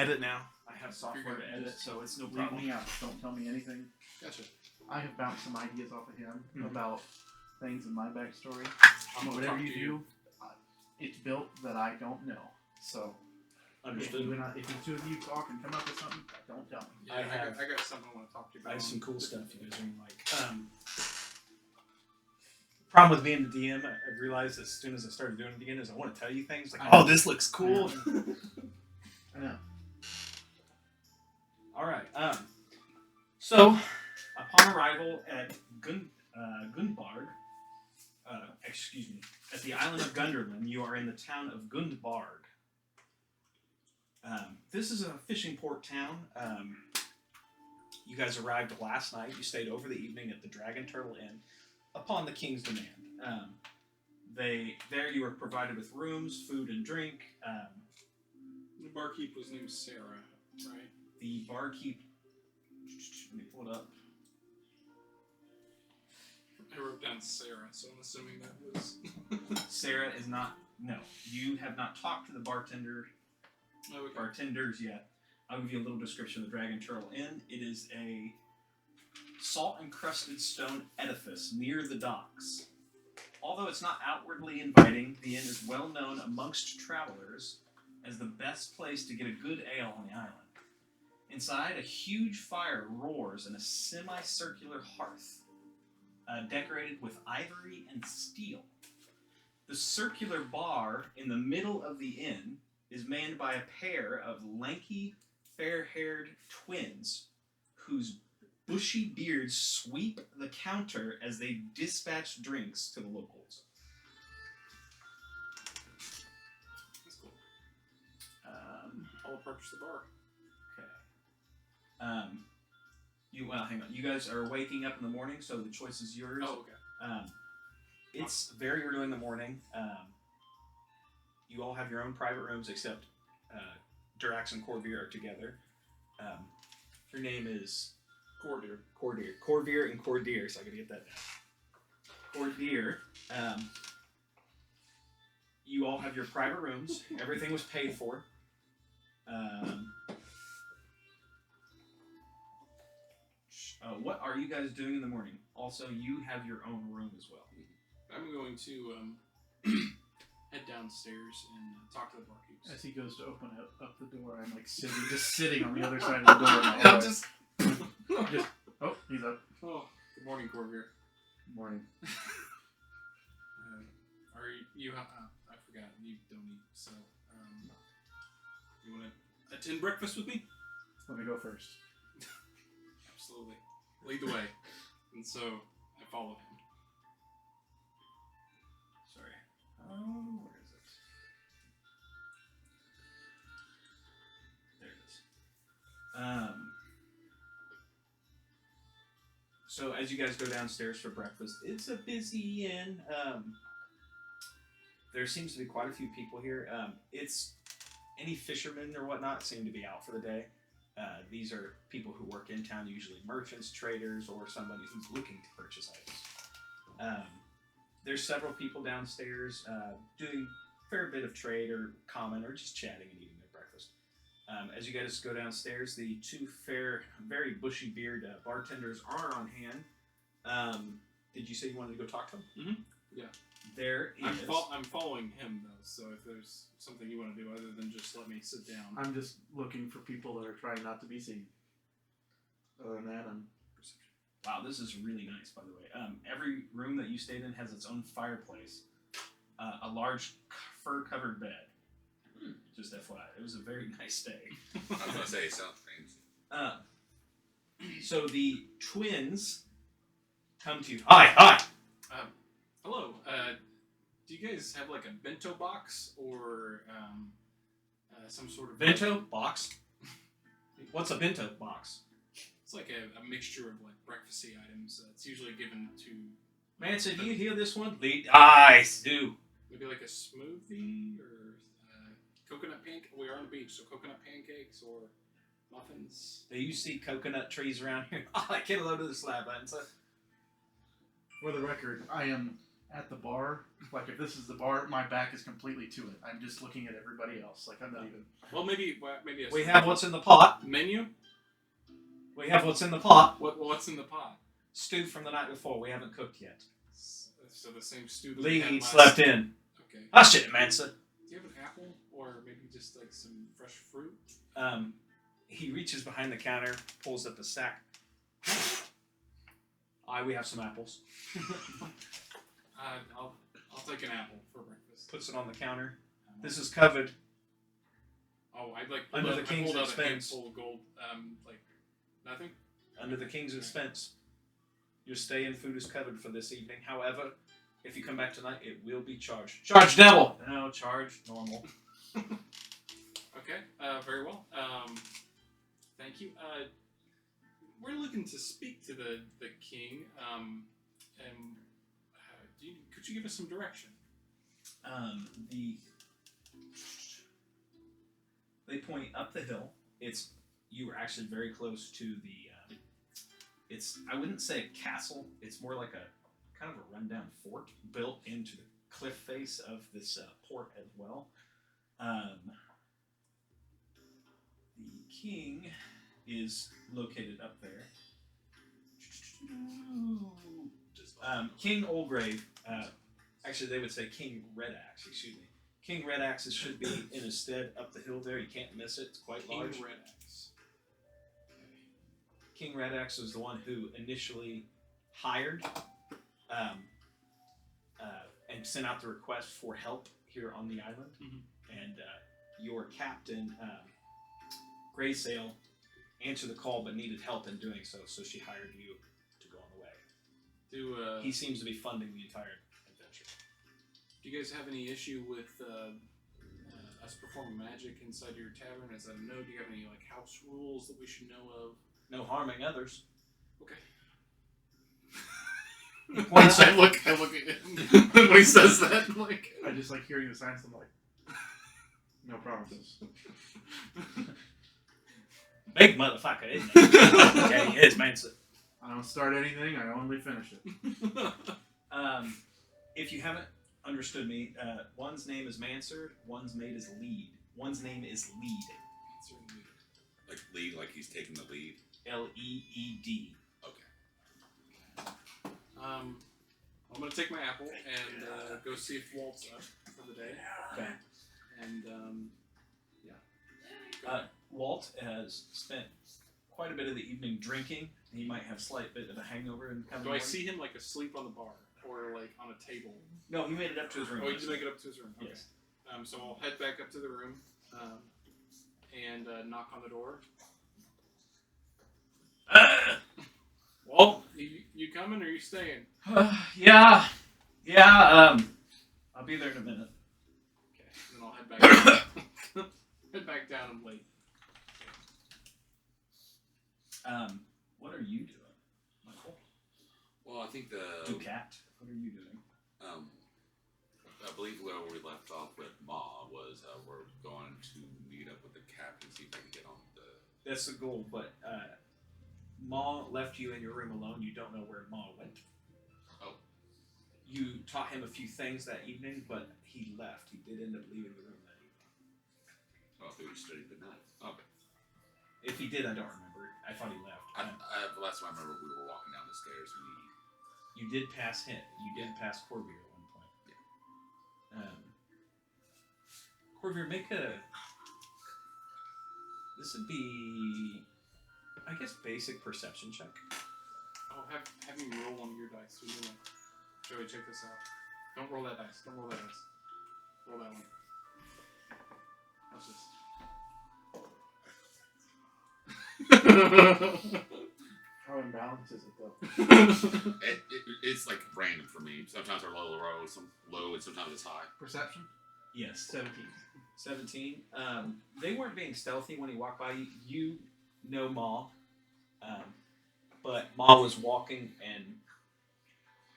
edit now. I have software to edit, so it's no problem. Leave me out. Don't tell me anything. Gotcha. I have bounced some ideas off of him about things in my backstory. Whatever you do, it's built that I don't know. So, Understood. If the two of you talk and come up with something, don't tell me. Yeah, I got something I want to talk to you about. I have some cool stuff you guys are gonna like. Problem with being the DM, I realized as soon as I started doing it again, is I want to tell you things like, "Oh, this looks cool." I know. All right. So, upon arrival at Gundbarg, at the island of Gunderland, you are in the town of Gundbarg. This is a fishing port town. You guys arrived last night. You stayed over the evening at the Dragon Turtle Inn upon the king's demand. There you were provided with rooms, food, and drink. The barkeep was named Sarah, right? The barkeep... Let me pull it up. I wrote down Sarah, so I'm assuming that was... Sarah is not... No. You have not talked to the bartenders yet. I'll give you a little description of the Dragon Turtle Inn. It is a salt-encrusted stone edifice near the docks. Although it's not outwardly inviting, the inn is well known amongst travelers as the best place to get a good ale on the island. Inside, a huge fire roars in a semicircular hearth, decorated with ivory and steel. The circular bar in the middle of the inn is manned by a pair of lanky, fair-haired twins whose bushy beards sweep the counter as they dispatch drinks to the locals. That's cool. I'll approach the bar. Okay. Hang on. You guys are waking up in the morning, so the choice is yours. Oh, okay. It's very early in the morning. You all have your own private rooms, except Durax and Corvier are together. Your name is... Corvier and Cordier, so I gotta get that down. Cordier. You all have your private rooms. Everything was paid for. What are you guys doing in the morning? Also, you have your own room as well. I'm going to head downstairs and talk to the barkeeps. As he goes to open up the door, I'm like sitting on the other side of the door. I'm just... Oh, he's up. Oh, good morning, Corvier. Good morning. Are you... I forgot, you don't eat, so... you want to attend breakfast with me? Let me go first. Absolutely. Lead the way. And so, I follow him. Sorry. Where is it? There it is. So as you guys go downstairs for breakfast, it's a busy inn. There seems to be quite a few people here. It's any fishermen or whatnot seem to be out for the day. These are people who work in town, usually merchants, traders, or somebody who's looking to purchase items. There's several people downstairs doing a fair bit of trade or common or just chatting and eating their breakfast. As you guys go downstairs, the two fair, very bushy-bearded bartenders are on hand. Did you say you wanted to go talk to them? Mm-hmm. Yeah. There is... I'm following him, though, so if there's something you want to do other than just let me sit down. I'm just looking for people that are trying not to be seen. Other than that, I'm... Wow, this is really nice, by the way. Every room that you stayed in has its own fireplace. A large fur-covered bed. Just FYI. It was a very nice stay. I was going to say, it sounds fancy. So the twins come to you. Hi! Hello. Do you guys have like a bento box or some sort of... Bento box? What's a bento box? It's like a mixture of like breakfasty items. It's usually given to... Manson, do you hear this one? I do. Maybe like a smoothie or coconut pancake. We are on the beach, so coconut pancakes or muffins. Do you see coconut trees around here? Oh, I can't load to the slab, Manson. For the record, I am at the bar, like if this is the bar, my back is completely to it. I'm just looking at everybody else. Like I'm not even. Well, maybe We have what's in the pot. menu. We have what's in the pot. What's in the pot? Stew from the night before. We haven't cooked yet. So the same stew. That we had Lee last- slept in. Okay. Hush it, Mansa. Do you have an apple or maybe just like some fresh fruit? He reaches behind the counter, pulls up a sack. We have some apples. I'll take an apple for breakfast. Puts it on the counter. This is covered. Oh, I'd like Under the I king's pulled out expense. a handful of gold. Like nothing. Under the king's expense. Your stay and food is covered for this evening. However, if you come back tonight, it will be charged. Charge devil! No, charge normal. Okay. Very well. Thank you. We're looking to speak to the king. Could you give us some direction? They point up the hill. You were actually very close to the. I wouldn't say a castle. It's more like a kind of a rundown fort built into the cliff face of this port as well. The king is located up there. King Oldgrave. Actually, they would say King Red Axe. Excuse me. King Red Axe should be in his stead up the hill there. You can't miss it. It's quite King large. Red Axe. King Red Axe was the one who initially hired and sent out the request for help here on the island. Mm-hmm. And your captain, Graysail, answered the call but needed help in doing so, so she hired you to go on the way. He seems to be funding the entire adventure. Do you guys have any issue with us performing magic inside your tavern? Is that a no? Do you have any like house rules that we should know of? No harming others. Okay. Points I look at him when he says that. Like I just like hearing the signs. I'm like, no promises. Big motherfucker, isn't he? Yeah, he is, man. I don't start anything. I only finish it. If you haven't understood me, one's name is Mansard, one's name is Lead. One's name is Lead. Like lead, like he's taking the lead. Leed. Okay. I'm gonna take my apple and go see if Walt's up for the day. Okay. And Walt has spent quite a bit of the evening drinking. He might have a slight bit of a hangover in coming do I morning. see him like asleep on the bar or like on a table? No, he made it up to his room. Oh, he did make it up to his room. Okay. Yes. So I'll head back up to the room and knock on the door. Walt, you coming or you staying? Yeah. I'll be there in a minute. Okay. Then I'll head back down. Head back down and wait. What are you doing, Michael? Well, I think Ducat, what are you doing? I believe where we left off with Ma was we're going to meet up with the captain, see if I can get on the. That's the goal, but Ma left you in your room alone. You don't know where Ma went. Oh. You taught him a few things that evening, but he left. He did end up leaving the room that evening. Oh, if we studied the night. Okay. If he did, I don't remember. I thought he left. Last time I remember, we were walking down the stairs. You did pass him. You did pass Corbier at one point. Yeah. Corbier, make a. This would be, I guess, basic perception check. Oh, have you roll on your dice. So you're like, Joey, check this out. Don't roll that dice. Don't roll that dice. Roll that one. Watch this. How imbalanced is it though? It's like random for me. Sometimes they're low, some low, and sometimes it's high. Perception? Yes. 17. 17. They weren't being stealthy when he walked by you. You know Ma. But Ma was walking and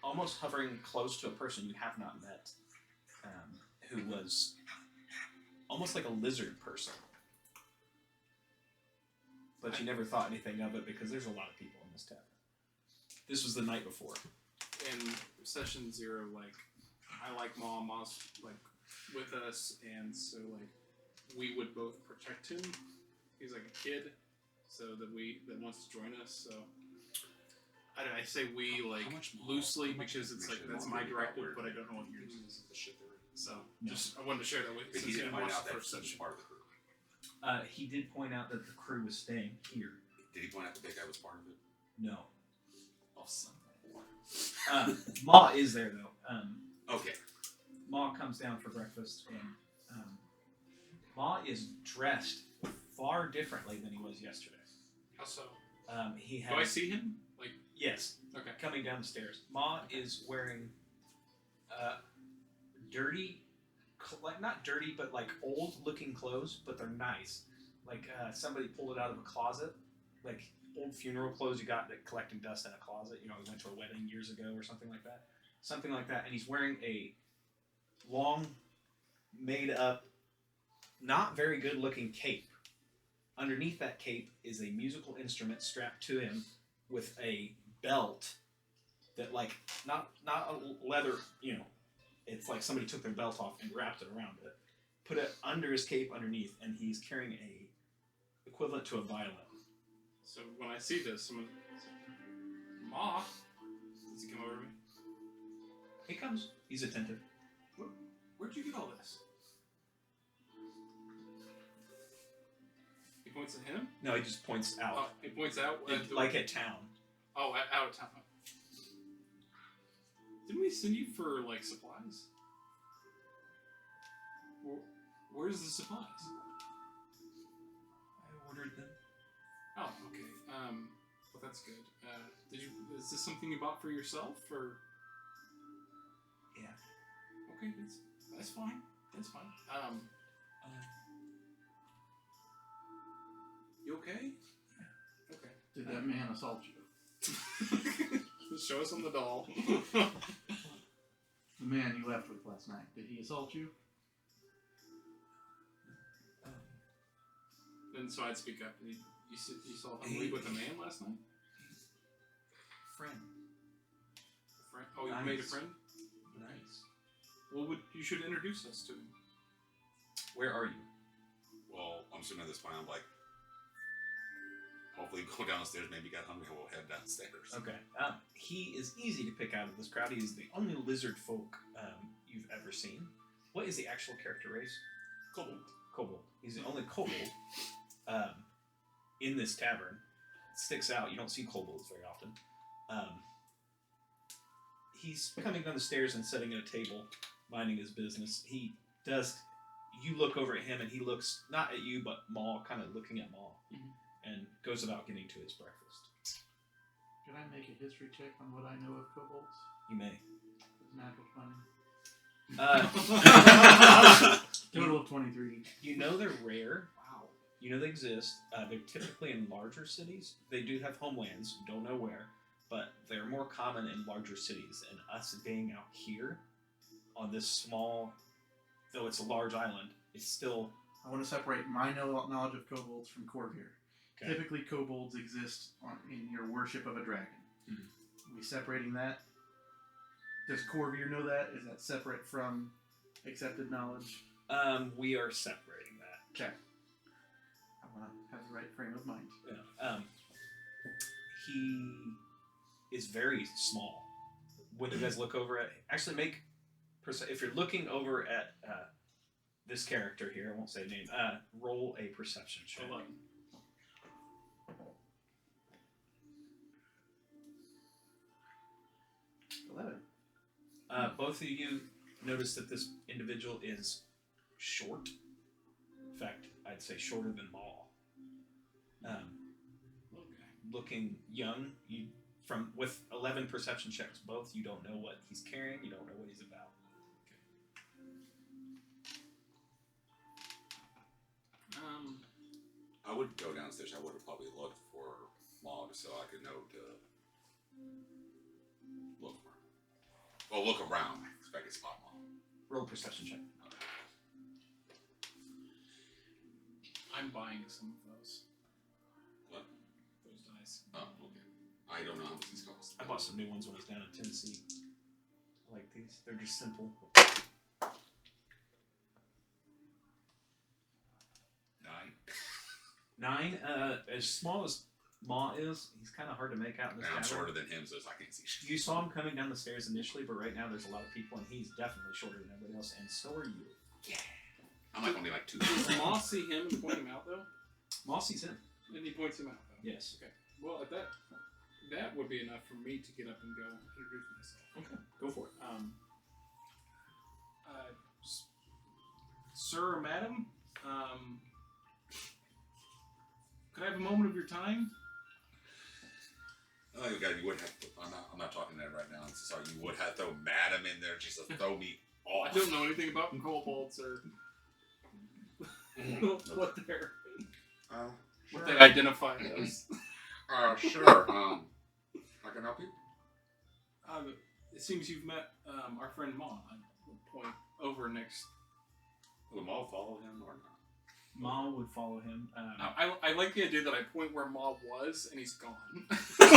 almost hovering close to a person you have not met. Who was almost like a lizard person. But you never thought anything of it because there's a lot of people in this tavern. This was the night before. And session 0, like, I like Ma's like with us, and so like we would both protect him. He's like a kid, so that wants to join us. So I say we like How much more- loosely how much because it's like information that's more my do you got directive, where- but I don't know what yours Mm-hmm. is. The shit they're in. So No. just I wanted to share that with But he since didn't you point watched out the that first he was session. part of the crew. He did point out that the crew was staying here. Did he point out that that guy was part of it? No. Oh, son of a whore. Ma is there though. Okay. Ma comes down for breakfast, and Ma is dressed far differently than he was yesterday. How so? He has. Do I see him? Like, Yes, okay. coming down the stairs. Ma is wearing dirty, like not dirty, but like old-looking clothes, but they're nice. Like somebody pulled it out of a closet, like old funeral clothes you got that collecting dust in a closet. You know, he went to a wedding years ago or something like that. Something like that, and he's wearing a long, made-up, not very good-looking cape. Underneath that cape is a musical instrument strapped to him with a belt that, like, not a leather, you know, it's like somebody took their belt off and wrapped it around it, put it under his cape underneath, and he's carrying a equivalent to a violin. So when I see this, I'm gonna say, Ma, does he come over to me? He comes. He's attentive. Where'd you get all this? He points at him. No, he just points out, Oh, he points out like at town. Oh, out of town. Didn't we send you for like supplies? Where's the supplies? I ordered them. Oh, okay. Well, that's good. Is this something you bought for yourself, or? Yeah. Okay, that's fine. That's fine. You okay? Yeah. Okay. Did that man assault you? Show us on the doll. The man you left with last night, did he assault you? And so I'd speak up. You saw him leave with a man last night? Friend. A friend? Oh, you Nice. made a friend? Nice. Well, you should introduce us to him. Where are you? Well, I'm assuming at this point I'm like, hopefully go downstairs. Maybe you got hungry and we'll head downstairs. Okay. He is easy to pick out of this crowd. He is the only lizard folk you've ever seen. What is the actual character race? Kobold. Kobold. He's the only kobold in this tavern. It sticks out. You don't see kobolds very often. He's coming down the stairs and sitting at a table, minding his business. He does. You look over at him, and he looks not at you, but Maul, kind of looking at Maul, and goes about getting to his breakfast. Can I make a history check on what I know of kobolds? You may. It's natural 20. Total of 23. You know they're rare. Wow. You know they exist. They're typically in larger cities. They do have homelands. Don't know where, but they're more common in larger cities. And us being out here on this small, though it's a large island, it's still. I want to separate my knowledge of kobolds from Corvair. Okay. Typically, kobolds exist in your worship of a dragon. We separating that? Does Corvair know that? Is that separate from accepted knowledge? We are separating that. Okay. I want to have the right frame of mind. Yeah. He is very small. When you guys look over at, actually make, if you're looking over at this character here, I won't say name. Roll a perception check. 11. Both of you notice that this individual is short. In fact, I'd say shorter than Maul. Okay. Looking young. With 11 perception checks, both you don't know what he's carrying. You don't know what he's about. I would go downstairs. I would have probably looked for Mog so I could know to look for him. Well, look around if I could spot Mog. Roll a perception check. I'm buying some of those. What? Those dice. Oh, okay. I don't know how much these cost. I bought some new ones when I was down in Tennessee. They're just simple. 9. As small as Ma is, he's kind of hard to make out in this And I'm cavern. shorter than him, so I can't see shit. You saw him coming down the stairs initially, but right now there's a lot of people, and he's definitely shorter than everybody else, and so are you. I'm like only like 2. Does Moss see him and point him out though? Ma sees him. And he points him out though. Yes. Okay. Well, at that would be enough for me to get up and go introduce myself. Okay. Go for it. Sir or madam, could I have a moment of your time? Oh, you would have to, I'm not talking that right now. I'm sorry. You would have to throw Madam in there just to throw me off. I don't know anything about kobolds or what they're what they identify as. Sure. I can help you. It seems you've met our friend Ma. I will point over next. Will Maul follow him or not? Ma would follow him. I like the idea that I point where Ma was and he's gone. I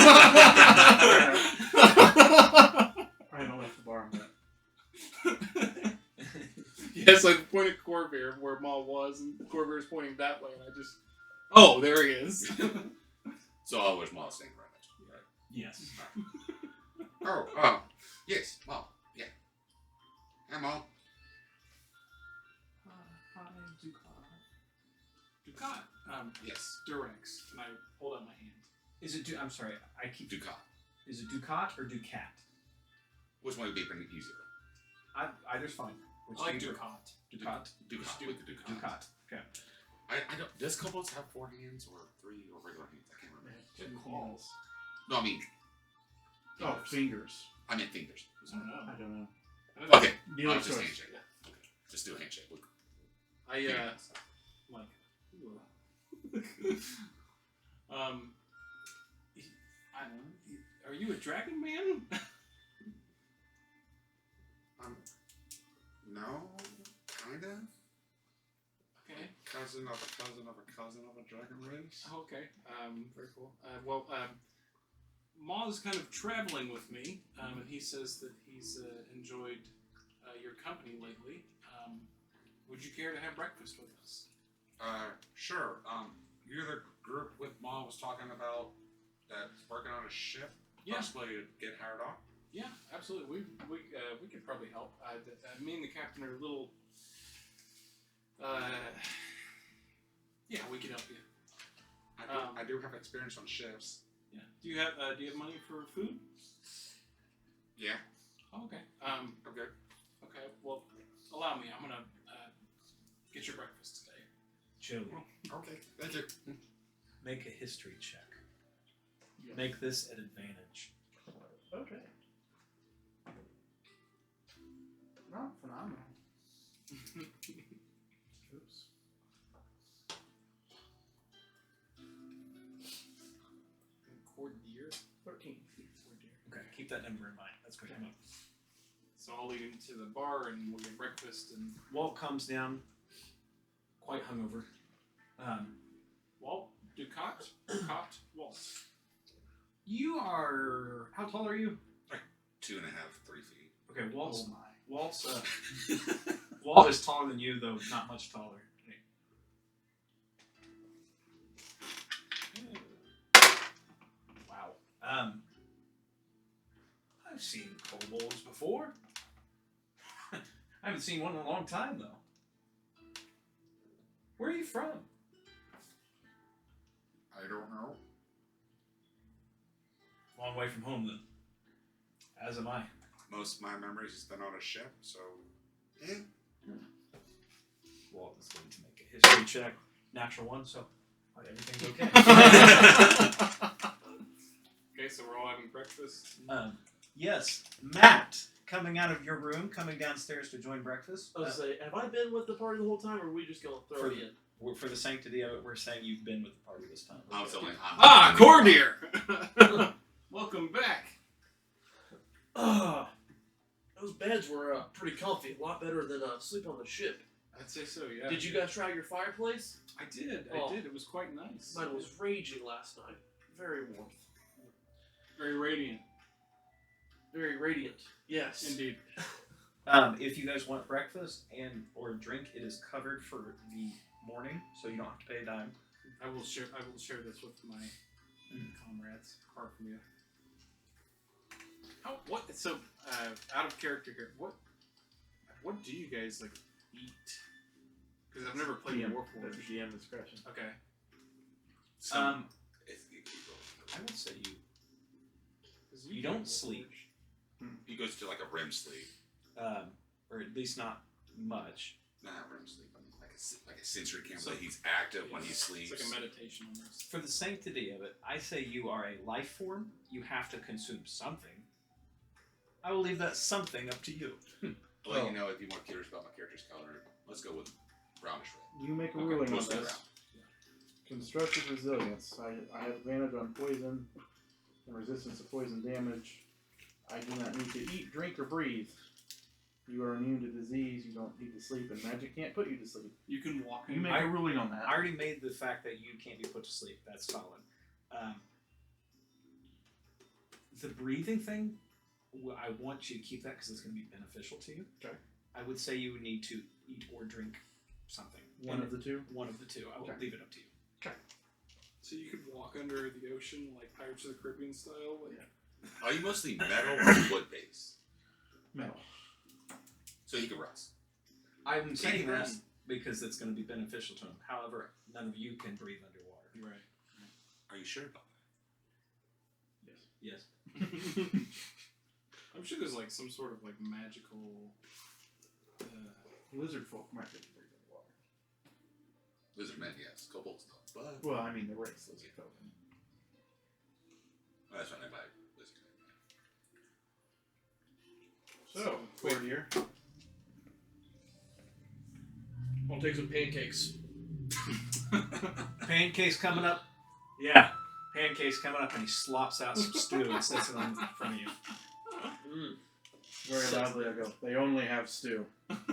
don't left the bar on that. Yes, I pointed at Corvair where Ma was, and Corvair's pointing that way, and I just. Oh, there he is. So I wish Maul staying right next to me, right? Yes. Yes, Maul. Yeah. Hi, Maul. Ducat. Yes. Durex. And I hold out my hand. Is it? I'm sorry. I keep. Ducat. Is it Ducat or Ducat? Which one would be easier? Either's fine. Which I like do you Ducat. Ducat. Ducat. With the Ducat. Ducat. Okay. I don't. Does kobolds have 4 hands or 3 or regular hands? I can't remember. Two claws. No, I mean. Oh, fingers. I meant fingers. I don't know. I don't know. Okay. Dealer Just choice. handshake. Okay. Just do a handshake. Look. Like, are you a dragon man? No, kind of. Okay. Cousin of a cousin of a cousin of a dragon race. Oh, okay. Very cool. Ma's kind of traveling with me, and he says that he's enjoyed your company lately. Would you care to have breakfast with us? Sure. You're the group with Mom was talking about that's working on a ship, Yeah. possibly to get hired on. Yeah, absolutely. We could probably help. Me and the captain are a little. Yeah, we can help you. I do have experience on ships. Yeah. Do you have money for food? Yeah. Oh, okay. Okay. Okay. Well, allow me. I'm gonna get your breakfast today. Joey, Okay. Thank you. make a history check. Yeah. Make this an advantage. Okay. Not phenomenal. Oops. Cordier. 13. Okay, keep that number in mind. That's great. So I'll lead him to the bar and we'll get breakfast and Walt comes down, quite hungover. Walt Ducat Walt. You are. How tall are you? 2.5, 3 feet. Okay, Walt's. Oh my. Walt's. Walt is taller than you, though not much taller. Wow. I've seen kobolds before. I haven't seen one in a long time, though. Where are you from? I don't know. Long way from home, then. As am I. Most of my memories has been on a ship, so yeah. Walt is going to make a history check. Natural one, so everything's okay. Okay, so we're all having breakfast. Yes, Matt, coming out of your room, coming downstairs to join breakfast. I was say, have I been with the party the whole time, or are we just gonna throw For- you in? For the sanctity of it, we're saying you've been with the party this time. I'm feeling. Cordier! Welcome back. Those beds were pretty comfy. A lot better than sleeping on the ship. I'd say so, yeah. Did you guys try your fireplace? I did. Oh. It was quite nice. Mine was raging last night. Very warm. Very radiant. Very radiant. Yes. Indeed. If you guys want breakfast and or drink, it is covered for the morning, so you don't have to pay a dime. I will share this with my comrades. Apart from you. What? So, out of character here. What do you guys like eat? Because I've never played DM, Warforged. that's DM discretion. Okay. I would say you 'Cause You play don't sleep. Warforged. He goes to like a REM sleep. or at least not much. Not REM sleep. I mean, like a sensory camp where he's active when he sleeps. It's like a meditation almost. For the sanctity of it, I say you are a life form. You have to consume something. I will leave that something up to you. I'll let you know if you're more curious about my character's color. Let's go with brownish red. You make a Okay, ruling on mostly this. brown. Constructive resilience. I have advantage on poison and resistance to poison damage. I do not need to eat, drink, or breathe. You are immune to disease. You don't need to sleep, and magic can't put you to sleep. You can walk in. You make a ruling on that. I already made the fact that you can't be put to sleep. That's solid. The breathing thing, I want you to keep that because it's going to be beneficial to you. Okay. I would say you would need to eat or drink something. One of the two. One of the two. I will Okay. leave it up to you. So you could walk under the ocean like Pirates of the Caribbean style. Like, Are you mostly metal or wood based? Metal. So he can rust. I'm saying that Dangerous. because it's going to be beneficial to him. However, none of you can breathe underwater. right. Are you sure about Yes. I'm sure there's like some sort of like magical. Lizard folk might be able to breathe underwater. that? Lizard men, yes. Kobolds, no. But Well, I mean the race lizard folk. that's what I meant by lizard men. So, Cordier. I'll take some pancakes. Pancakes coming up. Yeah. Pancakes coming up, and he slops out some stew and sets it on in front of you. Mm. Very loudly I go, they only have stew.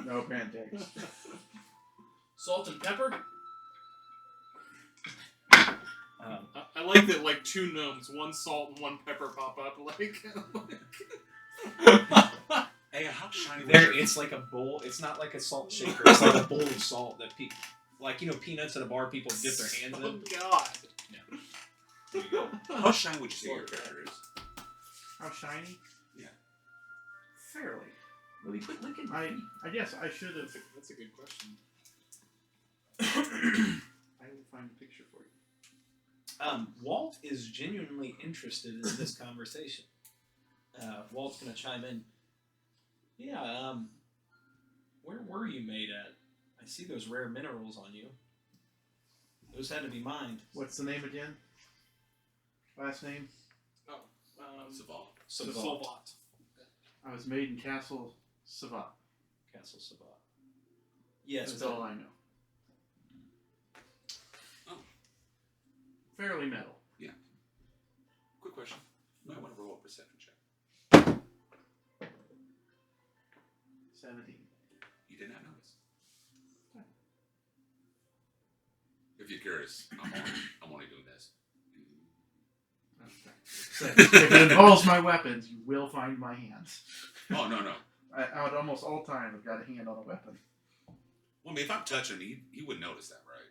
No pancakes. Salt and pepper? I like that like two gnomes, one salt and one pepper pop up. Like. Hey, how shiny was There, your it's like a bowl. It's not like a salt shaker. It's like a bowl of salt that people, like peanuts at a bar. People dip their hands Oh in. God. There you go. How shiny would you say your character is? How shiny? Yeah. Fairly. Really quit licking. I guess I should have. That's a good question. I will find a picture for you. Walt is genuinely interested in this conversation. Walt's gonna chime in. Yeah. Where were you made at? I see those rare minerals on you. Those had to be mined. What's the name again? Last name? Saval. Savat. I was made in Castle Savat. Castle Savat. Yes, That's but all I know. Oh. Fairly metal. Quick question. You might want to roll a perception check. 17. You did not notice. If you're curious, I'm only doing this. If it involves my weapons, you will find my hands. Oh, no. At almost all times, I've got a hand on a weapon. Well, I mean, if I'm touching, he wouldn't notice that, right?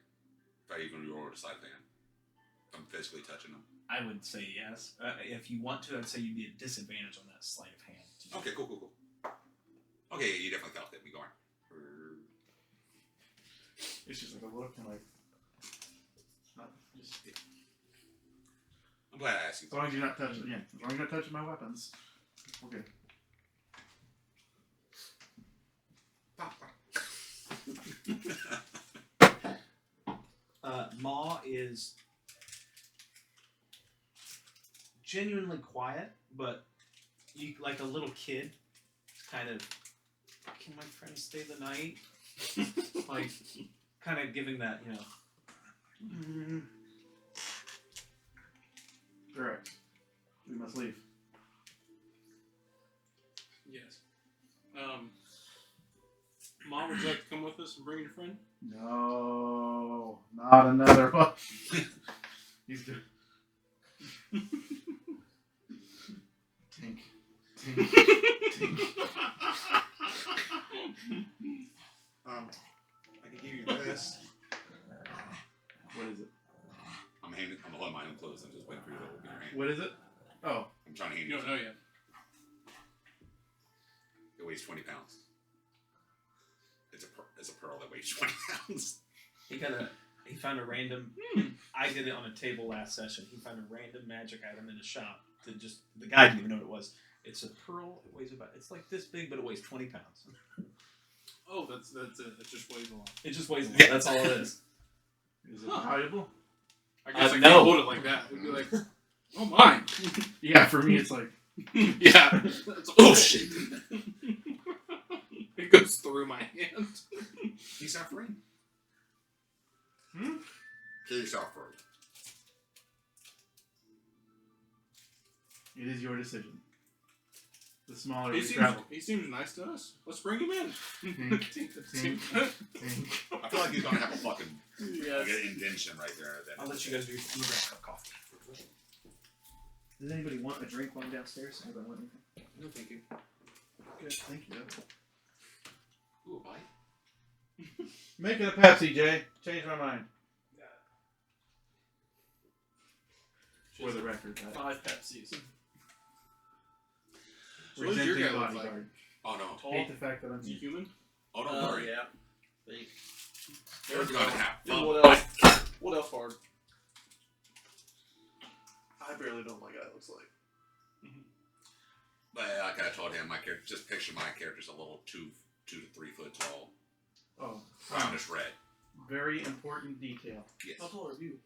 If I even roll a sleight of hand. If I'm physically touching him. I would say yes. If you want to, I'd say you'd be at disadvantage on that sleight of hand. Okay, cool. Okay, you definitely felt it. Me going. It's just like a look and like. Not just, I'm glad I asked you. as long as you're not touching again. As long as you're not touching my weapons, we're good. Ma is genuinely quiet, but you like a little kid. Kind of, can my friend stay the night? Like, kind of giving that, Correct. We must leave. Yes. Mom, would you like to come with us and bring your friend? No, not another one. He's good. Tink. What is it? Oh, I'm trying to hand You you. don't know yet. It weighs 20 pounds. It's a pearl that weighs 20 pounds. He found a random. I did it on a table last session. He found a random magic item in a shop. The guy didn't even know what it was. It's a pearl. It weighs it's like this big, but it weighs 20 pounds. Oh, that's it. It just weighs a lot. It just weighs a lot. That's all it is. is it valuable? I guess I no. can't hold it like that. It'd be like, oh mine. Yeah, for me it's like Yeah. That's Oh shit! It goes through my hand. He's not free. Hmm? Kill yourself free. it is your decision. The smaller He we seems, travel. he seems nice to us. Let's bring him in. Think. I feel like he's gonna have a fucking Yes. like an indention right there. Then. I'll let you guys do your grab a cup of coffee. Does anybody want a drink while I'm downstairs? Anybody want anything? No, thank you. Good, thank you. Ooh, a bite. Make it a Pepsi, Jay. Change my mind. For the record, 5 Pepsis. So what does your resenting guy look like? bodyguard. Oh no. Tall? Hate the fact that I'm Is he human? Oh, don't worry. Yeah. Big. We're gonna have And fun. what else? What else hard? I barely know what my guy looks like. But like I told him, my character, just picture my character's a little 2 to 3 foot tall, Oh, brownish red. very important detail. Yes. How tall are you?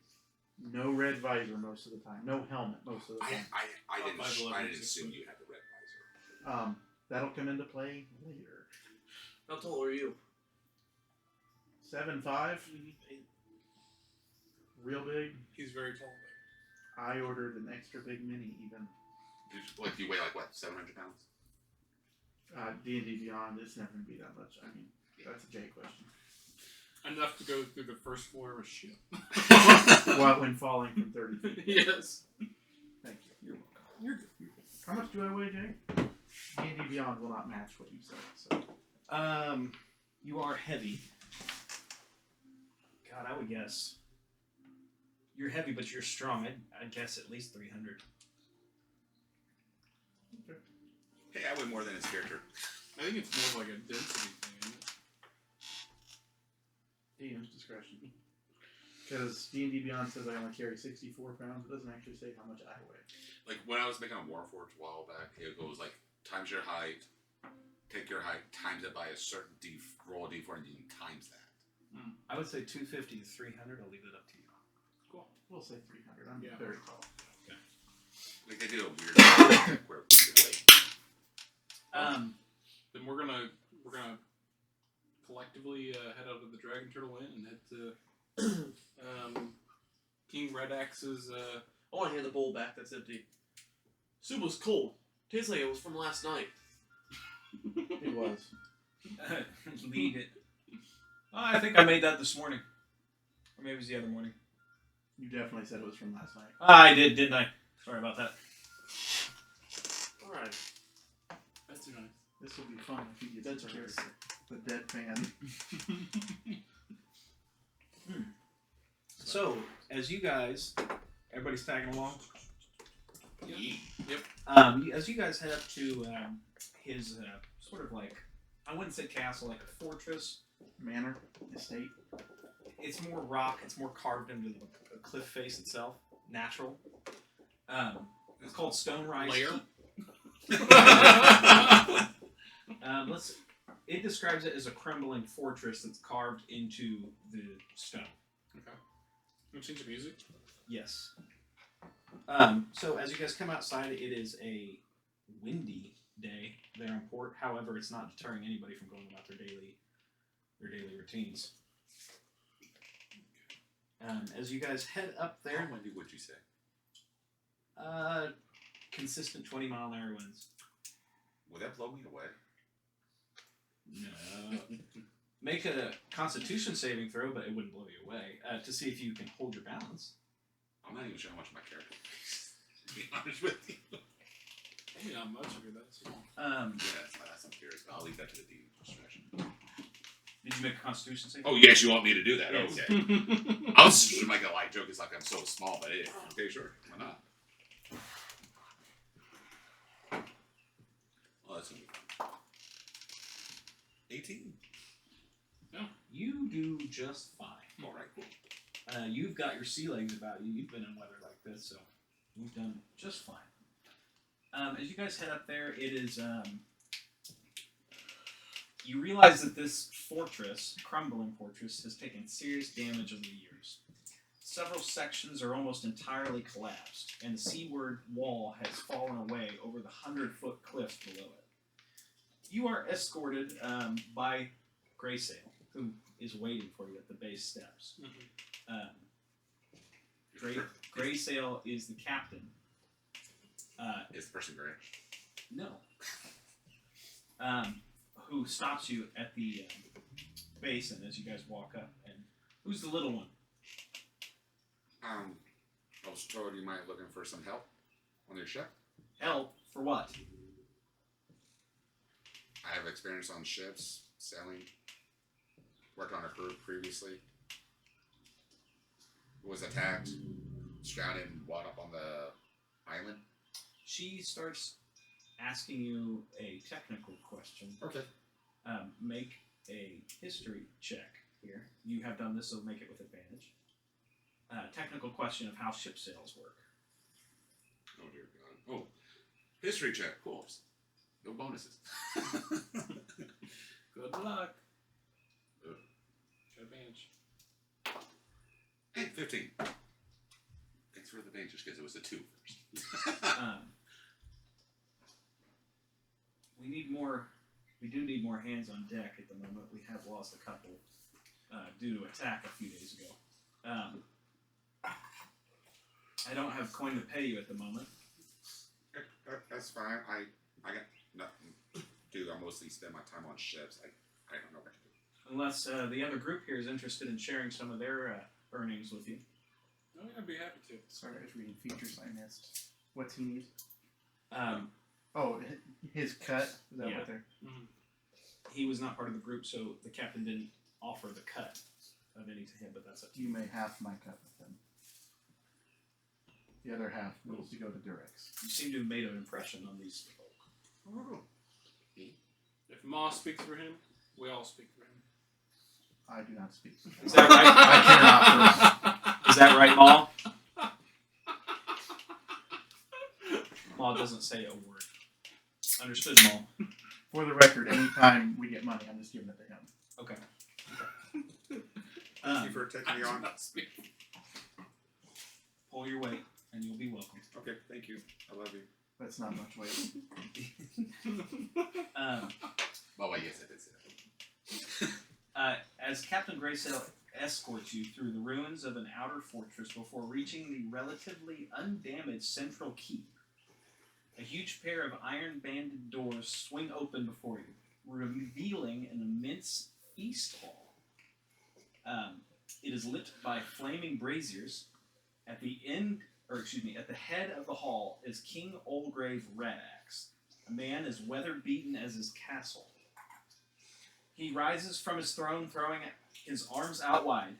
No red visor most of the time. No helmet most of the I time. didn't 5'11", I didn't 6 assume foot. you had the red visor. That'll come into play later. How tall are you? 7'5", real big. He's very tall. I ordered an extra big mini even. You weigh like what, 700 pounds? D&D Beyond, it's never going to be that much. I mean, that's a Jay question. Enough to go through the first floor of a ship. When falling from 30 feet. Yes. Thank you. You're welcome. You're good. How much do I weigh, Jay? D&D Beyond will not match what you said. So You are heavy. God, I would guess. You're heavy, but you're strong. I'd guess at least 300. Hey, I weigh more than his character. I think it's more of like a density thing, isn't it? DM's discretion. Because D&D Beyond says I only carry 64 pounds. It doesn't actually say how much I weigh. Like when I was making a Warforged a while back, it goes like times your height, take your height, times it by a certain roll a d4, and you can times that. I would say 250 to 300. I'll leave it up to you. Cool. We'll say 300. I'm Yeah. very tall. Like they do a weird thing where we could weigh. Then we're gonna collectively head out of the Dragon Turtle Inn and head to King Red Axe's. I want to hand the bowl back that's empty. Soup was cold. Tastes like it was from last night. It was. Lead it. I think I made that this morning. Or maybe it was the other morning. You definitely said it was from last night. I did, didn't I? Sorry about that. Alright. That's too nice. This will be fun if you get That's to okay. character. The dead fan. So, as you guys, everybody's tagging along. As you guys head up to his sort of like, I wouldn't say castle, like a fortress. Manor. Estate. It's more rock. It's more carved into the cliff face itself. Natural. It's called Stone Rise. Lair? It describes it as a crumbling fortress that's carved into the stone. Okay. You change the music? Yes. So as you guys come outside, it is a windy day there in port. However, it's not deterring anybody from going about their daily routines. As you guys head up How there, windy would you say? consistent 20-mile-an-hour winds. Would that blow me away? No. Make a Constitution saving throw, but it wouldn't blow you away. To see if you can hold your balance. I'm not even sure how much my character weighs, to be honest with you. Maybe not much of it. That's Yeah, that's I'm curious, but I'll leave that to the DM discretion. Did you make a Constitution saving? Oh, yes, you want me to do that? Yes. Okay. I was just making a light joke. It's like I'm so small, but hey, okay, sure. Why not? that's gonna be fun. 18. You do just fine. All right, cool. You've got your sea legs about you. You've been in weather like this, so you've done just fine. As you guys head up there, it is. You realize that this fortress, crumbling fortress, has taken serious damage over the years. Several sections are almost entirely collapsed, and the seaward wall has fallen away over the 100-foot cliff below it. You are escorted by Graysail, who is waiting for you at the base steps. Graysail is the captain. Is the person gray? No. Who stops you at the basin as you guys walk up. And who's the little one? I was told you might be looking for some help on your ship. Help for what? I have experience on ships, sailing. Worked on a crew previously. Was attacked, stranded, and brought up on the island. She starts asking you a technical question. Okay. Make a history check here. You have done this, so make it with advantage. Technical question of how ship sails work. Oh dear God. Oh, history check. Cool. No bonuses. Good luck. Good advantage. Hey, 15. Thanks for the advantage because it was a 2 first. We do need more hands on deck at the moment. We have lost a couple due to attack a few days ago. I don't have coin to pay you at the moment. That's fine. I got nothing to do. I mostly spend my time on ships. I don't know what to do. Unless the other group here is interested in sharing some of their earnings with you. Oh, yeah, I'd be happy to. Sorry, I was reading features I missed. What's he need? Um, His cut? Is that Yeah. what they're... he was not part of the group, so the captain didn't offer the cut of any to him, but that's up to you. You may half my cut with them. The other half needs to go to Durex. You seem to have made an impression on these folk. If Ma speaks for him, we all speak for him. I do not speak. Is that right? Is that right, Maul? Maul doesn't say a word. Understood, Maul. For the record, anytime we get money, I'm just giving it to him. Okay. Thank you for taking me on. Pull your weight, and you'll be welcome. Okay, thank you. I love you. That's not much weight. Oh, I guess I did say that. As Captain Graysail escorts you through the ruins of an outer fortress before reaching the relatively undamaged central keep, a huge pair of iron-banded doors swing open before you, revealing an immense feast hall. It is lit by flaming braziers. At the head of the hall is King Olgrave Radax, a man as weather-beaten as his castle. He rises from his throne, throwing his arms out wide.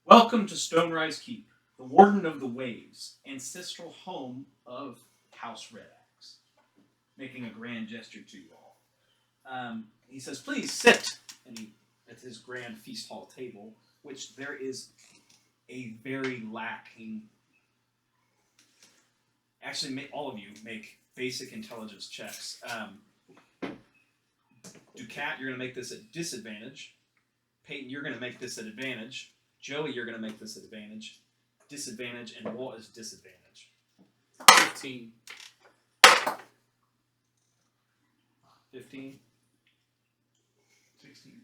Welcome to Stonerise Keep, the Warden of the Waves, ancestral home of House Radax. Making a grand gesture to you all. He says, please sit. And at his grand feast hall table, which there is a very lacking... Actually, all of you make basic intelligence checks. Ducat, you're going to make this at disadvantage. Peyton, you're going to make this at advantage. Joey, you're going to make this at advantage. Disadvantage, and Walt is disadvantage. 15. 15. 16.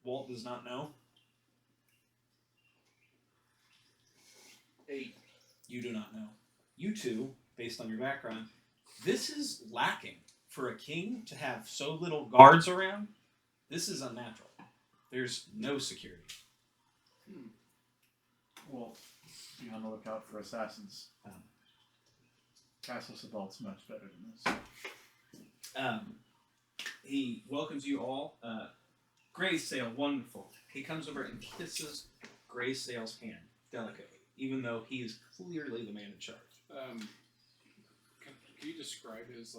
Walt does not know. 8. You do not know. You two, based on your background, this is lacking. For a king to have so little guards around, this is unnatural. There's no security. Well, be on the lookout for assassins. Castle Sabald's much better than this. He welcomes you all. Graysail, wonderful. He comes over and kisses Graysail's hand delicately, even though he is clearly the man in charge. Can you describe his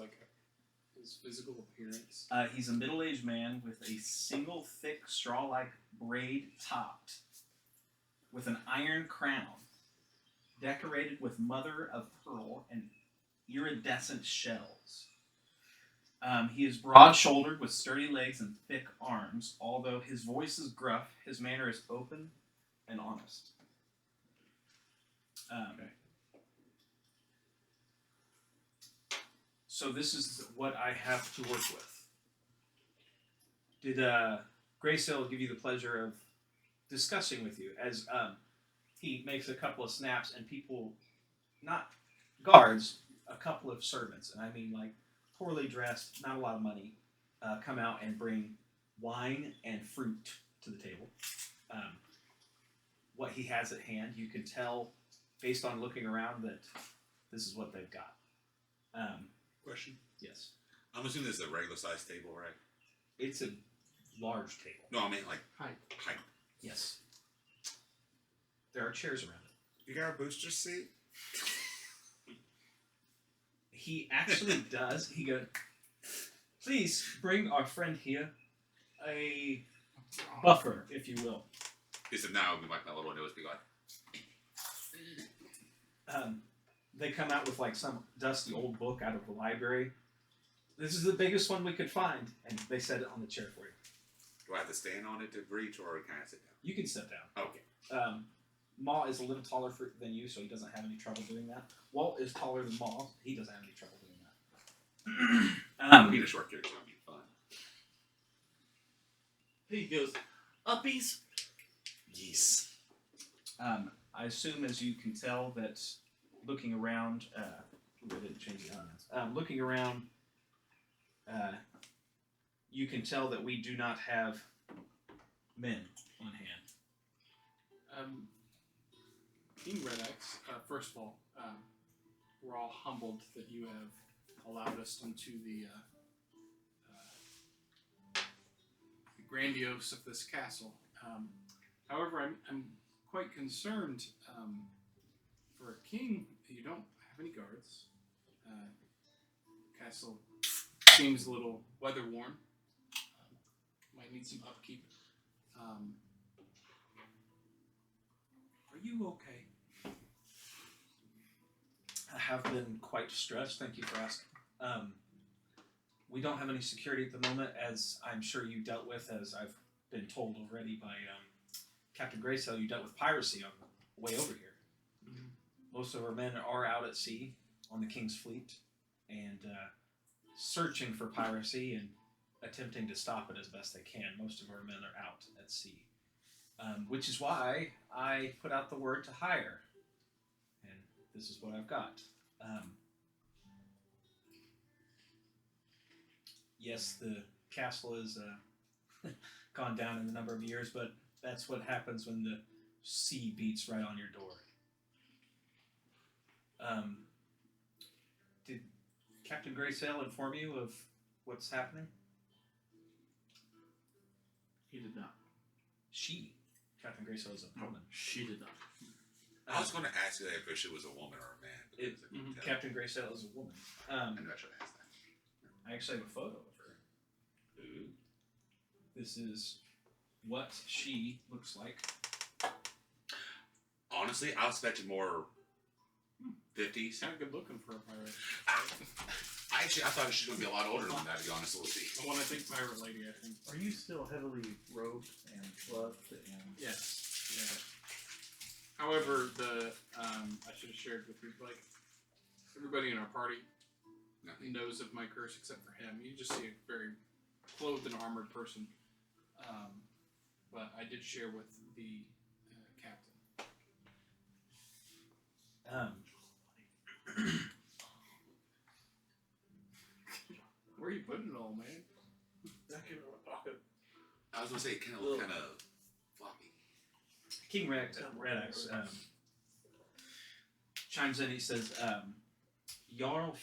his physical appearance? He's a middle-aged man with a single thick straw-like braid topped with an iron crown decorated with mother of pearl and iridescent shells. He is broad-shouldered with sturdy legs and thick arms. Although his voice is gruff, his manner is open and honest. So this is what I have to work with. Did Graysale give you the pleasure of discussing with you as he makes a couple of snaps and people, not guards, a couple of servants, and I mean like poorly dressed, not a lot of money, come out and bring wine and fruit to the table. What he has at hand, you can tell based on looking around that this is what they've got. Question. Yes. I'm assuming this is a regular sized table, right? It's a large table. No, I mean like Height. height. Yes. There are chairs around it. You got a booster seat? He actually does. He goes, please bring our friend here a buffer, if you will. He said, now we might not let one of us be like, They come out with like some dusty old book out of the library. This is the biggest one we could find, and they set it on the chair for you. do I have to stand on it to reach, or can I sit down? You can sit down. Okay. Maw is a little taller than you, so he doesn't have any trouble doing that. Walt is taller than Maw. He doesn't have any trouble doing that. Being a short kid is going to be fun. He goes, uppies. Yes. I assume, as you can tell, that looking around, I didn't change the elements. Looking around, you can tell that we do not have men on hand. King Redex, first of all, we're all humbled that you have allowed us into the grandiose of this castle. However, I'm quite concerned. For a king, you don't have any guards. Castle seems a little weather worn. Might need some upkeep. Are you okay? I have been quite stressed. Thank you for asking. We don't have any security at the moment, as I'm sure you dealt with, as I've been told already by Captain Graysale. You dealt with piracy on the way over here. Most of our men are out at sea on the King's Fleet and searching for piracy and attempting to stop it as best they can. Most of our men are out at sea, which is why I put out the word to hire. And this is what I've got. Yes, the castle has gone down in the number of years, but that's what happens when the sea beats right on your door. Did Captain Graysale inform you of what's happening? He did not. She, Captain Graysale, is a woman. She did not. I was going to ask you that if it was a woman or a man. But It- I couldn't tell. Captain Graysale is a woman. I knew I should ask that. I actually have a photo of her. Ooh. This is what she looks like. Honestly, I was expecting more 50s. He's kind of good looking for a pirate. I thought she was going to be a lot older than that, to be honest with you. The one I think pirate lady, I think. Are you still heavily robed and gloved and? Yes. Yeah. However, I should have shared with you, like, everybody in our party Nothing. knows of my curse except for him. You just see a very clothed and armored person. But I did share with the captain. Where are you putting it all, man? Back in my pocket. I was going to say, it kind of looked kind of floppy. King Redex chimes in. He says, Jarl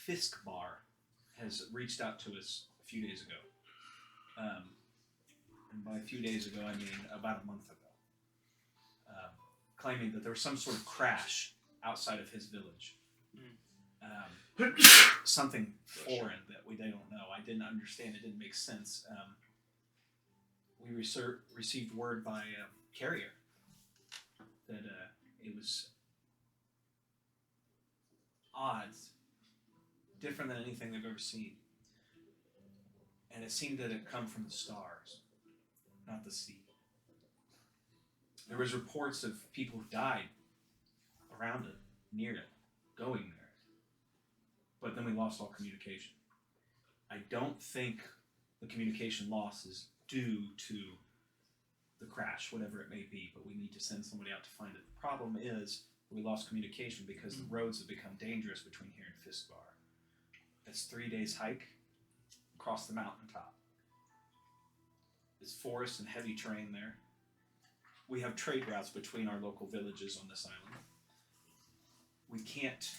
Fiskbar has reached out to us a few days ago. And by a few days ago, I mean about a month ago. Claiming that there was some sort of crash outside of his village. something foreign that we don't know. I didn't understand. It didn't make sense. We received word by carrier that it was odd, different than anything they've ever seen. And it seemed that it come from the stars, not the sea. There was reports of people who died around it, near it, going there. But then we lost all communication. I don't think the communication loss is due to the crash, whatever it may be, but we need to send somebody out to find it. The problem is we lost communication because the roads have become dangerous between here and Fiskbar. It's 3 days hike across the mountaintop. There's forest and heavy terrain there. We have trade routes between our local villages on this island. We can't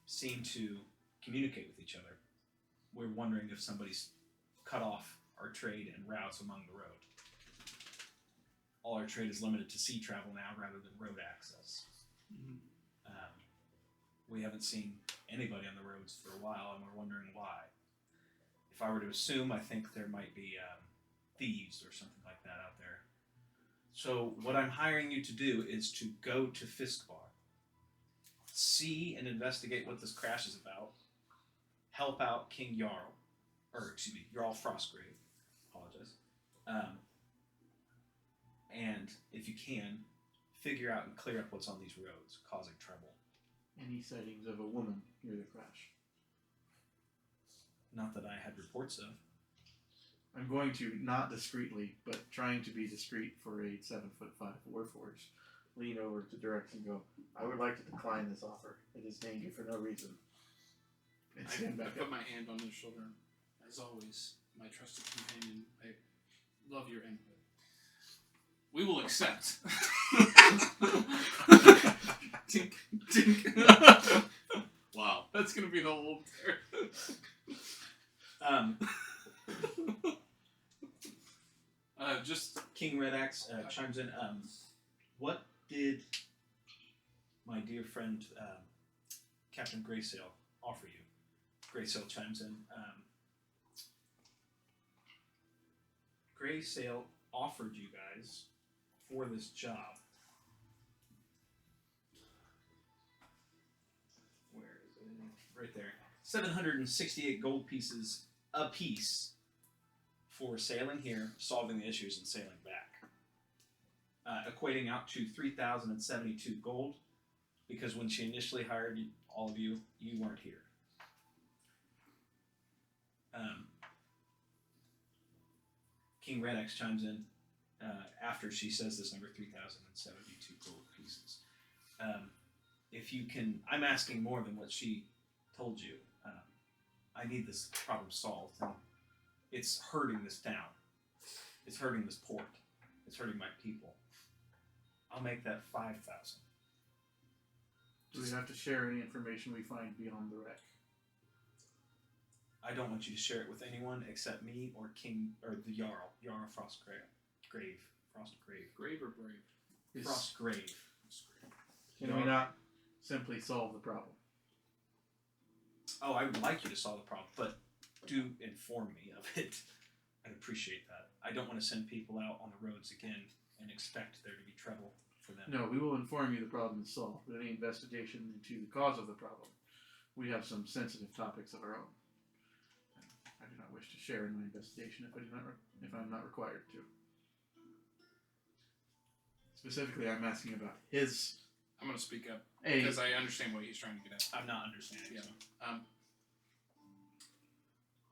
seem to communicate with each other. We're wondering if somebody's cut off our trade and routes among the road. All our trade is limited to sea travel now rather than road access. We haven't seen anybody on the roads for a while, and we're wondering why. If I were to assume, I think there might be thieves or something like that out there. So what I'm hiring you to do is to go to Fiskbar, see and investigate what this crash is about, help out King Jarl, Jarl Frostgrave, apologize, and if you can, figure out and clear up what's on these roads causing trouble. Any sightings of a woman near the crash? Not that I had reports of. I'm going to, not discreetly, but trying to be discreet for a 7'5" warforged, lean over to Durex and go, I would like to decline this offer. It is named you for no reason. And stand I back put up. my hand on his shoulder. As always, my trusted companion, I love your input. We will accept. Tink, tink. Wow, that's gonna be the whole just King Red Axe chimes in. What did my dear friend Captain Graysail offer you? Graysail chimes in. Graysail offered you guys for this job. Where is it? Right there. 768 gold pieces a piece for sailing here, solving the issues, and sailing back. Equating out to 3,072 gold, because when she initially hired all of you, you weren't here. King Red Axe chimes in after she says this number, 3,072 gold pieces. If you can, I'm asking more than what she told you. I need this problem solved. And it's hurting this town. It's hurting this port. It's hurting my people. I'll make that 5,000. Do we have to share any information we find beyond the wreck? I don't want you to share it with anyone except me or the Jarl Frostgrave. Frostgrave. grave or brave? Frostgrave. Can we not simply solve the problem? Oh, I would like you to solve the problem, but do inform me of it. I'd appreciate that. I don't want to send people out on the roads again and expect there to be trouble for them. No, we will inform you the problem is solved. But any investigation into the cause of the problem, we have some sensitive topics of our own. I do not wish to share in my investigation if I'm not required to. Specifically, I'm asking about his. I'm gonna speak up A. because I understand what he's trying to get at. I'm not understanding. Yeah. So.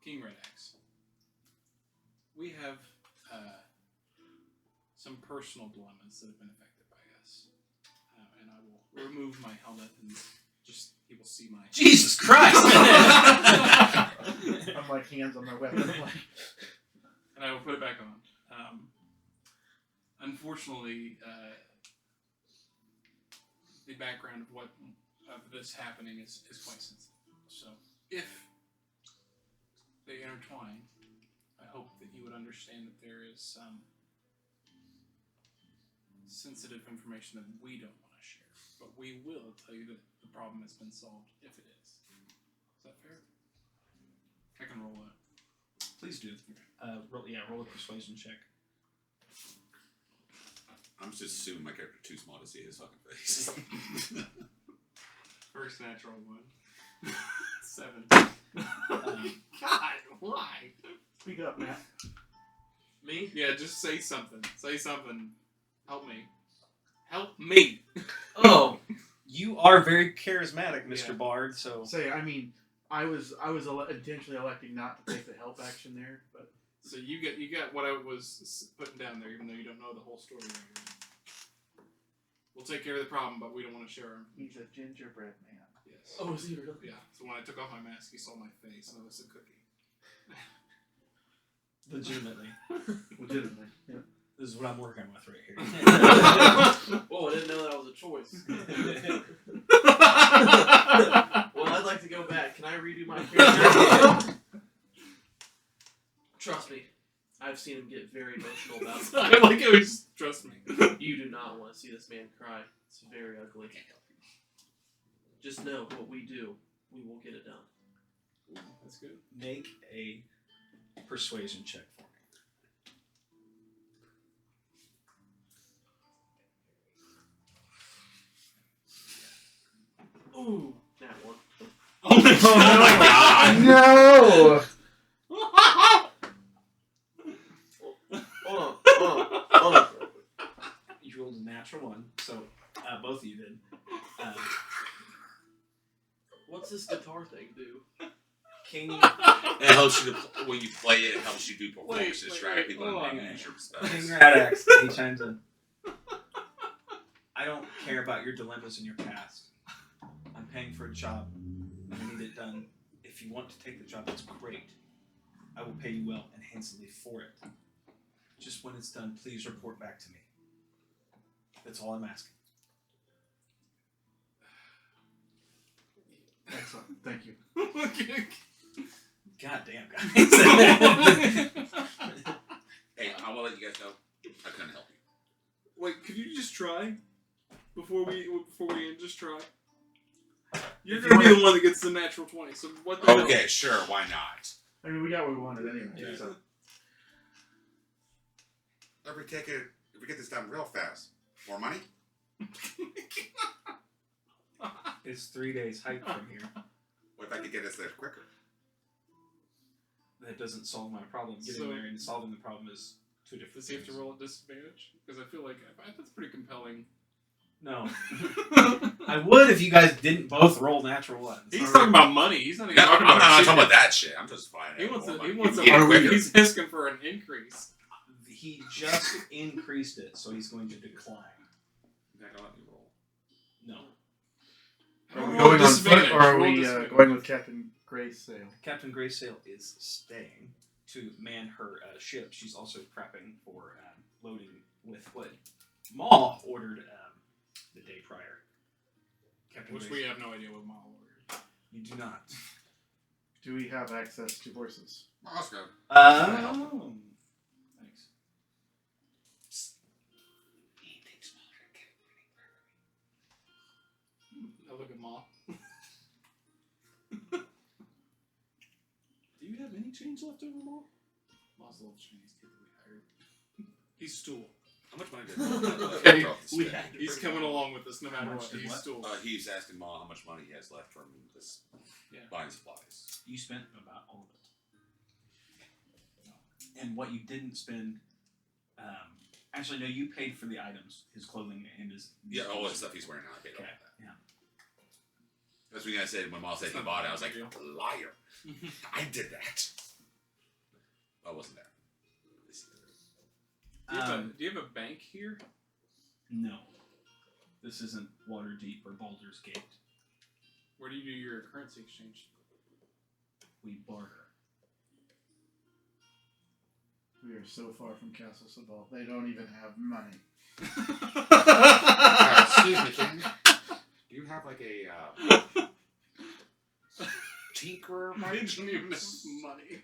King Red Axe. We have some personal dilemmas that have been affected by us, and I will remove my helmet and just people see my. Jesus Christ! I'm like hands on my weapon. And I will put it back on. Unfortunately, the background of this happening is quite sensitive. So if they intertwine, I hope that you would understand that there is some sensitive information that we don't want to share. But we will tell you that the problem has been solved if it is. Is that fair? I can roll it. Please do. Roll a persuasion check. I'm just assuming my character's too small to see his fucking face. First natural one. 7. Um, God, why? Speak up, Matt. Me? Yeah, just say something. Say something. Help me. Help me. Oh, you are very charismatic, Mr. Yeah. Bard. So I was intentionally electing not to take the help action there, but So you got what I was putting down there, even though you don't know the whole story. Right? We'll take care of the problem, but we don't want to share our. he's a gingerbread man. Yes. oh, is he really? Yeah. So when I took off my mask, he saw my face, and it was a cookie. legitimately, Legitimately. Yeah. this is what I'm working with right here. Oh, I didn't know that was a choice. Well, I'd like to go back. Can I redo my character? Trust me, I've seen him get very emotional about it. I like it. Just trust me. You do not want to see this man cry. It's very ugly. Just know what we do, we will get it done. That's good. Make a persuasion check for me. Ooh, that one. Oh my God. No! Hold on. You rolled a natural one, so both of you did. What's this guitar thing do? King It helps you to, when you play it, it helps you do performance to distract people hold and on. use your King spells. Radax, he chimes in. I don't care about your dilemmas in your past. I'm paying for a job. I need it done. If you want to take the job, that's great. I will pay you well and handsomely for it. Just when it's done, please report back to me. That's all I'm asking. Excellent. Thank you. God damn, guys. Hey, I want to let you guys know, I couldn't help you. Wait, could you just try before we end? Just try. You're If gonna you be the one that gets the natural 20. So what? The hell? Okay, sure, why not? I mean, we got what we wanted anyway. Yeah. So. If we get this done real fast, more money? It's 3 days hike from here. What if I could get us there quicker? That doesn't solve my problem. Getting So- there and solving the problem is two different Does he have to things. roll at disadvantage? Because I feel like that's pretty compelling. No. I would if you guys didn't both roll natural ones. He's talking about money. He's not even No, talking I'm about not shit. talking about that shit. I'm just fine. He wants more a, money. he wants a, Get it quicker. he's asking for an increase. He just increased it, so he's going to decline. You're not gonna let me roll. No. Are we Roll going on foot disadvantage. or are Roll we disadvantage. going with Captain Gray's sail? Captain Graysail is staying to man her ship. She's also prepping for loading with what Maw ordered the day prior. Captain Which Graysail- we have no idea what model ordered. You do not. Do we have access to horses? Oh, let's go. Thanks. I look at Ma. Do you have any change left over, Maw? Ma's a little Chinese kid that we hired. He's stool. How much money did Okay, we had to He's bring coming him up. along with us no matter How much what. did He's what? stool. He's asking Ma how much money he has left from this buying supplies. You spent about all of it. And what you didn't spend, actually, no, you paid for the items, his clothing and his. Yeah, all the stuff he's wearing now. I paid all Okay, that. yeah. That's when I said when Ma said he bought it, I was like, liar. I did that. I wasn't there. Do you have a bank here? No. This isn't Waterdeep or Baldur's Gate. Where do you do your currency exchange? We barter. We are so far from Castle Sabal. They don't even have money. Excuse me, King. Do you have like a tinker? I didn't even have money.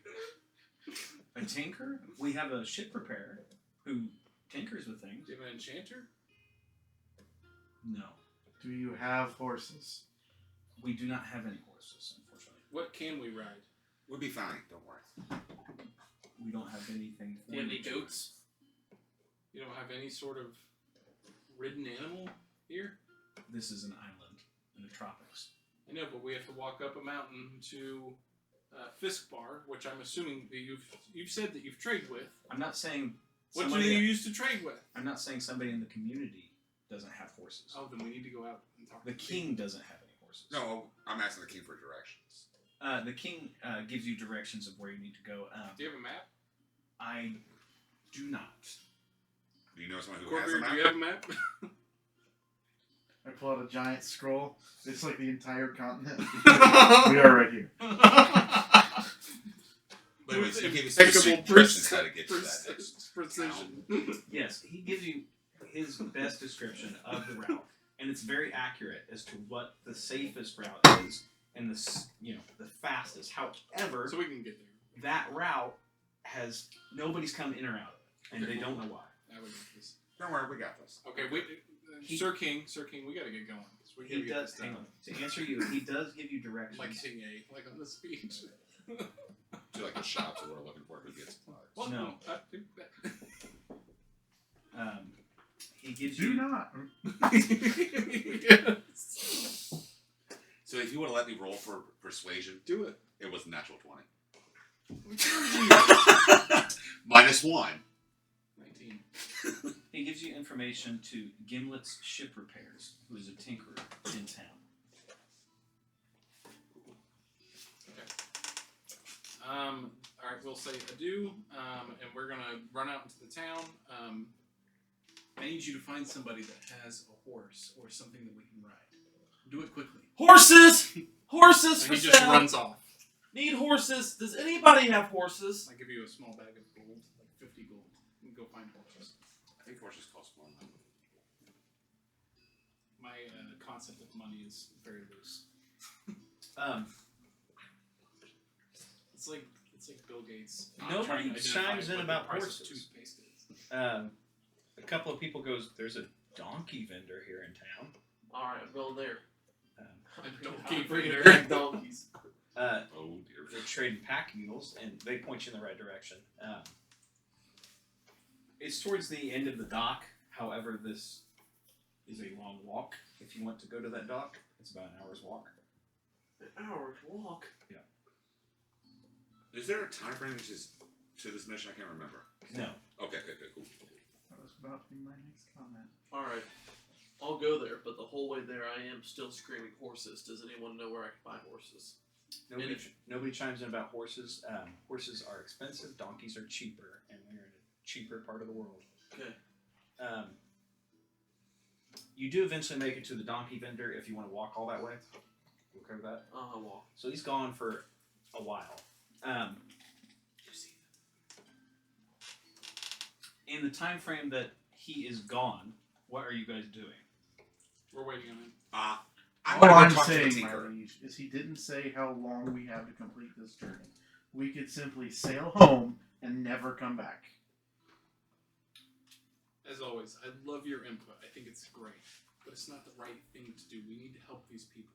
A tinker? We have a ship repairer who tinkers with things. Do you have an enchanter? No. Do you have horses? We do not have any horses, unfortunately. What can we ride? We'll be fine. Don't worry. We don't have anything. Do you have any to- goats? You don't have any sort of ridden animal here? This is an island in the tropics. I know, but we have to walk up a mountain to Fiskbar, which I'm assuming that you've said that you've traded with. I'm not saying. What do somebody- you use to trade with? I'm not saying somebody in the community doesn't have horses. Oh, then we need to go out and talk The to king doesn't have any horses. No, I'm asking the king for directions. The king gives you directions of where you need to go. Do you have a map? I do not. Do you know someone who has Corbier, a map? do you have a map? I pull out a giant scroll. It's like the entire continent. we We are right here. But he gave you Impeccable specific directions how to get to that next precision. Yes, he gives you his best description of the route, and it's very accurate as to what the safest route is and the fastest. However, So we can get there. that route has nobody's come in or out of it, and they don't know why. I would get this. Don't worry, we got this. Okay, Sir King, we gotta get going. We He gotta get does. this Hang done. on. To answer you, he does give you directions. Like King A, like on the speech. Do like the shops that we're looking for who gets supplies. Well, No. He gives Do you. not. Yes. So if you would have let me roll for persuasion, Do it. it was a natural 20. -1. 19. He gives you information to Gimlet's Ship Repairs, who is a tinkerer in town. All right, we'll say adieu, and we're gonna run out into the town. I need you to find somebody that has a horse or something that we can ride. Do it quickly. Horses! Horses And for he just sale! runs off. Need horses. Does anybody have horses? I give you a small bag of gold, like 50 gold. You can go find horses. I think horses cost more than that. My concept of money is very loose. It's like Bill Gates. Nobody trying to identify chimes in what about the price horses. of toothpaste is. A couple of people goes, there's a donkey vendor here in town. Alright, I'm going there. A donkey I'm bringing breeder. back donkeys. Oh dear. They're trading pack mules, and they point you in the right direction. It's towards the end of the dock. However, this is a long walk. If you want to go to that dock, it's about an hour's walk. An hour's walk. Is there a time frame to this mission? I can't remember. No. Okay, cool. That was about to be my next comment. Alright. I'll go there, but the whole way there I am still screaming horses. Does anyone know where I can buy horses? Nobody chimes in about horses. Horses are expensive. Donkeys are cheaper, and we're in a cheaper part of the world. Okay. You do eventually make it to the donkey vendor if you want to walk all that way. We'll cover that. I'll walk. So he's gone for a while. In the time frame that he is gone, what are you guys doing? We're waiting on him. I'm All gonna go I'm talk to the saying, my tinker. liege, is he didn't say how long we have to complete this journey. We could simply sail home and never come back. As always, I love your input. I think it's great. But it's not the right thing to do. We need to help these people.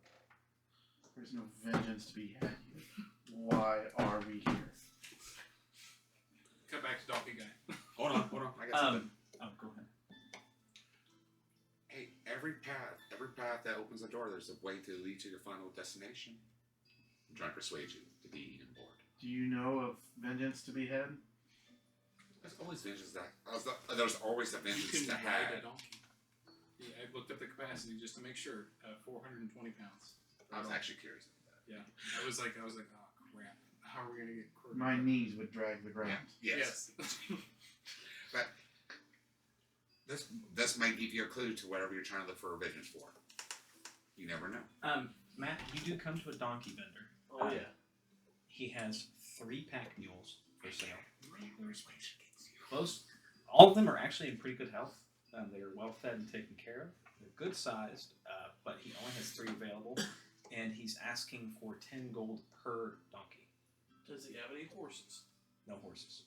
There's no vengeance to be had here. Why are we here? Cut back to Donkey Guy. Hold on. I got something. Go ahead. Hey, every path that opens a door, there's a way to lead to your final destination. I'm trying to persuade you to be on board. Do you know of vengeance to be had? There's always vengeance there's always a You vengeance can to ride have. a donkey. Yeah, I looked up the capacity just to make sure. 420 pounds. I was actually curious about that. Yeah. I was like, oh crap. How are we gonna get Corby? My knees would drag the ground. Yes. But this might give you a clue to whatever you're trying to look for vengeance for. You never know. Matt, you do come to a donkey vendor. Oh yeah. He has 3 pack mules for sale. Most, all of them are actually in pretty good health. They are well fed and taken care of. They're good sized, but he only has 3 available, and he's asking for 10 gold per donkey. Does he have any horses? No horses.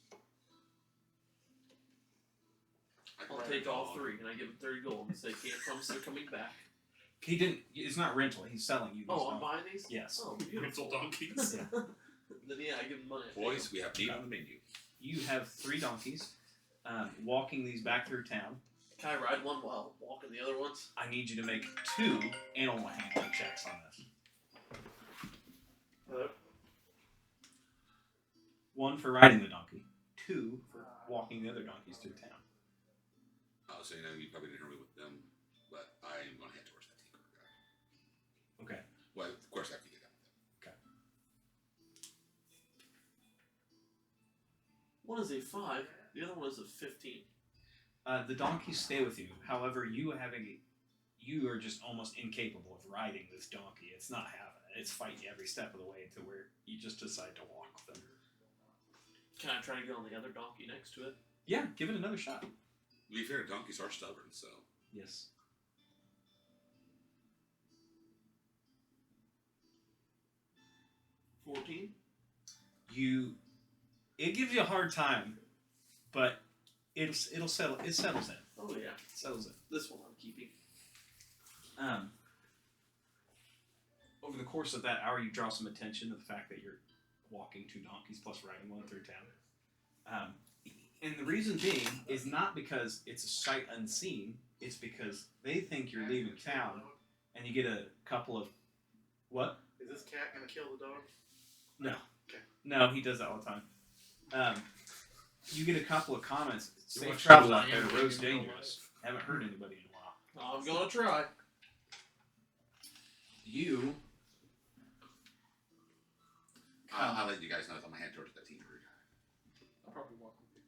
I'll take all 3 and I give him 30 gold and say can't promise they're coming back. He didn't. It's not rental. He's selling you. These Oh, I'm donkeys. buying these? Yes. Oh, Rental beautiful. donkeys. Yeah. Then yeah, I give them money. Boys, we have meat on the menu. You have 3 donkeys, walking these back through town. Can I ride one while walking the other ones? I need you to make 2 animal handling checks on this. Hello? 1 for riding the donkey, 2 for walking the other donkeys through town. Oh, so you know, you probably didn't hear me with them, but I am going to head towards that tinker guy. Okay. Well, of course, I have to get down with them. One is a 5, the other one is a 15. The donkeys stay with you. However, you are just almost incapable of riding this donkey. It's not having it. It's fighting you every step of the way to where you just decide to walk them. Can I try to get on the other donkey next to it? Yeah, give it another shot. To be fair, donkeys are stubborn, so. Yes. 14? It gives you a hard time, but it'll settle. It settles in. Oh yeah, It settles in. this one I'm keeping. Over the course of that hour, you draw some attention to the fact that you're walking 2 donkeys plus riding 1 through town. And the reason being is not because it's a sight unseen. It's because they think you're leaving town, and you get a couple of what? Is this cat gonna kill the dog? No. Okay. No, he does that all the time. You get a couple of comments. Safe watch travel the out there. lion The road's in real dangerous. Haven't heard anybody in a while. I'm gonna try. You. I'll let you guys know if I'm going to head towards that tinker guy. I'll probably walk with you.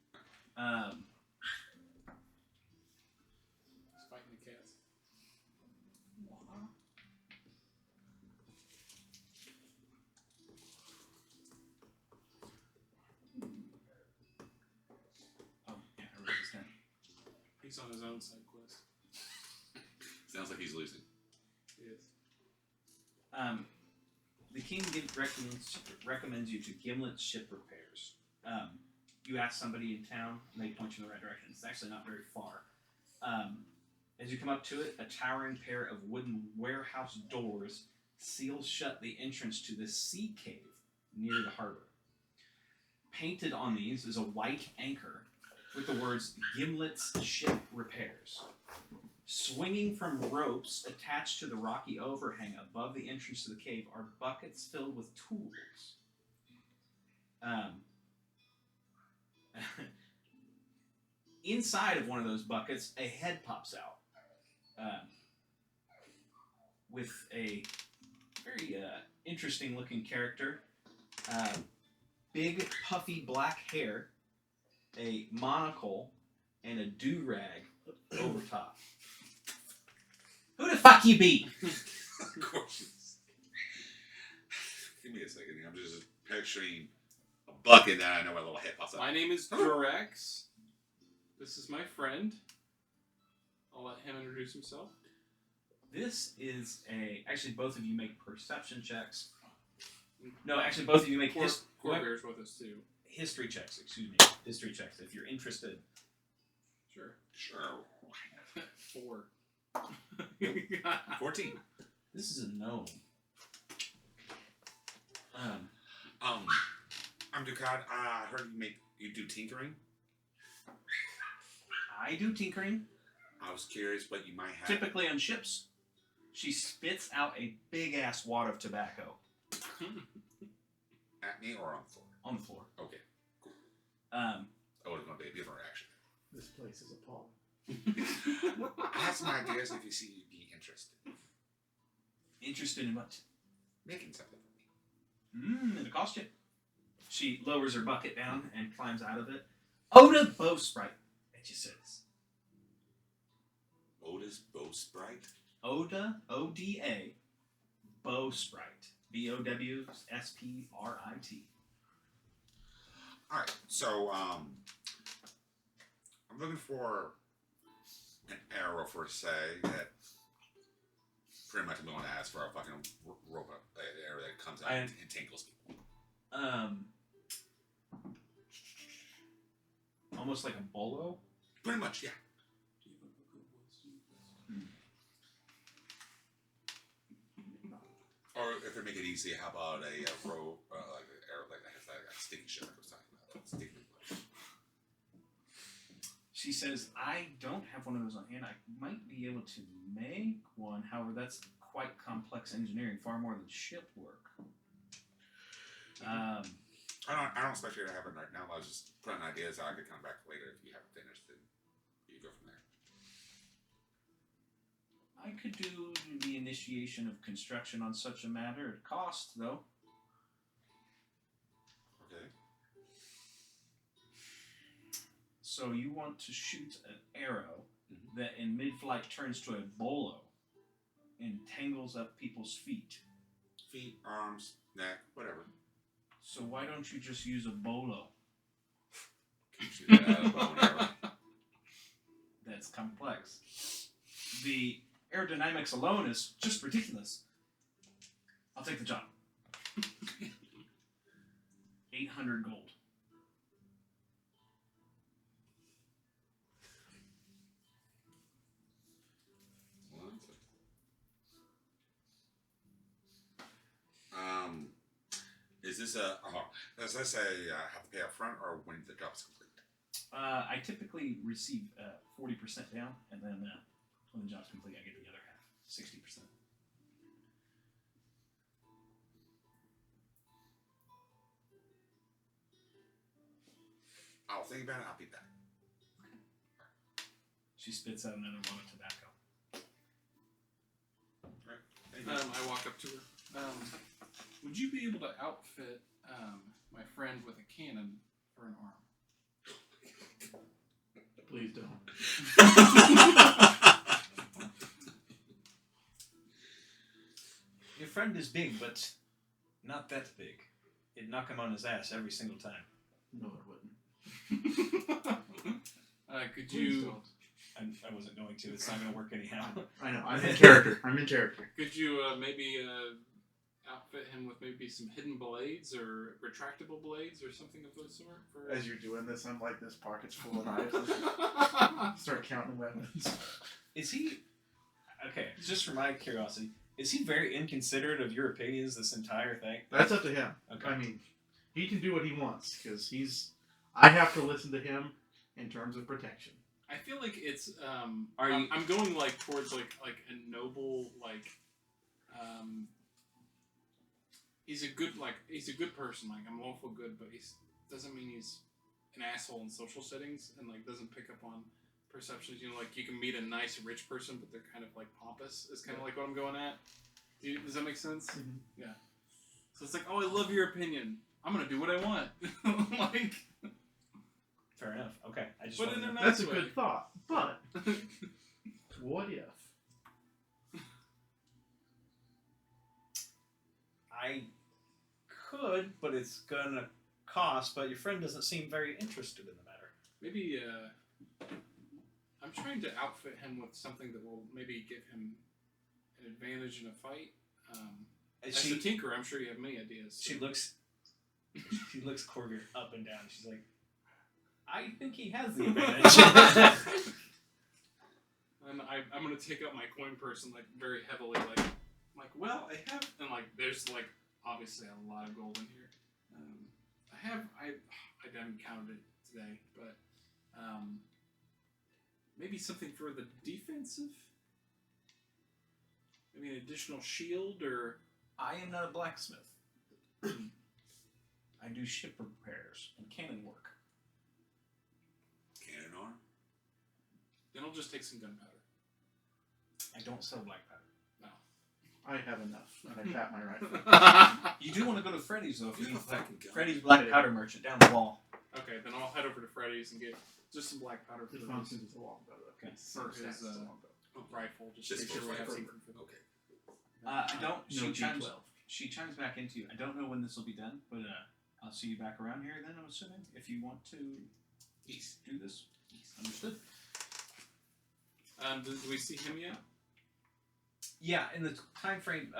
Just fighting the cats. Oh, yeah, I wrote this down. He's on his own side quest. Sounds like he's losing. He is. The king recommends you to Gimlet Ship Repairs. You ask somebody in town, and they point you in the right direction. It's actually not very far. As you come up to it, a towering pair of wooden warehouse doors seals shut the entrance to the sea cave near the harbor. Painted on these is a white anchor with the words Gimlet's Ship Repairs. Swinging from ropes attached to the rocky overhang above the entrance to the cave are buckets filled with tools. Inside of one of those buckets, a head pops out with a very interesting looking character. Big, puffy black hair, a monocle, and a do-rag over top. Who the fuck you be? Of course. Give me a second. I'm just picturing a bucket, and I know my little head pops up. My name is Durex. This is my friend. I'll let him introduce himself. This is a... Actually, both of you make perception checks. No, actually, both of you make Bear's with us too. history checks. Excuse me. History checks, if you're interested. Sure. Sure. 4. 14. This is a gnome. I'm Ducat. I heard you do tinkering. I do tinkering. I was curious, but you might have. Typically on ships. She spits out a big-ass wad of tobacco At me or on the floor? on the floor. Okay, cool. Um, I would have gone to be a different reaction. This place is appalling. I have some ideas if you see you'd be interested. interested in what? Making something for me. It'll cost you. She lowers her bucket down and climbs out of it. Oda Bowsprite, and she says. Otis Bowsprite? Oda, O-D-A, Bowsprite. B-O-W-S-P-R-I-T. Alright, so, I'm looking for an arrow for say that pretty much I'm going to ask for a fucking rope arrow that comes out and tangles people. Almost like a bolo. Pretty much, yeah. could make it easy, how about a row, like an arrow, like a sticky ship I was talking about. Sticky. She says, I don't have one of those on hand. I might be able to make one. However, that's quite complex engineering, far more than ship work. I don't expect you to have it right now. I was just putting ideas out. I could come back later if you haven't finished it. You go from there. I could do the initiation of construction on such a matter at cost, though. Okay. So you want to shoot an arrow that in mid-flight turns to a bolo and tangles up people's feet. Feet, arms, neck, whatever. So why don't you just use a bolo? Can you shoot that out of a bow and arrow? That's complex. The aerodynamics alone is just ridiculous. I'll take the job. 800 gold. Is this does this say have to pay up front or when the job is complete? I typically receive 40% down, and then when the job's complete, I get the other half, 60%. I'll think about it. I'll be back. She spits out another one of tobacco. I walk up to her. Would you be able to outfit my friend with a cannon for an arm? Please don't. Your friend is big, but not that big. It'd knock him on his ass every single time. No, it wouldn't. Could Please you? don't. I wasn't going to. It's not going to work anyhow. I know. I'm in character. I'm in character. Could you maybe outfit him with maybe some hidden blades or retractable blades or something of those sort? For... As you're doing this, I'm like, this pocket's full of knives. Start counting weapons. Is he... Okay, just for my curiosity, is he very inconsiderate of your opinions this entire thing? That's up to him. Okay. I mean, he can do what he wants because I have to listen to him in terms of protection. I feel like it's Are you- I'm going like towards like a noble he's a good person, like I'm lawful good, but he doesn't mean he's an asshole in social settings and like doesn't pick up on perceptions. You know, like you can meet a nice rich person, but they're kind of like pompous. Is kind of like what I'm going at. Does that make sense? Mhm. Yeah. So it's like, oh, I love your opinion. I'm gonna do what I want. Like. Fair enough. Okay, I just But wanted in a to- nice That's a way. good thought. But what if? I could, but it's gonna cost. But your friend doesn't seem very interested in the matter. Maybe I'm trying to outfit him with something that will maybe give him an advantage in a fight. As a tinker, I'm sure you have many ideas. She looks Corvir up and down. She's like, I think he has the advantage. And I'm gonna take out my coin purse and like very heavily, like, well, I have, and like, there's like obviously a lot of gold in here. I haven't counted it today, but maybe something for the defensive. Maybe an additional shield or. I am not a blacksmith. I do ship repairs and cannon work. Cannon arm? Then I'll just take some gunpowder. I don't sell black powder. I have enough, and I tap my rifle. You do want to go to Freddy's though if you We need have a fucking gun. Freddy's black powder merchant down the wall. Okay, then I'll head over to Freddy's and get just some black powder for This the functions as a longbow. Okay. For his, rifle. Just Just make for sure we have flavor. something for the. Okay. I don't. No G12. She chimes back into you. I don't know when this will be done, but I'll see you back around here then. I'm assuming if you want to East. do this. Understood. Do we see him yet? Yeah, in the time frame,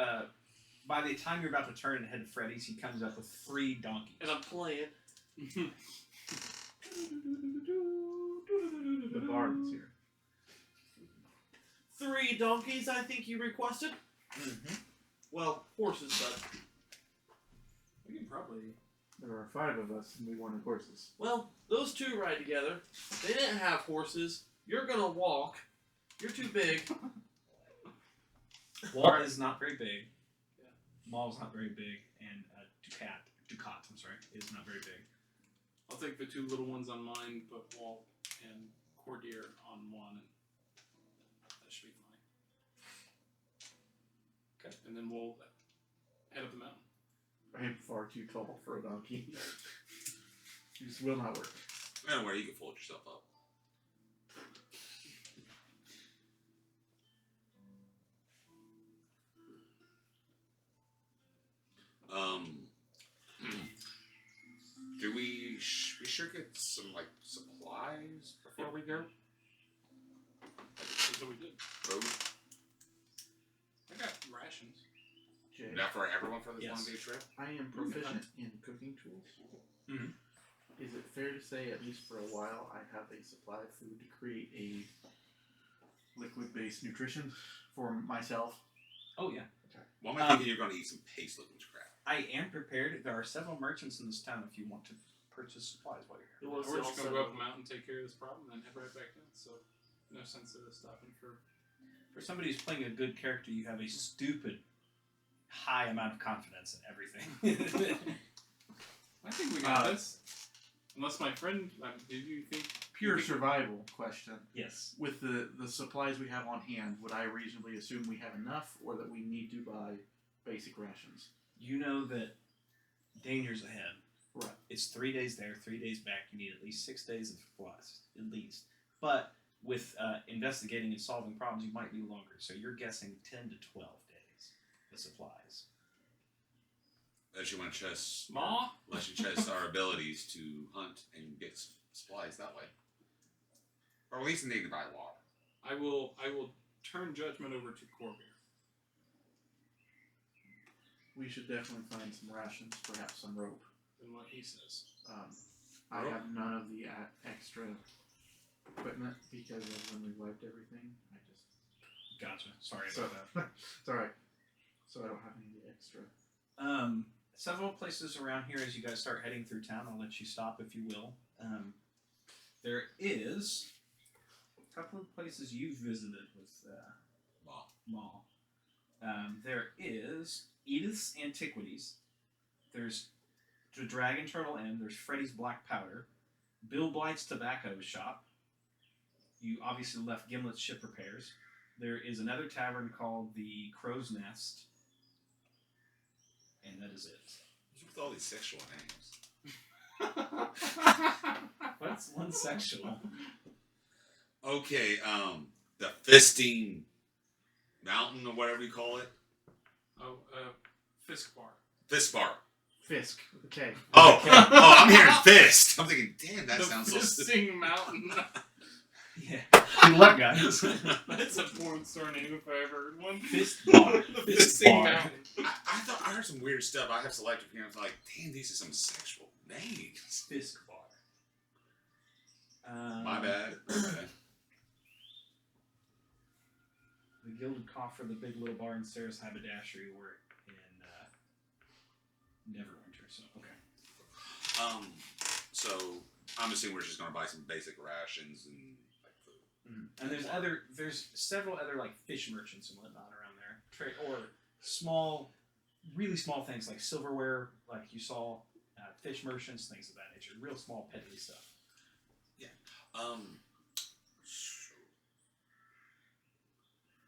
by the time you're about to turn and head to Freddy's, he comes up with 3 donkeys. And I'm playing. The bard is here. 3 donkeys, I think you requested. Mm-hmm. Well, horses, but We can probably. There are 5 of us, and we wanted horses. well, those two ride together. They didn't have horses. You're gonna walk. You're too big. Walt is not very big. Yeah. Maul's not very big, and Ducat, I'm sorry, is not very big. I'll take the 2 little ones on mine, put Walt and Cordier on one, and that should be fine. Okay. And then we'll head up the mountain. I am far too tall for a donkey. This will not work. Don't worry, you can fold yourself up. Do we sure get some like supplies before we go? That's what we did. Food? I got rations. Jay, Not for everyone for this Yes. 1 day trip? I am proficient in cooking tools. Mhm. Is it fair to say, at least for a while, I have a supply of food to create a liquid-based nutrition for myself? Oh yeah, Well, am I thinking you're going to eat some paste looking crap? I am prepared. There are several merchants in this town if you want to purchase supplies while you're here. It was We're just also gonna go up the mountain, take care of this problem, and then head right back down. So, no sense of stopping for. For somebody who's playing a good character, you have a stupid high amount of confidence in everything. I think we got this. Unless my friend, did you think? Pure survival question. Yes. With the supplies we have on hand, would I reasonably assume we have enough, or that we need to buy basic rations? You know that danger's ahead. Right. It's 3 days there, 3 days back. You need at least 6 days of supplies, at least. But with investigating and solving problems, you might need longer. So you're guessing 10 to 12 days of supplies. Unless you want to chest, Ma? unless you chest our abilities to hunt and get supplies that way. Or at least need to buy water. I will turn judgment over to Corbier. We should definitely find some rations, perhaps some rope. Than what he says. I Rope? have none of the extra equipment because of when we wiped everything. I just Gotcha. Sorry so about that. it's alright. So I don't have any of the extra. Several places around here as you guys start heading through town. I'll let you stop if you will. There is a couple of places you've visited with Maul. There is Edith's Antiquities. There's the Dragon Turtle Inn. There's Freddy's Black Powder. Bill Blight's Tobacco Shop. You obviously left Gimlet's Ship Repairs. There is another tavern called the Crow's Nest. And that is it. What's with all these sexual names? What's one sexual? Okay, the Fisting Mountain or whatever you call it. Oh, Fisk Bar. Fist Bar. Fisk. Okay. Oh, Okay. oh, I'm hearing fist. I'm thinking, damn, that The sounds so stupid. Fisting Mountain. Yeah. Good luck, guys. That's a porn star name if I ever heard one. Fist Bar. The Fist Fisting Bar. Mountain. I thought I heard some weird stuff. I have selective here. I was like, damn, these are some sexual names. Fisk Bar. My bad. Okay. The Gilded Coffer, the Big Little Bar, and Sarah's Haberdashery were in Neverwinter. So okay. So I'm assuming we're just gonna buy some basic rations and like food. And there's several other like fish merchants and whatnot around there, or small, really small things like silverware, like you saw, fish merchants, things of that nature. Real small, petty stuff.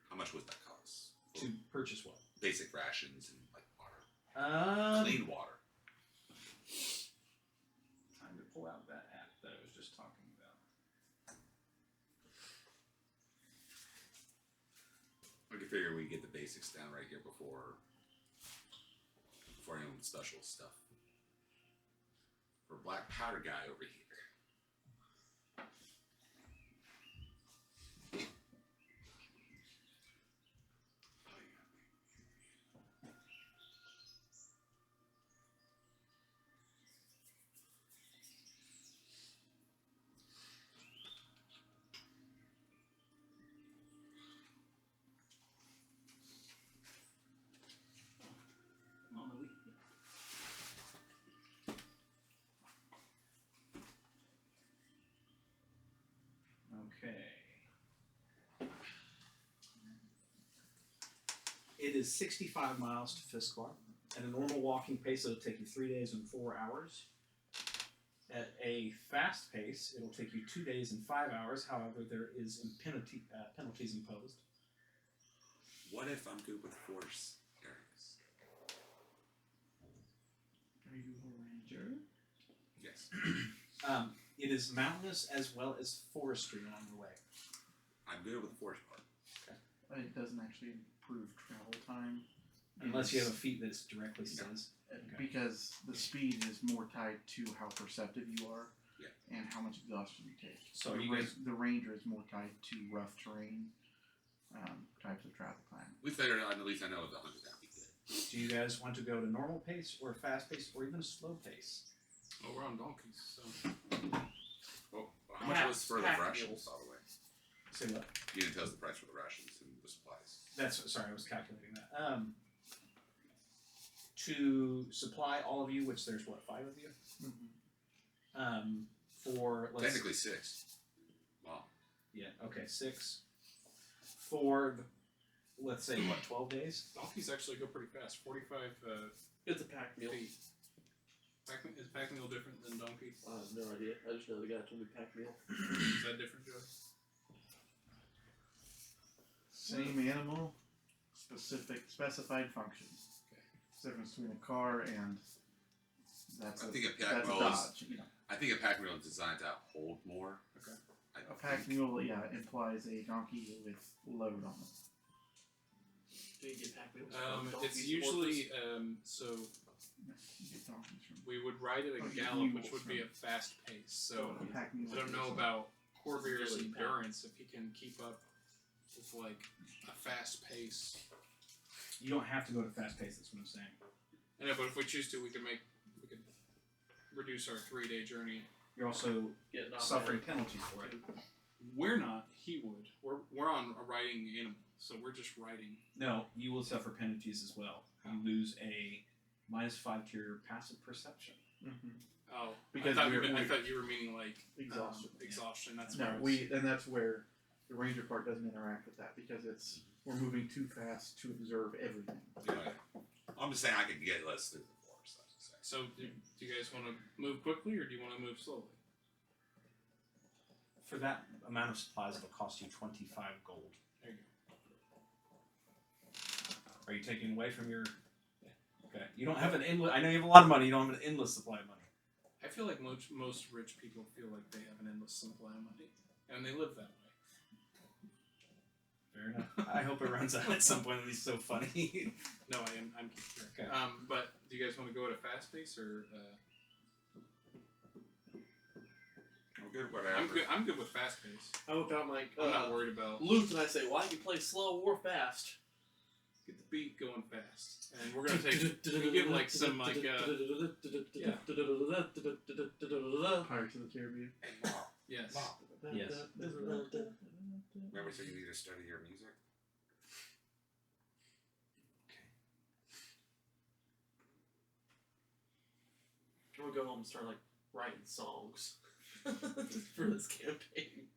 How much would that cost? To purchase what? Basic rations and like water, clean water. Time to pull out that app that I was just talking about. I can figure we get the basics down right here before any special stuff. For Black Powder guy over here. Okay. It is 65 miles to Fiskar. At a normal walking pace, it'll take you 3 days and 4 hours. At a fast pace, it'll take you 2 days and 5 hours. However, there is penalties imposed. What if I'm good with force areas? Are you a ranger? Yes. It is mountainous as well as forestry along the way. I'm good with the force part. It doesn't actually improve travel time. Unless you have a feat that directly says. Because the speed is more tied to how perceptive you are and how much exhaustion you take. So the ranger is more tied to rough terrain types of travel time. We figured at least I know the 100 that would be good. Do you guys want to go to normal pace or fast pace or even slow pace? Oh, we're on donkeys, so. Oh, how much was for the rations, by the way? Say what? You didn't tell us the price for the rations and the supplies. Sorry, I was calculating that. To supply all of you, which there's what, 5 of you? Mm-hmm. For Technically 6. Wow. Yeah. Okay, 6. For let's say what, 12 days? Donkeys actually go pretty fast. 45 It's a pack meal. feet. Is pack meal different than donkey? I have no idea. I just know the guy told me pack meal. Is that different, Joe? Same animal, specified function. Okay. Difference between a car and that's I a think a pack that's a mule is- Dodge. You know. I think a pack mule is designed to hold more. Okay. A pack mule, implies a donkey with load on it. Do you get pack meals? It's usually so You get donkeys from we would ride at a Oh, gallop, mules which would be a fast pace. So a pack mule. I don't know about Corvair's Really endurance if he can keep up with like a fast pace. You don't have to go to fast pace. That's what I'm saying. I know, but if we choose to, we could reduce our 3-day journey. You're also Getting off suffering penalties for it. We're not. He would. We're on a riding animal, so we're just riding. No, you will suffer penalties as well. You lose a -5 to your passive perception. Mm-hmm. Oh, Because I thought we're- you were meaning like Exhaustion. exhaustion. That's No, where and that's where the ranger part doesn't interact with that because we're moving too fast to observe everything. Yeah. I'm just saying I could get less through the force. I should say. So, do you guys want to move quickly or do you want to move slowly? For that amount of supplies, it'll cost you 25 gold. There you Are you taking away from your? Okay. You don't have an endless. I know you have a lot of money. You don't have an endless supply of money. go. I feel like most rich people feel like they have an endless supply of money, and they live that way. Fair enough. I hope it runs out at some point. It'll be so funny. No, I'm keeping track. Okay. But do you guys want to go at a fast pace or? I'm good, whatever. I'm good with fast pace. I whip out my I'm not worried about. lute and I say, why don't you play slow or fast? Get the beat going fast, and we're gonna take. We get like some like Pirates of the Caribbean. Hey, Mom. yes. Mom. Yes. Remember, so you need to study your music? I'm gonna go home and start like writing songs for this campaign.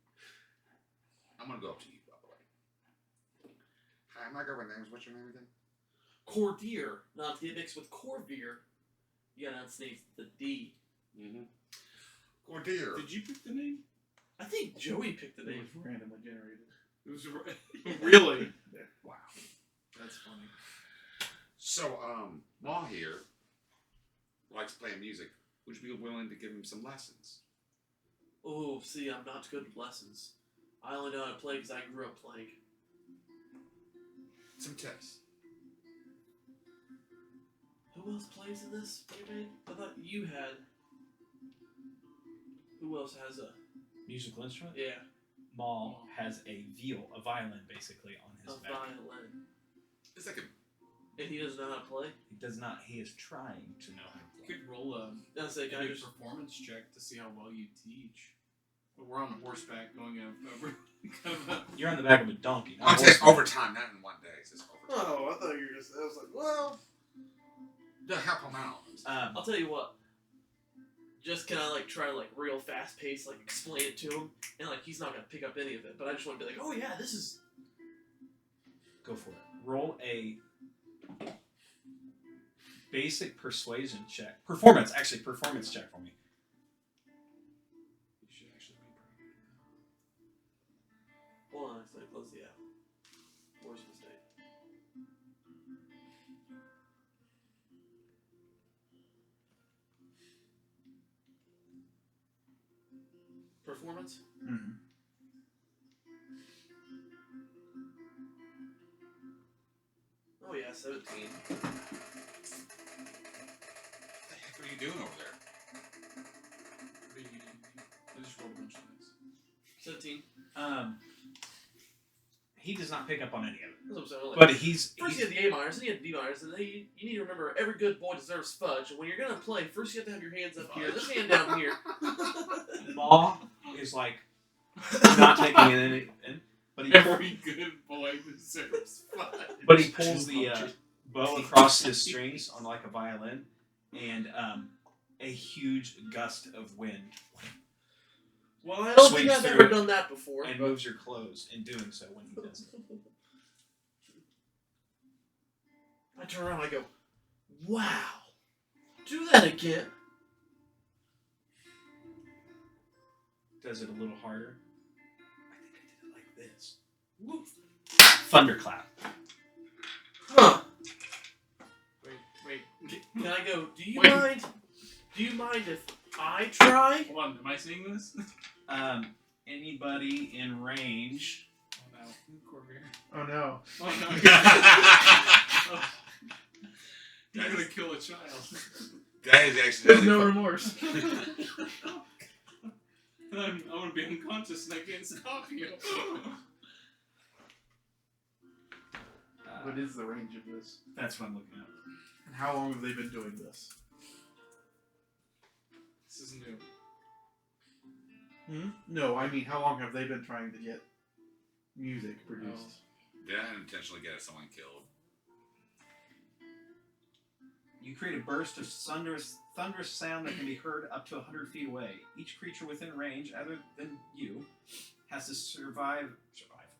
I'm gonna go up to you, by the way. Hi, I'm not good with names. What's your name again? Cordier, not to get mixed with Corvier. You gotta announce the D. Mm-hmm. Cordier. Did you pick the name? I think Joey picked the It name. was randomly generated. It was really. Wow. That's funny. So, Law here likes playing music. Would you be willing to give him some lessons? Oh, see, I'm not good with lessons. I only know how to play because I grew up playing. Some tips. Who else plays in this campaign? I thought you had. Who else has a? Musical instrument. Yeah, Maul has a violin, basically, on a his back. violin. It's like a. And he doesn't know how to play? He does not. He is trying to know how to You play. could roll a That's like, I maybe just. performance check to see how well you teach. But we're on horseback going over kind of a. You're on the back of a donkey. not I'm a saying horseback. overtime, not in one day. It's just overtime. Oh, I thought you were just. I was like, well. To help him out. I'll tell you what. just kind of like try to like real fast pace, like explain it to him, and like he's not gonna pick up any of it. But I just want to be like, oh yeah, this is. Go for it. Roll a basic persuasion check. Performance check for me. You should actually be proud. Hold on, it's like close the app. Where's the mistake? Performance. Mm-hmm. Oh yeah, 17. What the heck are you doing over there? I just rolled a bunch of dice. 17. He does not pick up on any of it. That's what I'm saying. Like, But he's first you have the A minors, then you have the B minors, and then you need to remember every good boy deserves fudge. And when you're gonna play, first you have to have your hands up here, this hand down here. Maw is like not taking it in, but he Every good boy deserves fun. But he pulls the bow across his strings on like a violin, and a huge gust of wind Well, I don't Swings think I've through ever it done that before. and but- moves your clothes in doing so when he does it. I turn around and I go, wow. Do that again. Does it a little harder. I think I did it like this. Woof. Thunderclap. Huh. Wait. Can I go, do you Wait. mind? Do you mind if I try? Hold on, am I seeing this? Anybody in range? Oh no. Corvair. Oh no. Oh no. Oh. You're gonna kill a child. That is actually There's no remorse. I'm gonna be unconscious and I can't stop you. What is the range of this? That's what I'm looking at. And how long have they been doing this? This is new. No, I mean, how long have they been trying to get music produced? Did I intentionally get someone killed? You create a burst of thunderous sound that can be heard up to 100 feet away. Each creature within range, other than you, has to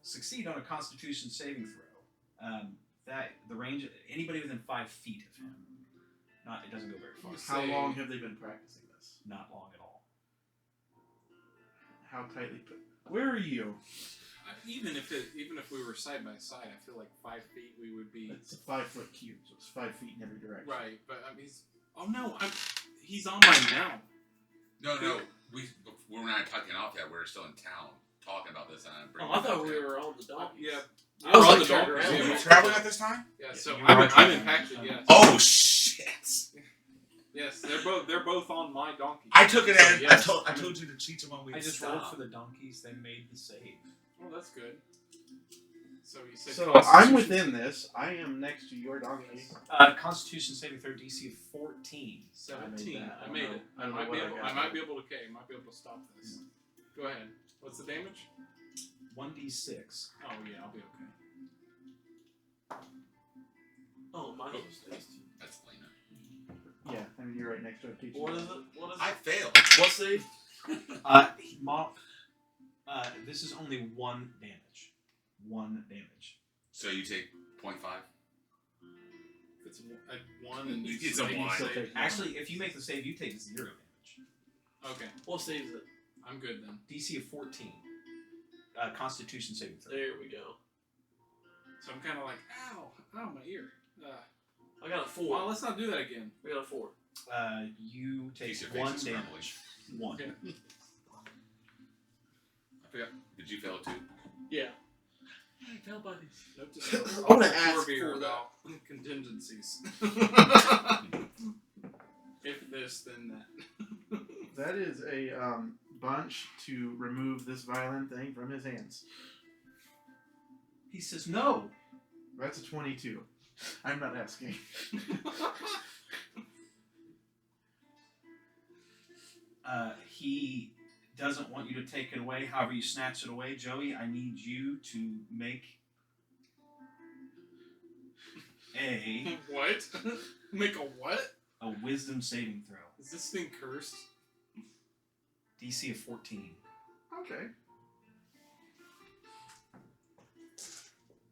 succeed on a Constitution saving throw. That the range, anybody within 5 feet of him. It doesn't go very far. How long have they been practicing this? Not long at all. How tightly put? Where are you? Even if we were side by side, I feel like 5 feet we would be It's a 5-foot cube, so it's 5 feet in every direction. right. But I mean, he's on my mount. No. We're not talking off yet. We're still in town talking about this. And Oh, I thought we were on the donkeys. Yeah. I was We're on like the turned donkeys, around. Were yeah. you traveling at this time? Yeah, so you I'm are traveling. impacted. Yes. Oh shit! Yes, they're both on my donkey. I took it as Yes. I told you to teach them when we I just stop. rolled for the donkeys. They made the save. Oh, that's good. So you said So Constitution. I'm within this. I am next to your donkey. Constitution saving throw DC of 14. 17. I I made don't know. it. I don't know what I got. I might be able to stop this. Go ahead. What's the damage? 1d6. Oh yeah, I'll be okay. Oh, mine's That's Lena. Yeah, I mean, you're right next to her teaching. What is it? What is I it? failed. What save? This is only 1 damage. 1 damage. So you take 0.5. If it's a 1 and It's a maybe 1. save. Take- Actually, if you make the save, you take 0 damage. Okay, What saves it? I'm good then. DC of 14. Constitution saving throw. There we go. So I'm kind of like, ow, my ear. I got a 4. Well, let's not do that again. We got a 4. You take Piece of 1 face is damage. 1. Okay. I forgot. Did you fail too? Yeah. Hey, fell buddies. Note to self. I'm gonna ask Corvair for about contingencies. If this, then that. That is a bunch to remove this violin thing from his hands. He says no. That's a 22. I'm not asking. He doesn't want you to take it away. However, you snatch it away, Joey. I need you to make What? Make a what? a wisdom saving throw. Is this thing cursed? DC of 14. Okay.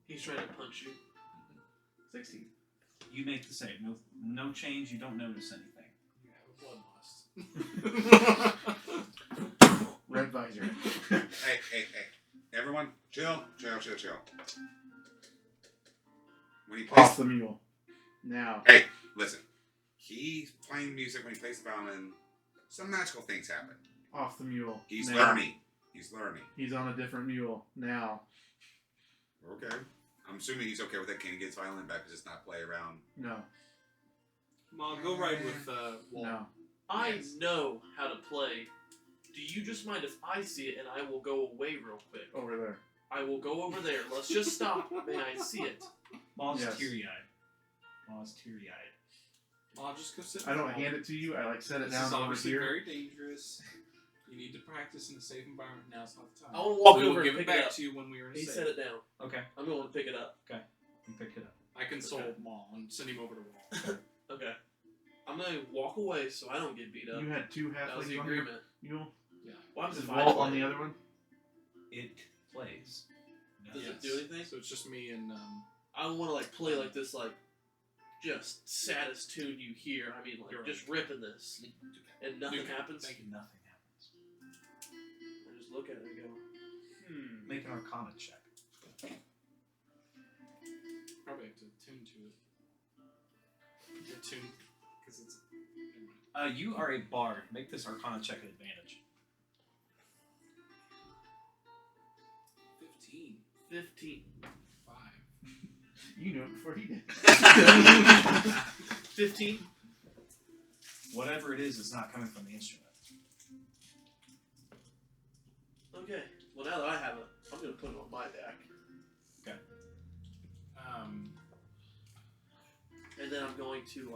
He's trying to punch you. 16. You make the save. No change. You don't notice anything. You have a blood loss. Red visor. Hey. Everyone, chill. When he plays, Off the mule. Now. hey, listen. He's playing music when he plays the violin. Some magical things happen. Off the mule. He's now. learning. He's on a different mule. Now. Okay. I'm assuming he's okay with that. Can he get his violin back? Just not play around. No. Mom, go ride with Walt. No. I Yes. know how to play. Do you just mind if I see it and I will go away real quick? Over there. I will go over there. Let's just stop. May I see it? Ma's Yes. teary-eyed. Ma's teary-eyed. Mom, just go sit. I don't with hand Walt. it to you. I like set it This down is over obviously here. very dangerous. You need to practice in a safe environment. Now's not the time. I want to walk we will over give and it pick it back up. to you when we are in He safe. set it down. Okay. I'm going to pick it up. You pick it up. I console Okay. Maul and send him over to Walt. Okay. I'm going to walk away so I don't get beat up. You had two That was halflings the on your agreement. mule. What happens Is if I Walt play? on the other one? It plays. Does Yes. it do anything? So it's just me and I want to like play like this, like just saddest tune you hear. I mean, like You're just ripping this, and nothing Duke, happens. thank you. Nothing happens. I just look at it and go, Make an Arcana check. probably have to tune to it. The tune because it's. You are a bard. Make this Arcana check at advantage. 15. 15. 5. You knew it before he did. 15. Whatever it is not coming from the instrument. Okay. Well, now that I have it, I'm gonna put it on my deck, and then I'm going to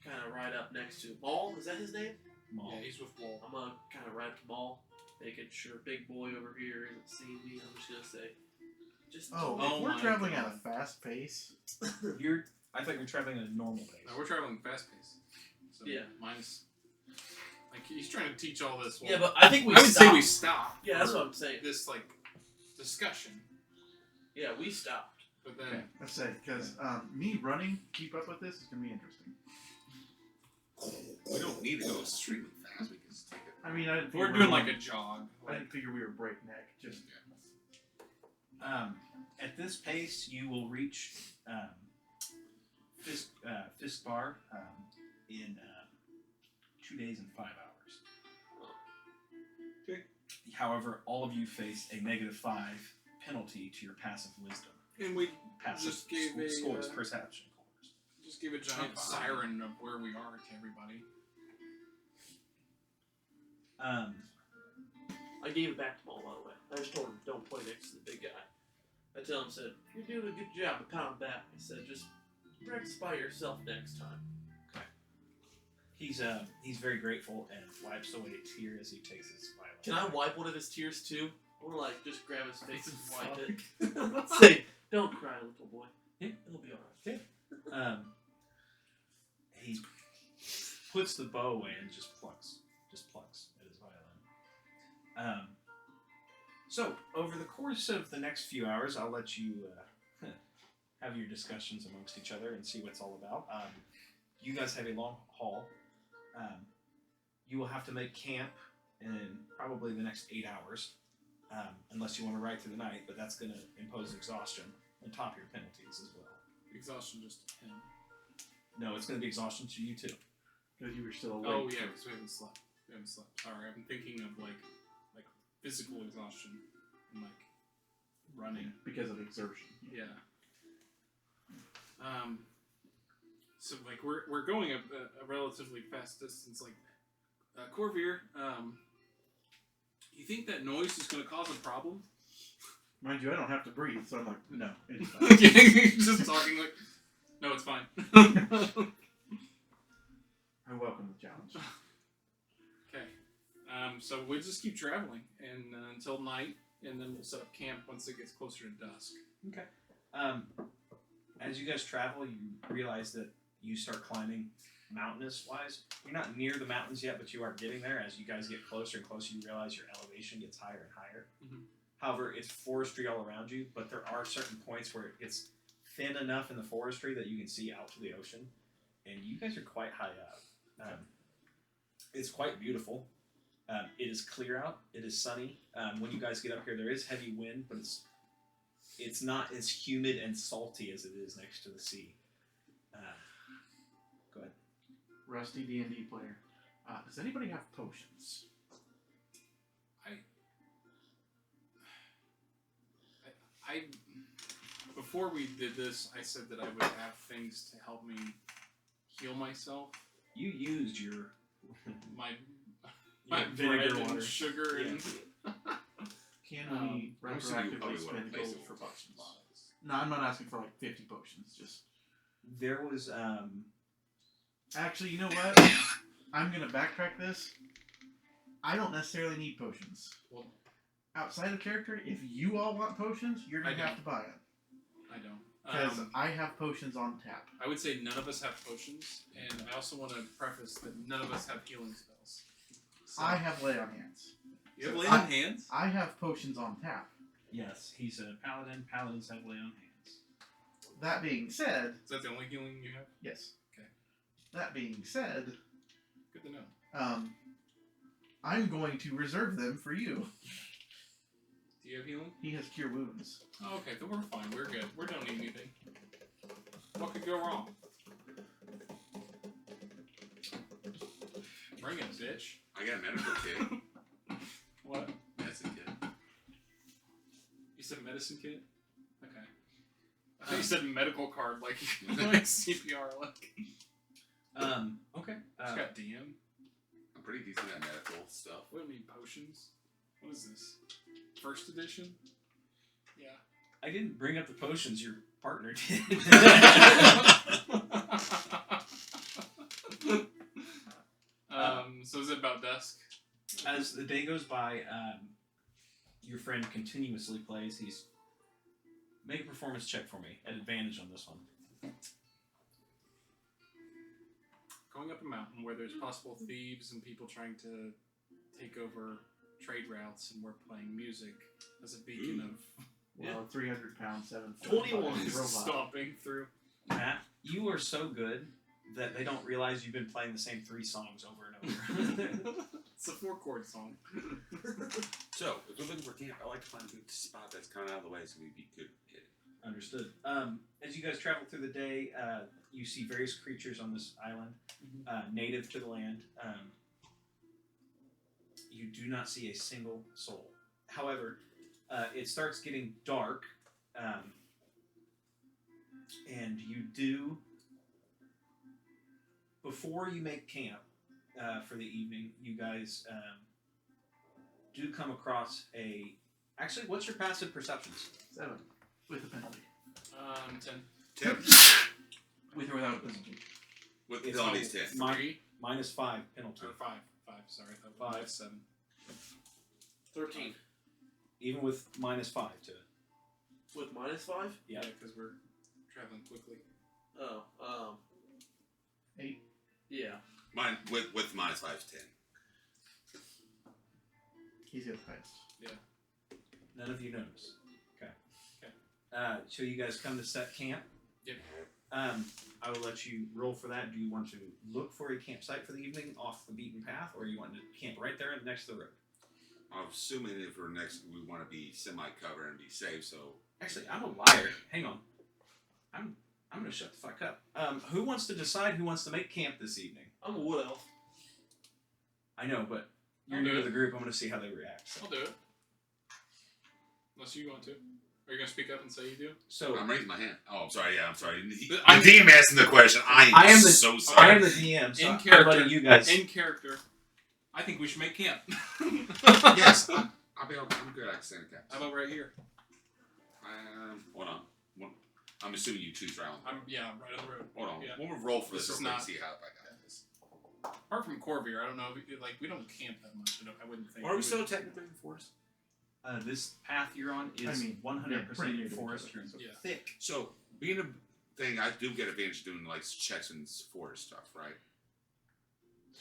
kind of ride up next to Maul. Is that his name? Maul. Yeah, he's with Walt. I'm gonna kind of ride up to Maul, making sure Big Boy over here isn't seeing me. I'm just gonna say, just Oh, Oh if we're my traveling God. at a fast pace, I thought you were traveling at a normal pace. No, we're traveling fast pace. So Yeah. Mine's like he's trying to teach all this. yeah, but I think we. I would say stopped. we stop. Yeah, that's for what I'm saying. This like discussion, Yeah, we stopped. but then okay, let's say, because me running, keep up with this is going to be interesting. We don't need to go extremely fast. We can just take it. I mean, I didn't we're figure doing we like were- a jog. I didn't figure we were breakneck. Just At this pace, you will reach Fisk Bar in 2 days and 5 hours. Okay. However, all of you face a -5 penalty to your passive wisdom. And we Passive just gave scores, a perception scores. just give a giant Fine. siren of where we are to everybody. I gave it back to Maul, by the way. I just told him, don't play next to the big guy. I tell him, said, you're doing a good job of pounding back. I said, just practice by yourself next time. He's very grateful and wipes away a tear as he takes his violin. Can I wipe one of his tears too? Or like just grab his face and wipe it? Say, don't cry, little boy. Yeah. It'll be alright. He puts the bow away and just plucks at his violin. So over the course of the next few hours, I'll let you have your discussions amongst each other and see what it's all about. You guys have a long haul. You will have to make camp in probably the next 8 hours, unless you want to ride through the night, but that's going to impose exhaustion on top of your penalties as well. Exhaustion just to him. No, it's going to be exhaustion to you too. because you were still awake. Oh yeah, because we haven't slept. Sorry, I'm thinking of like physical exhaustion and like running. because of exertion. Yeah. So like we're going a relatively fast distance. Like Corvair, you think that noise is going to cause a problem? Mind you, I don't have to breathe, so I'm like, no, it's fine. Just talking like, no, it's fine. I welcome the challenge. Okay. So we just keep traveling and until night, and then we'll set up camp once it gets closer to dusk. As you guys travel, you realize that you start climbing mountainous wise. You're not near the mountains yet, but you are getting there. As you guys get closer and closer, you realize your elevation gets higher and higher. Mhm. However, it's forestry all around you, but there are certain points where it gets thin enough in the forestry that you can see out to the ocean, and you guys are quite high up. It's quite beautiful. It is clear out. It is sunny. When you guys get up here, there is heavy wind, but it's not as humid and salty as it is next to the sea. Go ahead. Rusty D&D player. Does anybody have potions? I before we did this, I said that I would have things to help me heal myself. You used your My vinegar bread and water. sugar and Can we I'm assuming you probably retroactively would spend replace gold it for with potions? supplies. No, I'm not asking for like 50 potions. Just there was actually, you know what? I'm gonna backtrack this. I don't necessarily need potions. well, Outside of character, if you all want potions, you're gonna I have don't. to buy it. I don't. Because I have potions on tap. I would say none of us have potions, and I also want to preface that none of us have healing spells. So, I have lay on hands. you have so lay I- on hands. I have potions on tap. yes, he's a paladin. Paladins have lay on hands. That being said, Is that the only healing you have? yes. Okay. That being said, Good to know. I'm going to reserve them for you. Do you have healing? He has cure wounds. Oh, okay, then we're fine. We're good. We don't need anything. What could go wrong? Bring it, bitch. I got a medical kit. What? Medicine kit. You said medicine kit? Okay. I thought you said medical card, like like CPR, like. Okay. It's got DM. I'm pretty decent at medical stuff. We don't need potions. What is this? First edition? Yeah. I didn't bring up the potions. Your partner did. So is it about dusk? As the day goes by, your friend continuously plays. He's make a performance check for me at advantage on this one. Going up a mountain where there's possible thieves and people trying to take over trade routes, and we're playing music as a beacon of Well, 300 pounds, 7 foot. 21 robot. stomping through. Matt, you are so good that they don't realize you've been playing the same 3 songs over and over. It's a 4-chord song. So, if we're looking for camp, I like to find a good spot that's kind of out of the way so we'd be good at it. Understood. As you guys travel through the day, you see various creatures on this island, native to the land. You do not see a single soul. However, it starts getting dark, and you do, before you make camp for the evening, you guys do come across a. Actually, what's your passive perceptions? 7. With a penalty. 10. 10. With or without a penalty. With It's penalties, all- 10. My- 3 -5 penalty. or 5. 5. Sorry, I thought 5. was 7. 13. Even with -5 to it. With -5? Yeah. because we're traveling quickly. Oh, 8. yeah. Mine, with -5 is 10. He's the highest. None of you notice. Okay. So you guys come to set camp. Yep. I will let you roll for that. Do you want to look for a campsite for the evening off the beaten path, or you want to camp right there next to the road? I'm assuming if we're next, we want to be semi-covered and be safe, so. Actually, I'm a liar. Hang on. I'm gonna shut the fuck up. Who wants to decide who wants to make camp this evening? I'm a wood elf. I know, but you're I'll new do to it. the group. I'm gonna see how they react. So, I'll do it. Unless you want to. Are you going to speak up and say you do? so I'm raising my hand. Oh, I'm sorry. Yeah, I'm sorry. But I'm DM asking the question. I am so I sorry. am the DM. So In I'm character. letting you guys. In character, I think we should make camp. Yes, I'm good at saying that. How about right here? Hold on. I'm assuming you choose round. I'm right on the road. Hold on. Yeah. We'll roll for this This is real quick not- and see how I got this. Apart from Corvair, I don't know. We don't camp that much. I wouldn't think. Are we would- still technically in the forest? This path you're on is I mean, 100% pretty near to forest. each other. You're Yeah. thick. So, being a thing, I do get advantage doing like checks and forest stuff, right?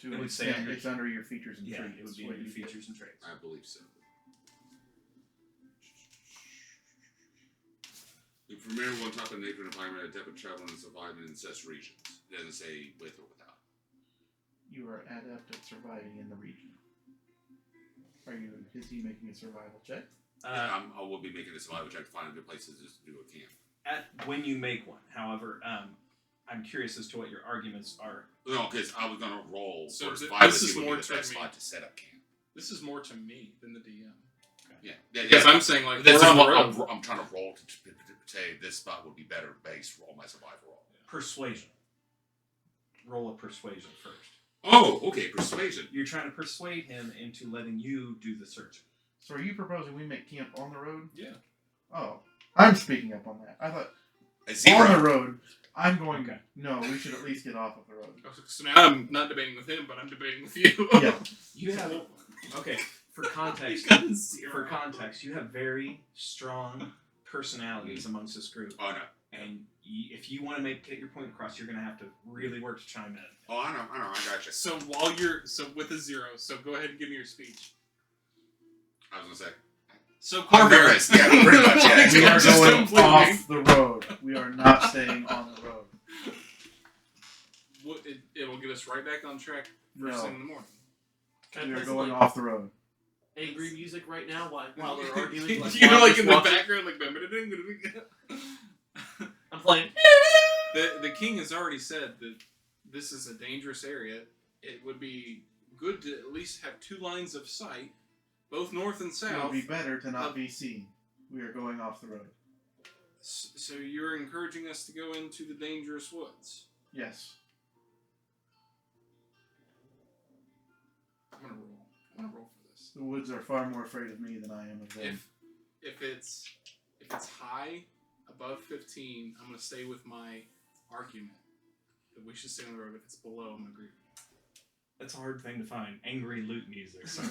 To It an would say extent, under- it's under your features and Yeah, traits. it would be what under you- features and traits. I believe so. The premier one type of nature environment adept at travel and surviving in such regions. It doesn't say with or without. You are adept at surviving in the region. Is he making a survival check? I will be making a survival check to find a good place to just do a camp. When you make one, however, I'm curious as to what your arguments are. No, because I was gonna roll So for th- survival this to is see what more would be the to best me. spot to set up camp. This is more to me than the DM. Yeah, Because I'm saying, like, This we're is on the what road. I'm trying to roll to say this spot would be better based on my survival roll. Persuasion. Roll a persuasion first. Oh, okay, persuasion. You're trying to persuade him into letting you do the searching. So are you proposing we make camp on the road? Yeah. Oh, I'm speaking up on that. I thought A on the zero. road. I'm going. Okay. No, we should at least get off of the road. So now I'm not debating with him, but I'm debating with you. Yeah. You have okay. For He's context, got a zero. you have very strong personalities amongst this group, Oh no. and if you want to get your point across, you're going to have to really work to chime in. Oh, I know, I got you. So with a zero, so go ahead and give me your speech. I was gonna say. So I'm Carver, nervous. Yeah, pretty much. Yeah. We are Just going completely- off the road. We are not staying on the road. It'll get us right back on track first thing in the morning. Can We I are play some, going like, off the road. angry music right now while they're arguing? Like, You're while like I'm in the watching? background, like. I'm playing. The king has already said that this is a dangerous area. It would be good to at least have 2 lines of sight, both north and It south. would be better to not be seen. We are going off the road. So you're encouraging us to go into the dangerous woods. Yes. I'm gonna roll for this. The woods are far more afraid of me than I am of them. If it's high, above 15, I'm gonna stay with my argument that we should stay on the road. If it's below, I'm gonna agree. That's a hard thing to find. Angry lute music. Sorry.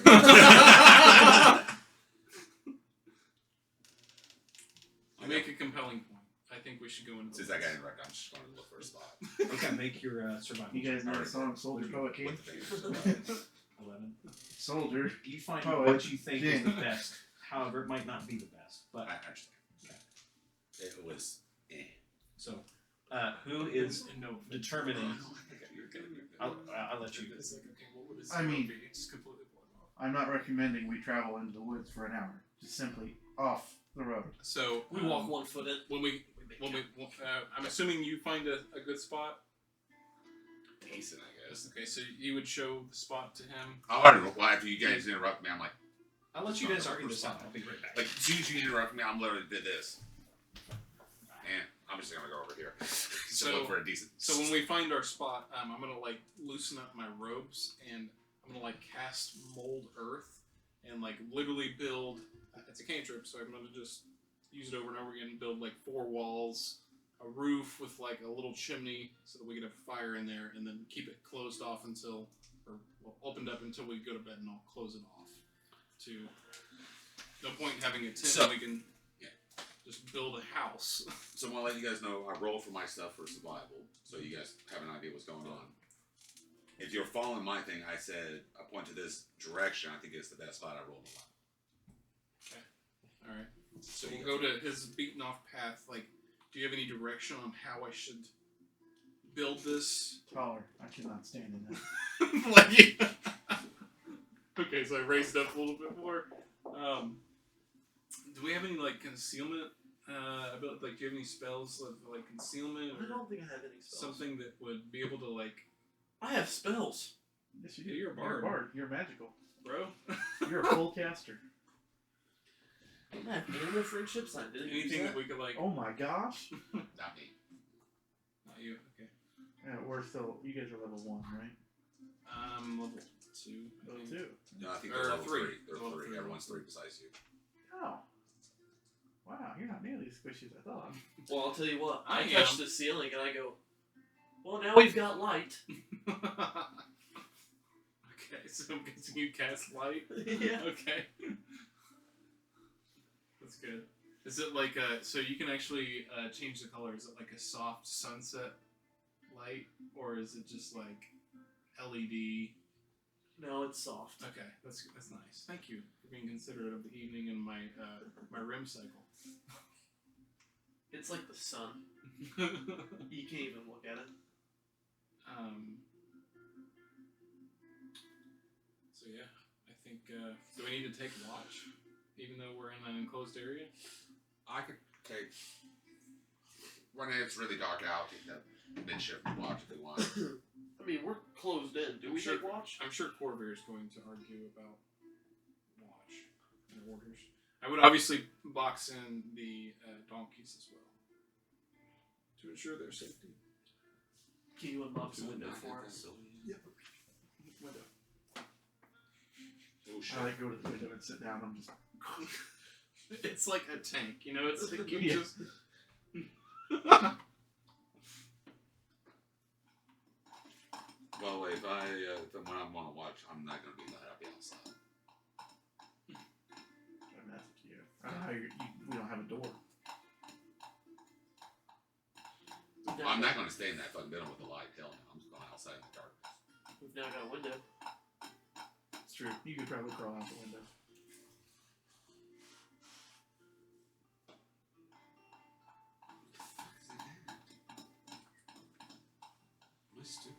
You make a compelling point. I think we should go into. Since I got interrupted, I'm just going to look for a spot. Okay, make your survival. You guys know the Alright. song Soldier Poet King? With the fingers. 11. Soldier. You find Poet what you think is the King. best. However, it might not be the best. But I understand. It was. so, who is no determining? You're gonna be. I'll let you. It's like, okay, what would his I mean- be? It's completely blown off. I'm not recommending we travel into the woods for an hour. Just simply off the road. So We walk 1 foot in. when we I'm assuming you find a good spot. Decent, I guess. Okay, so you would show the spot to him. I don't know. Well, after you guys interrupt me, I'm like, I'll let you guys argue this out. I'll be right back. as soon as you interrupt me, I'm literally did this. And I'm just gonna go over here. So look for a decent. So when we find our spot, I'm gonna like loosen up my robes and I'm gonna like cast mold earth and like literally build. It's a cantrip, so I'm gonna just use it over and over again and build like 4 walls, a roof with like a little chimney so that we can have fire in there, and then keep it closed off until, opened up until we go to bed, and I'll close it off. To no point in having a tent. So- we can just build a house. So I'm gonna let you guys know I roll for my stuff for survival, so you guys have an idea what's going on. If you're following my thing, I said I point to this direction. I think it's the best spot. I rolled a lot. All right. So We'll you go guys- to his beaten off path. Like, do you have any direction on how I should build this? Taller. I cannot stand in that. Like, okay, so I raised up a little bit more. Do we have any like concealment? About like, do you have any spells of like concealment I or don't think I have any spells. something that would be able to like, I have spells. Yes, you Yeah, do. you're a bard. You're magical. bro? You're a full caster. I have animal friendships. I didn't use Anything that. that we could like? Oh my gosh. Not me. Not you. Okay. We're still. You guys are level 1, right? Level 2. I Level think. 2. No, I think Or they're level three. 3. They're Level 3. three. Everyone's 3 besides you. Oh. Wow, you're not nearly as squishy as I thought. Well, I'll tell you what. I I touch am. the ceiling and I go, well, now we've got light. Okay, so I'm guessing you cast light. Yeah. Okay. That's good. Is it like so you can actually change the color? Is it like a soft sunset light, or is it just like LED. No, it's soft. Okay, that's nice. Thank you for being considerate of the evening and my my REM cycle. It's like the sun. You can't even look at it. So yeah, I think. Do we need to take watch, even though we're in an enclosed area? I could take when it's really dark out. Take that mid-shift watch if we want. I mean, we're closed in. Do we Sure. take watch? I'm sure Corvair is going to argue about watch and orders. I would obviously box in the donkeys as well to ensure their safety. Can you unlock the window for us? Yep. Window. Oh shit! I like go to the window and sit down. I'm just. It's like a tank, you know. It's like you Yeah. just. Well, if when I want to watch, I'm not gonna be happy outside. I'm that's cute. I don't know how we don't have a door. I'm not gonna stay in that fucking building with the light. Hell no! I'm just going outside in the darkness. We've now got a window. It's true. You could probably crawl out the window. Am I stupid?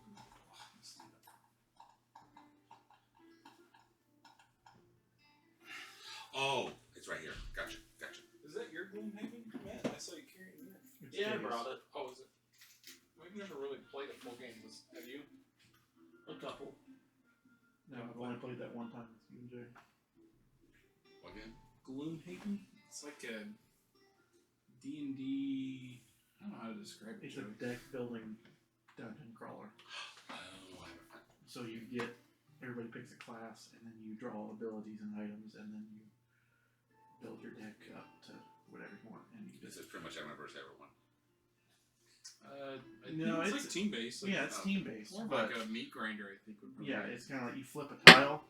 Oh, it's right here. Gotcha. Is that your Gloomhaven, Matt? I saw you carrying it. It's Yeah, I hideous. brought it. Oh, is it? We've never really played a full game. Have you? A couple. No, I've only played that one time with you and Jay. What game? Gloomhaven? It's like a D&D. I don't know how to describe it. It's a deck building dungeon crawler. Oh, I haven't. So you get everybody picks a class, and then you draw abilities and items, and then you build your deck up to whatever you want. And you This is pretty much my first ever one. I No, think it's it's- like team based. yeah, it's team based, More of but like a meat grinder, I think. Would probably yeah, be. it's kind of like you flip a tile,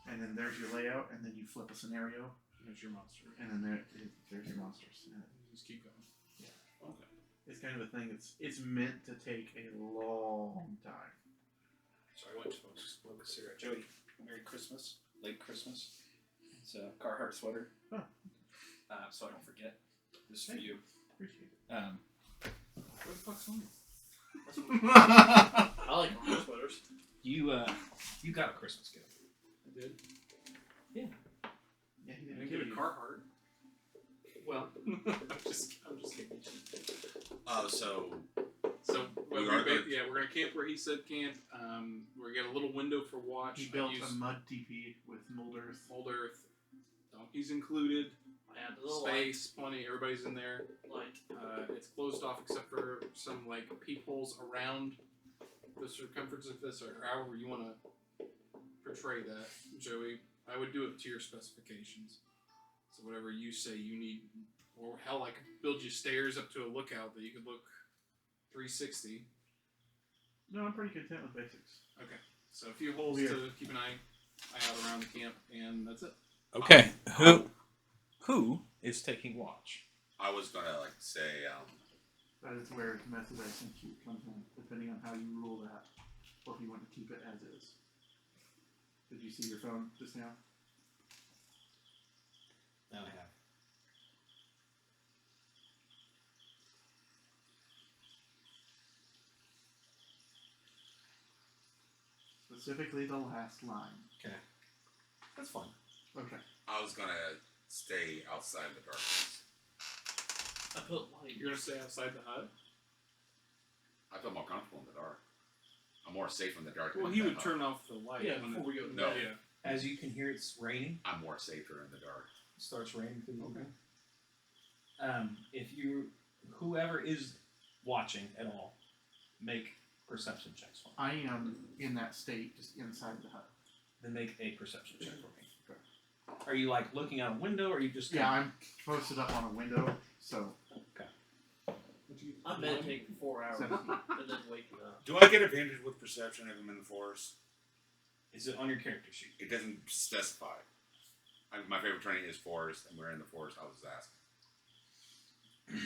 and then there's your layout, and then you flip a scenario, There's your monster. and then there's your monsters. And Just keep going. Yeah. Okay. it's kind of a thing. It's meant to take a long time. So I went to smoke a cigarette. Jody, Merry Christmas, late Christmas. It's a Carhartt sweater. Huh. So I don't forget. This is for Thank you. Appreciate it. Where the fuck's on I like armor sweaters. You got a Christmas gift. I did. Yeah, he I didn't didn't kill get a you. Carhartt. Well, I'm just kidding. Oh, so So We are good. we're gonna camp where he said camp. We got a little window for watch. He I built use a mud teepee with mold earth. Old Earth, donkeys included, I add the little space, plenty. Everybody's in there. light. It's closed off except for some like peepholes around the circumference of this, or however you want to portray that, Joey. I would do it to your specifications. So whatever you say you need, or hell, I could build you stairs up to a lookout that you could look 360. No, I'm pretty content with basics. Okay, so a few holes Weird. to keep an eye out around the camp, and that's it. Okay. Who is taking watch? I was gonna like say, That is where method I think you comes in, depending on how you rule that, or if you want to keep it as is. Did you see your phone just now? No, I have. Specifically the last line. Okay. That's fine. Okay. I was gonna stay outside the darkness. I put light. You're gonna stay outside the hut. I feel more comfortable in the dark. I'm more safe in the dark. Well, than he in would the turn off the light. Yeah, when before we go to No. bed. Yeah. As you can hear, it's raining. I'm more safer in the dark. It starts raining through the window. If you, whoever is watching at all, make perception checks for me. I am in that state, just inside the hut. Then make a perception check for me. Are you like looking out a window, or are you just? Yeah, I'm posted up on a window, so I'm meditating for 4 hours 17. and then waking up. Do I get advantage with perception if I'm in the forest? Is it on your character sheet? It doesn't specify. My favorite terrain is forest, and we're in the forest. I was asking.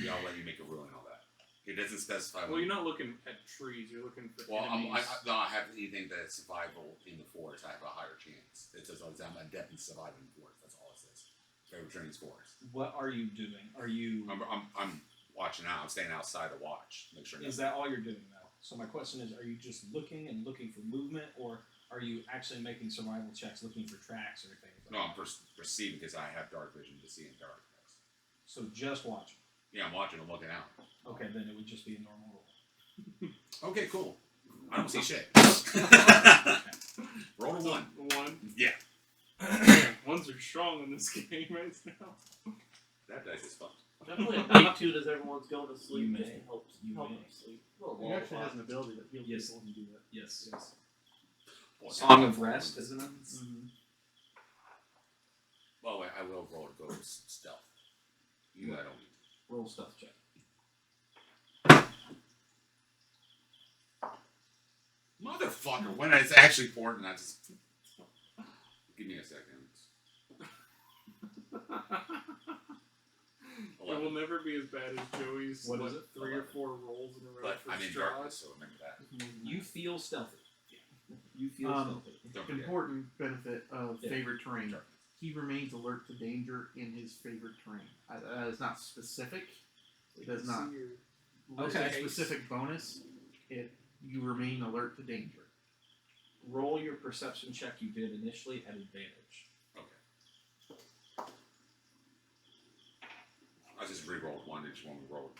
Y'all let you make a ruling on that. It doesn't specify. Well, you're not looking at trees. You're looking for Well, enemies. I have anything that's survival in the forest. I have a higher chance. It says I'm adept in surviving in the forest. That's all it says. Favorite training is forest. What are you doing? Are you? I'm watching out. I'm staying outside to watch. Make sure. Is that all you're doing though? So my question is, are you just looking for movement, or are you actually making survival checks, looking for tracks or things? No, I'm perceiving because I have dark vision to see in dark. So just watching. Yeah, I'm watching. I'm looking out. Okay, then it would just be a normal roll. Okay, cool. I don't see shit. Roll a 1. One. Yeah. Ones are strong in this game right now. That dice is fun. Definitely a big tune as everyone's going to sleep. You just may. to help You them may. sleep. Well, He actually has an ability that heals Yes. people when you do that. Yes. Boy, Song of Rest, isn't it? Mm-hmm. Well, wait, I will roll to go stealth. You, I don't need. Roll stealth check. Motherfucker, when it's actually important, I just. Give me a second. It will never be as bad as Joey's. What is it? 3 or 4 rolls in a row But for I'm in straws. darkness, so remember that. You feel stealthy. You feel stealthy. Don't forget. Important benefit of Yeah. favorite terrain. Sure. He remains alert to danger in his favorite terrain. That is not specific. It does not See your- list Okay. a specific bonus. You remain alert to danger. Roll your perception check you did initially at advantage. I just re-rolled one each one we rolled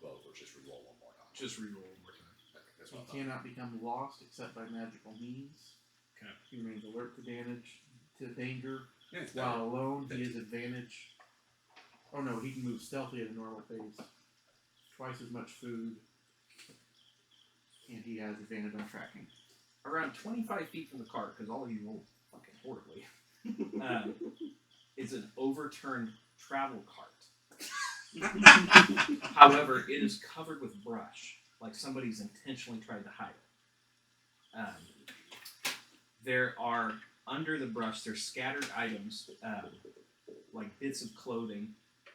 both, or just re-roll one more time. Just re-roll one more time. Okay, that's He what I thought. cannot become lost except by magical means. Okay. He remains alert to danger. Yeah, it's While better. alone, he has advantage. Oh no, he can move stealthy at a normal pace. Twice as much food. And he has advantage on tracking. Around 25 feet from the cart, because all of you rolled fucking horribly, is an overturned travel cart. However, it is covered with brush, like somebody's intentionally tried to hide it. There are, under the brush, there's scattered items, like bits of clothing,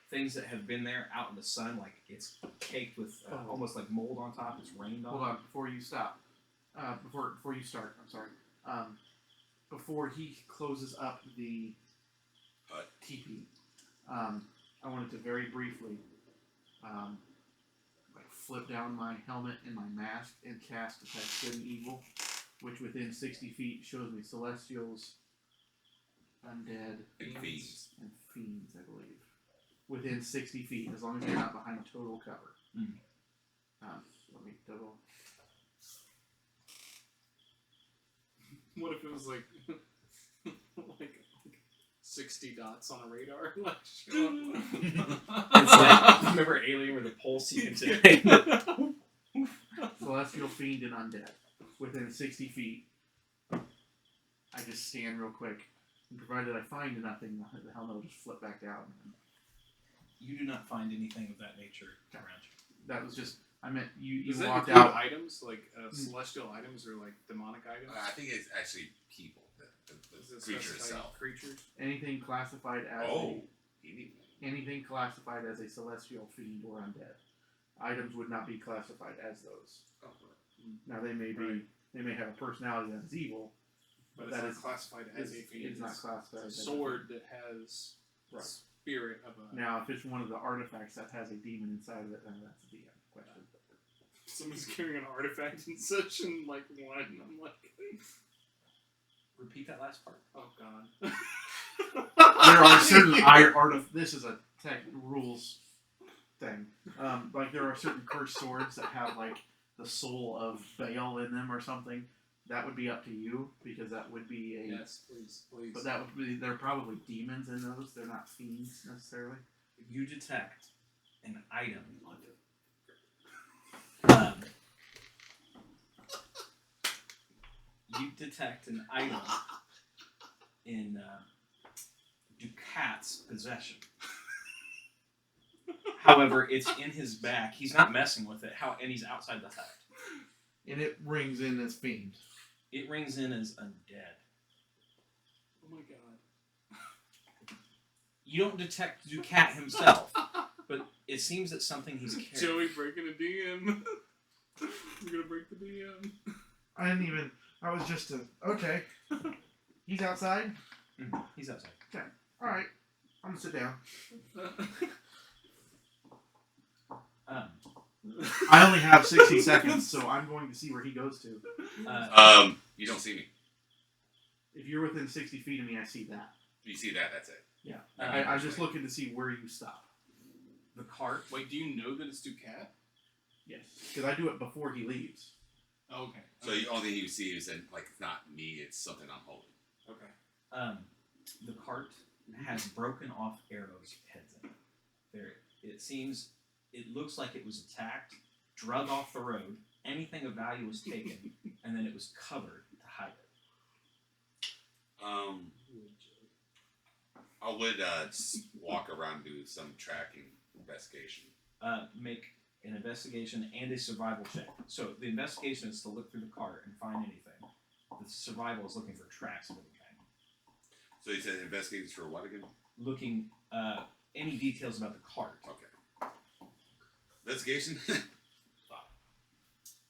things that have been there out in the sun, like it's caked with almost like mold on top, it's rained on. Hold on, before you stop. Before you start, I'm sorry. Before he closes up the Hut. teepee, I wanted to very briefly like flip down my helmet and my mask and cast Detect Good and Evil, which within 60 feet shows me Celestials, Undead, And fiends. and Fiends, I believe. Within 60 feet, as long as you're not behind total cover. Mm. Let me double. What if it was like, like 60 dots on a radar? Like, show up? It's like, remember Alien where the pulse you can take? Celestial, Fiend, and Undead. Within 60 feet. I just stand real quick. And provided I find nothing, the helmet will just flip back down. You do not find anything of that nature around you. That was just, I meant you Does that walked include out. items, like celestial items or like demonic items? I think it's actually people, the Does it creature specify itself. Creatures? Anything classified as Oh, anything. anything classified as a celestial, fiend, or undead. Items would not be classified as those. Oh, Now they may be, Right. they may have a personality that is evil. But That it's is- not classified as a It's, fiend. it's not classified It's as a sword that has the Right. spirit of a. Now, if it's one of the artifacts that has a demon inside of it, then that's the DM question. Someone's carrying an artifact in session like one. I'm like, Repeat that last part. oh god. There are certain this is a tech rules thing. Like there are certain cursed swords that have like the soul of Baal in them or something. That would be up to you because that would be a. Yes, please, please. But that would be they're probably demons in those. They're not fiends necessarily. You detect an item. You detect an item in Ducat's possession. However, it's in his back. He's not messing with it. And he's outside the hut. And it rings in as fiend. It rings in as undead. Oh my god. You don't detect Ducat himself, but It seems that something he's carrying. Joey breaking a DM. We're gonna break the DM. I didn't even. I was just okay. He's outside. He's outside. All right. I'm gonna sit down. I only have 60 seconds, so I'm going to see where he goes to. You don't see me. If you're within 60 feet of me, I see that. You see that? That's it. Yeah. I'm just looking to see where you stop. The cart. Wait, do you know that it's Ducat? Yes. Because I do it before he leaves. Oh, okay. So the only thing you see is that, like, it's not me, it's something I'm holding. Okay. The cart has broken off arrows heads in it. It looks like it was attacked, drug off the road, anything of value was taken, and then it was covered to hide it. I would just walk around and do some tracking investigation. Make an investigation and a survival check. So the investigation is to look through the cart and find anything. The survival is looking for tracks of any kind. So you said investigations for what again? Looking any details about the cart. Okay. Investigation?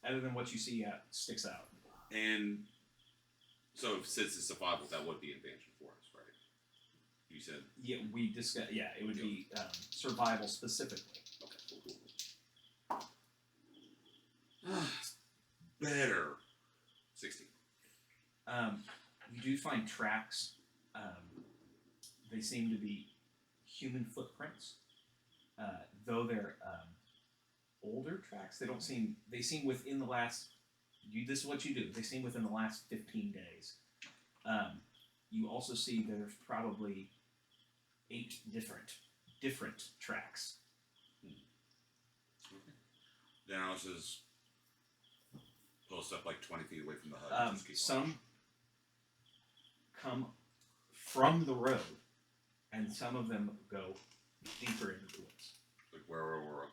Other than what you see sticks out. And so since it's survival, that would be advantage for us, right? You said? Yeah, we discussed. Yeah, it would be survival specifically. Okay, cool. Better. 60. You do find tracks. They seem to be human footprints, though they're older tracks. They seem within the last. This is what you do. They seem within the last 15 days. You also see there's probably 8 different tracks. Then I was just post up like 20 feet away from the hut. And just keep Some watching. come from the road, and some of them go deeper into the woods. Like where we're,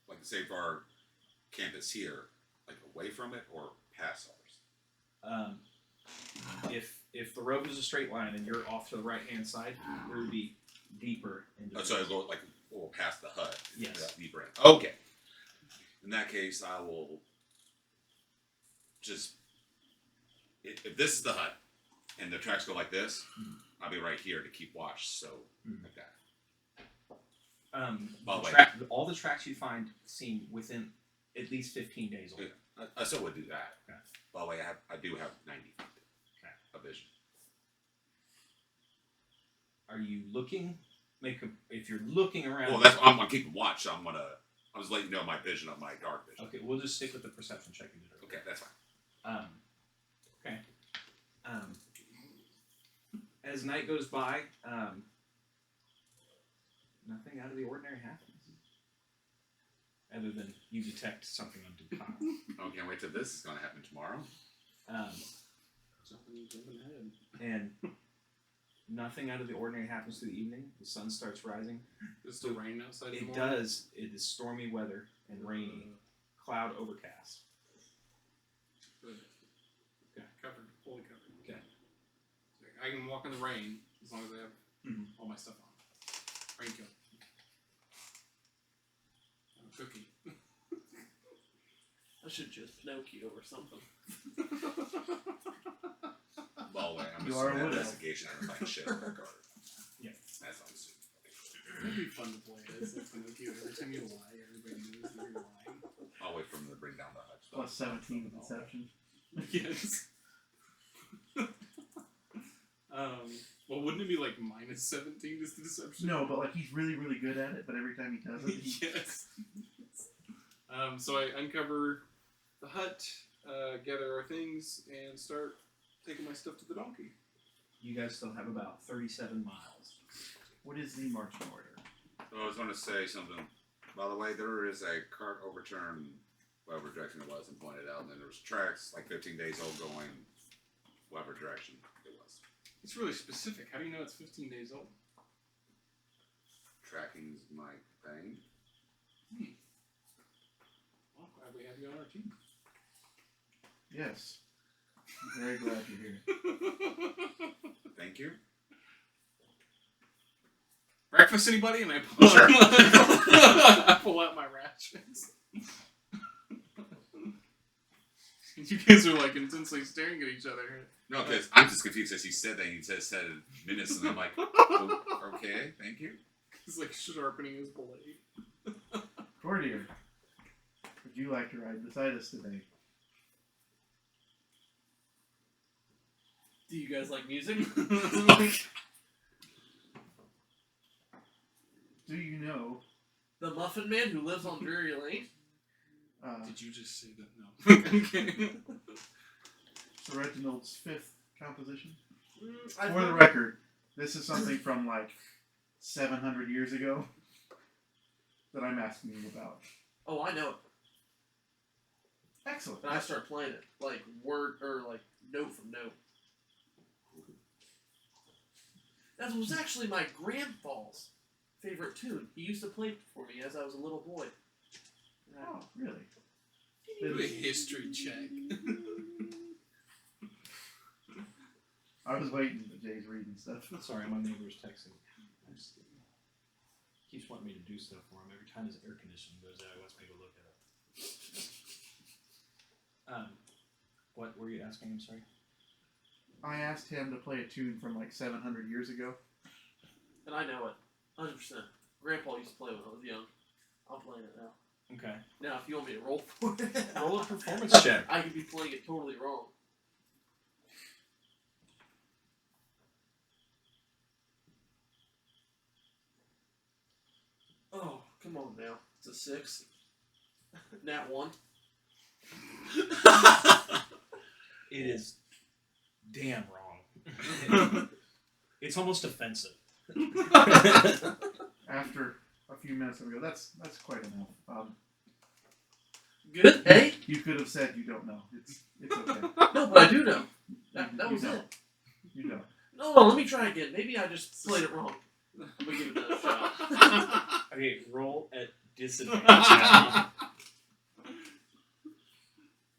like say if our camp is here, like away from it or past ours. If the road is a straight line and you're off to the right hand side, it would be deeper into the So I woods. go like past the hut. Yes. Deeper in. Okay. In that case, I will just if this is the hut and the tracks go like this, I'll be right here to keep watch. So like that. All the tracks you find seem within at least 15 days old. I still would do that. Okay. By the way, I do have 90 feet of vision. Are you looking? If you're looking around. Well, I'm keeping watch. So I'm just letting you know my vision of my dark vision. Okay, we'll just stick with the perception check you did earlier. Okay, that's fine. Okay. As night goes by, nothing out of the ordinary happens. Other than you detect something on Ducat. Oh, can't wait till this is going to happen tomorrow. Jumping ahead. And nothing out of the ordinary happens through the evening. The sun starts rising. Does it still rain outside? It tomorrow? does. It is stormy weather and rainy. Cloud overcast. Good. Okay, covered. Fully covered. Okay. I can walk in the rain as long as I have all my stuff on. Raincoat. Cookie. I should just Pinocchio or something. By the way, I'm You just are a doing widow. investigation and find shit in my card. Yeah. That's all I'm assuming. It'd be fun to play as Pinocchio. Every time you lie, everybody knows that you're lying. I'll wait for them to bring down the hut. Plus 17 with deception. Yes. Well, wouldn't it be like minus 17 is the deception? No, but like he's really, really good at it. But every time he does it, he... Yes. So I uncover the hut, gather our things, and start taking my stuff to the donkey. You guys still have about 37 miles. What is the marching order? So I was going to say something. By the way, there is a cart overturned, whatever direction it was, and pointed out. And then there was tracks like 15 days old going whatever direction it was. It's really specific. How do you know it's 15 days old? Tracking's my thing. Well, glad we have you on our team. Yes. I'm very glad you're here. Thank you. breakfast, anybody? And I pull, Sure. I pull out my rations. You guys are like intensely staring at each other. No, because I'm just confused as you said that. You just said it minutes, and I'm like, oh, okay, thank you. He's like sharpening his blade. Cordier, would you like to ride beside us today? Do you guys like music? Do you know The Muffin Man who lives on Drury Lane? Did you just say that? No. Okay. Sir Reginald's fifth composition? I've For the heard- record, this is something from like 700 years ago that I'm asking you about. Oh, I know it. Excellent. And I start playing it, like word or like note from note. That was actually my grandpa's favorite tune. He used to play it for me as I was a little boy. Oh, really? Do a history check. I was waiting, but Jay's reading stuff. Sorry, my neighbor's texting. Keeps wanting me to do stuff for him. Every time his air conditioning goes out, he wants me to look at it. What were you asking? I'm sorry. I asked him to play a tune from like 700 years ago. And I know it. 100%. Grandpa used to play when I was young. I'm playing it now. Okay. Now, if you want me to roll for it, Roll a performance check. I could be playing it totally wrong. Oh, come on now. It's a 6. Nat 1. It is damn wrong. It's almost offensive. After a few minutes ago, that's quite enough. Good, hey? You could have said you don't know. It's okay. No, but I do know. That You was don't. it. You don't. No, let me try again. Maybe I just played it wrong. I'm gonna give it another shot. Okay, roll at disadvantage now.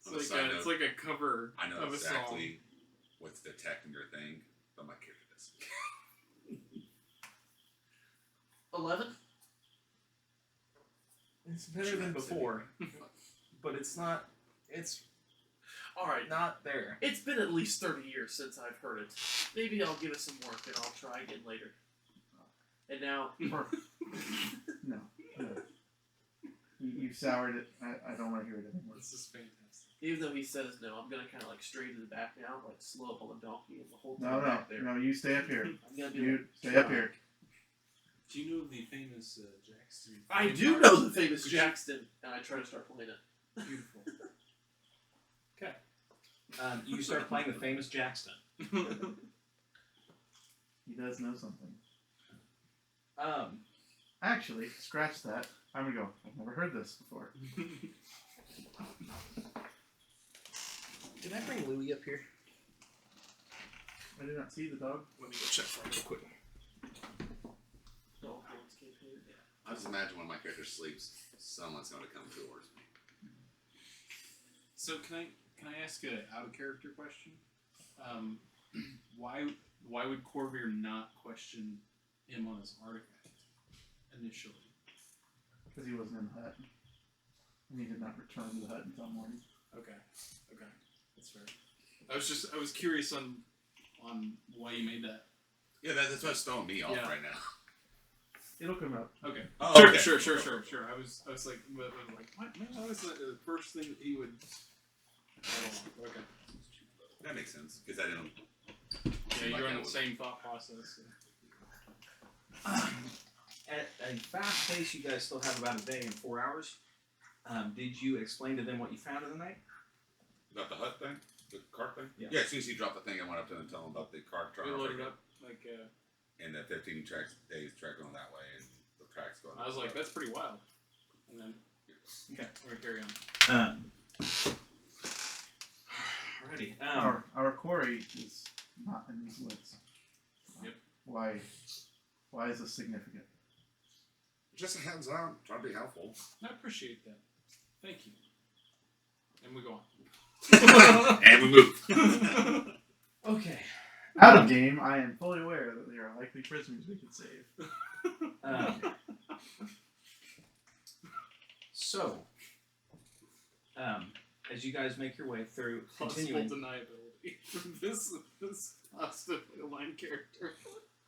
On a side note, uh, It's like a cover I know of a song. exactly what's detecting your thing, but my character doesn't. 11? It's better than before, but it's not. It's Alright, not there. it's been at least 30 years since I've heard it. Maybe I'll give it some work and I'll try again later. And now, Or, no. You've soured it. I don't want to hear it anymore. This is fantastic. even though he says no, I'm gonna kind of like stray to the back now, like slow up on the donkey and the whole time No, back there. no. You stay up here. I'm gonna do You it. stay up here. Do you know the famous Jackson? I do know the famous Jackson, and I try to start playing it. Beautiful. You start playing the famous Jackson. He does know something. Actually, scratch that. I'm gonna go. I've never heard this before. Did I bring Louie up here? I did not see the dog. Let me go check for him real quick. Dog wants to get paid. I just imagine when my character sleeps, someone's going to come towards me. So can I ask a out of character question? Why would Corvair not question him on his artifact initially? Because he wasn't in the hut. And he did not return to the hut until morning. Okay, that's fair. I was curious on why you made that. Yeah, that's what's throwing me off Yeah. right now. It'll come up. Okay. Oh, Sure, okay. sure. I was like, what? That was the first thing that he would. Oh, okay. That makes sense, because I didn't... Yeah, Like you're I in the would. same thought process. At a fast pace, you guys still have about a day and 4 hours. Did you explain to them what you found in the night? About the hut thing? The cart thing? Yeah. Yeah, as soon as he dropped the thing, I went up to him and told him about the cart We trying loaded up like. and the 15 days track going that way, and the track's going I was this like, way. that's pretty wild. And then, Okay. we're gonna carry on. Alrighty. Our quarry is not in these woods. Yep. Why is this significant? Just a hands on, trying to be helpful. I appreciate that. Thank you. And we go on. And we move. Okay. Out of game, I am fully aware that there are likely prisoners we could save. So, as you guys make your way through, Possible continuing. deniability for this positive line character.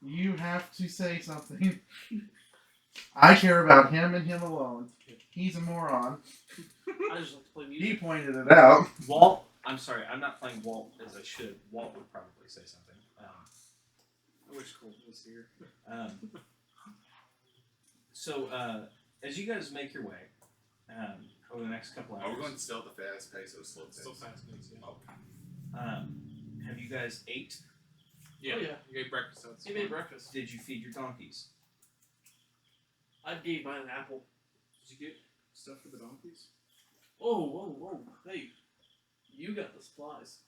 You have to say something. I care about him and him alone. He's a moron. I just like to play He music. pointed it out. Walt, I'm sorry, I'm not playing Walt as I should. Walt would probably say something. I wish Colton was here. So, as you guys make your way over the next couple hours, Are we going still at the fast pace or slow pace? Still fast pace, yeah. Okay. have you guys ate? Yeah. Oh, yeah. You ate breakfast. That's He made breakfast. Did you feed your donkeys? I gave mine an apple. Did you get stuff for the donkeys? Whoa. Hey, you got the supplies.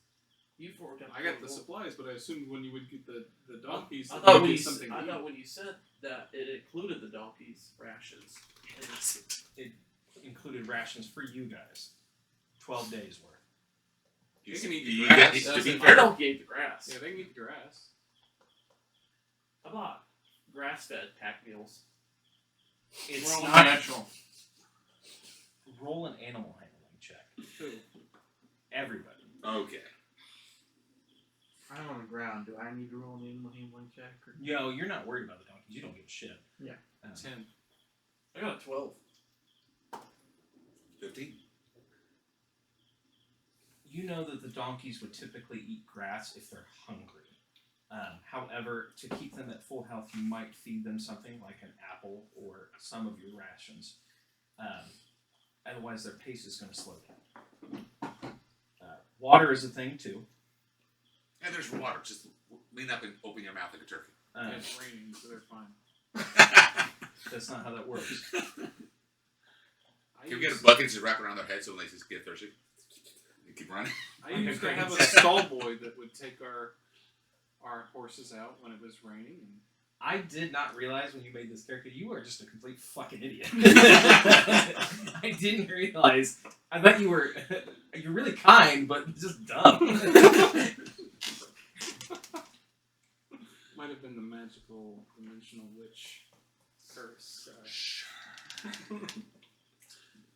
You four got I got the supplies, but I assumed when you would get the donkeys, I that thought you when would you get something to I eat. thought when you said that it included the donkeys' rations. It included rations for you guys. 12 days worth. You can eat the You grass. get- to be I fair, don't eat the grass. Yeah, they can eat the grass. I bought grass-fed pack meals. It's We're all not natural. Roll an animal handling check. Who? Everybody. okay. I'm on the ground. Do I need to roll an animal handling check? Or... Yo, you're not worried about the donkeys. You don't give a shit. Yeah. 10. I got a 12. 15? You know that the donkeys would typically eat grass if they're hungry. However, to keep them at full health, you might feed them something like an apple or some of your rations. Otherwise, their pace is going to slow down. Water is a thing, too. And there's water. Just lean up and open your mouth like a turkey. Yeah, it's raining, so they're fine. That's not how that works. Can we get a bucket and just wrap it around their head so when they just get thirsty? You keep running. I used to Okay. have a stall boy that would take our horses out when it was raining. And I did not realize when you made this character, you are just a complete fucking idiot. I didn't realize. I thought you were you're really kind, but just dumb. might have been the magical dimensional witch curse.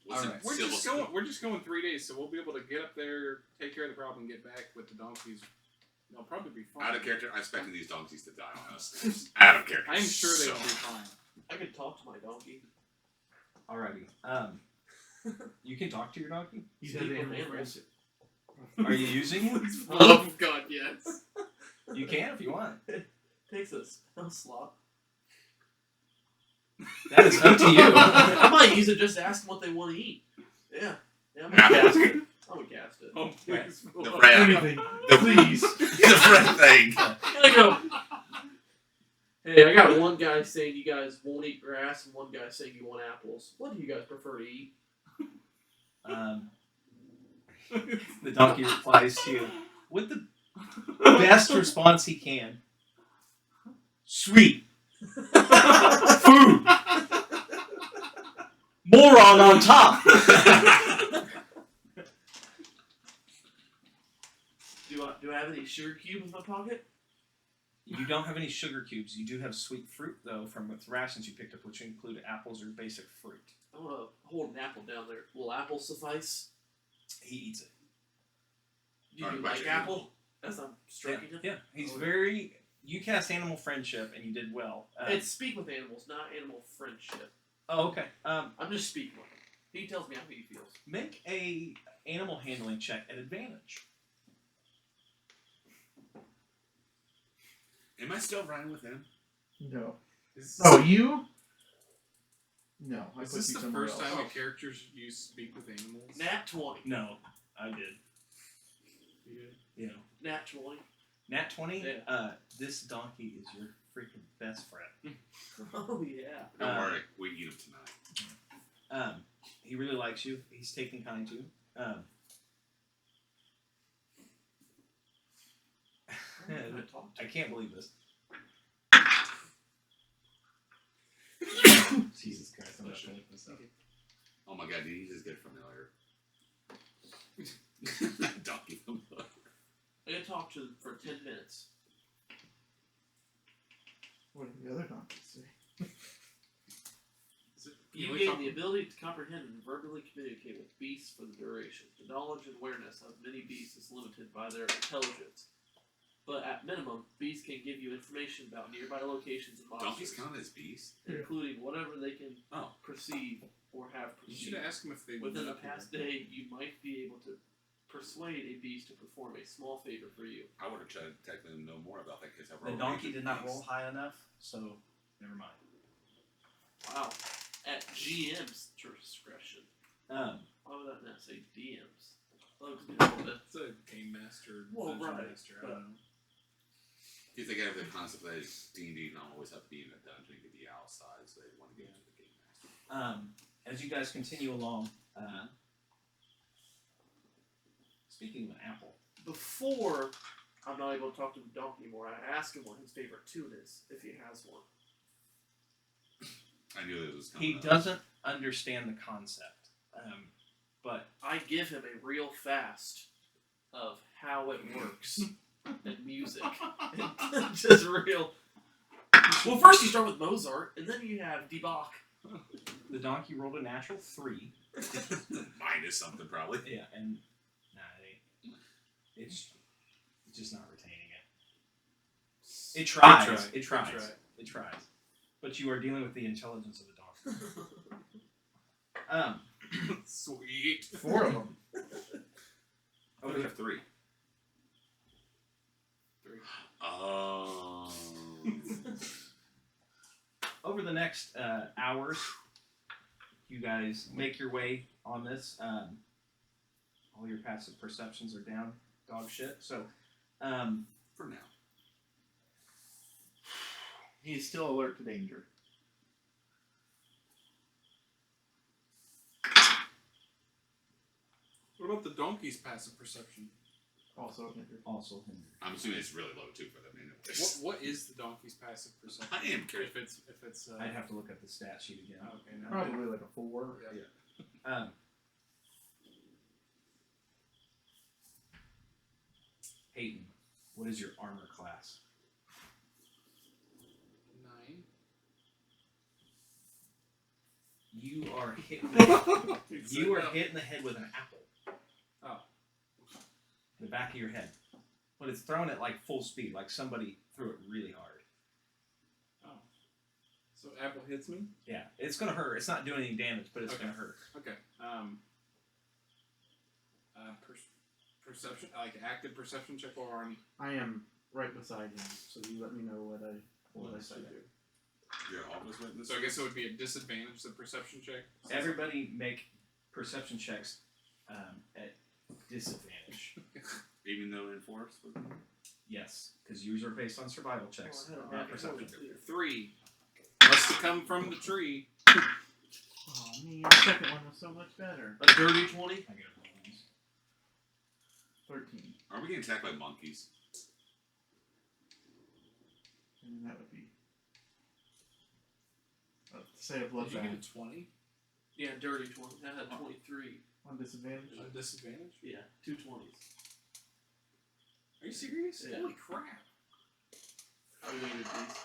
What's Alright. it? We're just going 3 days, so we'll be able to get up there, take care of the problem, and get back with the donkeys. They'll probably be fine. Out of character, I'm expecting these donkeys to die on us. Out of character. I'm sure So- they'll be fine. I could talk to my donkey. Alrighty. You can talk to your donkey? He Speak says with animal animals. friendship. Are you using it? Oh God, yes. You can if you want. Takes a spell slot. That is up to you. I might use it just to ask them what they want to eat. Yeah. I'm gonna cast it. I'm gonna cast it. Oh please. The rat. Anything. The, Please. the rat thing. And I go, hey, I got one guy saying you guys won't eat grass and one guy saying you want apples. What do you guys prefer to eat? The donkey replies to you with the best response he can. Sweet. Food. Moron on top. Do I have any sugar cubes in my pocket? You don't have any sugar cubes. You do have sweet fruit, though, from the rations you picked up, which include apples or basic fruit. I'm gonna hold an apple down there. Will apple suffice? He eats it. Do Alright, you but like you- apple? As I'm stroking him? Yeah, he's Oh, very... You cast animal friendship, and you did well. It's speak with animals, not animal friendship. Oh, okay. I'm just speaking with him. He tells me how he feels. Make a animal handling check at advantage. Am I still riding with him? No. Is Oh, you? No. I Is put this you the somewhere first else. time a character's you speak with animals? Nat 20. No, I did. Yeah. Nat 20. Nat 20? Yeah. This donkey is your freaking best friend. Oh, yeah. Don't Uh, worry, we eat him tonight. He really likes you. He's taking kind to you. I'm gonna talk to I him. can't believe this. Jesus Christ, I'm not sure what this is. Oh my God, did he just get familiar? Donkey familiar. I gotta talk to him for 10 minutes. What did the other donkeys say? Is it, You really gain com- the ability to comprehend and verbally communicate with beasts for the duration. The knowledge and awareness of many beasts is limited by their intelligence. But at minimum, beasts can give you information about nearby locations and Donkeys monsters, count as beasts? including whatever they can Oh. perceive or have You should perceived. have asked him if they Within the met up here. past day, you might be able to persuade a beast to perform a small favor for you. I would have tried to technically know more about that because I The donkey did not roll high enough, so never mind. Wow. At GM's discretion. Why would that not say DM's? Looks good, but It's a game master, Well, dungeon right, master. I but- don't know. You think I have the concept that D&D don't always have to be in a dungeon, it could be outside, so they want to get to the game master. As you guys continue along, speaking of an apple, before I'm not able to talk to the donkey anymore, I ask him what his favorite tune is, if he has one. I knew it was coming he up. doesn't understand the concept, but I give him a real fast of how it works and music. And just real. Well, first you start with Mozart, and then you have Die Bach. the donkey rolled a natural 3. Minus something, probably. Yeah, and nah, it ain't. It's just not retaining it. It tries. It tries. It tries. But you are dealing with the intelligence of the donkey. Sweet. 4 of them. Oh, we have 3. 3. Over the next hours, you guys make your way on this. All your passive perceptions are down dog shit. So, For now. He is still alert to danger. What about the donkey's passive perception? Also hindered. also hindered. I'm assuming it's really low, too, for them. What is the donkey's passive perception? I am curious. If it's I'd have to look at the stat sheet again. okay, no. Probably like a 4. Yeah. Peyton, what is your armor class? 9. You are hit. Dude, You are sit down. hit in the head with an apple. Oh. The back of your head, but it's thrown at like full speed, like somebody threw it really hard. Oh. So apple hits me. Yeah, it's gonna hurt. It's not doing any damage, but it's Okay. gonna hurt. Okay. Perception, like active perception check or on. I am right beside him, so you let me know what I should do. You're always witness. So I guess it would be a disadvantage, the perception check. Everybody make perception checks at disadvantage. Even though enforced? Yes, because yours are based on survival checks, Oh, I had a not natural perception. 20. 3. Must have come from the tree. Oh man, the second one was so much better. A dirty 20? I get it. 13. Are we getting attacked by monkeys? And that would be. Say a Did you get bloodbath. a 20? Yeah, dirty 20. I had 23. On disadvantage? A disadvantage? Yeah, 2 20s. Are you serious? Yeah. Holy crap! I weighted these.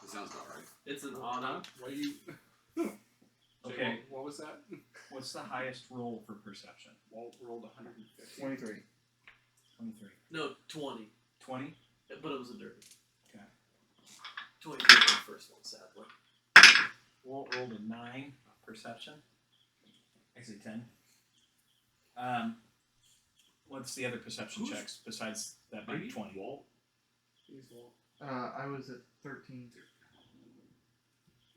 That sounds about right. It's an honor. Why you? Jay, Okay. What was that? What's the highest roll for perception? Walt rolled 150. 23. 23. No, 20. 20? But it was a dirty. Okay. 23 was the first one, sadly. Walt rolled a 9 perception. Actually 10. What's the other perception Who's- checks besides that Are big you 20? Walt? He's Walt. I was at 13.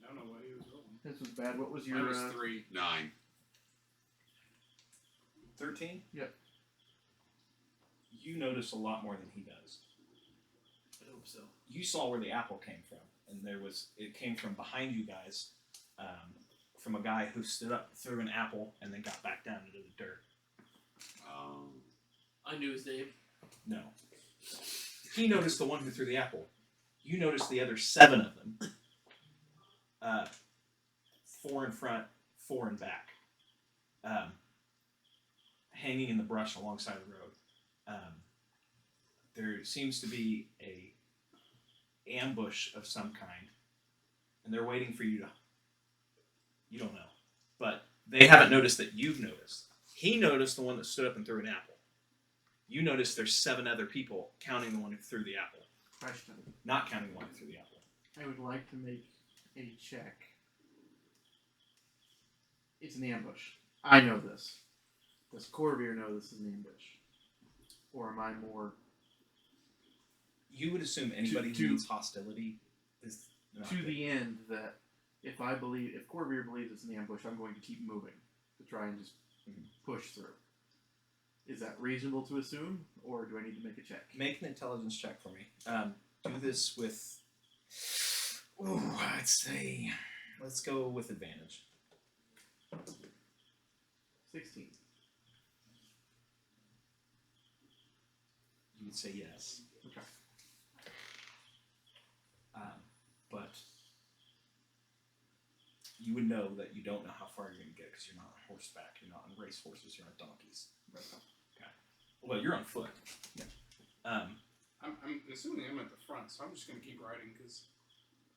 I don't know what he was rolling. This was bad. What was Mine your. was 3. 9. 13? Yep. You notice a lot more than he does. I hope so. You saw where the apple came from, and it came from behind you guys, from a guy who stood up, threw an apple, and then got back down into the dirt. I knew his name. No. He noticed the one who threw the apple. You noticed the other 7 of them. 4 in front, 4 in back. Hanging in the brush alongside the road. There seems to be a ambush of some kind, and they're waiting for you to. You don't know, but they haven't noticed that you've noticed. He noticed the one that stood up and threw an apple. You noticed there's 7 other people, counting the one who threw the apple, Question. not counting the one who threw the apple. I would like to make a check. It's an ambush. I know this. Does Corvair know this is an ambush? Or am I more You would assume anybody To- who means hostility is not to good. the end that if Corvair believes it's an ambush, I'm going to keep moving to try and just push through. Is that reasonable to assume, or do I need to make a check? Make an intelligence check for me. Do this with. Ooh, I'd say. Let's go with advantage. 16. You would say yes. Okay. But you would know that you don't know how far you're going to get because you're not on horseback. You're not on race horses. You're on donkeys. Right. Okay. Well, you're on foot. Yeah. I'm assuming I'm at the front, so I'm just gonna keep riding because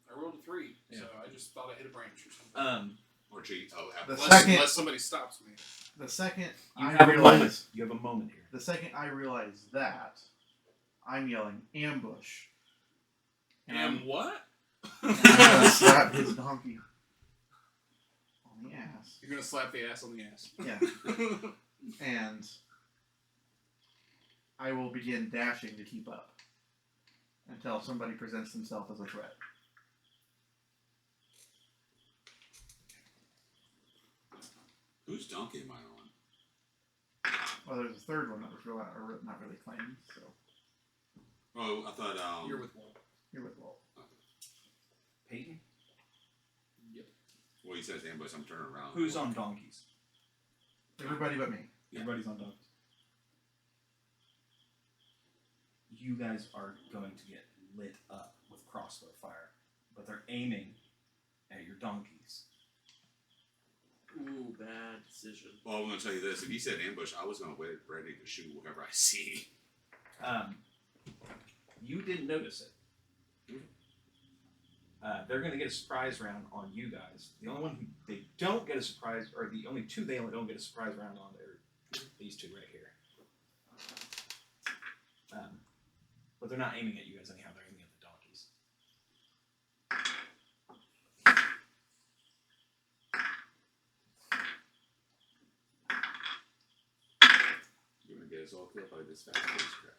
I rolled a 3, so I just thought I hit a branch or something. Or cheat. Oh, The Unless somebody stops me. The second You I have a realize, moment. You have a moment here. the second I realize that, I'm yelling ambush, And what? I'm gonna slap his donkey on the ass. You're gonna slap the ass on the ass. Yeah, and I will begin dashing to keep up until somebody presents themselves as a threat. Whose donkey am I on? Well, there's a third one that was not really claimed, so Oh, I thought. You're with Walt. you're with Walt. Peyton? Yep. Well, he says ambush. I'm turning around. Who's on donkeys? Everybody but me. Yeah. Everybody's on donkeys. You guys are going to get lit up with crossbow fire, but they're aiming at your donkeys. Ooh, bad decision. Well, I'm gonna tell you this. If he said ambush, I was gonna wait ready to shoot whoever I see. You didn't notice it. They're going to get a surprise round on you guys. The only one who they don't get a surprise, or the only 2 they don't get a surprise round on are these 2 right here. But they're not aiming at you guys anyhow. They're aiming at the donkeys. You're gonna get us all killed by this fast pace crap.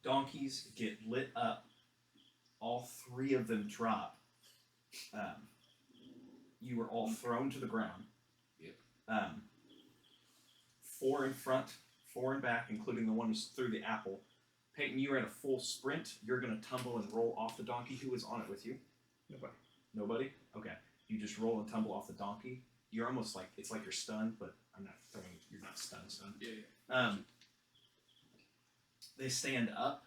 Donkeys get lit up. All 3 of them drop. You were all thrown to the ground. Yep. 4 in front, 4 in back, including the one who threw the apple. Peyton, you are at a full sprint. You're going to tumble and roll off the donkey. Who is on it with you? Nobody. Nobody? Okay. You just roll and tumble off the donkey. You're almost like, it's like you're stunned, but I'm not throwing, you're not stunned. Yeah. They stand up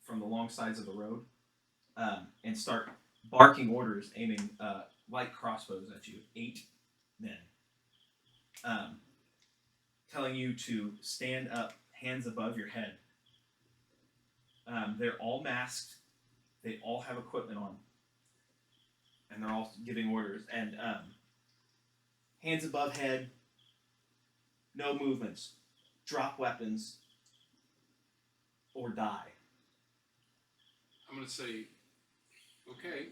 from the long sides of the road and start barking orders, aiming light crossbows at you. 8 men. Telling you to stand up, hands above your head. They're all masked. They all have equipment on. And they're all giving orders. And hands above head. No movements. Drop weapons. Or die. I'm gonna say, okay,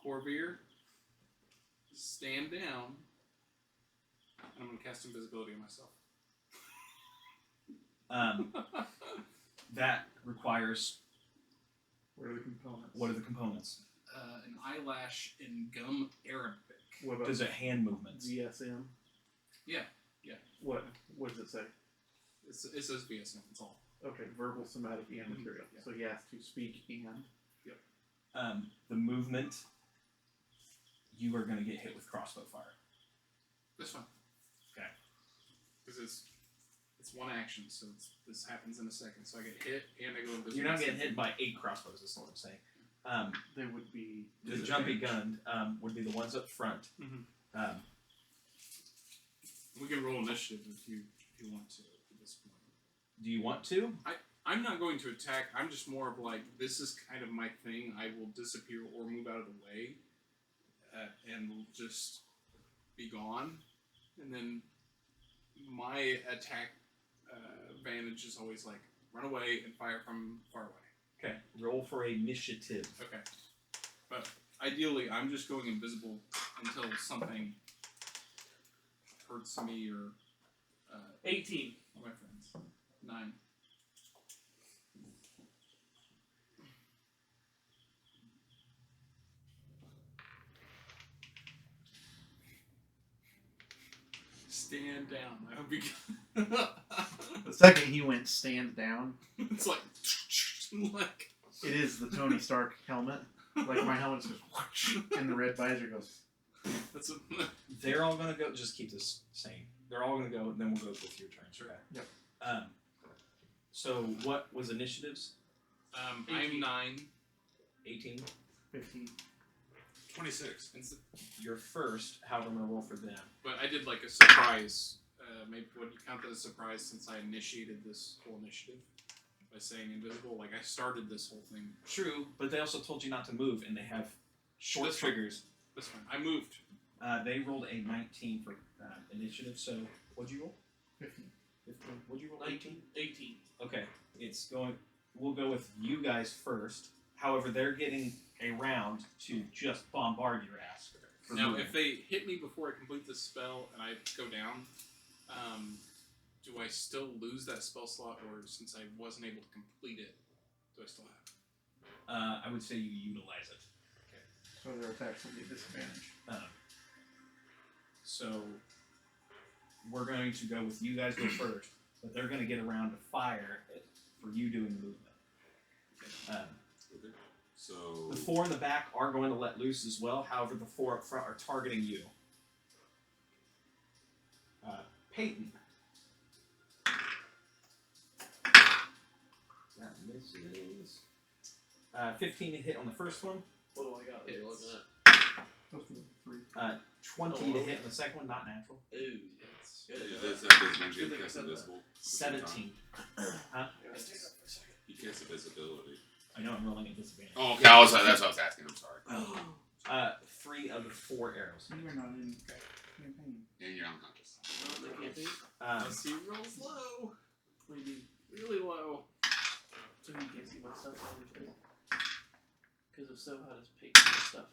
Corvair, stand down. And I'm gonna cast invisibility on myself. That requires. What are the components? What are the components? An eyelash in gum Arabic. What about Does it hand movements? VSM? Yeah. What does it say? It says VSM. That's all. Okay, verbal, somatic, and material. Yeah. So he has to speak and. The movement. You are going to get hit with crossbow fire. That's fine. Okay. Because it's one action, so this happens in a second. So I get hit and I go invisible. You're not getting hit by 8 crossbows. That's what I'm saying. They would be. The jumpy gun would be the ones up front. Mhm. We can roll initiative if you want to at this point. Do you want to? I'm not going to attack. I'm just more of like, this is kind of my thing. I will disappear or move out of the way, and will just be gone. And then my attack advantage is always like run away and fire from far away. Okay. Roll for initiative. Okay. But ideally, I'm just going invisible until something hurts me or 18. my friends. 9. Stand down. That would be good. The second he went stand down, It's like, like it is the Tony Stark helmet. Like my helmet just goes, and the red visor goes. that's a, They're all gonna go. Just keep this same. They're all gonna go, and then we'll go with your turn. Sure. Okay. Yep. So what was initiatives? I'm 18. 9. 18. 15. 26. You're first. However, I'm gonna roll for them. But I did like a surprise. Maybe would you count that as a surprise since I initiated this whole initiative by saying invisible? Like I started this whole thing. True, but they also told you not to move, and they have short That's fine. triggers. That's fine. I moved. They rolled a 19 for initiative. So what'd you roll? 15. 15. What'd you roll? 19. 18. Okay, it's going. We'll go with you guys first. However, they're getting a round to just bombard your ass. for Now, moving. if they hit me before I complete this spell and I go down, do I still lose that spell slot, or since I wasn't able to complete it, do I still have it? I would say you utilize it. So their attacks will be disadvantage. So we're going to go with you guys go first, but they're going to get around to fire for you doing movement. Okay. So The 4 in the back are going to let loose as well. However, the 4 up front are targeting you. Peyton. That misses. 15 to hit on the first one. What do I got? Hits. You're looking at? Those are the 3. 20 to hit on the second one, not natural. Ooh. It's, Good. This doesn't Good thing I cast said that. invisible. 17. Huh? He casts invisibility. I know I'm rolling at disadvantage. Oh, okay. That's what I was asking. I'm sorry. 3 of the 4 arrows. You are not in campaign. And you're unconscious. No, they can't be. Unless he rolls low. What do you mean? Really low. So you can't see my stuff on your thing? Because if so, how does Peyton see stuff?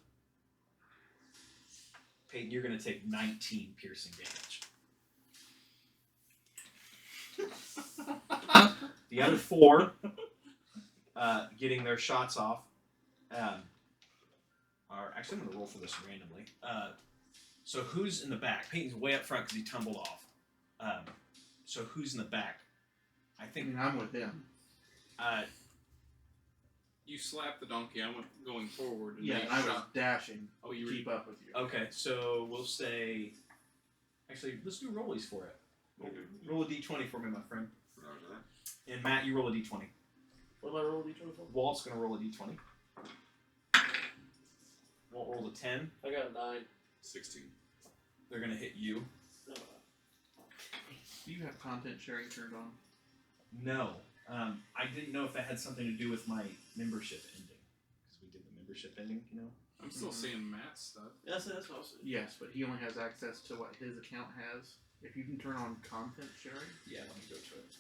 Peyton, you're going to take 19 piercing damage. The other 4, getting their shots off, are actually I'm going to roll for this randomly. So who's in the back? Peyton's way up front because he tumbled off. So who's in the back? I I think. mean, I'm with them. You slap the donkey. I went going forward. And Yeah, they I was shot. dashing Oh, to you were. keep up with you. Okay, so we'll say. Actually, let's do rollies for it. Roll a d20 for me, my friend. Roger that. And Matt, you roll a d20. What am I rolling D20 for? Walt's going to roll a d20. Walt rolled a 10. I got a 9. 16. They're going to hit you. No. Do you have content sharing turned on? No. I didn't know if that had something to do with my membership ending. Because we did the membership ending, you know? I'm still seeing Matt's stuff. That's what I was saying. Yes, but he only has access to what his account has. If you can turn on content sharing, Yeah, let me go to it.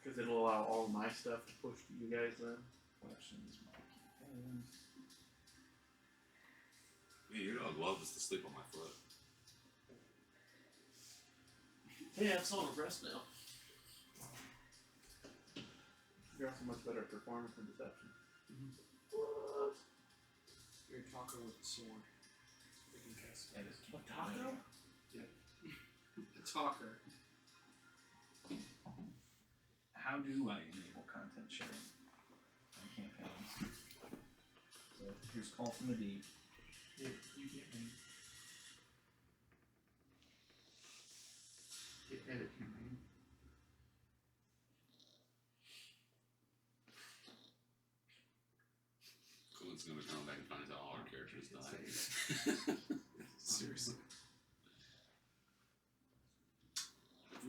because it'll allow all of my stuff to push to you guys then. Questions, my campaign. Man, your dog loves to sleep on my foot. Hey, I'm still on rest now. You're also much better at performance and deception. What? You're talking with a sword. We can cast That is A taco? a talker. How do I enable content sharing on campaigns? So here's Call from the Deep. Yeah, you get me. Hit edit campaign. Colin's gonna come back and find out all our characters died. Seriously.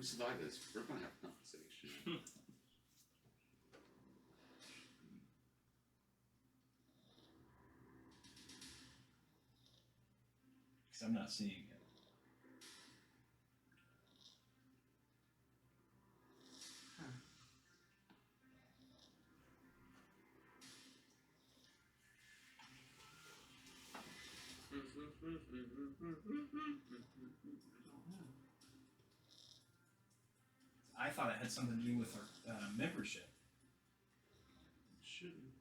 we survive this, we're gonna have a conversation. Because I'm not seeing it. I thought it had something to do with our membership. Shouldn't.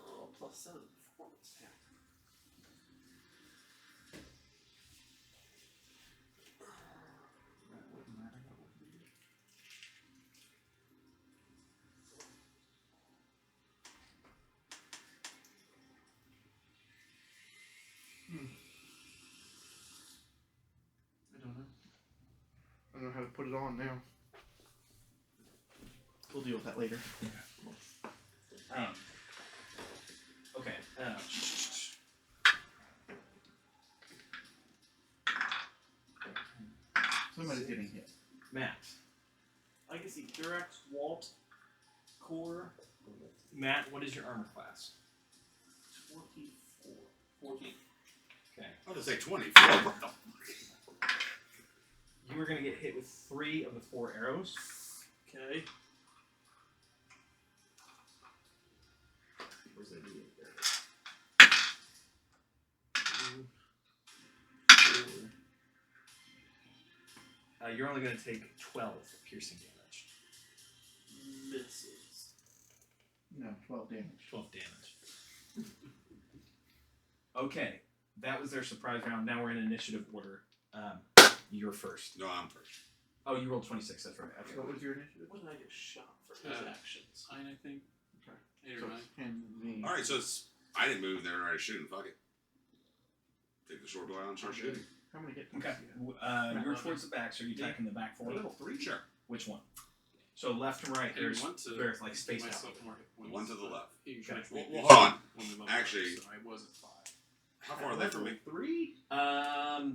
Oh, +7 performance. Yeah. I don't know. I don't know how to put it on now. We'll deal with that later. Okay. Somebody's getting hit. Matt. I can see Durex, Walt, Core, Matt, what is your armor class? 24. 14. Okay. I'll just say 24. What the fuck? You are going to get hit with 3 of the 4 arrows. Okay. Where's that? There. You're only going to take 12 piercing damage. Misses. No, 12 damage. 12 damage. Okay, that was their surprise round. Now we're in initiative order. You're first. No, I'm first. Oh, you rolled 26. That's right. Okay. What was your initiative? What did I get shot for his actions? 9, I think. Okay. 8 So or 9. it's 10 me. All right, so I didn't move. They're already shooting. Fuck it. Take the short bow out and start shooting. How many hit Okay. points do you have? You're towards the back, so you're attacking the back four. Level 3, sure. Which one? So left and right, Hey, there's we want to there's like give spaced out. myself more hit points. One to the left. He Okay. usually Well, reduces hold on. when we level Actually- up, so I was at 5. How far are they from me? 3?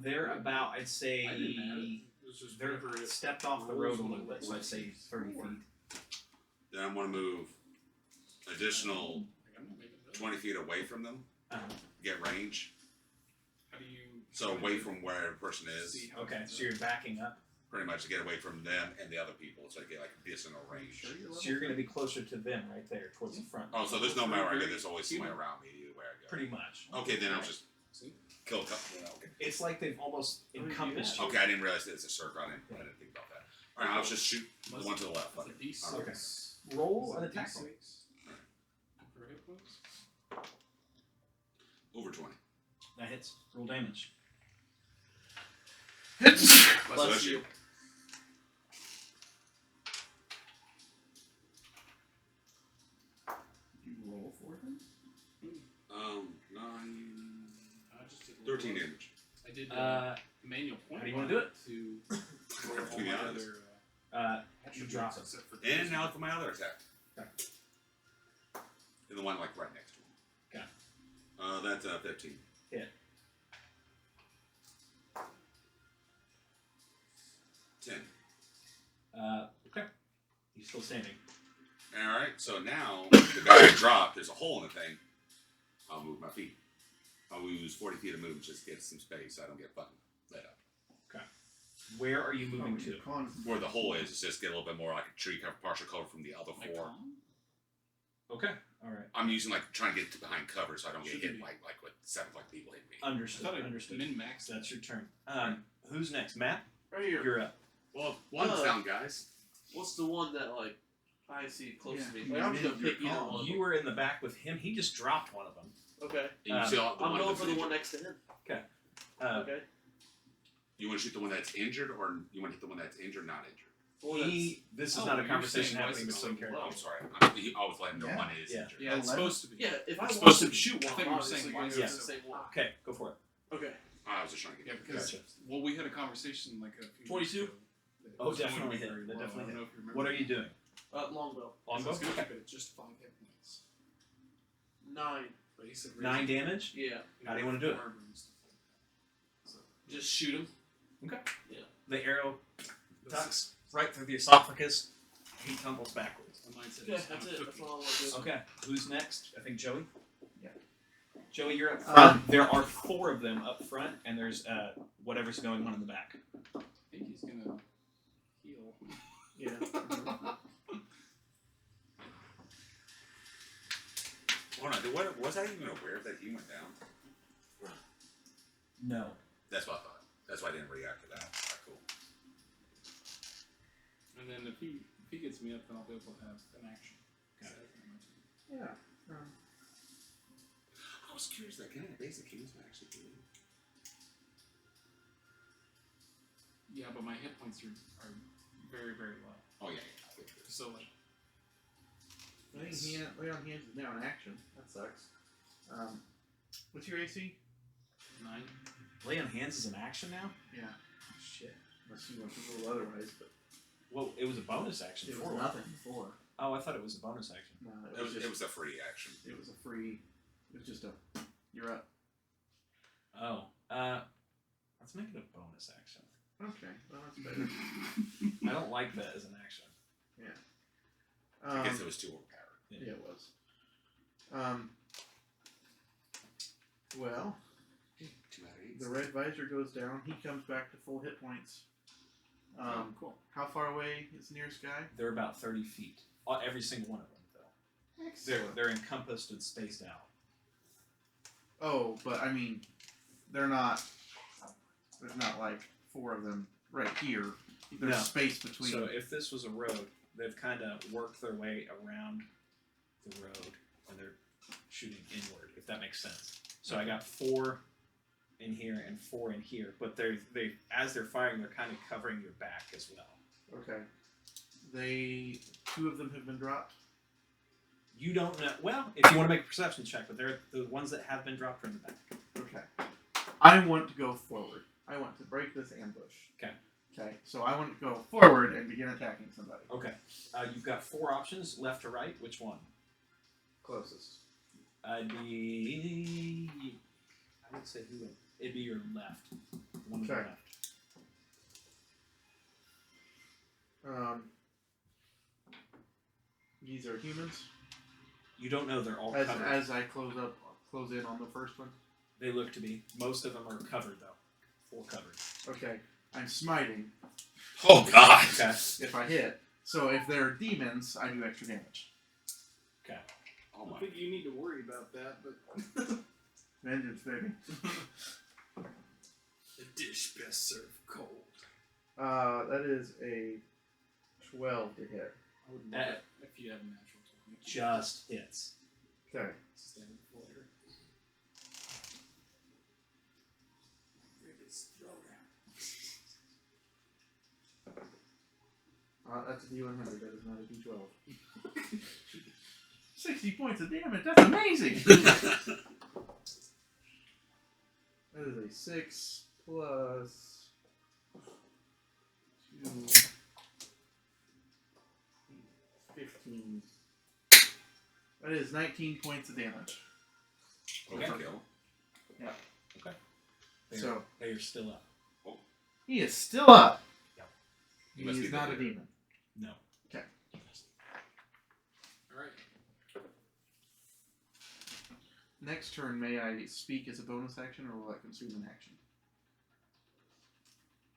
They're about, I'd say, I didn't add it. It was just they're whenever it stepped off the road a little bit, so I'd say 30 feet. Then I'm going to move additional Like, I'm not making it. 20 feet away from them. Get range. How do you? So away from where a person is. See how Okay, it's so you're backing up. Pretty much to get away from them and the other people. So I get like decent range. So you're going to be closer to them right there, towards the front. Oh, so there's no matter where I go. There's always somewhere around me either way I go. Pretty much. Okay, then I'll just See? kill a couple. Okay. It's like they've almost encompassed you. Okay, I didn't realize that it's a circle. I didn't think about that. All right, I'll just shoot the one to the left. That's a D6. Okay. Roll an attack roll. For hit points? Over 20. That hits. Roll damage. Bless you. You roll for them? 9, I just did 13 damage. I did manual point. how do you wanna do it? To roll all To be my honest. other You drop it. except for And this now one. for my other attack. Okay. And the one like right next to him. Okay. That's 15. Hit. 10. Okay. He's still standing. Alright, so now the guy I dropped, there's a hole in the thing. I'll move my feet. I'll lose 40 feet of movement just to get some space so I don't get fucking lit up. Where are you moving to? Where the hole is just get a little bit more like a tree cover, partial cover from the other My 4. con? Okay. All right. I'm using like trying to get to behind cover so I don't get Should hit be. like with 7 like people hitting me. I Understood. thought I Understood. min-maxed that. That's your turn. Who's next? Matt? Right here. You're up. Well, one's down, guys. What's the one that like I see close to me? Yeah. Like, I'm just gonna You're pick either calm. one. You were in the back with him. He just dropped one of them. Okay. And you see all the I'm one going that's for the injured. one next to him. Okay. You want to shoot the one that's injured, or you want to hit the one that's injured, not injured? Well, This is Oh, not a you're conversation saying happening voices between on the characters. I'm sorry. I was letting know Yeah. one is Yeah. injured. Yeah, it's 11? supposed to be. Yeah, if I It's want supposed to to be. shoot I one, thought I'm you were obviously saying going one to is use the same one. Okay, go for it. Okay. I was just trying to Yeah, get because Gotcha. well, we had a conversation like a few 22? weeks ago that Oh, was going definitely to be hit. very That low. definitely I don't hit. know if you remember. What are you doing? Longbow. Longbow? I was going to Okay. keep it at just 5 hit points. 9. But he said 9 damage? Yeah. How do you wanna do it? So, Just shoot him. The arrow Ducks right through the esophagus. He tumbles backwards. My mindset Okay, is that's it. cooking. That's all I want to do. Okay, who's next? I think Joey. Yeah. Joey, you're up front. There are 4 of them up front, and there's whatever's going on in the back. I think he's gonna heal. Yeah. Hold on, was I even aware that he went down? No. That's what I thought. That's why I didn't react to that. Alright, cool. And then if he gets me up, then I'll be able to have an action. Okay. Yeah. I was curious, that kind of basic heals actually do. Yeah, but my hit points are very, very low. Oh yeah, I think this. So like, Lay on hands is now in action. That sucks. What's your AC? 9. Lay on hands is an action now? Yeah. Shit. Unless you want to rule otherwise, but Well, it was a bonus action it before. was nothing before. Oh, I thought it was a bonus action. No, It was a free action. It was a free. It was just a. You're up. Oh. Let's make it a bonus action. Okay, well that's better. I don't like that as an action. I guess it was too overpowered. Yeah, it was. Well, 2 out of 8. the red visor goes down. He comes back to full hit points. Cool. How far away is the nearest guy? They're about 30 feet. Every single one of them, though. Excellent. They're encompassed and spaced out. Oh, but I mean, they're not. There's not like 4 of them right here. There's No. space between. So if this was a road, they've kind of worked their way around the road and they're shooting inward, if that makes sense. So I got 4 in here and 4 in here, but they as they're firing, they're kind of covering your back as well. Okay. 2 of them have been dropped. You don't know. Well, if you want to make a perception check, but they're the ones that have been dropped are in the back. Okay. I want to go forward. I want to break this ambush. Okay. Okay. So I want to go forward and begin attacking somebody. Okay. You've got 4 options, left to right. Which one? Closest. I would say who? It'd be your left. The one to the Okay. left. These are humans. You don't know they're all As covered. as I close in on the first one. They look to be. Most of them are covered, though. Full covered. Okay. I'm smiting Oh god! Okay. if I hit. So if they're demons, I do extra damage. Okay. Oh I my. don't think you need to worry about that, but Vengeance, baby. the dish best served cold. That is a 12 to hit. I would love it if you had a natural 20. Just hits. Okay. Standard flare. Ribbits throwdown. That's a D100. That is not a D12. 60 points of damage. That's amazing. That is a 6 plus 2. 15. That is 19 points of damage. Okay. Overkill. So They are still up. he is still up. Yep. He Must be is the not a leader. demon. No. Alright. Next turn, may I speak as a bonus action, or will that consume an action?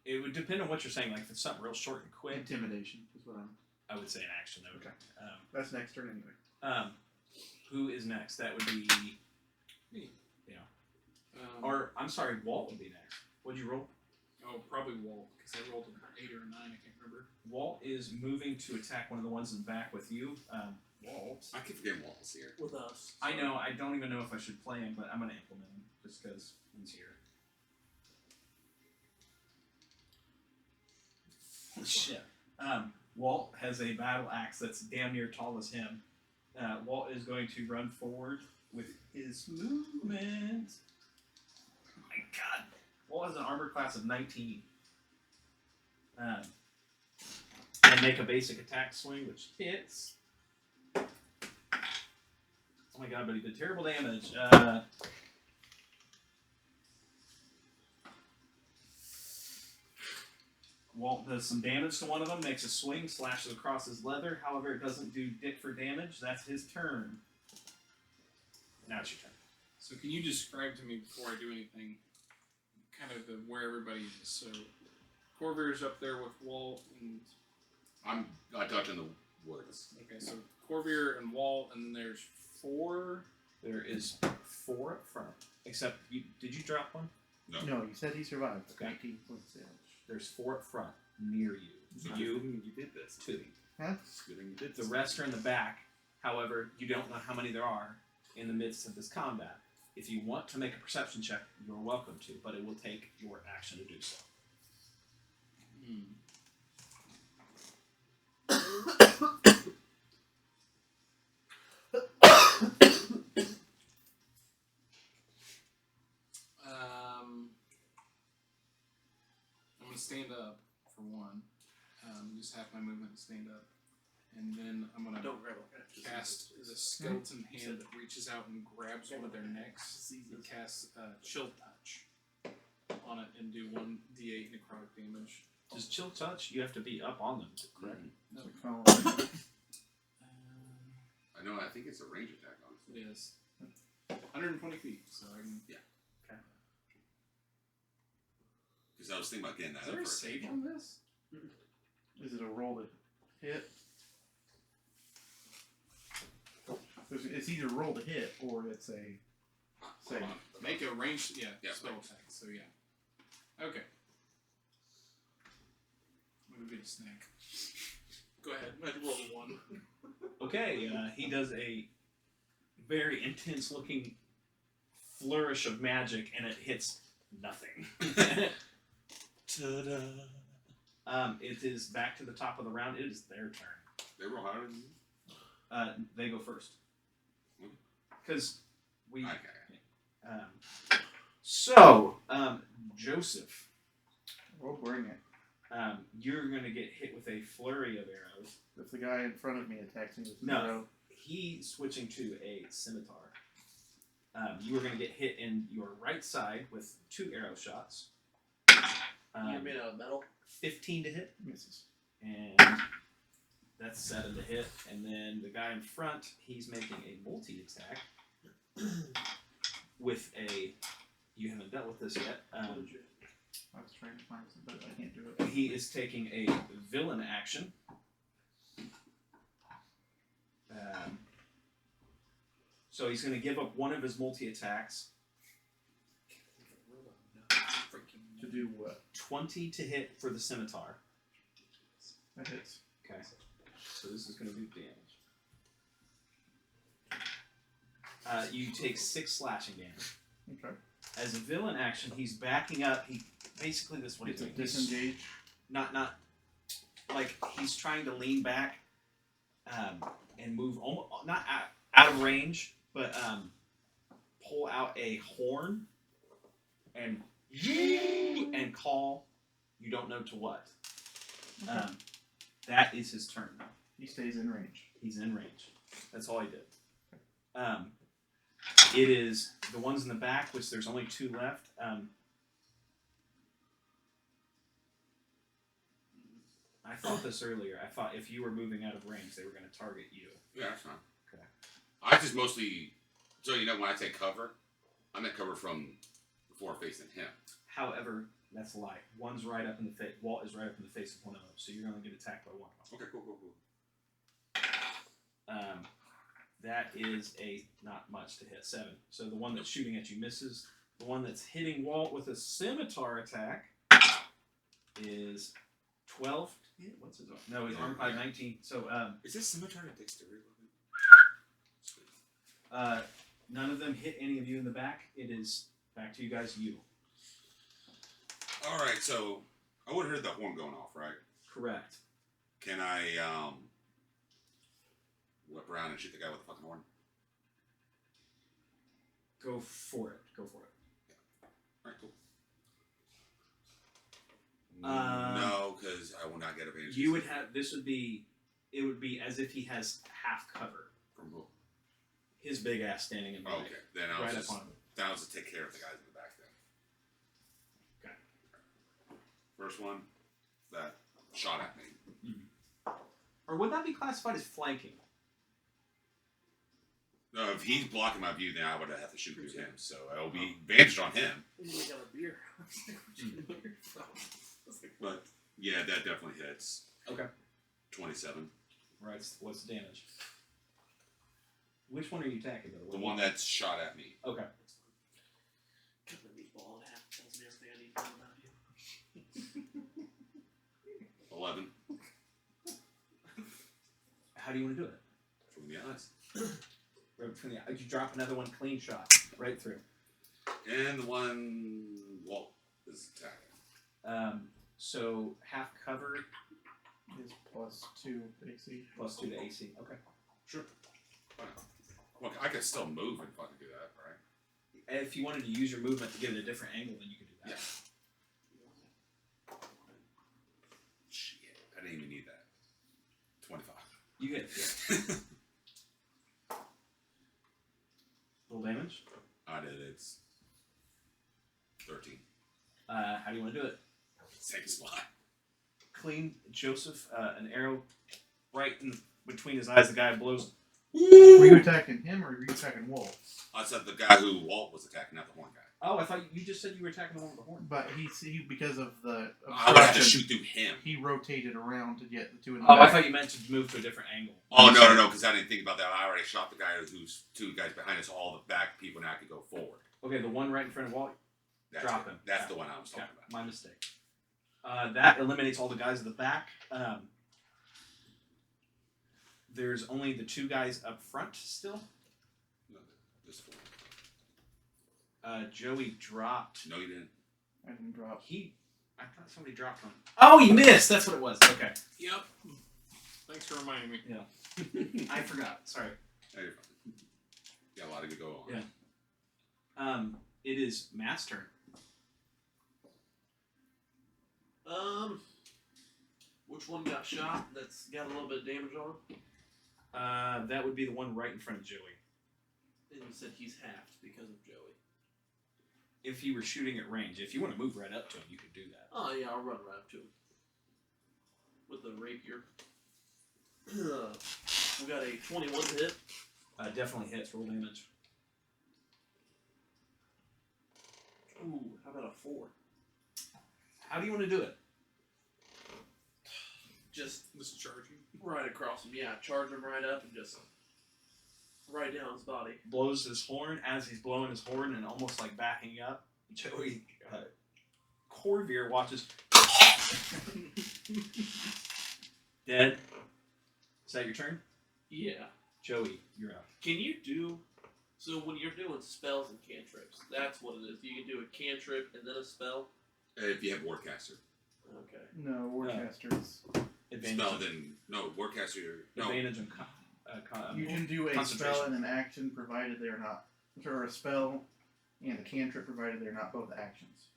It would depend on what you're saying. Like if it's something real short and quick, Intimidation is what I'm. I would say an action. Though. Okay. That's next turn anyway. Who is next? That would be. Me. Yeah. Or Or I'm sorry, Walt would be next. What'd you roll? oh, probably Walt because I rolled an 8 or a 9. I can't remember. Walt is moving to attack one of the ones in the back with you. Walt. I keep forgetting Walt was here. With us. I know. I don't even know if I should play him, but I'm going to implement him just because he's here. Shit. Walt has a battle axe that's damn near tall as him. Walt is going to run forward with his movement. Oh my god. Walt has an armor class of 19. And make a basic attack swing, which hits. Oh my god, but he did terrible damage. Walt does some damage to one of them, makes a swing, slashes across his leather. However, it doesn't do dick for damage. That's his turn. Now it's your turn. So can you describe to me before I do anything, kind of where everybody is? So Corvair's up there with Walt and I touch in the woods. okay, so Corvair and Walt, and then there's 4. There is 4 up front. Except, did you drop one? No. No, you said he survived. Okay. 19 points damage. There's 4 up front, near you. So You, you did this. 2. Huh? It's good thing you did The this. rest are in the back. However, you don't know how many there are in the midst of this combat. If you want to make a perception check, you're welcome to, but it will take your action to do so. I'm gonna stand up for one. Just have my movement to stand up, and then I'm gonna Don't grab it. cast the skeleton hand that reaches out and grabs one of their necks and casts chill touch on it and do 1d8 necrotic damage. Does chill touch? You have to be up on them, correct? No, I know. I think it's a range attack, honestly. it is 120 feet, so I can. Yeah. Because I was thinking about getting that. Is there a save on this? Is it a roll to hit? It's either roll to hit or it's a save. Hold on. Make a range. Yeah. Yeah, Spell range. attack. So yeah. Okay. I'm gonna get a snack. Go ahead. I'd roll 1. Okay, he does a very intense looking flourish of magic and it hits nothing. Ta-da. It is back to the top of the round. It is their turn. They roll higher than you? They go first. Because we... Okay. Joseph, We'll bring it. you're going to get hit with a flurry of arrows. If the guy in front of me attacks me with an No. arrow, He's switching to a scimitar. You are going to get hit in your right side with 2 arrow shots. You're made out of metal. 15 to hit. misses. And that's 7 to hit. And then the guy in front, he's making a multi-attack with a... You haven't dealt with this yet. I was trying to find some, but I can't do it. He is taking a villain action. So he's going to give up one of his multi-attacks. To do what? 20 to hit for the scimitar. That hits. Okay. So this is going to do damage. You take 6 slashing damage. Okay. As a villain action, he's backing up. He basically this is what he's It's a doing. He's disengage. not like he's trying to lean back and move almost not out of range, but pull out a horn and call. You don't know to what. Okay. That is his turn. He stays in range. He's in range. That's all he did. It is the ones in the back, which there's only 2 left. I thought this earlier. I thought if you were moving out of range, they were going to target you. Yeah, that's fine. Okay. I just mostly, so you know, when I say cover, I meant cover from before facing him. However, that's a lie. One's right up in the face. Walt is right up in the face of one of them, so you're going to get attacked by one of them. Okay, cool. That is a not much to hit. 7. So the one that's shooting at you misses. The one that's hitting Walt with a scimitar attack is 12. Yeah, what's his arm? No, his arm class 19. So Is this scimitar a dexterity none of them hit any of you in the back. It is back to you guys. You. All right, so I would have heard the horn going off, right? Correct. Can I whip around and shoot the guy with the fucking horn? Go for it. Go for it. All right, cool. Um, No, because I will not get advantage. You would have. This would be. It would be as if he has half cover. From who? His big ass standing in the way. Okay, then I'll Right just up on him. take care of the guys in the back then. Okay. First one, that shot at me. Or would that be classified as flanking? If he's blocking my view, then I would have to shoot through him. So it'll be advantage on him. We got a beer. But yeah, that definitely hits. Okay. 27. Right. What's the damage? Which one are you attacking, though? The one that's shot at me. Okay. Cut the meatball in half. Tells me everything I need to know about you. 11 How do you want to do it? from the eyes. Right between the eyes. You drop another one, clean shot, right through. And the one Walt is attacking. So half cover Is +2 AC. plus 2 to AC. Okay. Sure. Fine. Well, I can still move if I can do that, right? If you wanted to use your movement to get it a different angle, then you could do that. Yeah. Shit, I didn't even need that. 25. You get it. Yeah. Full damage. I did. It's 13. How do you want to do it? Same spot. Clean Joseph, an arrow right in between his eyes. The guy blows. Were you attacking him or were you attacking Wolf? I said the guy who Walt was attacking, not the horn guy. Oh, I thought you just said you were attacking the one with the horn. But he because of the I would have to obstruction, shoot through him. he rotated around to get the two in the Oh, I back. thought you meant to move to a different angle. Oh, no, because I didn't think about that. I already shot the guy who's 2 guys behind us, all the back people, now I could go forward. Okay, the one right in front of Walt. That's Drop it. him. That's Yeah. the one I was Yeah, talking about. my mistake. That eliminates all the guys in the back. There's only the 2 guys up front still. No, this one. Joey dropped. No, you didn't. I didn't drop. I thought somebody dropped one. Oh, you missed! That's what it was. Okay. Yep. Thanks for reminding me. I forgot. Sorry. Hey, you're fine. Got a lot to go on. Yeah. It is Matt's turn. Which one got shot? That's got a little bit of damage on him. That would be the one right in front of Joey. And you said he's halved because of Joey. If you were shooting at range, if you want to move right up to him, you could do that. Oh yeah, I'll run right up to him with the rapier. We got a 21 to hit. Definitely hits. Roll damage. Ooh, how about a 4? How do you want to do it? Just Discharging. right across him. Yeah, charge him right up and just right down his body. Blows his horn as he's blowing his horn and almost like backing up. Joey Corvier watches. Dead. Is that your turn? Yeah. Joey, you're up. Can you do so when you're doing spells and cantrips? That's what it is. You can do a cantrip and then a spell. If you have Warcaster. Okay. No, Warcasters. Advantage. Spell, on- then. No, Warcaster. No. Advantage on You can do a concentration. spell and an action provided they are not, or a spell and a cantrip provided they're not both actions.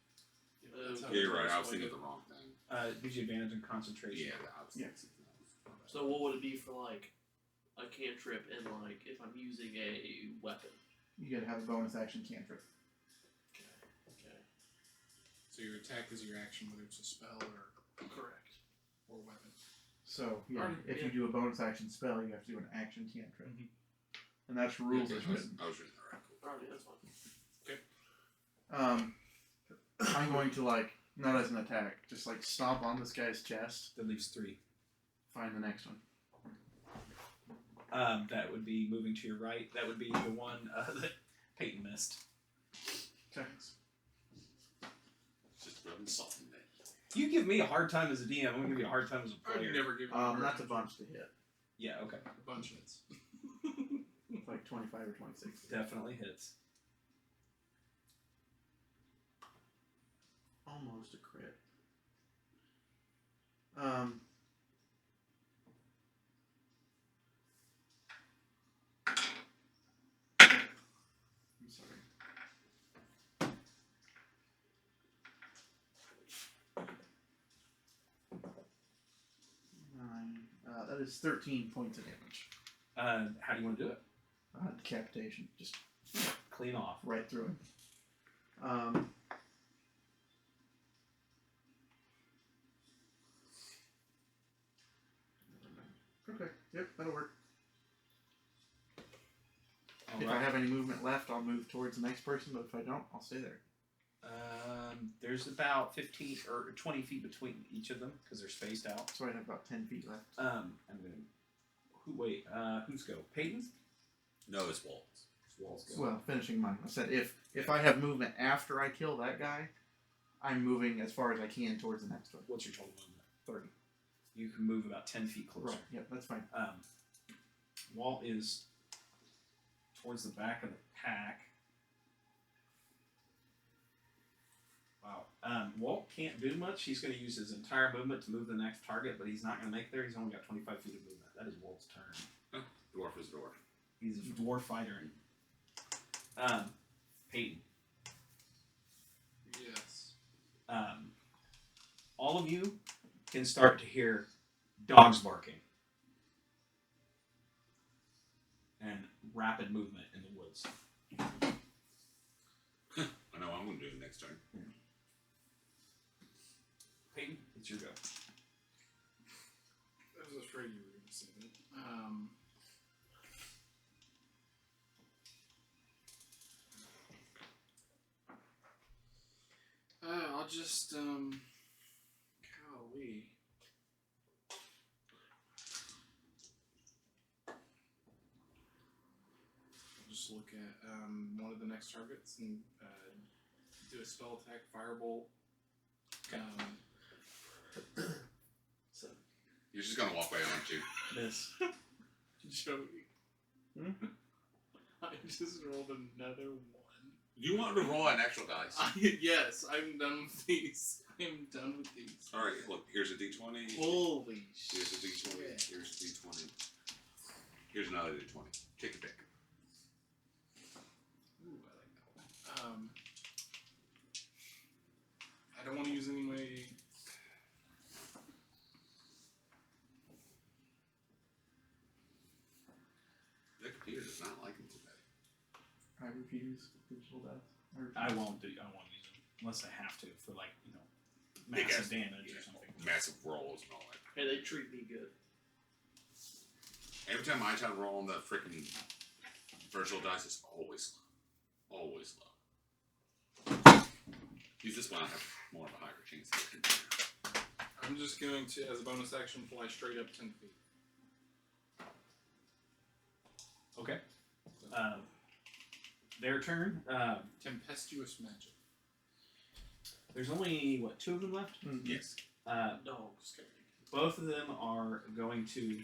Yeah, you're right. I was thinking of the wrong thing. Gives you advantage on concentration. Yeah, I was Yeah. So what would it be for like a cantrip and like if I'm using a weapon? You gotta have a bonus action cantrip. Okay. So your attack is your action, whether it's a spell or Correct. weapon. So, yeah, Alright, if yeah. you do a bonus action spell, you have to do an action cantrip. Mhm. And that's rules Yeah, as I was written. reading. Alright, cool. Alright, that's fine. I'm going to, like, not as an attack, just, like, stomp on this guy's chest, That leaves 3. find the next one. That would be moving to your right. That would be the one that Peyton missed. Okay. Just rubbing salt in there. You give me a hard time as a DM. I'm gonna give you a hard time as a I'd player. never give you That's a bunch to hit. Yeah. Okay. a bunch of hits. It's like 25 or 26. Definitely hits. Almost a crit. I'm sorry. 9. That is 13 points of damage. How do you want to do it? Decapitation. Just Clean off. right through him. Yep, that'll work. All If right. I have any movement left, I'll move towards the next person, but if I don't, I'll stay there. There's about 15 or 20 feet between each of them because they're spaced out. So I have about 10 feet left. I'm gonna. Who's go? Peyton's. No, it's Walt's. Walls go. Well, finishing mine. I said if I have movement after I kill that guy, I'm moving as far as I can towards the next one. What's your total movement? 30. You can move about 10 feet closer. Right. Yep, that's fine. Walt is towards the back of the pack. Wow. Walt can't do much. He's going to use his entire movement to move the next target, but he's not going to make there. He's only got 25 feet of movement. That is Walt's turn. Dwarf is dwarf. He's a dwarf fighter. Peyton. Yes. All of you can start to hear dogs barking and rapid movement in the woods. I know what I'm going to do next turn. Peyton, it's your go. I was afraid you were going to say that. I'll just, golly. I'll just look at one of the next targets and do a spell attack, firebolt. So, You're just going to walk away, aren't you? miss. Joey. I just rolled another one. You want to roll an actual dice? Yes, I'm done with these. I'm done with these. All right, look, here's a d20. Holy Here's a shit. d20. Here's a d20. Here's another d20. Take a pick. Ooh, I like that one. I don't want to use any of my. The computer does not like him today. I refuse digital death. I won't use them unless I have to for Big massive ass- damage or something. Massive rolls and all that. Hey, they treat me good. Every time I try to roll on the freaking virtual dice, it's always low. Always low. Use this one, I have more of a higher chance of hitting. I'm just going to, as a bonus action, fly straight up 10 feet. Okay. Their turn. Tempestuous magic. There's only, two of them left? Yes. No, scary. Both of them are going to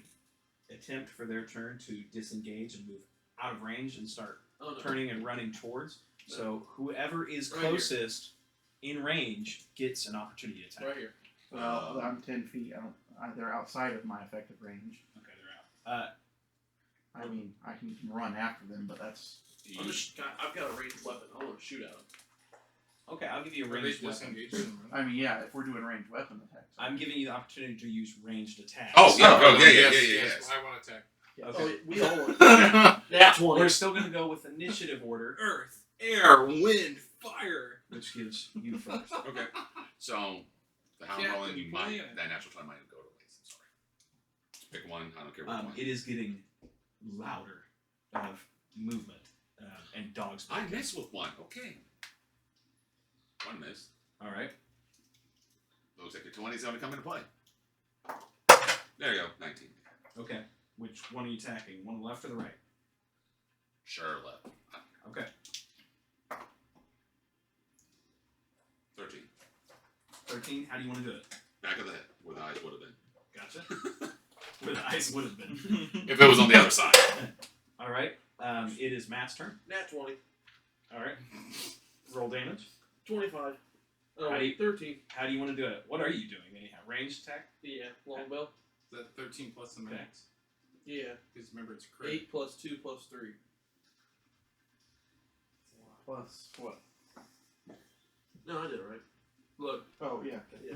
attempt for their turn to disengage and move out of range and start Oh, no. turning and running towards. So whoever is Right here. closest in range gets an opportunity attack. Right here. Well, I'm 10 feet. They're outside of my effective range. Okay, they're out. I mean, I can run after them, but that's I've got a ranged weapon. I want to shoot at them. Okay, I'll give you a Are they ranged weapon. disengaged and run? I mean, yeah. If we're doing ranged weapon attacks, I'm giving you the opportunity to use ranged attacks. Oh, yeah, Yes, I want to attack. Okay. Oh, we all want. That's one. We're still going to go with initiative order, Earth, air, wind, fire. which gives you first. Okay. So, the how I'm Captain rolling, Planet. that natural 20 might go to waste. I'm sorry. Pick one. I don't care which one. It is getting louder of movement and dogs. I missed with one. Okay. One missed. All right. Looks like your 20 is going to come into play. There you go. 19. Okay. Which one are you attacking? One on the left or the right? Sure, left. Okay. 13. 13. How do you want to do it? Back of the head, where the eyes would have been. Gotcha. Where the ice would have been. If it was on the other side. All right. It is Matt's turn. Nat 20. All right. Roll damage. 25. Oh, How do you- 13. How do you want to do it? What are you doing anyhow? Ranged attack? Yeah, longbow. Is that 13 plus the Okay. max? Yeah. Because remember, it's a crit. 8 plus 2 plus 3. plus what? No, I did it right. Look. Oh yeah. Yeah.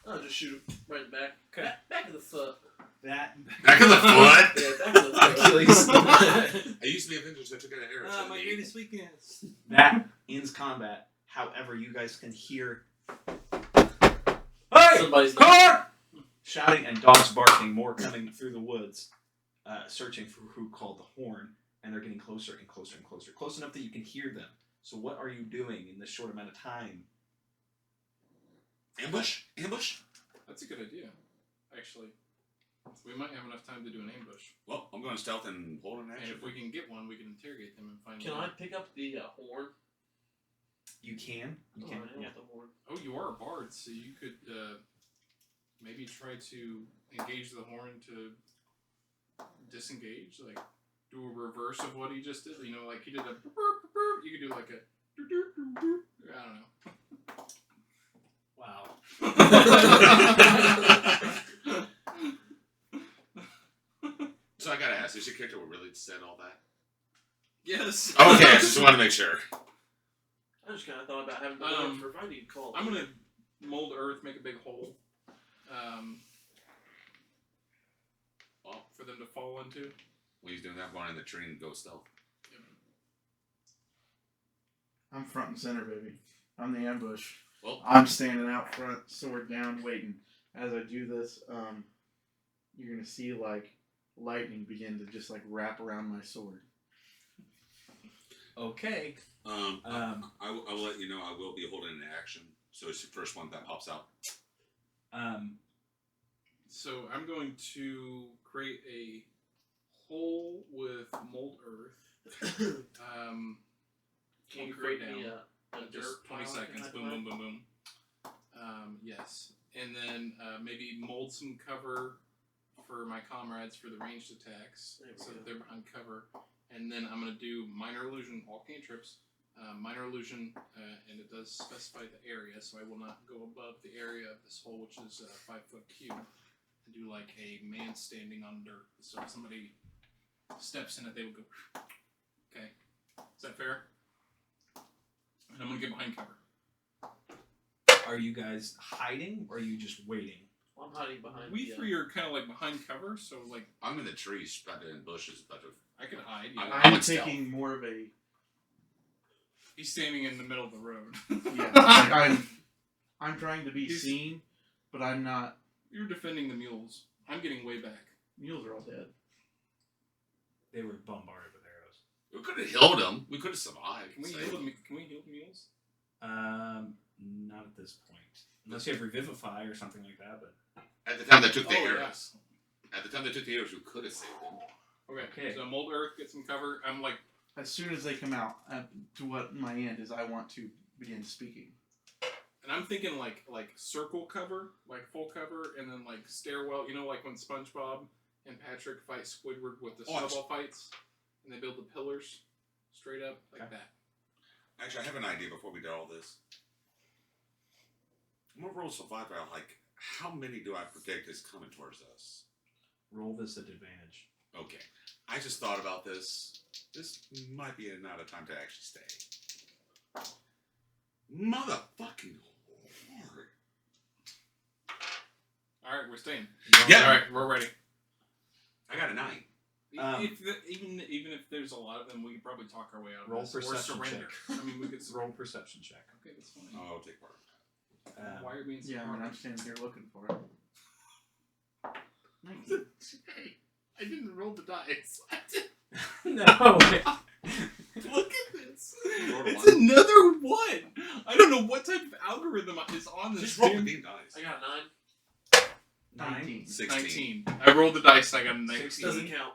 I'll just shoot him right in the back. Okay. Back of the foot. That. Back of the foot? Yeah, back of the foot. Achilles. I used to be Avengers. I took out an arrow. My greatest weakness. That ends combat. However, you guys can hear. Hey! Somebody's Car! shouting and dogs barking, more coming through the woods, searching for who called the horn, and they're getting closer and closer and closer, close enough that you can hear them. So what are you doing in this short amount of time? Ambush? Ambush? That's a good idea, actually. We might have enough time to do an ambush. Well, I'm going to stealth and hold an And action. if we can get one, we can interrogate them and find Can out. I pick up the horn? You can. You Oh, can. I know Yeah. the horn. Oh, you are a bard, so you could maybe try to engage the horn to disengage, like do a reverse of what he just did. You know, like he did a burp, burp, burp. You could do like a doop, doop, doop, doop. I don't know. Wow. So I got to ask, is your character really said all that? Yes. Okay, I just want to make sure. I just kind of thought about having the horn for finding call. I'm gonna mold earth, make a big hole, for them to fall into. When he's doing that, one in the tree and go stealth. I'm front and center, baby. I'm the ambush. Well, I'm standing out front, sword down, waiting. As I do this, you're gonna see like lightning begin to just like wrap around my sword. Okay. I will let you know I will be holding an action. So it's the first one that pops out. So I'm going to create a hole with mold earth. Can you 20 create foot me down. a Just dirt 20 pile seconds. kind Boom, of boom, boom, boom. Yes. And then maybe mold some cover for my comrades for the ranged attacks, There we so go. that they're behind cover. And then I'm going to do minor illusion, all cantrips. Minor illusion, and it does specify the area, so I will not go above the area of this hole, which is a 5-foot cube. And do like a man standing on dirt. So if somebody steps in it, they will go. Okay. Is that fair? And I'm going to get behind cover. Are you guys hiding, or are you just waiting? I'm hiding behind. We the, three are kind of like behind cover, so like I'm in the trees, but in bushes, but I can hide. I'm- Yeah. I'm would stealth. taking more of a He's standing in the middle of the road. yeah. Like I'm trying to be He's- seen, but I'm not. You're defending the mules. I'm getting way back. Mules are all dead. They were bombarded with arrows. we could have healed him. We could have survived. Can we Save heal the him. Can we heal the mules? Not at this point. Unless you have Revivify or something like that, but... At the time they took the Oh, yeah. arrows. At the time they took the arrows, we could have saved him. Okay. Okay. So mold earth, get some cover. I'm like, As soon as they come out, to what my end is, I want to begin speaking. and I'm thinking like circle cover, like full cover, and then like stairwell. You know, like when SpongeBob and Patrick fight Squidward with the Oh, snowball fights, and they build the pillars straight up like Okay. that. Actually, I have an idea before we do all this. I'm gonna roll survival. Like, how many do I predict is coming towards us? Roll this at advantage. Okay. I just thought about this. This might be not a time to actually stay. Motherfucking horde. All right, we're staying. Yeah. All right, we're ready. I got a 9. Even if there's a lot of them, we could probably talk our way out of Roll this. Or perception surrender. I mean, we could. Roll perception check. Okay, that's fine. Oh, I'll take part. Why are you being so Yeah, I hard? mean, I'm standing here looking for it. Hey, I didn't roll the dice. No. Look at this. Roll a It's one. another one. I don't know what type of algorithm is on this. Just roll the damn- damn dice. I got a 9. 19. 16. 19. I rolled the dice. I got a 19. Doesn't count.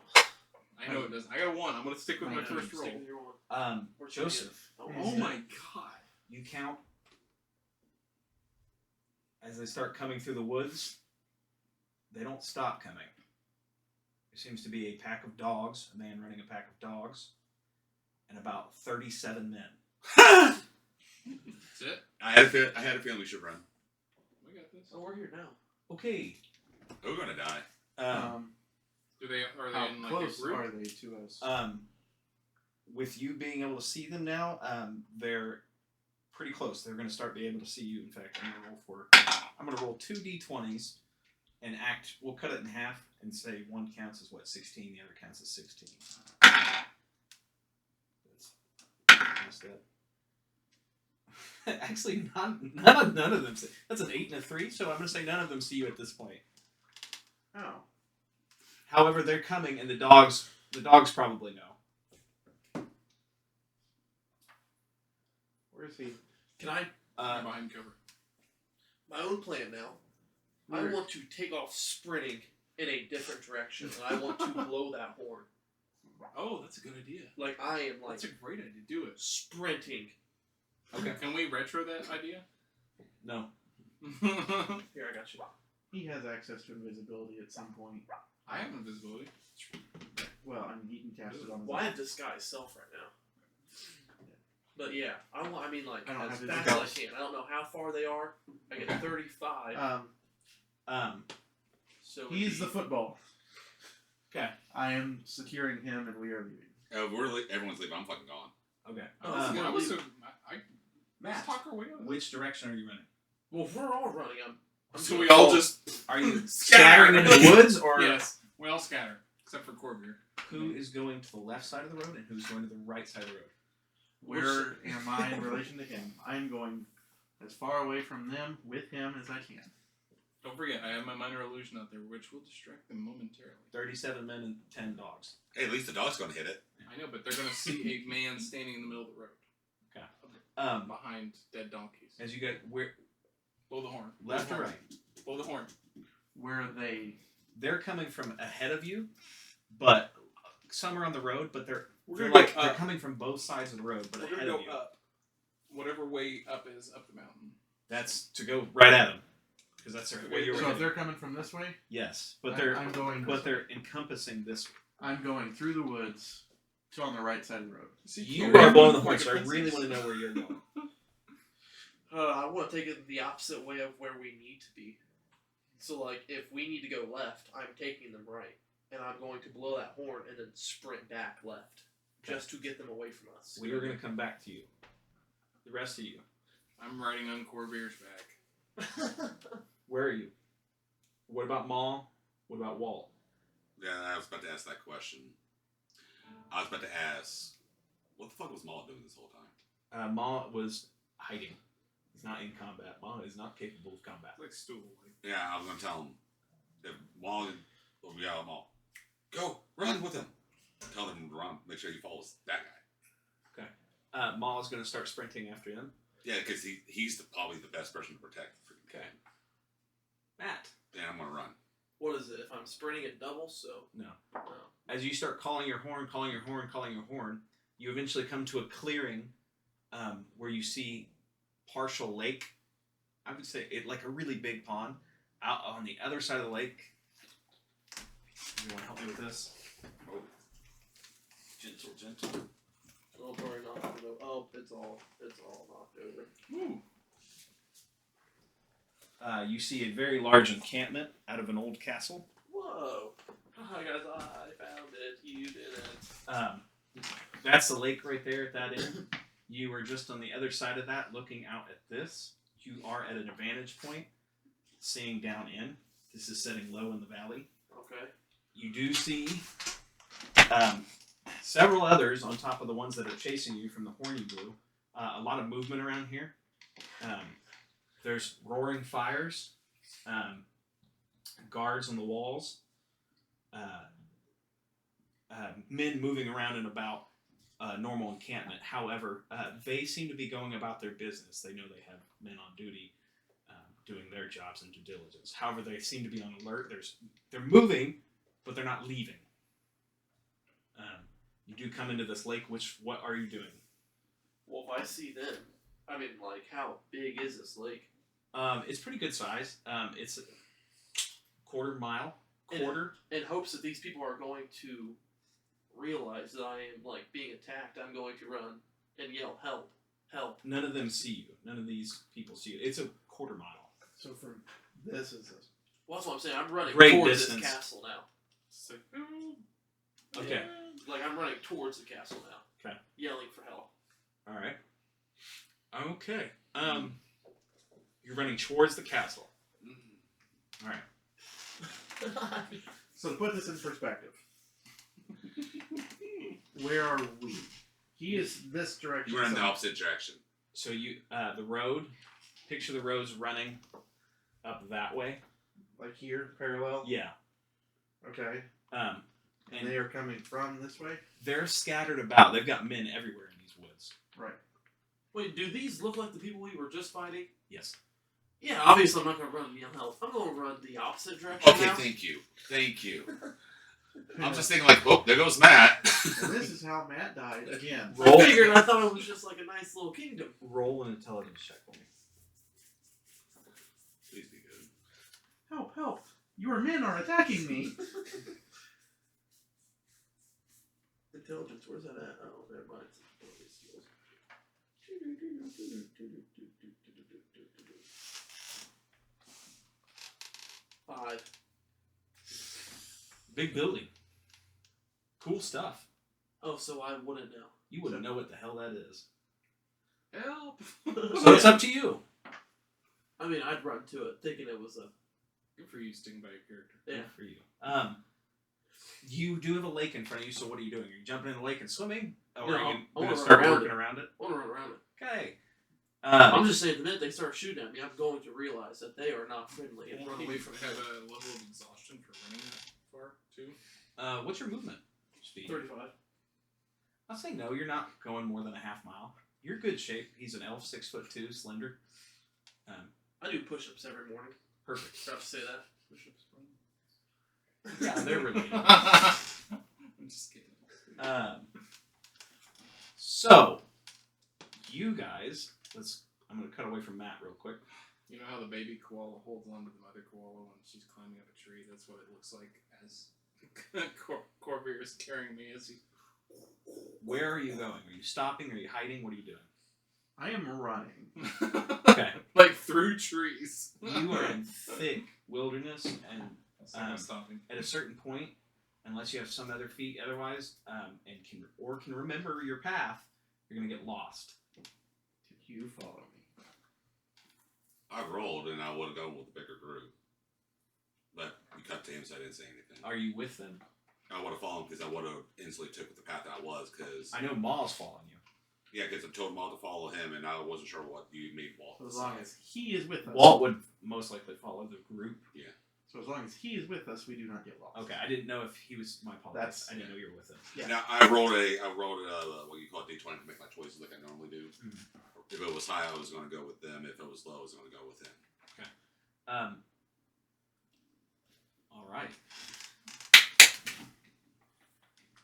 I know it doesn't. I got a 1. I'm gonna stick with my Right. first roll. Stick with your one. Where's your Joseph, hand? Oh my god. you count as they start coming through the woods. They don't stop coming. There seems to be a pack of dogs, a man running a pack of dogs, and about 37 men. That's it. I had a feeling we should run. We got this. Oh, we're here now. Okay. We're gonna die. Are they How in like close a group? are they to us? With you being able to see them now, they're pretty close. They're going to start being able to see you. In fact, I'm going to roll 2 d20s and we'll cut it in half and say one counts as 16, the other counts as 16. That's that. Actually, none of them. That's an 8 and a 3, so I'm going to say none of them see you at this point. Oh. However, they're coming, and the dogs probably know. Where is he? Can I? behind cover. My own plan now. I want to take off sprinting in a different direction, and I want to blow that horn. Oh, that's a good idea. Like I am like That's a great idea. Do it. sprinting. Okay. Can we retro that idea? No. Here, I got you. He has access to invisibility at some point. I have invisibility. Well, I mean, he can cast it on his Well, I own. have disguise self right now. But yeah, I mean, like I don't as have fast as I disguise. can. I don't know how far they are. I get 35. So He's the football. Okay. I am securing him, and we are leaving. Everyone's leaving. I'm fucking gone. Okay. Oh, I yeah, was. leave Let's Matt, talk our way out of which direction are you running? Well, if we're all running. I'm So doing we all both. just Are you Scatter. scattering into the woods, or yes, we all scatter except for Corbier. who is going to the left side of the road and who's going to the right side of the road? Where am I in relation to him? I'm going as far away from them with him as I can. Don't forget, I have my minor illusion out there, which will distract them momentarily. 37 men and 10 dogs. Hey, at least the dog's gonna hit it. I know, but they're gonna see a man standing in the middle of the road behind dead donkeys. As you get where Blow the horn. left Blow or the right, horn. Blow the horn. Where are they? they're coming from ahead of you, but some are on the road, but they're We're they're gonna go up. coming from both sides of the road, but We're ahead gonna of go you. up. Whatever way up is up the mountain. That's to go right at them, because that's the way you're So if heading. they're coming from this way, Yes, but they're I'm going. but they're encompassing this. I'm going through the woods to on the right side of the road. You are blowing the horn, so I really want to know where you're going. I want to take it the opposite way of where we need to be. So, like, if we need to go left, I'm taking them right. And I'm going to blow that horn and then sprint back left. Just to get them away from us. We are going to come back to you. The rest of you. I'm riding on Corbier's back. Where are you? What about Maul? What about Walt? Yeah, I was about to ask that question. I was about to ask, what the fuck was Maul doing this whole time? Maul was hiding. He's not in combat. Maul is not capable of combat. Like stool. Yeah, I was gonna tell him that Maul, Maul, go run with him. Tell him to run. Make sure he follows that guy. Maul is going to start sprinting after him. Yeah, because he's probably the best person to protect the freaking Okay. kid. Matt. Yeah, I'm gonna run. What is it? If I'm sprinting it double, so. No. No. As you start calling your horn, you eventually come to a clearing where you see partial lake. I would say it like a really big pond. Out on the other side of the lake. You want to help me with this? Oh. Gentle. Oh, sorry, not over. Oh, it's all knocked over. Woo. You see a very large encampment out of an old castle. Whoa. Hi, guys. I found it. You didn't. That's the lake right there at that end. You are just on the other side of that looking out at this. You are at an advantage point, seeing down in. This is setting low in the valley. Okay. You do see several others on top of the ones that are chasing you from the horn you blew. A lot of movement around here. There's roaring fires, guards on the walls, men moving around in about normal encampment. However, they seem to be going about their business. They know they have men on duty doing their jobs and due diligence. However, they seem to be on alert. They're moving, but they're not leaving. You do come into this lake. What are you doing? Well, if I see them, I mean, like, how big is this lake? It's pretty good size. It's a quarter mile. In hopes that these people are going to realize that I am, like, being attacked, I'm going to run and yell, help, help. None of them see you. None of these people see you. It's a quarter mile. So from this is this. Well, that's what I'm saying. I'm running Great towards distance. this castle now. So, Okay. Yeah. Like, I'm running towards the castle now. Okay. Yelling for help. All right. Okay. You're running towards the castle. All right. So to put this in perspective, where are we? He is this direction. You run in the south. opposite direction. So you the road. Picture the road's running up that way. Like here, parallel. Yeah. Okay. And And they are coming from this way? they're scattered about. They've got men everywhere in these woods. Right. Wait, do these look like the people we were just fighting? Yes. Yeah, obviously I'm not gonna run Neil Health. I'm gonna run the opposite direction Okay, now. thank you. I'm just thinking like, oh, there goes Matt. And this is how Matt died again. Roll. I figured. I thought it was just like a nice little kingdom. Roll an intelligence check for me. Please be good. Help, help. Your men are attacking me. Intelligence, where's that at? Oh, never mind. Skills. 5. Big building. Cool stuff. Oh, so I wouldn't know. You wouldn't know what the hell that is. Help! So it's up to you. I mean, I'd run to it thinking it was a. Good for you, sticking by your character. Yeah. Good for you. You do have a lake in front of you, so what are you doing? Are you jumping in the lake and swimming? Or No, are you I going wanna to run start around working it. around it? I want to run around it. Okay. I'm just saying, the minute they start shooting at me, I'm going to realize that they are not friendly and run away from have me. a level of exhaustion for running that far too. What's your movement speed? 35. I'll say no, you're not going more than a half mile. You're good shape. He's an elf, 6'2", slender. I do push-ups every morning. Perfect. Forgot to say that. Push-ups. Yeah, they're really good. I'm just kidding. So, you guys, I'm going to cut away from Matt real quick. You know how the baby koala holds on to the mother koala when she's climbing up a tree? That's what it looks like as Corvair is carrying me as he. Where are you going? Are you stopping? Are you hiding? What are you doing? I am running. Okay. Like through trees. You are in thick wilderness, and That's not stopping. at a certain point, unless you have some other feat otherwise, and can remember your path, you're going to get lost. Did you follow me? I rolled and I would have gone with the bigger group. But you cut to him, so I didn't say anything. Are you with them? I would have followed because I would have instantly took the path that I was because I know Maw's following you. yeah, because I told Maul to follow him and I wasn't sure what you made Walt. So as long as he is with us. Walt would most likely follow the group. So as long as he is with us, we do not get lost. Okay, I didn't know if he was my apologies. I didn't know you were with him. Yeah. Now I rolled a what you call a D20 to make my choices like I normally do. Mhm. If it was high, I was going to go with them. If it was low, I was going to go with him. All right.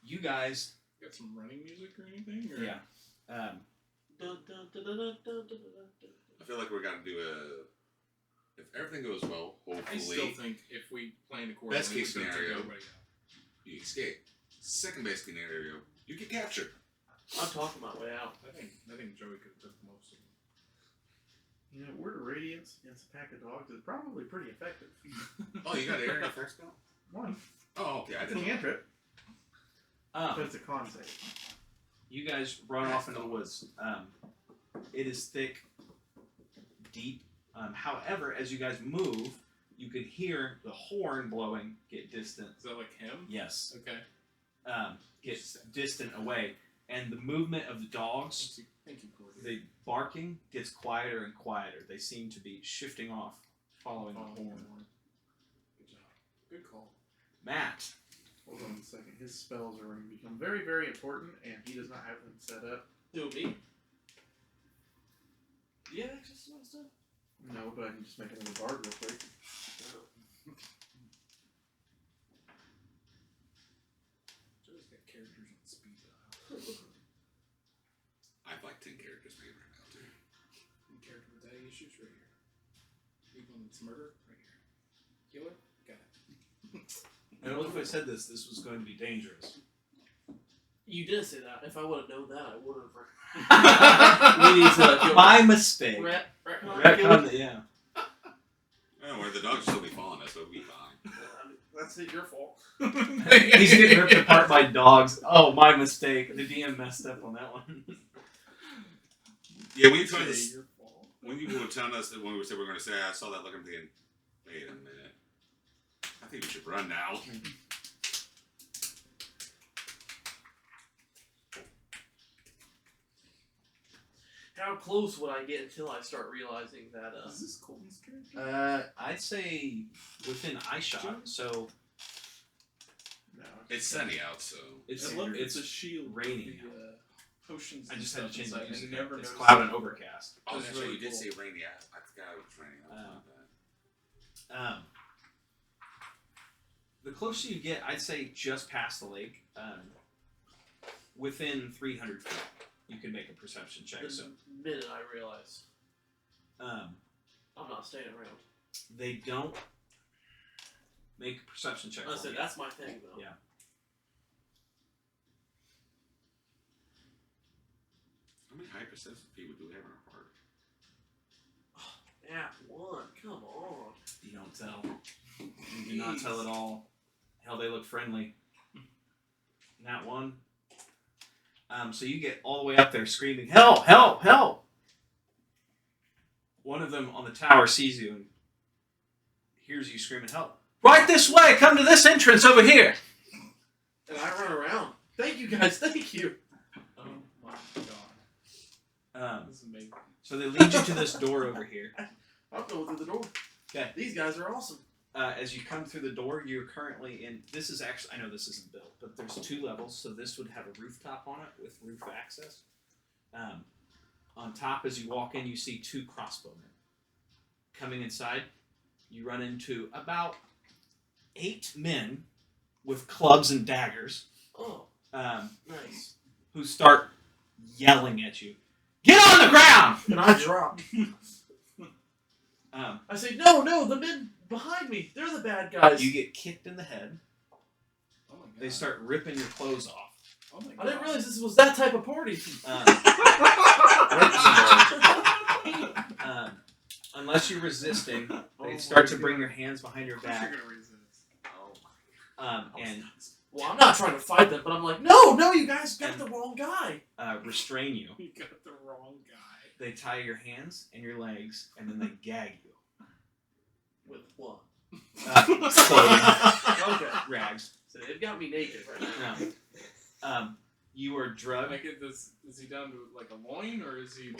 You guys, Got some running music or anything? Or? yeah. Dun, dun, dun, dun, dun, dun, dun, dun, dun. I feel like we're going to do if everything goes well, I still hopefully think if we plan accordingly, Best case we're gonna take scenario. everybody out. you escape. Second base scenario, you get captured. I'm talking my way out. I think Joey could have took most of them. You know, Word of Radiance against a pack of dogs is probably pretty effective. Oh, you got area effects now? One. Oh, okay. I It's a didn't know. cantrip, but it's a con save. You guys run off into the woods. It is thick, deep. However, as you guys move, you can hear the horn blowing get distant. Is that like him? Yes. Okay. Get distant away. And the movement of the dogs, Thank you, Cordy. the barking gets quieter and quieter. They seem to be shifting off, following the horn. Good job. Good call. Matt. Hold on a second. His spells are going to become very, very important, and he does not have them set up. Who, me? Do you have access to my stuff? No, but I can just make another bard real quick. Joey's got characters on speed dial. I have like 10 characters made right now, too. Character with daddy issues right here. People that's murder right here. Killer? Got it. I don't know if I said this. This was going to be dangerous. You did say that. If I would have known that, I would have. We need to. My mistake. Retcon it, yeah. Oh, where the dogs will still be following us, so we'll be fine. That's it, your fault. He's getting ripped apart by dogs. Oh, my mistake. The DM messed up on that one. Yeah, when you told Say us, your fault. when you were telling us that when we said we were going to say, I saw that look, I'm thinking, wait a minute. I think we should run now. How close would I get until I start realizing that? Is this Colton's character? I'd say within eye shot. So It's sunny out, so It's It's a shield. raining. The, potions. I and just had to stuff change inside, the music. and never It's noticed cloud it. and overcast. oh, That's that's really right. You did cool. say rainy. I forgot it was raining. That was my bad. The closer you get, I'd say just past the lake, within 300 feet, you can make a perception check. The So minute I realize um, I'm not staying around. they don't make a perception check. I for said you. that's my thing though. Yeah. How many hypersensitive people do we have in our party? At one, come on. You don't tell. You do not tell at all. Hell, they look friendly. Not one. So you get all the way up there screaming, "Help! Help! Help!" One of them on the tower sees you and hears you screaming, "Help! Right this way! Come to this entrance over here!" And I run around. Thank you guys, thank you. Oh my god. This is amazing. So they lead you to this door over here. I'm going through the door. Okay. These guys are awesome. As you come through the door, you're currently in. This is actually. I know this isn't built, but there's 2 levels, so this would have a rooftop on it with roof access. On top, as you walk in, you see 2 crossbowmen. Coming inside, you run into about 8 men with clubs and daggers Oh, um, nice. who start yelling at you. Get on the ground! And I drop. I say, no, the men behind me. They're the bad guys. You get kicked in the head. Oh my god. They start ripping your clothes off. Oh my god. I didn't realize this was that type of party. Unless you're resisting, Oh they my start to God. bring their hands behind your Of course back you're gonna resist. and Well, I'm not trying to fight them, but I'm like, no, you guys got the wrong guy. restrain you. You got the wrong guy. They tie your hands and your legs, and then they gag you. With what? Clothing, Okay. rags. So they've got me naked right now. No. You are drugged Like, is he down to like a loin, or is he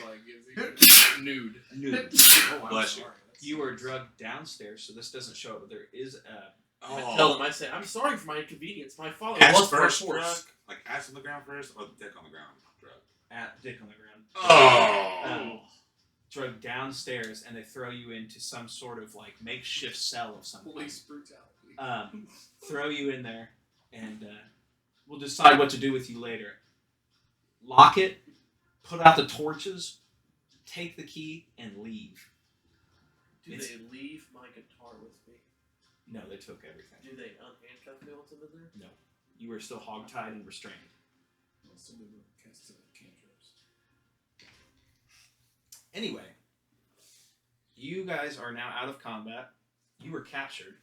nude? nude. Oh, I'm Bless you. sorry. You are drugged downstairs, so this doesn't show it, but there is a. I tell them, I say, I'm sorry for my inconvenience. My father Ass was first force. drug? Like ass on the ground first, or dick on the ground drug? At dick on the ground. Oh. Drugged downstairs, and they throw you into some sort of like makeshift cell of some kind. Police brutality. Throw you in there, and we'll decide what to do with you later. Lock it, put out the torches, take the key, and leave. Do they leave my guitar with me? No, they took everything. Do they unhandcuff me once I'm in there? You are still hogtied and restrained. Let's do the cast of cantrips. Anyway, you guys are now out of combat. You were captured.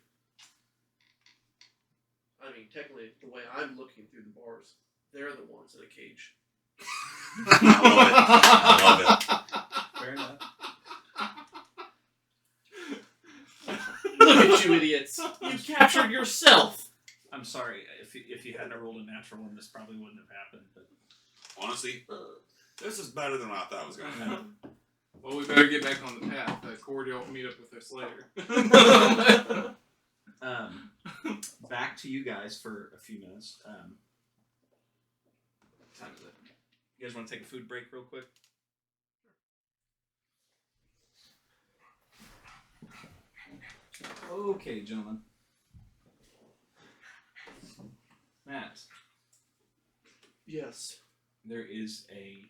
I mean, technically, the way I'm looking through the bars, they're the ones in a cage. I love it. Fair enough. Look at you idiots! You captured yourself! I'm sorry. If you hadn't rolled a natural one, this probably wouldn't have happened. But Honestly, this is better than what I thought it was going to happen. Well, we better get back on the path. Cordial will meet up with their slayer. Back to you guys for a few minutes. What time is it? You guys want to take a food break real quick? Okay, gentlemen. Matt, Yes. there is a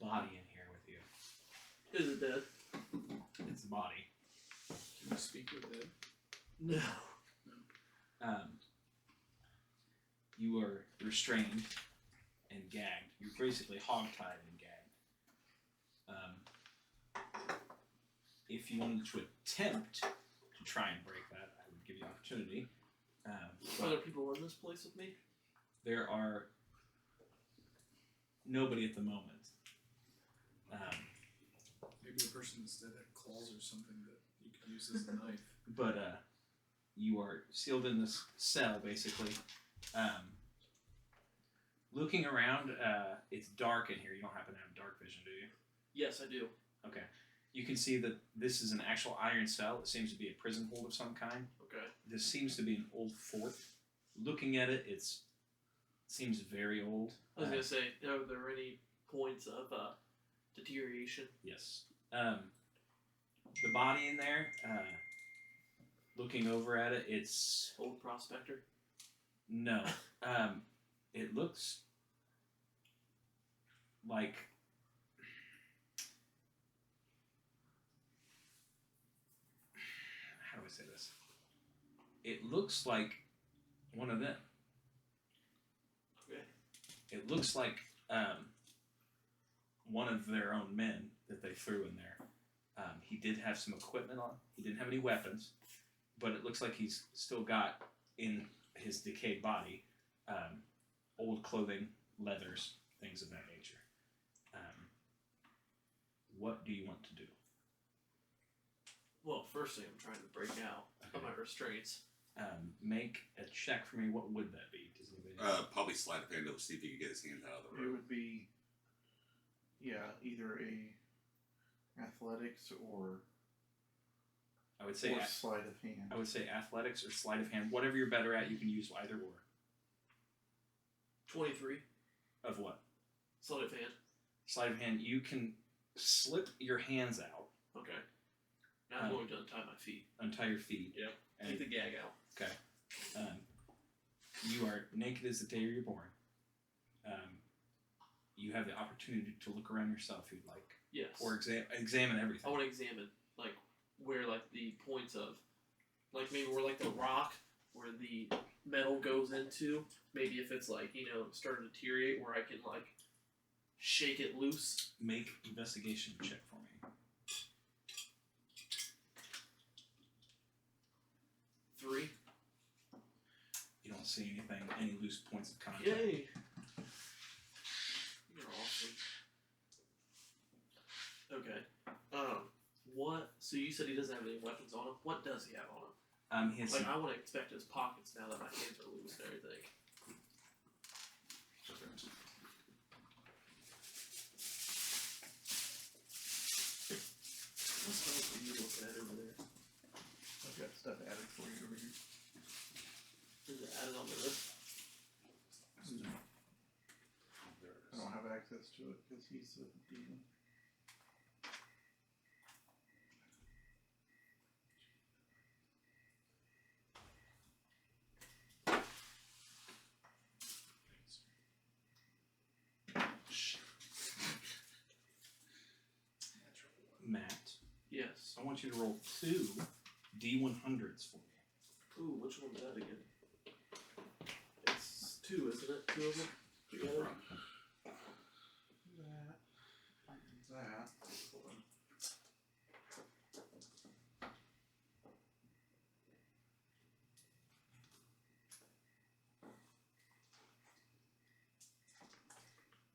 body in here with you. Is it dead? It's a body. Can you speak with it? No. You are restrained and gagged. You're basically hogtied and gagged. If you wanted to attempt to try and break that, I would give you opportunity. Are there people in this place with me? There are nobody at the moment. Maybe the person instead had claws or something that you could use as a knife. But you are sealed in this cell, basically. Looking around, it's dark in here. You don't happen to have dark vision, do you? Yes, I do. Okay. You can see that this is an actual iron cell. It seems to be a prison hold of some kind. Okay. This seems to be an old fort looking at it, seems very old. I was gonna say, are there any points of deterioration? Yes. The body in there, looking over at it, it's Old prospector. no. It looks like how do I say this? It looks like one of them. Okay. It looks like one of their own men that they threw in there. He did have some equipment on. He didn't have any weapons, but it looks like he's still got in his decayed body old clothing, leathers, things of that nature. What do you want to do? Well, first thing I'm trying to break out of my restraints. Make a check for me. What would that be? Does anybody Probably slide a hand over, see if he can get his hands out of the It room. would be, either a athletics or I would say sleight of hand. I would say athletics or sleight of hand. Whatever you're better at, you can use either or. 23. Of what? Sleight of hand. Sleight of hand. You can slip your hands out, Okay. Now I'm going to untie my feet. untie your feet. Yep. And Take the gag out. okay. You are naked as the day you're born. You have the opportunity to look around yourself if you'd like, Yes. or examine I everything. want to examine like where like the points of, like maybe where like the rock where the metal goes into. Maybe if it's like starting to deteriorate, where I can like shake it loose. Make investigation check for me. 3. You don't see anything, any loose points of contact. Yay! You're awesome. Okay. What? So you said he doesn't have any weapons on him. What does he have on him? He has Like some, I want to inspect his pockets now that my hands are loose and everything. What stuff are you looking at over there? I've got stuff added for you over here. Is it added on the list? I don't have access to it because he's the demon. Matt. Yes. I want you to roll 2 D100s for me. Ooh, which one's that again? It's 2, isn't it? 2 of them together. That. Hold on.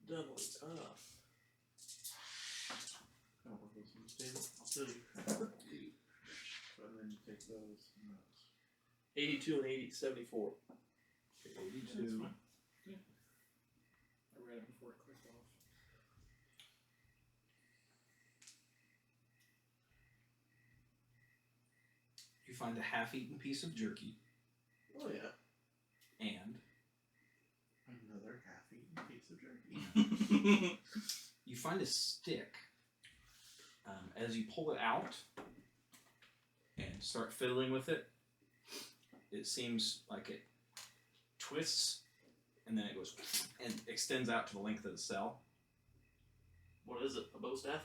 Doubling up. Oh, what was the mistake? I'll tell you. So then you take those and those. 82 and 80, 74. That's 82. fine. Yeah. I read it before it clicked off. You find a half-eaten piece of jerky Oh yeah. and Another half-eaten piece of jerky. you find a stick. As you pull it out and start fiddling with it, it seems like it twists and then it goes and extends out to the length of the cell. What is it? A bow staff?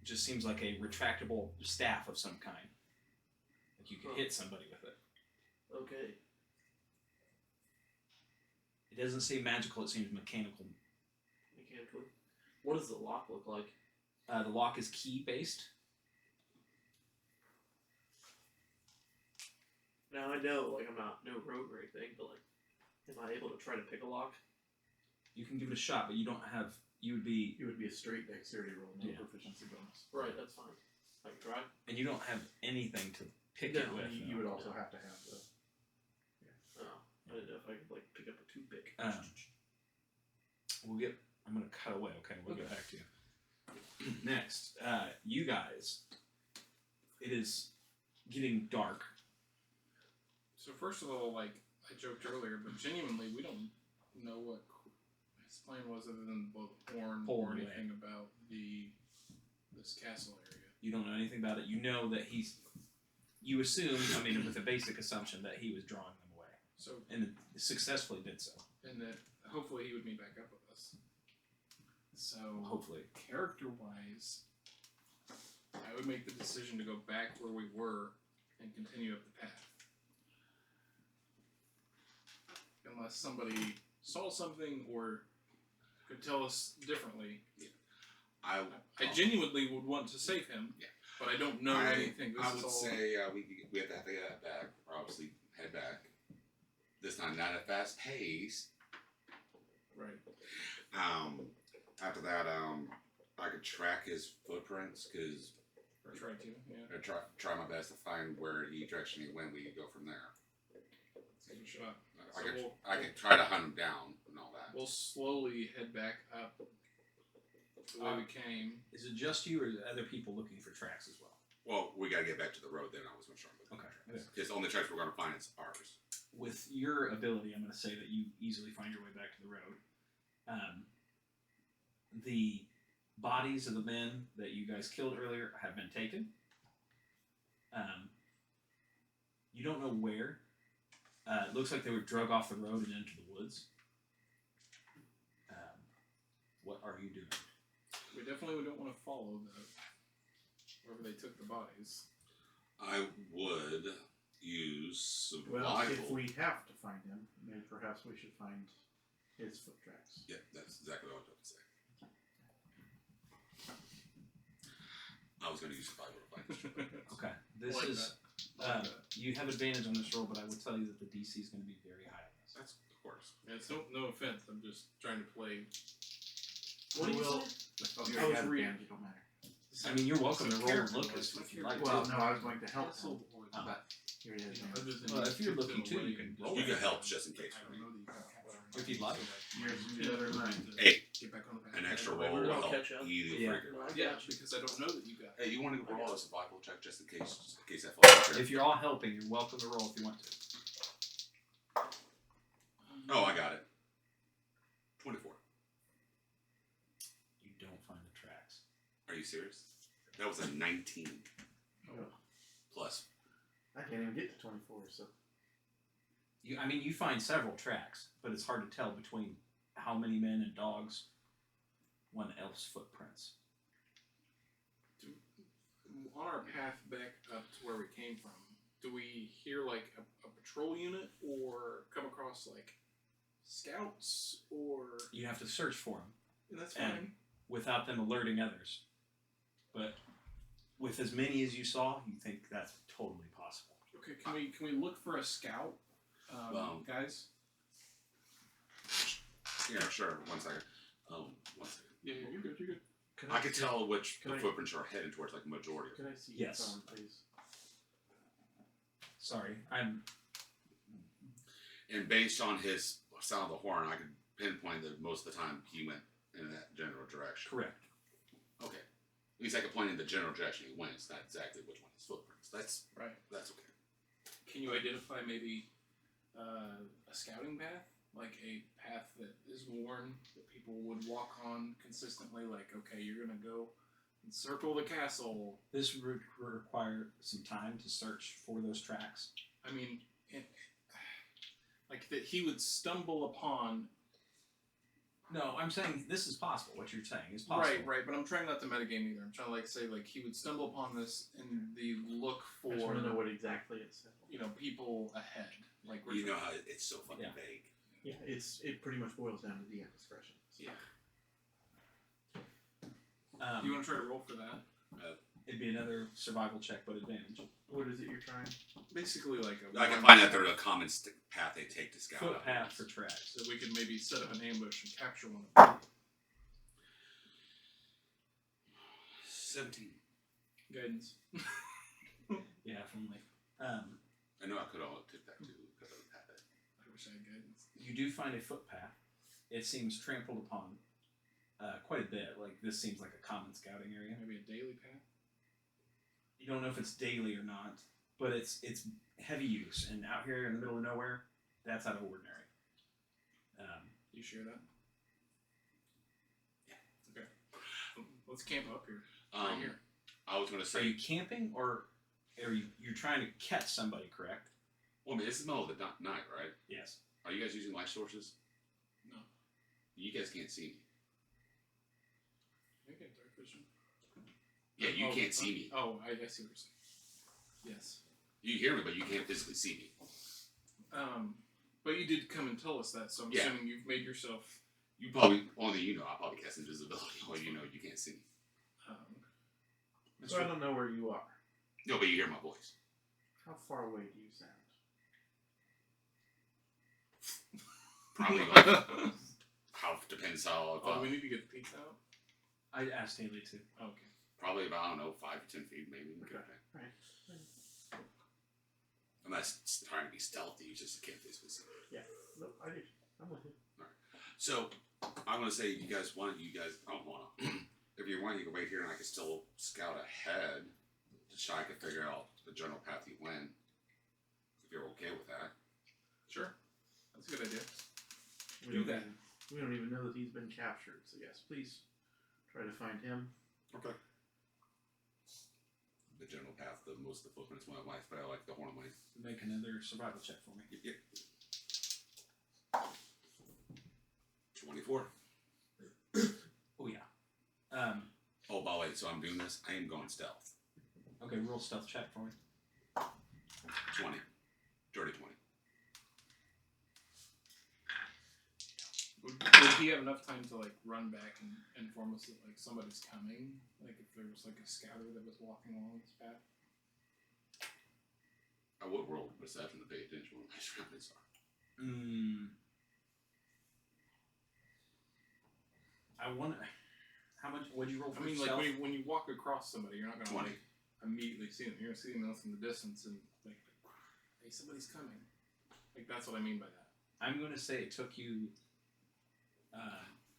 It just seems like a retractable staff of some kind. Like you could hit somebody with it. Okay. It doesn't seem magical, it seems mechanical. Mechanically. What does the lock look like? The lock is key-based. Now I know, like I'm not no rogue or anything, but like, am I able to try to pick a lock? You can give it a shot, but you don't have. You would be, It would be a straight dexterity roll, no Yeah. proficiency bonus. Right, that's fine. I can try. and you don't have anything to pick No, it with. You would also have to have the. Oh, I didn't know if I could like pick up a toothpick. We'll get. I'm gonna cut away. Okay, we'll get back to you. Next, you guys. It is getting dark. So first of all, like I joked earlier, but genuinely, we don't know what his plan was other than blow the horn Pull or him away. anything about this castle area. You don't know anything about it. You know that you assume, I mean, with a basic assumption that he was drawing them away, So, and successfully did so. and that hopefully he would meet back up with us. So, Hopefully. character-wise, I would make the decision to go back where we were and continue up the path. Unless somebody saw something or could tell us differently. I genuinely would want to save him, Yeah. but I don't know anything. This I is would all, say we have to head back. Obviously, head back. This time, not at fast pace. right. After that, I could track his footprints because Or try to, yeah. I try my best to find where he direction he went. We could go from there. Take a shot. I So could I could try to hunt him down and all that. We'll slowly head back up the way we came. Is it just you, or is other people looking for tracks as well? Well, we got to get back to the road. Then I was going to start looking Okay. for tracks. Because the only tracks we're going to find is ours. With your ability, I'm going to say that you easily find your way back to the road. The bodies of the men that you guys killed earlier have been taken. You don't know where. It looks like they were drug off the road and into the woods. What are you doing? We definitely don't want to follow wherever they took the bodies. I would use Well, if survival. we have to find him, maybe perhaps we should find his foot tracks. Yeah, that's exactly what I was about to say. I was going to use survival to find this trip. Okay. This I like is. that. I like that. You have advantage on this roll, but I would tell you that the DC is going to be very high on this. That's of course. Yeah, it's no offense. I'm just trying to play. What do you Will- say? Oh, I you was already have reading. advantage, it don't matter. I mean, you're welcome to It's a roll and character look voice. if you like. Well, to. no, I was going to help him. Oh. But here it is. Other than Well, if you're took looking them too, away you can and- roll You it. can help just in case. I don't know that you can capture If you'd like. Yours is better than mine. Hey, Get back on the path. an extra Wait, roll we're will gonna help catch up. either Yeah. figure. No, I Yeah, got you. because I don't know that you got. Hey, you want to I roll got a survival check just in case that falls? If you're all helping, you're welcome to roll if you want to. Oh, I got it. 24. You don't find the tracks. Are you serious? That was a 19 Oh, plus. I can't even get to 24, so. You find several tracks, but it's hard to tell between how many men and dogs, one elf's footprints. On our path back up to where we came from, do we hear like a patrol unit or come across like scouts or? You have to search for them And that's And- fine. without them alerting others. But with as many as you saw, you think that's totally possible. Okay, can we look for a scout, guys? Yeah, sure. 1 second. 1 second. Yeah, you're good. You're good. Can I could tell which Can the I- footprints are heading towards, like majority of them. Can I see Yes. your phone, please? Sorry, I'm. And based on his sound of the horn, I could pinpoint that most of the time he went in that general direction. Correct. Okay. At least I could point in the general direction he went. It's not exactly which one his footprints. Right. That's okay. Can you identify maybe a scouting path, like a path that is worn that people would walk on consistently? Like, okay, you're gonna go and circle the castle. This would require some time to search for those tracks. I mean, like that he would stumble upon. No, I'm saying this is possible. What you're saying is possible. Right. But I'm trying not to metagame either. I'm trying to like say like he would stumble upon this and the look I just for want to know what exactly it said. people ahead. Like we're You know trying- how it's so fucking Yeah. vague. Yeah, it pretty much boils down to DM discretion. Yeah. Um, You want to try to roll for that? it'd be another survival check, but advantage. What is it you're trying? Basically, like a I can one- find out there's a common path they take to scout out. Footpath for tracks. so we could maybe set up an ambush and capture one of them. 17. Guidance. Yeah, if only. I know I could all took that too because I had that. I wish I had guidance. You do find a footpath. It seems trampled upon quite a bit. Like, this seems like a common scouting area. Maybe a daily path. You don't know if it's daily or not, but it's heavy use. And out here in the middle of nowhere, That's out of ordinary. You share that? Yeah. Okay. Let's camp up here. Right here. I was gonna Are say, you camping or are you're trying to catch somebody? Correct. well, I mean, it's the middle of the night, right? Yes. Are you guys using light sources? No. You guys can't see me. I get dark vision. Yeah, you can't see me. Oh, I see what you're saying. Yes. You hear me, but you can't physically see me. But you did come and tell us that, so I'm Yeah. assuming you've made yourself. You probably, only you know, I probably cast invisibility. Well, you know, you can't see me. So I don't know where you are. No, but you hear my voice. How far away do you sound? Probably like, how, depends how, Oh, we need to get the peaks out. I asked Haley too. Okay. probably about, I don't know, 5 to 10 feet maybe. Okay. Right. I'm not trying to be stealthy, you just can't physically see me. Nope, I do. I'm with you. So, I'm gonna say, you guys want, I don't wanna. If you want, you can wait here and I can still scout ahead to try to figure out the general path you went. If you're okay with that. Sure. That's a good idea. We don't even know that he's been captured, so yes, please try to find him. Okay. The general path, most of the footprints went west, but I like the horn lane. Make another survival check for me. Yep. 24. Oh yeah. Oh, by the way, so I'm doing this. I am going stealth. Okay, roll stealth check for me. 20. Dirty 20. Would he have enough time to like run back and inform us that like somebody's coming? Like if there was like a scouter that was walking along this path? I would roll perception to pay attention when my surroundings are. I wonder how much. Would you roll for I mean, stealth? like when you walk across somebody, you're not gonna 20. like immediately see them. You're gonna see them from the distance and like, hey, somebody's coming. Like that's what I mean by that. I'm going to say it took you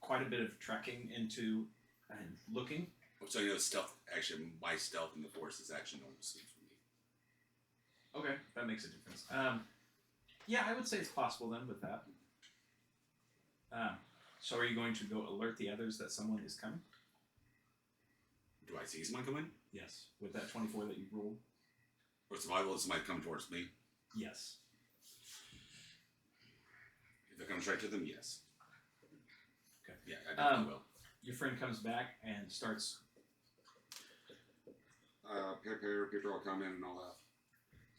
quite a bit of trekking into and looking. So you know, stealth. Actually, my stealth in the forest is actually normal speed for me. Okay, that makes a difference. Yeah, I would say it's possible then with that. So are you going to go alert the others that someone is coming? Do I see someone coming? Yes. With that 24 that you rolled? Or survival is somebody come towards me? Yes. If it comes right to them, yes. Okay. Yeah, I definitely will. Your friend comes back and starts. People will come in and all that.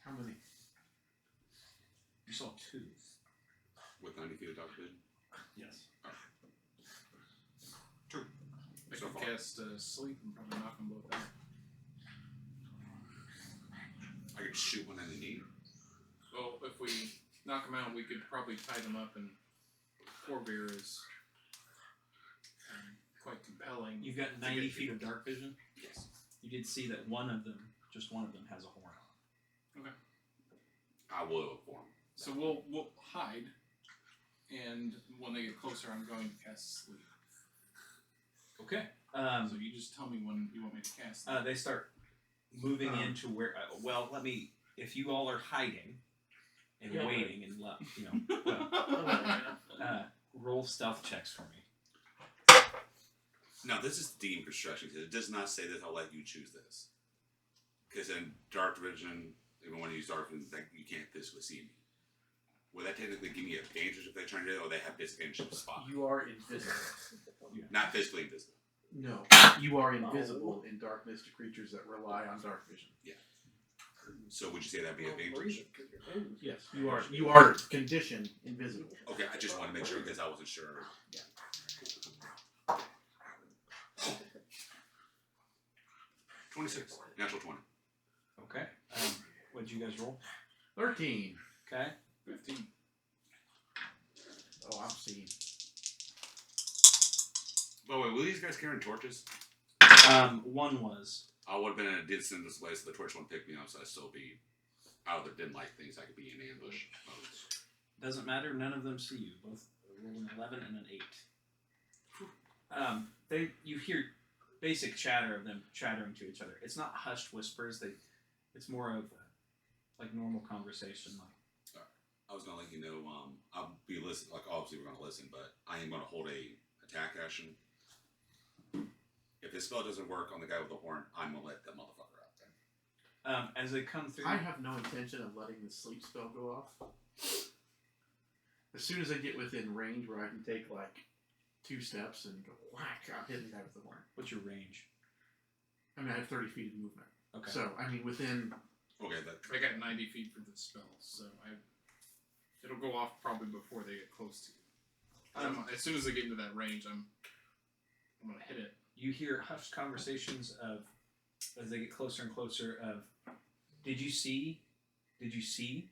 How many? You saw 2. With 90 feet of dark vision. Yes. True. I So could far. cast sleep and probably knock them both out. I could shoot one in the knee. Well, if we knock them out, we could probably tie them up, and Corvair is quite compelling. You've got to 90 get feet people- of dark vision. Yes. You did see that just one of them, has a horn on. Okay. I will inform. So we'll hide, and when they get closer, I'm going to cast sleep. Okay. So you just tell me when you want me to cast sleep. They start moving into where. If you all are hiding and Yeah, waiting and roll stealth checks for me. Now, this is deemed construction because it does not say that I'll let you choose this. Because in dark vision, even when you use dark vision, you can't physically see me. Would that technically give me advantage if they're trying to do it, or they have disadvantage of spot? You are invisible. Not physically invisible. No, you are invisible in darkness to creatures that rely on dark vision. So would you say that'd be advantage? Yes, you are conditioned invisible. Okay, I just want to make sure because I wasn't sure. Yeah. 26. Natural 20. Okay. What did you guys roll? 13. Okay. 15. Oh, I'm seeing. By the way, will these guys carrying torches? One was. I would have been in a distance away, so the torch wouldn't pick me up, so I'd still be out of the dim light things. I could be in ambush mode. Doesn't matter. None of them see you. Both rolled an 11 and an 8. You hear basic chatter of them chattering to each other. It's not hushed whispers. It's more of like normal conversation. Like I was gonna let you know. I'll be listening. Like obviously we're gonna listen, but I am gonna hold a attack action. If this spell doesn't work on the guy with the horn, I'm gonna let that motherfucker out. As they come through, I have no intention of letting the sleep spell go off. As soon as I get within range where I can take like 2 steps and go whack, I'm hitting the guy with the horn. what's your range? I mean, I have 30 feet of movement. Okay. So, I mean, within... Okay, that I got 90 feet for the spell, so it'll go off probably before they get close to you. As soon as they get into that range, I'm gonna hit it. You hear hushed conversations of, as they get closer and closer, of, did you see? Did you see?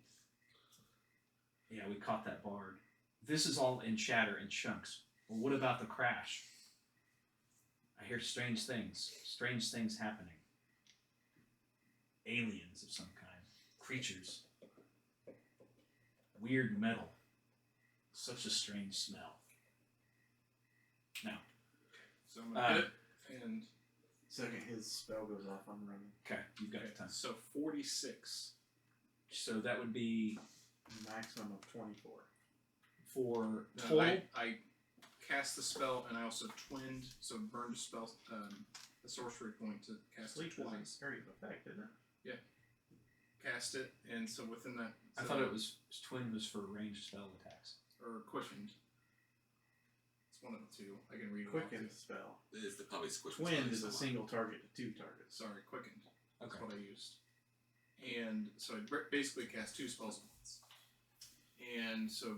Yeah, we caught that bard. This is all in chatter and chunks. Well, what about the crash? I hear strange things happening. Aliens of some kind. Creatures. Weird metal. Such a strange smell. Now. So I'm gonna hit it, and Second his spell goes off, I'm running. Okay, you've got time. so 46. So that would be Maximum of 24. for No, total. I cast the spell, and I also twinned, so burned a spell, a sorcery point to cast Sleep it twice. is a area of effect, isn't it? Cast it, and so within that, I thought it was twin was for ranged spell attacks. or quickened. It's one of the two. I can read it. Quicken spell. is the probably squish. Twin is a single target to 2 targets. Sorry, quickened. That's Okay. what I used. And so I basically cast 2 spells at once. And so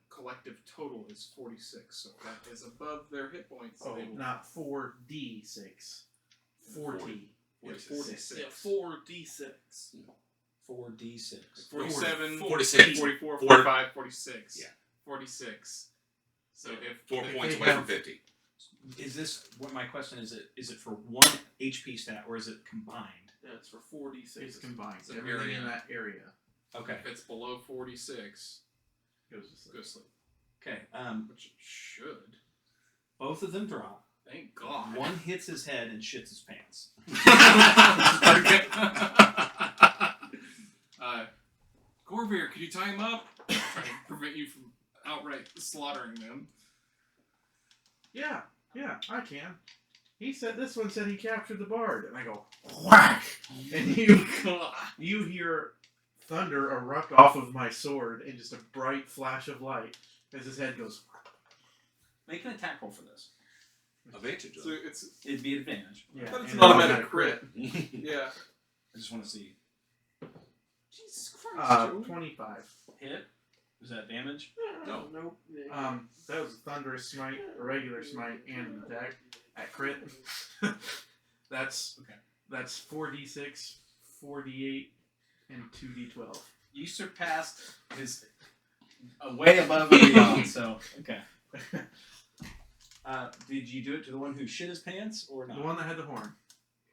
collective total is 46. So that is above their hit points. Oh, They will- not 4d6. 40. yeah, 46. 46. Yeah, 4d6. 4d6. 47, 46. 44, 4. 45, 46. Yeah. 46. So if 4 if points they away have- from 50. Is this what my question is? Is it for 1 HP stat or is it combined? Yeah, it's for 4d6. It's combined. It's an Everything area. in that area Okay. if it's below 46, goes to sleep. go sleep. Okay. Which it should. Both of them drop. Thank God. One hits his head and shits his pants. Okay. Corvair, could you tie him up? Try to prevent you from outright slaughtering them. Yeah, I can. He said this one said he captured the bard, and I go whack, and you hear thunder erupt off of my sword and just a bright flash of light as his head goes. Make an attack roll for this. Advantage. So it's It'd be an advantage. Yeah, But it's and an then automatic I crit. yeah. I just want to see. Jesus Christ, Joe. 25. Hit? Is that damage? No. Nope. That was a thunderous smite, a regular smite, and an attack at crit. That's Okay. That's 4d6, 4d8, and 2d12. You surpassed his way above and beyond, so okay. Did you do it to the one who shit his pants or not? The one that had the horn.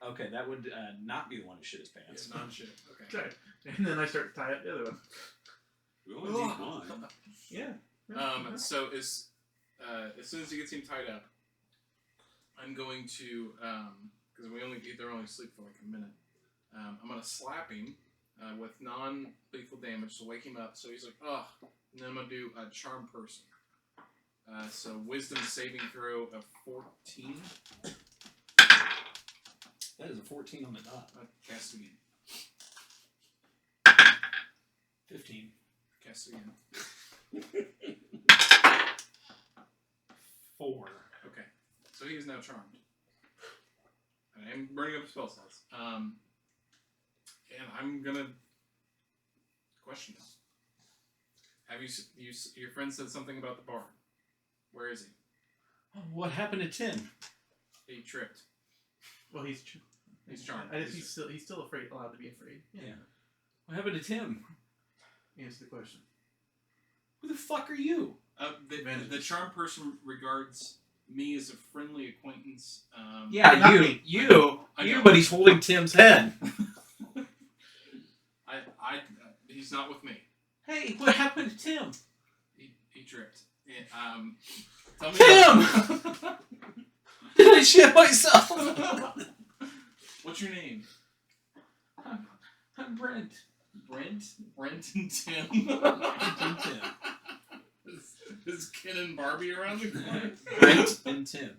Okay, that would not be the one who shit his pants. Yeah, non-shit. Okay. Okay. And then I start to tie up the other one. We only need one. Yeah. So as soon as he gets him tied up, I'm going to because they're only asleep for like a minute. I'm gonna slap him with non-lethal damage to wake him up. So he's like, ugh. And then I'm gonna do a charm person. So wisdom saving throw of 14. That is a 14 on the dot. Cast again. 15. Cast again. 4. Okay. So he is now charmed. And I'm burning up spell slots. And I'm gonna question him. Have your friend said something about the bard? Where is he? What happened to Tim? He tripped. Well, he's charmed. He's still afraid, allowed to be afraid. Yeah. What happened to Tim? Answer the question. Who the fuck are you? The charm person regards me as a friendly acquaintance. Yeah, Not you. me. You. I You, know. but he's holding Tim's head. He's not with me. Hey, what happened to Tim? He tripped. And, tell me Tim! Did I shit myself? What's your name? I'm Brent. Brent and Tim. Tim. Ken and Barbie around the corner. Brent and Tim.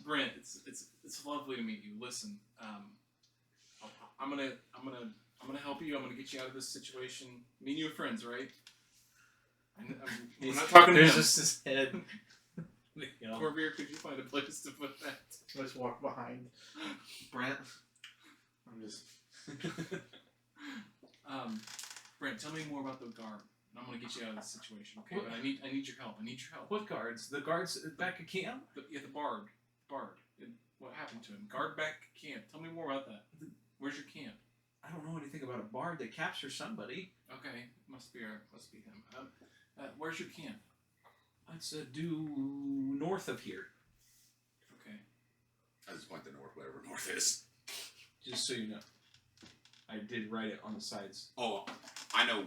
Brent, it's lovely to meet you. Listen, I'm gonna help you. I'm gonna get you out of this situation. Me and you are friends, right? I'm not talking to There's him. just his head. Corbier, could you find a place to put that? I just walk behind. Brent. I'm just. Brent, tell me more about the guard. And I'm gonna get you out of this situation, okay? What? But I need your help. I need your help. What guards? The guards back at camp? The bard. What happened to him? Guard back at camp. Tell me more about that. Where's your camp? I don't know anything about a bard that captures somebody. Okay, must be him. Where's your camp? It's due north of here. Okay. I just point the north, whatever north is. Just so you know. I did write it on the sides. Oh, I know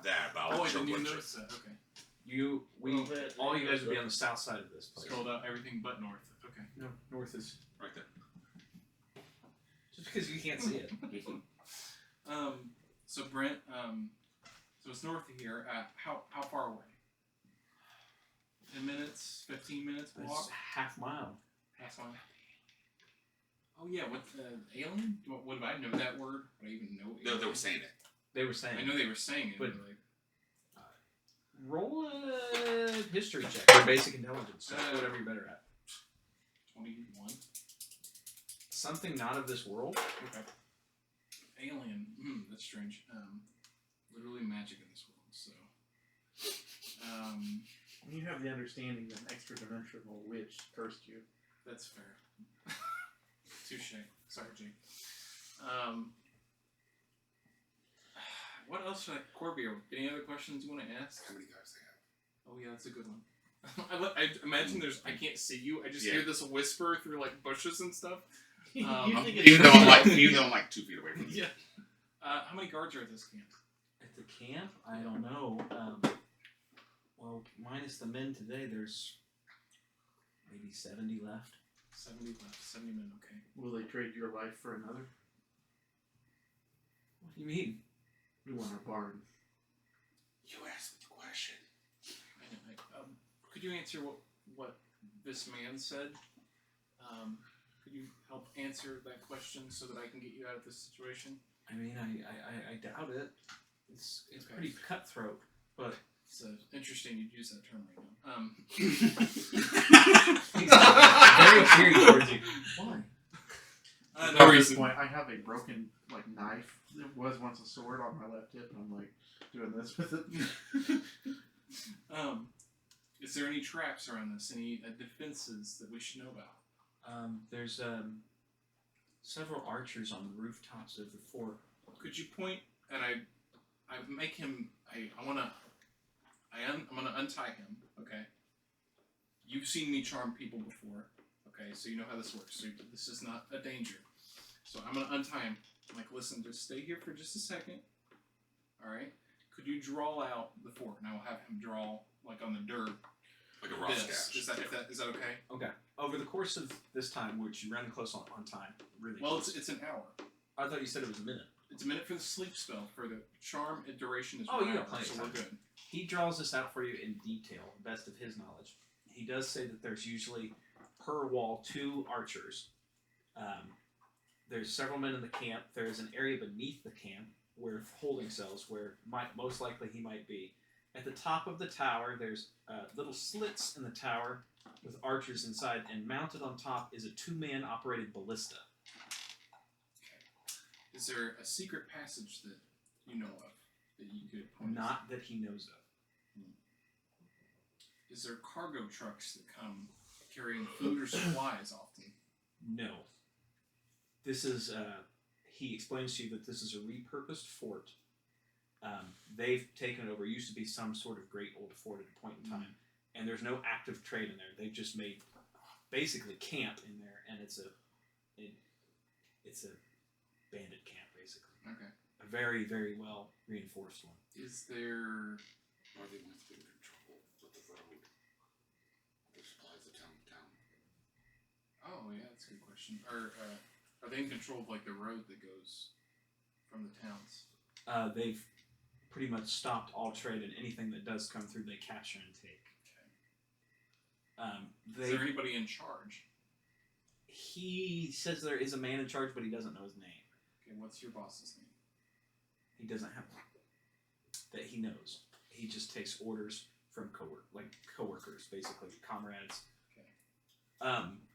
that, but I I wasn't sure didn't even which. notice that. Okay. All you guys will be on the south side of this place. Scrolled out everything but north. Okay. No, north is Right there. just because you can't see it. So Brent, so it's north of here. How far away? 10 minutes, 15 minutes It's walk? half mile. Half mile. Oh yeah, what alien? Would I know that word? Would I even know? No, they alien? were saying it. They were saying. I know they were saying it, But- but like, Roll a history check or basic intelligence. So whatever you're better at. 21. Something not of this world. Okay. Alien. That's strange. Literally magic in this world. So. You have the understanding that an extra dimensional witch cursed you. That's fair. Touche. Sorry, Jake. What else should I... Corbier, any other questions you want to ask? How many guys they have? Oh yeah, that's a good one. I imagine I can't see you. I just Yeah. hear this whisper through like bushes and stuff. You think Even though I'm like 2 feet away from you. Yeah. How many guards are at this camp? At the camp, I don't know. Well, minus the men today, there's maybe 70 left. 70 left. 70 men. Okay. Will they trade your life for another? What do you mean? We want our bard. You asked me the question. Could you answer what this man said? Could you help answer that question so that I can get you out of this situation? I mean, I doubt it. It's Okay. pretty cutthroat, but It's interesting you'd use that term right now. he's very cheery towards you. Why? No At this reason. point, I have a broken knife. It was once a sword on my left hip, and I'm doing this with it. Is there any traps around this? Any defenses that we should know about? There's several archers on the rooftops of the fort. Could you point and I make him I'm gonna untie him, okay? You've seen me charm people before, okay, so you know how this works. So this is not a danger. So I'm gonna untie him. I'm like, listen, just stay here for just a second. Alright? Could you draw out the fort? And I will have him draw like on the dirt. Like a rough This. sketch. Is that okay? Okay. Over the course of this time, which you ran close on time, really Well, close. it's an hour. I thought you said it was a minute. It's a minute for the sleep spell. For the charm and duration is Oh, 1 you hour, got plenty of so we're time. good. He draws this out for you in detail, best of his knowledge. He does say that there's usually per wall 2 archers. There's several men in the camp. There's an area beneath the camp where holding cells, where most likely he might be. At the top of the tower, there's little slits in the tower with archers inside, and mounted on top is a 2-man operated ballista. Is there a secret passage that you know of that you could point us? Not that he knows of. Is there cargo trucks that come carrying food or supplies often? No. This is, he explains to you that this is a repurposed fort. They've taken it over. It used to be some sort of great old fort at a point in time. And there's no active trade in there. They've just made basically camp in there. And it's a bandit camp, basically. Okay. A very, very well reinforced one. Is there... Are they once been in control with the road? The supplies of town to town. Oh, yeah, that's a good question. Are they in control of, like, the road that goes from the towns? They've pretty much stopped all trade, and anything that does come through, they capture and take. Is there anybody in charge? He says there is a man in charge, but he doesn't know his name. Okay, what's your boss's name? He doesn't have one that he knows. He just takes orders from coworkers, basically comrades. Okay.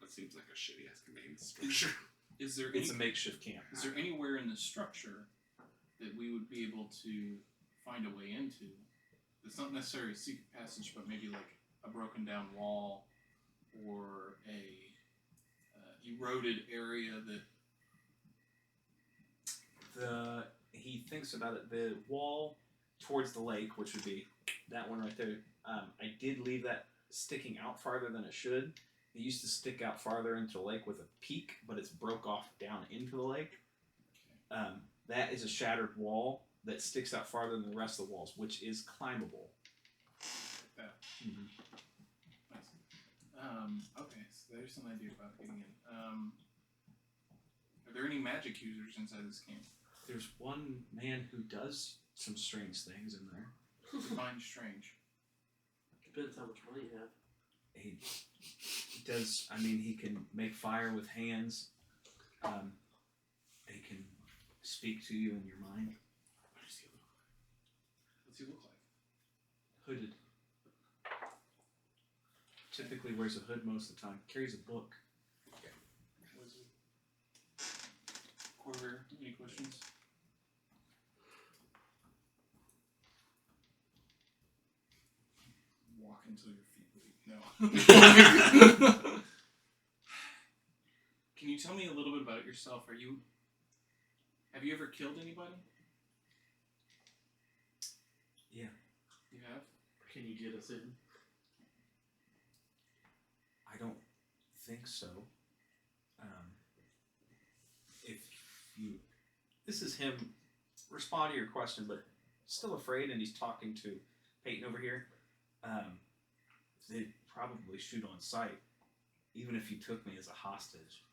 That seems like a shitty ass command structure. Is there It's a makeshift camp. Is there anywhere in the structure that we would be able to find a way into? It's not necessarily a secret passage, but maybe like a broken down wall or a eroded area that. He thinks about it. The wall towards the lake, which would be that one right there. I did leave that sticking out farther than it should. It used to stick out farther into the lake with a peak, but it's broke off down into the lake. That is a shattered wall that sticks out farther than the rest of the walls, which is climbable. Like that. Mm-hmm. Nice. Okay, so there's an idea about getting in. Are there any magic users inside this camp? There's one man who does some strange things in there. Define strange. Depends how much money you have. He does. I mean, he can make fire with hands. He can speak to you in your mind. What does he look like? What's he look like? Hooded. Typically wears a hood most of the time. Carries a book. Wizard. Corvair, any questions? Walk until your feet bleed. No. Can you tell me a little bit about yourself? Have you ever killed anybody? Yeah. You have? Can you get us in? I don't think so. If you, this is him respond to your question, but still afraid, and he's talking to Peyton over here. They'd probably shoot on sight, even if you took me as a hostage.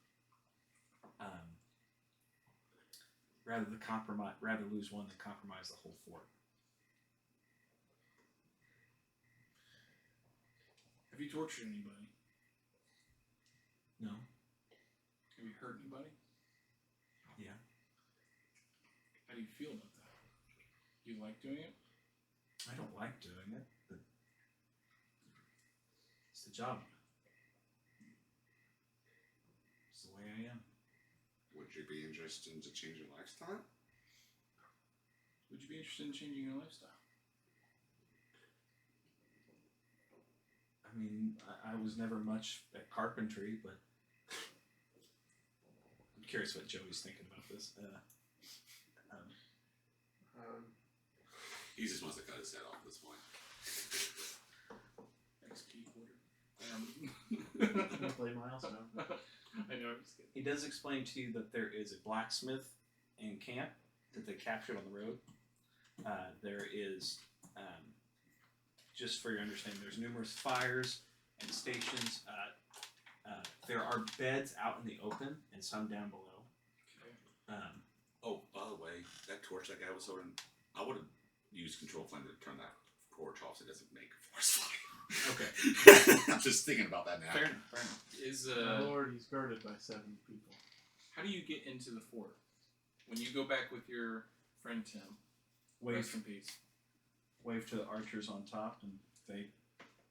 Rather lose one than compromise the whole fort. Have you tortured anybody? No. Have you hurt anybody? Yeah. How do you feel about that? Do you like doing it? I don't like doing it, but it's the job. It's the way I am. Would you be interested in changing your lifestyle? Would you be interested in changing your lifestyle? I mean, I was never much at carpentry, but I'm curious what Joey's thinking about this. He just wants to cut his head off at this point. XP quarter. Can you play Miles now? I know, I'm just kidding. He does explain to you that there is a blacksmith in camp that they captured on the road. There is, just for your understanding, there's numerous fires and stations. There are beds out in the open and some down below. Okay. Oh, by the way, that torch that guy was holding, I would have used control flame to turn that torch off so it doesn't make force fire. Okay. I'm just thinking about that now. Fair enough. Fair enough. Is My lord, he's guarded by 7 people. how do you get into the fort? When you go back with your friend Tim, rest in peace. Wave to the archers on top, and they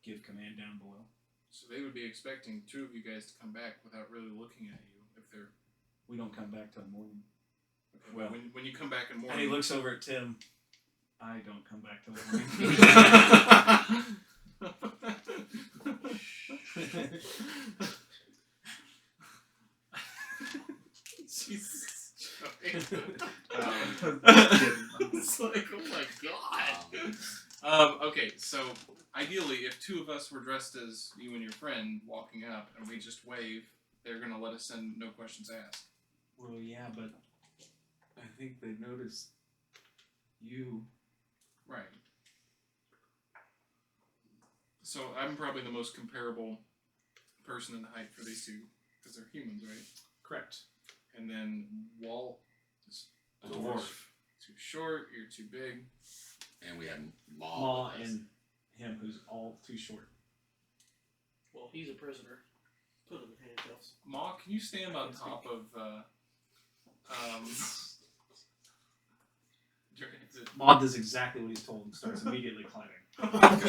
give command down below. So they would be expecting 2 of you guys to come back without really looking at you if they're. We don't come back till the morning. Okay, Well, when you come back in the And he morning. looks over at Tim. I don't come back till the morning. Jesus. I'm It's like, oh my god. Okay, so ideally, if 2 of us were dressed as you and your friend walking up and we just wave, they're gonna let us in, no questions asked. Well, yeah, but I think they noticed you. Right. So I'm probably the most comparable person in height for these 2, because they're humans, right? Correct. And then Walt is A dwarf. too short, you're too big. And we had Maul Maw with us. and him, who's all too short. Well, he's a prisoner. Put him in handcuffs. Ma, can you stand on top of Maud does exactly what he's told and starts immediately climbing.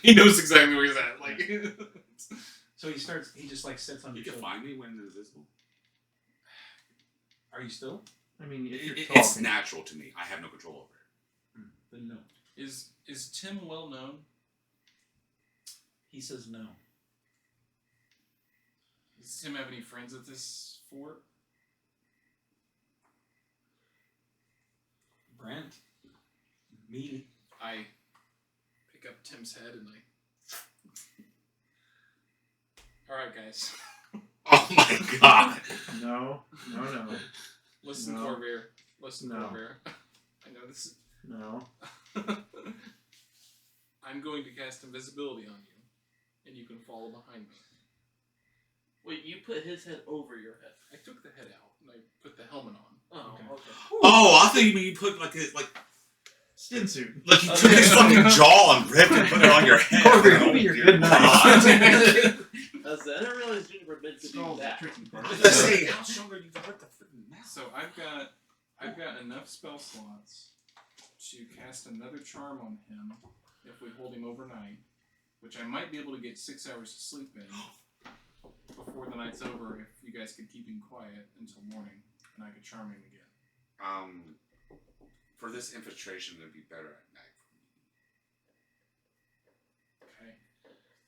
he knows exactly where he's at. Like, So he just like sits on You your can shoulder. find me when invisible. Are you still? I mean, if you're It's talking, natural to me. I have no control over it. Then no. is Tim well known? He says no. Does Tim have any friends at this fort? Brent? Me? I pick up Tim's head and I. Alright, guys. Oh my god! no. Listen, No. Corvair. Listen, No. Corvair. I know this is. No. I'm going to cast invisibility on you, and you can follow behind me. Wait, you put his head over your head. I took the head out and I put the helmet on. Oh, Okay. okay. Oh, I thought you mean you put like Skin suit. you took his fucking jaw and ripped and put it on your head. Corvair, Oh, give me your dear good God. I didn't realize Gingerbread Men could do that. Tricky part. I was gonna say, how strong are you to hurt the freaking mouth? So I've got enough spell slots to cast another charm on him if we hold him overnight, which I might be able to get 6 hours of sleep in before the night's over if you guys could keep him quiet until morning, and I could charm him again. For this infiltration, it'd be better at night. Okay.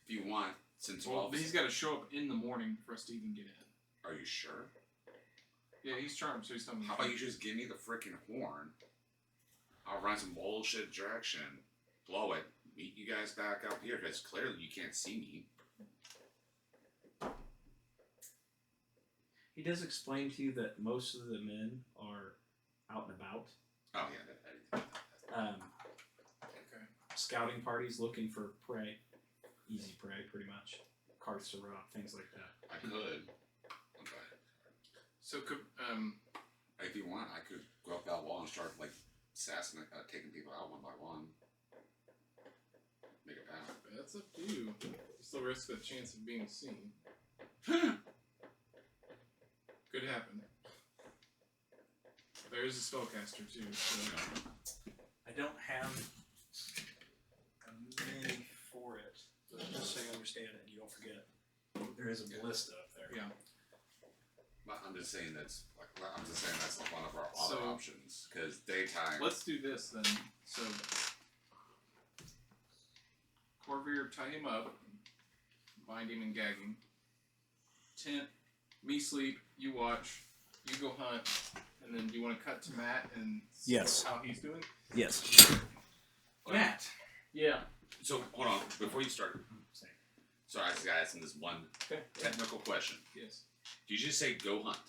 If you want, since Well, he's got to show up in the morning for us to even get in. are you sure? Yeah, he's charmed, so he's telling me. How about you just give me the freaking horn? I'll run some bullshit direction, blow it, meet you guys back out here because clearly you can't see me. He does explain to you that most of the men are out and about. Oh yeah, Okay. Scouting parties looking for prey. Easy prey, pretty much. Carts to rob, things like that. I could. Okay. So could If you want, I could go up that wall and start like taking people out one by one. Make a path. that's up to you. Still risk the chance of being seen. Could happen. There is a spellcaster too. So. I don't have a mini for it, but just so you understand it and you don't forget. There is a ballista up there. Yeah. But I'm just saying that's one of our other So- options because daytime. Let's do this then. So, Corvair, tie him up, bind him and gag him. Tent, me sleep, you watch, you go hunt, and then do you want to cut to Matt and see Yes. how he's doing? Yes. Matt. Yeah. So hold on before you start. Same. Sorry, I just got asking this one Okay. technical question. Yes. Did you just say go hunt?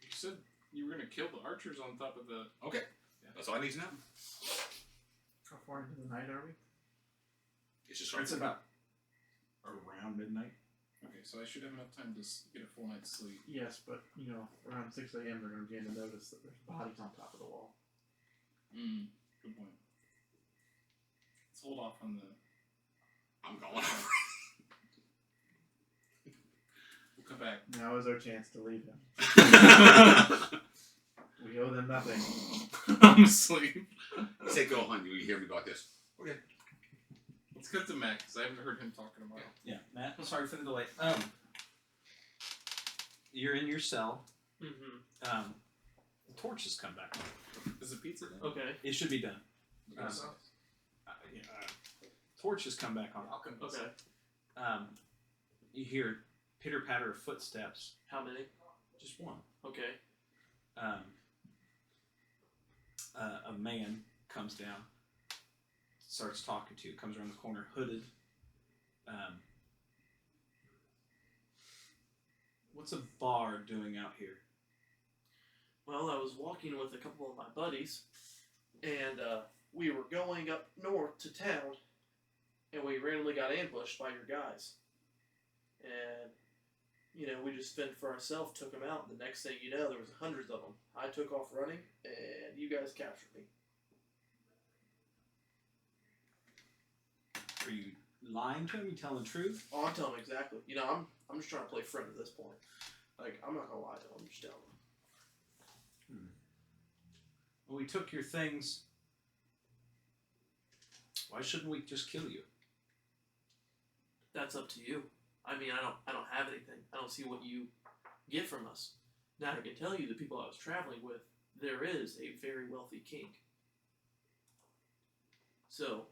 You said you were going to kill the archers on top of the. Okay, Yeah. that's all I need to know. How far into the night are we? It's just It's about around midnight. Okay, so I should have enough time to get a full night's sleep. Yes, but around 6 a.m. they're going to begin to notice that there's bodies on top of the wall. Good point. Let's hold off on the. I'm going. We'll come back. Now is our chance to leave him. We owe them nothing. I'm asleep. You say go hunt. You hear me go like this. Okay. Let's cut to Matt because I haven't heard him talking about it. Yeah, Matt, I'm sorry for the delay. You're in your cell. Mm-hmm. The torch has come back on. Is the pizza done? Okay. It should be done. Okay. Torch has come back on. Okay. You hear pitter patter of footsteps. How many? Just one. Okay. A man comes down, starts talking to you, comes around the corner, hooded. What's a bar doing out here? Well, I was walking with a couple of my buddies, and we were going up north to town, and we randomly got ambushed by your guys. And, we just fended for ourselves, took them out, and the next thing you know, there was hundreds of them. I took off running, and you guys captured me. Are you lying to him? You telling the truth? Oh, I'm telling him exactly. You know, I'm just trying to play friend at this point. Like, I'm not gonna lie to him. I'm just telling him. Well, we took your things. Why shouldn't we just kill you? That's up to you. I mean, I don't have anything. I don't see what you get from us. Now I can tell you the people I was traveling with, there is a very wealthy king. So,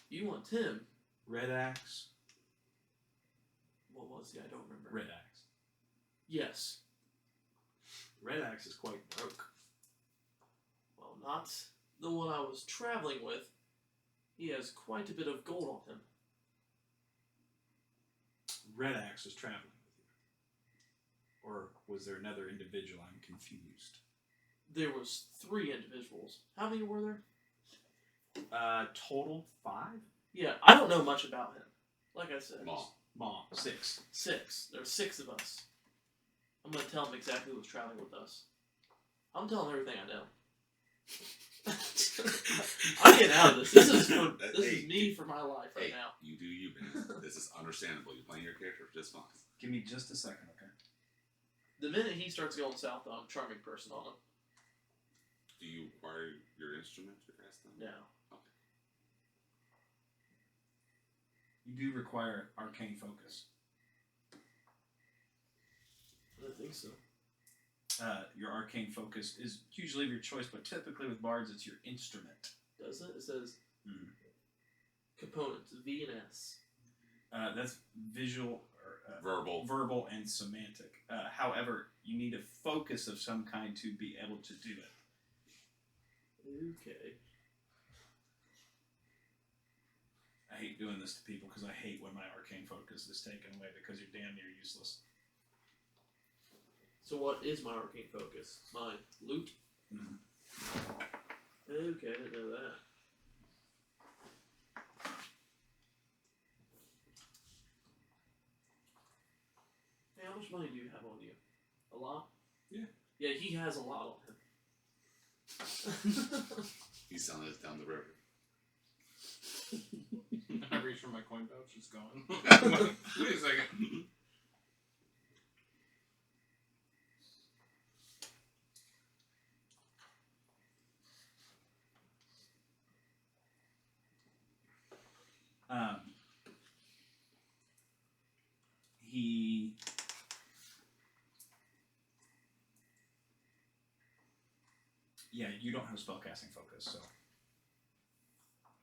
you want Tim? Red Axe. What was he? I don't remember. Red Axe. Yes. Red Axe is quite broke. Well, not the one I was traveling with. He has quite a bit of gold on him. Red Axe was traveling with you. Or was there another individual? I'm confused. There was 3 individuals. How many were there? Total 5? Yeah, I don't know much about him. Like I said, Mom. 6. 6. There were 6 of us. I'm gonna tell him exactly who was traveling with us. I'm telling him everything I know. I'm getting out of this. This is me for my life right now. You do you, man. This is understandable. You're playing your character just fine. Give me just a second, okay? The minute he starts going south, I'm a charming person on him. Do you acquire your instrument to cast them? No. You do require arcane focus. I don't think so. Your arcane focus is usually of your choice, but typically with bards, it's your instrument. Does it? It says Mm. components, V and S. That's visual, or, Verbal. and semantic. However, you need a focus of some kind to be able to do it. Okay. I hate doing this to people because I hate when my arcane focus is taken away because you're damn near useless. So what is my arcane focus? My loot? Mhm. Okay, I didn't know that. Hey, how much money do you have on you? A lot? Yeah. Yeah, he has a lot on him. He's selling us down the river. I reach for my coin pouch, it's gone. Wait a second. He yeah, you don't have spellcasting focus, so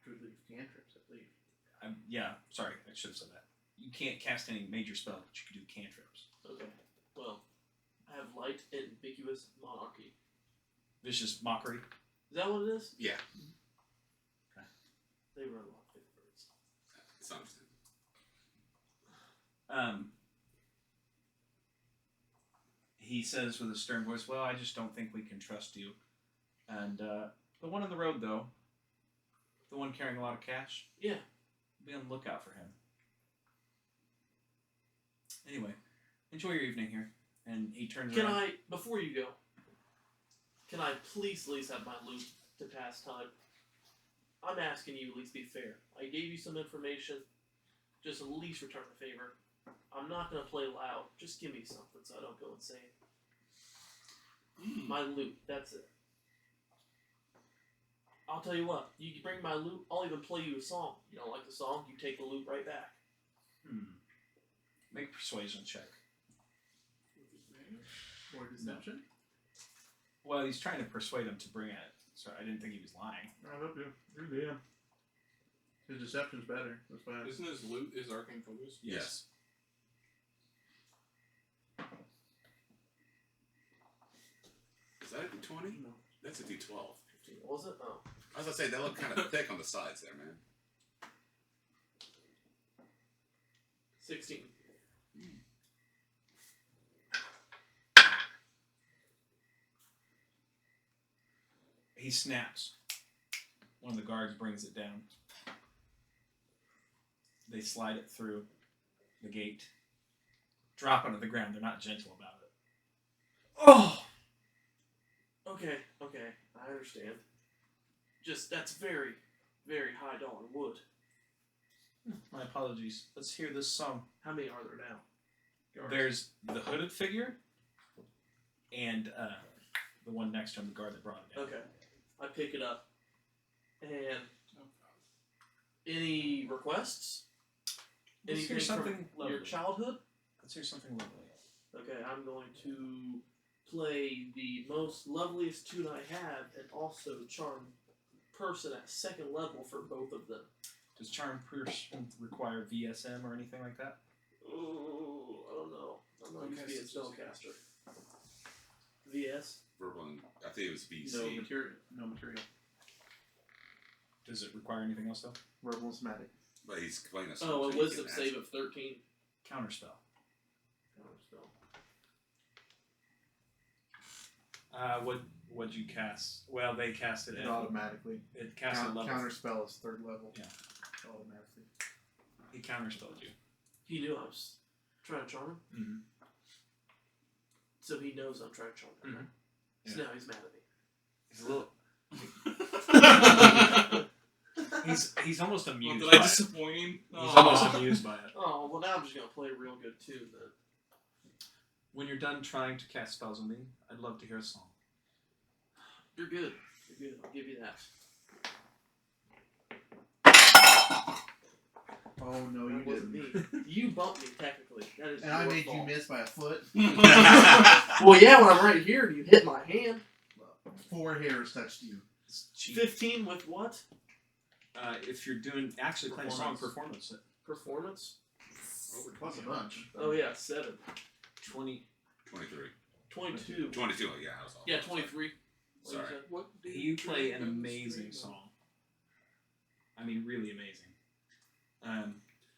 Could leave cantrips at least. yeah, sorry, I should have said that. You can't cast any major spell, but you can do cantrips. Okay. Well, I have light ambiguous monarchy. Vicious mockery. Is that what it is? Yeah, They were a lot of big birds. it's understandable. He says with a stern voice, "Well, I just don't think we can trust you." And the one on the road, though, the one carrying a lot of cash, Yeah. be on the lookout for him. Anyway, enjoy your evening here. And he turns Can around. I, before you go, can I please at least have my loot to pass time? I'm asking you at least be fair. I gave you some information. Just at least return the favor. I'm not going to play loud. Just give me something so I don't go insane. My loot, that's it. I'll tell you what, you bring my loot, I'll even play you a song. You don't like the song, you take the loot right back. Make a persuasion check. Or deception? Well, he's trying to persuade him to bring it, so I didn't think he was lying. I hope you. You're DM. His deception's better. That's why. Isn't his loot his arcane focus? Yes. Is that a D20? No. That's a D12. 15, was it? Oh. I was gonna say, they look kind of thick on the sides there, man. 16. He snaps. One of the guards brings it down. They slide it through the gate. Drop onto the ground. They're not gentle about it. Oh! Okay, I understand. Just, that's very, very high dollar wood. My apologies. Let's hear this song. How many are there now? There's the hooded figure, and the one next to him, the guard that brought him in. Okay. I pick it up. And any requests? Let's hear Anything something from lovely. your childhood? Let's hear something lovely. Okay, I'm going to play the most loveliest tune I have and also charm person at second level for both of them. Does Charm Person require VSM or anything like that? Oh, I don't know. I'm not used to be a spellcaster. VS? Verbal, and I think it was BC. No material. No material. Does it require anything else though? Verbal and somatic. But he's playing a Oh, song, a so you wisdom can save ask. of 13. Counterspell. Counterspell. What'd you cast? Well, they cast it. It automatically. It cast a level. Counterspell is third level. Yeah. Automatically. He counterspelled you. He knew I was trying to charm him, Mm-hmm. so he knows I'm trying to charm him. Mhm. So now he's mad at me. He's a little. He's almost Well, amused did by I it. disappoint him? He's almost amused by it. Oh, well now I'm just going to play a real good tune then. When you're done trying to cast spells on me, I'd love to hear a song. You're good. You're good. I'll give you that. Oh no, you That wasn't didn't. me. You bumped me technically. That is And I your made fault. you miss by a foot. Well, yeah, when I'm right here and you hit my hand. 4 hairs touched you. It's cheap. 15 with what? If you're doing actually playing a song performance, Performance? Plus a bunch. Oh yeah, 7. 20. 23. 22. 22, yeah, I was off. Yeah, 23. What Sorry. you said? What did You play an dragons amazing dream of? song. I mean, really amazing.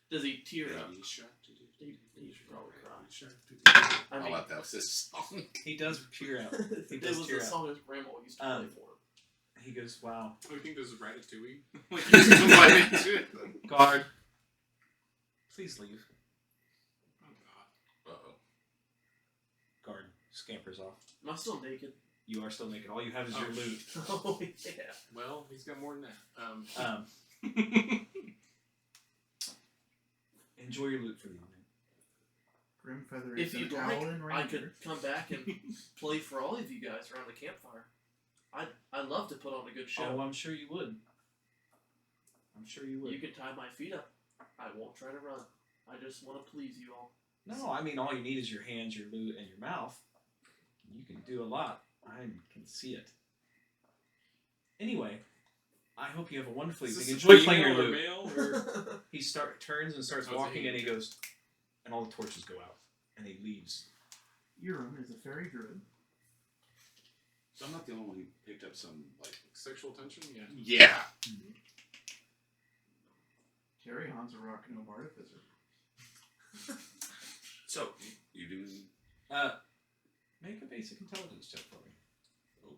Does he tear up? Baby shark, He should probably cry. shark, I I mean, thought that was his song. He does tear out. He it does was tear the out. song his grandma used to play Um, for him. He goes, "Wow, Oh, you think this is Ratatouille? Like, he's invited to it. guard, please leave." Oh, God. Uh-oh. Guard scampers off. Am I still naked? You are still naked. All you have is your Oh. loot. Oh, yeah. Well, he's got more than that. Enjoy your loot for the evening. Grim Feather If is an you'd like, Owlin I Ranger. could come back and play for all of you guys around the campfire. I'd love to put on a good show. Oh, I'm sure you would. I'm sure you would. You can tie my feet up. I won't try to run. I just want to please you all. No, I mean all you need is your hands, your loot, and your mouth. You can do a lot. I can see it. Anyway, I hope you have a wonderful Is evening. this Enjoy a playing your female or loot. male, or- He turns and starts Oh, it's a walking, he. and he goes, and all the torches go out, and he leaves. Eurum is a fairy druid. So I'm not the only one who picked up some, like... Sexual tension? Yeah. Yeah! Terry Han's a rock gnome artificer. So, you doing... Make a basic intelligence check for me. Oh.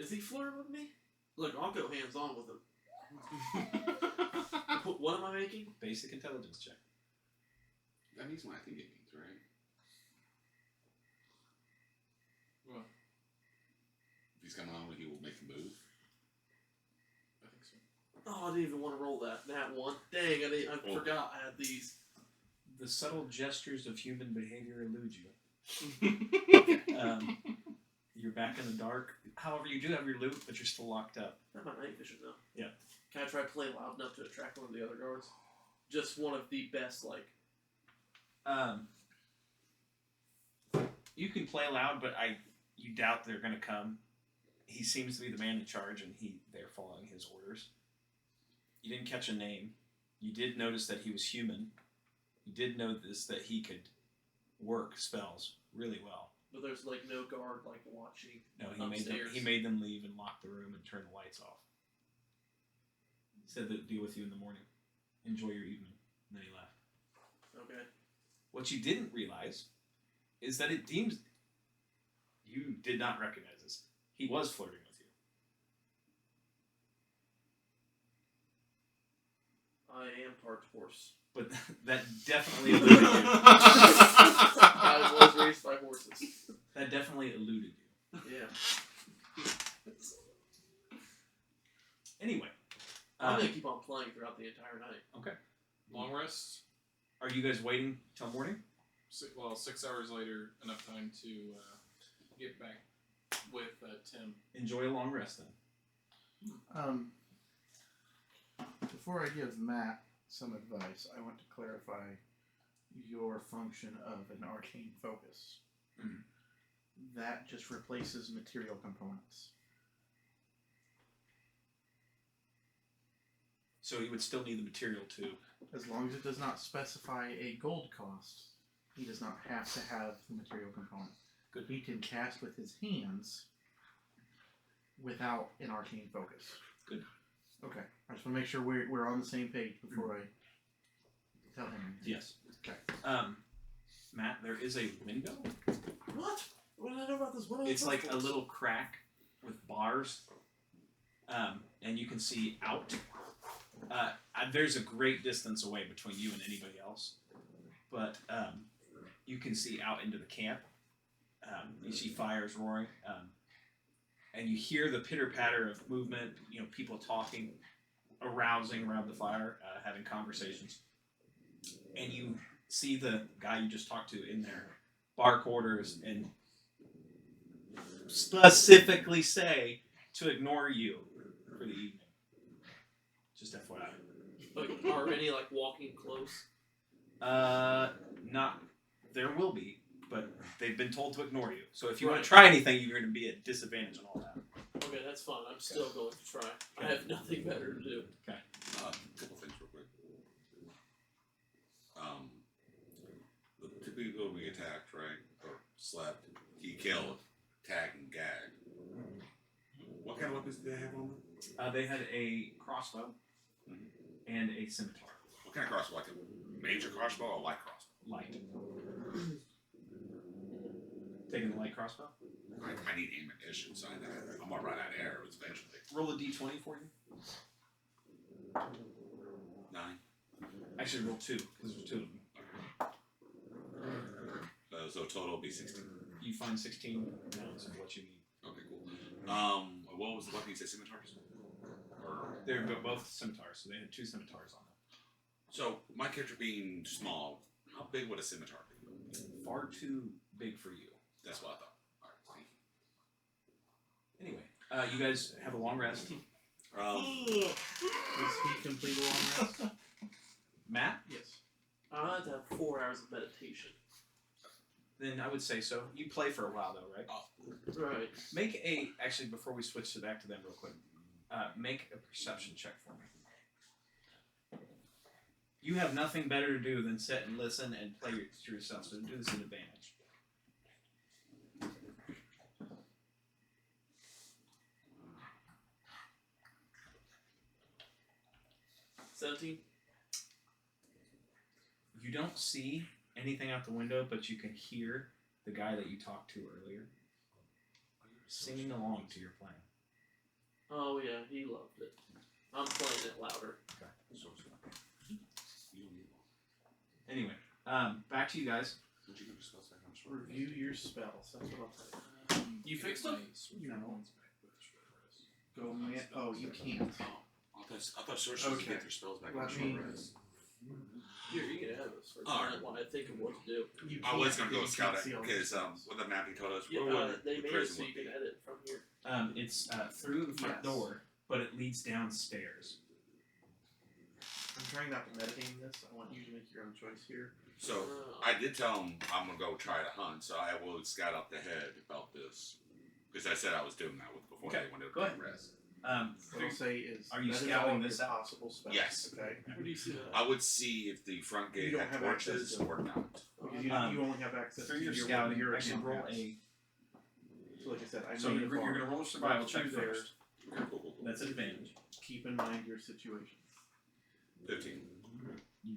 Is he flirting with me? Look, I'll go hands on with him. What am I making? Basic intelligence check. That means what I think it means, right? What? If he's coming on, he will make a move. I think so. Oh, I didn't even want to roll that. That one. Dang, I forgot I had these. The subtle gestures of human behavior elude you. You're back in the dark. However, you do have your loot, but you're still locked up. Not my night vision though. Yeah. Can I try to play loud enough to attract one of the other guards? Just one of the best, like. You can play loud, but you doubt they're going to come. He seems to be the man in charge, and they're following his orders. You didn't catch a name. You did notice that he was human. You did notice that he could work spells really well. But there's like no guard like watching. No, Upstairs. he made them leave and lock the room and turn the lights off. He said that he'd be with you in the morning. Enjoy your evening. And then he left. Okay. What you didn't realize is that it deems you did not recognize this. He was flirting with you. I am part horse. But that definitely eluded you. I was raised by horses. That definitely eluded you. Yeah. Anyway, I'm gonna keep on playing throughout the entire night. Long rest. Are you guys waiting till morning? 6 hours later, enough time to get back with Tim. Enjoy a long rest then. Before I give Matt some advice, I want to clarify your function of an arcane focus. Mhm. That just replaces material components. So you would still need the material too. As long as it does not specify a gold cost, he does not have to have the material component. Good. He can cast with his hands without an arcane focus. Good. Okay. I just want to make sure we're on the same page before I tell him. Yes. Okay. Matt, there is a window. What? What did I know about this? What It's like a little crack with bars, and you can see out. There's a great distance away between you and anybody else, but you can see out into the camp. You see fires roaring, and you hear the pitter-patter of movement, people talking, arousing around the fire, having conversations. And you see the guy you just talked to in their bar quarters and specifically say to ignore you for the evening. Just FYI. Like, are any like walking close? Not. There will be, but they've been told to ignore you. So if you want to try anything, you're going to be at disadvantage on all that. Okay, that's fine. I'm still going to try. I have nothing better to do. Couple things real quick. Typically when we attacked, right, or slept, he killed, tagged, and gagged. What kind of weapons did they have on them? They had a crossbow and a scimitar. What kind of crossbow? Like a major crossbow or a light crossbow? Light. Taking the light crossbow? I need ammunition, so I'm gonna run out of arrows eventually. Roll a d20 for you. 9. Actually, roll 2, because there's 2 of them. So total will be 16. You find 16 rounds of what you need. Okay, cool. What was the weapon you said? Scimitars? Or They're both scimitars, so they had 2 scimitars on them. so my character being small, how big would a scimitar be? Far too big for you. That's what I thought. All right, thank you. Anyway, you guys have a long rest. Does he complete a long rest? Matt? Yes. I have to have 4 hours of meditation. Then I would say so. You play for a while though, right? Right. Actually, before we switch back to them real quick, make a perception check for me. You have nothing better to do than sit and listen and play to yourself, so do this at advantage. $17. You don't see anything out the window, but you can hear the guy that you talked to earlier singing along to your plan. Oh yeah, he loved it. I'm playing it louder. Anyway, back to you guys. Would you give your spells back? I'm sure. Review your spells. That's what I'll tell you. You fixed them? No. Go man. Oh, you can't. I thought sorcerers Okay. get their spells back on Let short me- rest. Here, you can have this for Alright. while I think of what to do. You I was can't, gonna go you scout can't it see all because the spells. with the map he told us Yeah, where would they the made it prison so you would can be. edit from here. It's through the front Yes. door, but it leads downstairs. I'm trying not to meditate on this. I want you to make your own choice here. So I did tell him I'm gonna go try to hunt, so I will scout up the head about this because I said I was doing that with before Okay, they went to go ahead. rest. What I'll say is, Are you that is scouting all of this your out? possible spells. Yes. Okay. Where do you see that? I would see if the front You gate don't had have access torches to it. or not. Because you only have access Through to your your scouting, your actually account roll maps. a. So like I said, I So made you're a farm. going to roll a survival check Through there. first. Okay, cool. That's advantage. Keep in mind your situation. 15.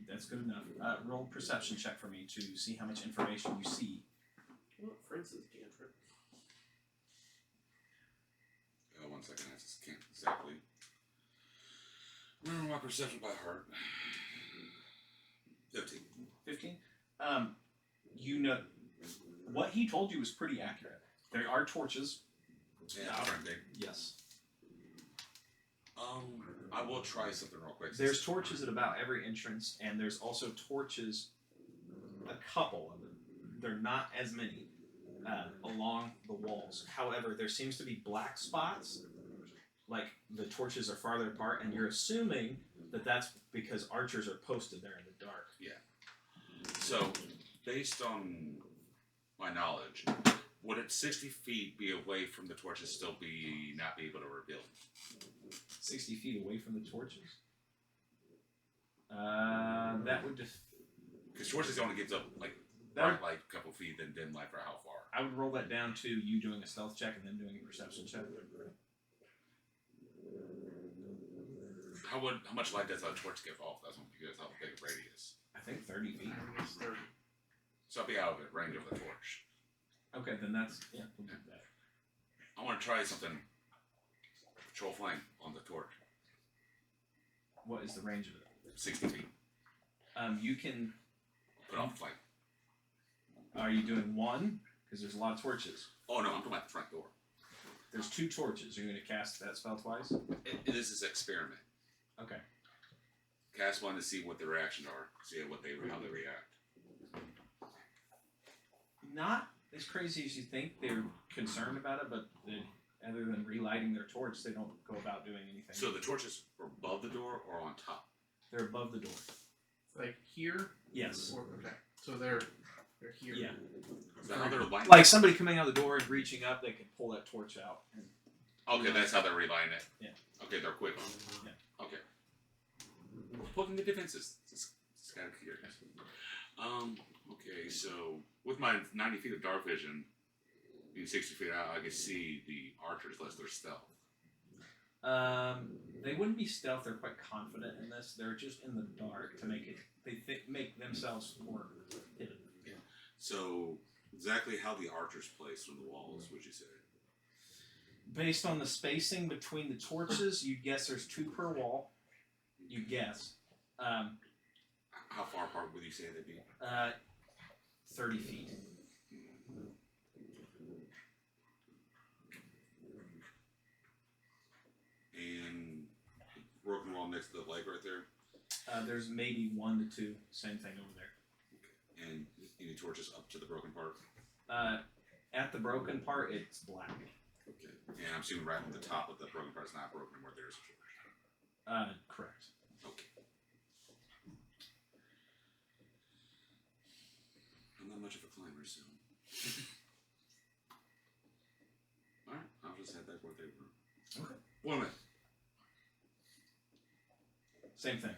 That's good enough. Roll perception check for me to see how much information you see. What Francis cantrip? 1 second, I just can't exactly remember my perception by heart. 15. 15. You know what he told you was pretty accurate. There are torches. Yeah, the front gate. Yes. I will try something real quick. There's torches at about every entrance, and there's also torches, a couple of them. They're not as many along the walls. However, there seems to be black spots, like the torches are farther apart, and you're assuming that that's because archers are posted there in the dark. So, based on my knowledge, would it 60 feet be away from the torches still not be able to reveal? 60 feet away from the torches? That would just... Because torches only gives up like That- bright light a couple feet, then dim light for how far? I would roll that down to you doing a stealth check and then doing a perception check. How much light does a torch give off? That's one because how big a radius. I think 30 feet. It's 30. So I'll be out of the range of the torch. Okay, then that's... Yeah, we'll do that. I want to try something. Patrol flank on the torch. What is the range of it? 60 feet. You can... Put off the flank. Are you doing one? Because there's a lot of torches. Oh no, I'm talking about the front door. There's 2 torches. Are you going to cast that spell twice? This is experiment. Okay. Cast one to see what the reactions are. See how they react. Not as crazy as you think. They're concerned about it, but other than relighting their torch, they don't go about doing anything. So the torches are above the door or on top? They're above the door. Like here? Yes. Or, okay. So they're here. Yeah. Is that how they're lighting? Like somebody coming out the door and reaching up, they can pull that torch out. Okay, that's how they're relighting it. Yeah. Okay, they're quick. Yeah. Okay. Poking the defenses. Just kind of curious. Okay, so with my 90 feet of dark vision, being 60 feet out, I can see the archers unless they're stealth. They wouldn't be stealth. They're quite confident in this. They're just in the dark to make it. They make themselves more hidden. So exactly how the archers place on the walls, would you say? Based on the spacing between the torches, you guess there's 2 per wall. You guess. How far apart would you say they'd be? 30 feet. And broken wall next to the lake right there. There's maybe 1 to 2. Same thing over there. And any torches up to the broken part? At the broken part, it's black. Okay. And I'm assuming right on the top of the broken part is not broken where there's a torch. Correct. Okay. I'm not much of a climber, so. Alright, I'll just head back where they were. Okay. 1 minute. Same thing.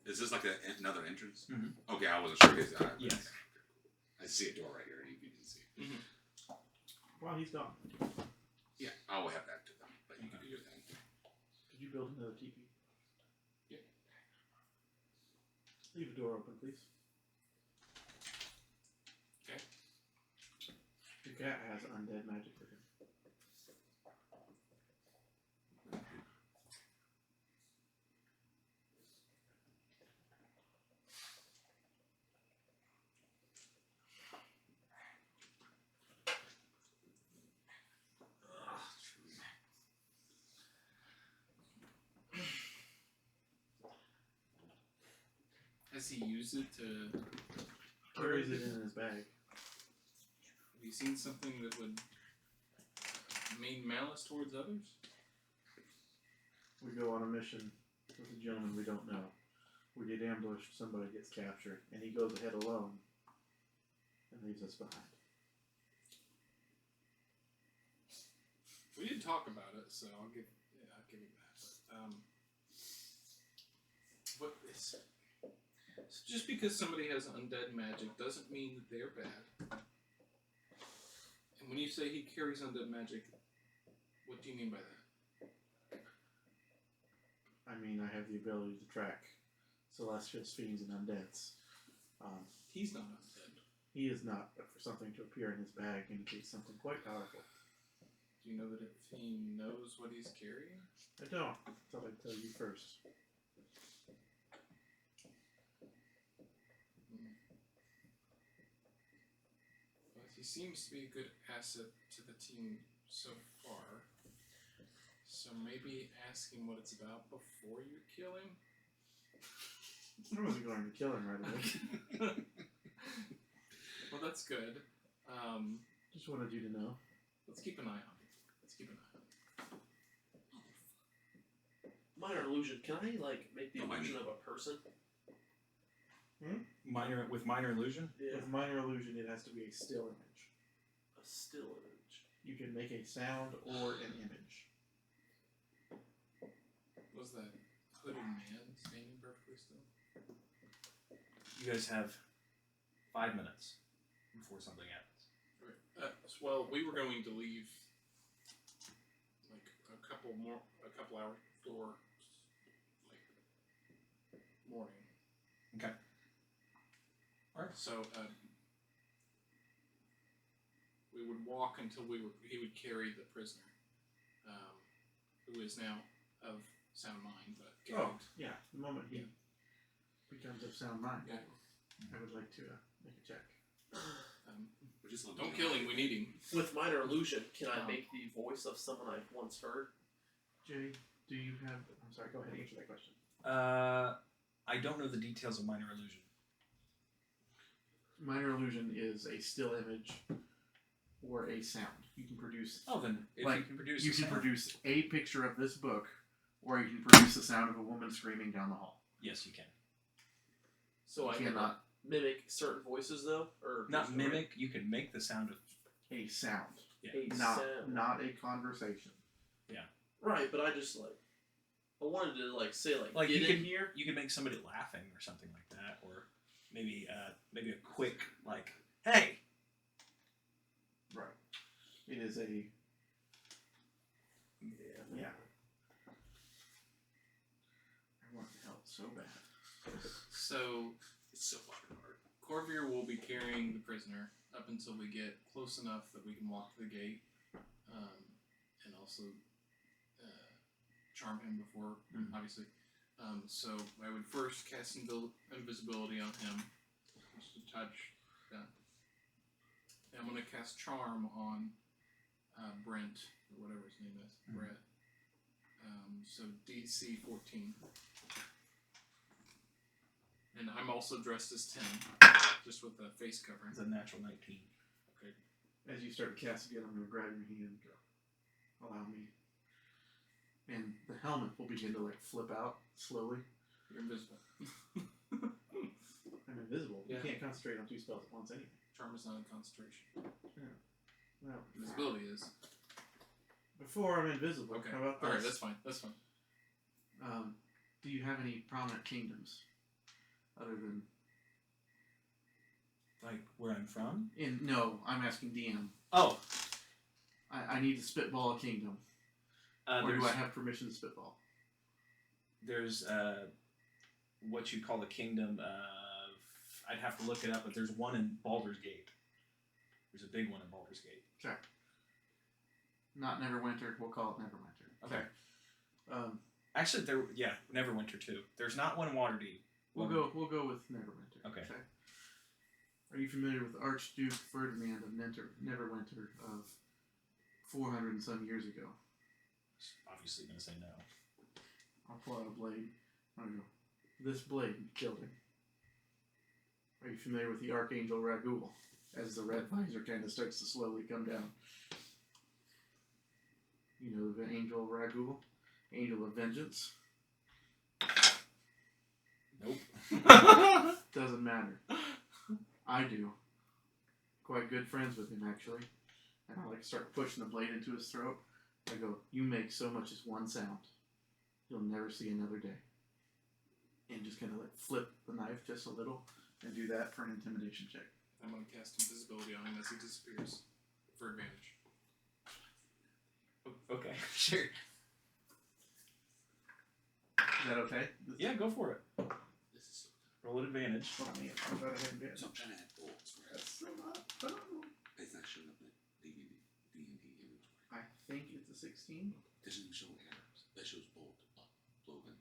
Is this like another entrance? Mhm. Okay, I wasn't sure. Yes. I see a door right here, and you can see it. Well, he's gone. Yeah, I will have that to them, but you can do your thing. Did you build another teepee? Yeah. Leave the door open, please. Okay. Your cat has undead magic with him. Has he used it to? Carries it in his bag. Have you seen something that would mean malice towards others? We go on a mission with a gentleman we don't know. We get ambushed, somebody gets captured, and he goes ahead alone and leaves us behind. We did talk about it, so I'll give you that. But what is? So just because somebody has undead magic doesn't mean that they're bad. And when you say he carries undead magic, what do you mean by that? I mean, I have the ability to track celestials, fiends, and undeads. He's not undead. He is not, but for something to appear in his bag indicates something quite powerful. Do you know that if he knows what he's carrying? I don't. Thought I'd tell you first. Well, he seems to be a good asset to the team so far. So maybe ask him what it's about before you kill him. I wasn't going to kill him right away. Well, that's good. Just wanted you to know. Let's keep an eye on him. Let's keep an eye on him. Minor illusion. Can I make the Don't mind illusion me. of a person? Minor illusion. Yeah. With minor illusion, it has to be a still image. A still image. You can make a sound or an image. Was that hooded man standing perfectly still? You guys have 5 minutes before something happens. Right. Well, we were going to leave like a couple hours before morning. Okay. Alright. So we would walk until he would carry the prisoner, who is now of sound mind, but gagged. Oh, yeah. The moment he becomes of sound mind, Yeah. I would like to make a check. But just let me Don't know. kill him. We need him. With minor illusion, can I make the voice of someone I've once heard? Jay, do you have... I'm sorry, go ahead and answer that question. I don't know the details of minor illusion. Minor illusion is a still image or a sound. You can produce... Oh, then if Like, you can produce, You a can sound- produce a picture of this book, or you can produce the sound of a woman screaming down the hall. Yes, you can. So I You cannot... mimic certain voices, though? Or Not just mimic. You can make the sound of. A sound. Yeah. a Not, sound. not a conversation. Right, but I just, I wanted to, say, Like, get you in can- here. You can make somebody laughing or something like that, or maybe a quick hey. Right. It is a... Yeah. I want to help so bad. So It's so fucking hard. Corvier will be carrying the prisoner up until we get close enough that we can walk to the gate, and also charm him before, obviously. So I would first cast invisibility on him, just a touch. Yeah. And I'm going to cast charm on Brent, or whatever his name is, Brett. So DC 14. And I'm also dressed as Tim, just with the face covering. It's a natural 19. Okay. As you start to cast again, I'm going to grab your hand and go, allow me. And the helmet will begin to flip out slowly. You're invisible. I'm invisible. Yeah. You can't concentrate on 2 spells at once anyway. Charm is not in concentration. Well, Invisibility is. before I'm invisible, Okay. how about this? Alright, that's fine. That's fine. Do you have any prominent kingdoms? Other than... Like where I'm from? No, I'm asking DM. Oh, I need to spitball a kingdom. Or there's do I have permission to spitball? there's what you call the kingdom of. I'd have to look it up, but there's one in Baldur's Gate. There's a big one in Baldur's Gate. Okay. Not Neverwinter. We'll call it Neverwinter. Okay. Actually, Neverwinter too. There's not one in Waterdeep. We'll go with Neverwinter. Okay. Are you familiar with Archduke Ferdinand of Neverwinter of 400 and some years ago? Obviously, gonna say no. I'll pull out a blade. I'll go, this blade killed him. Are you familiar with the Archangel Ragul? As the red visor kind of starts to slowly come down. You know the Angel Ragul? Angel of Vengeance? Nope. Doesn't matter. I do. Quite good friends with him, actually. And I start pushing the blade into his throat. I go, you make so much as one sound. You'll never see another day. And just kind of flip the knife just a little and do that for an intimidation check. I'm going to cast invisibility on him as he disappears for advantage. Okay, sure. Is that okay? Yeah, go for it. This is so Roll an advantage. Oh, man, I'll go ahead and do it. So I'm trying to have bolts, right? That's so not fun. It's not showing up in D&D inventory. I think it's a 16. Doesn't even show arrows. That shows bolt, Logan.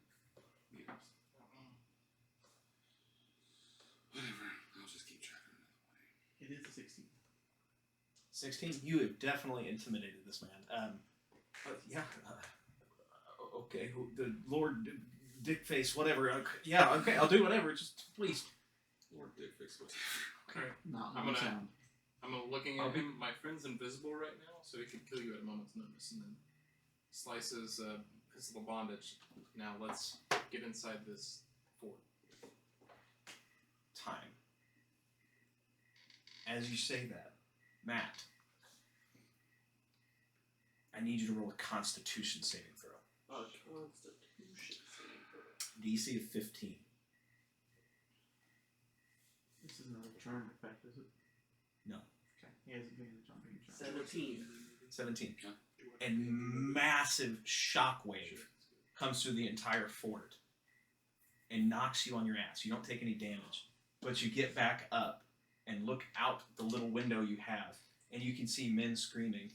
Meters. Whatever. I'll just keep track of another way. It is a 16. 16. You have definitely intimidated this man. Okay, the Lord Dickface, whatever. Okay, yeah, okay, I'll do whatever. Just please. Lord Dickface, what's Okay. Not I'm one gonna- sound. I'm looking I'll at be- him. My friend's invisible right now, so he can kill you at a moment's notice, and then slices his little bondage. Now let's get inside this fort. Time. As you say that, Matt, I need you to roll a Constitution saving throw. Constitution saving throw. DC of 15. This is another charm effect, is it? No. Okay. He has advantage on being charmed. 17. 17. And massive shockwave comes through the entire fort and knocks you on your ass. You don't take any damage, but you get back up and look out the little window you have, and you can see men screaming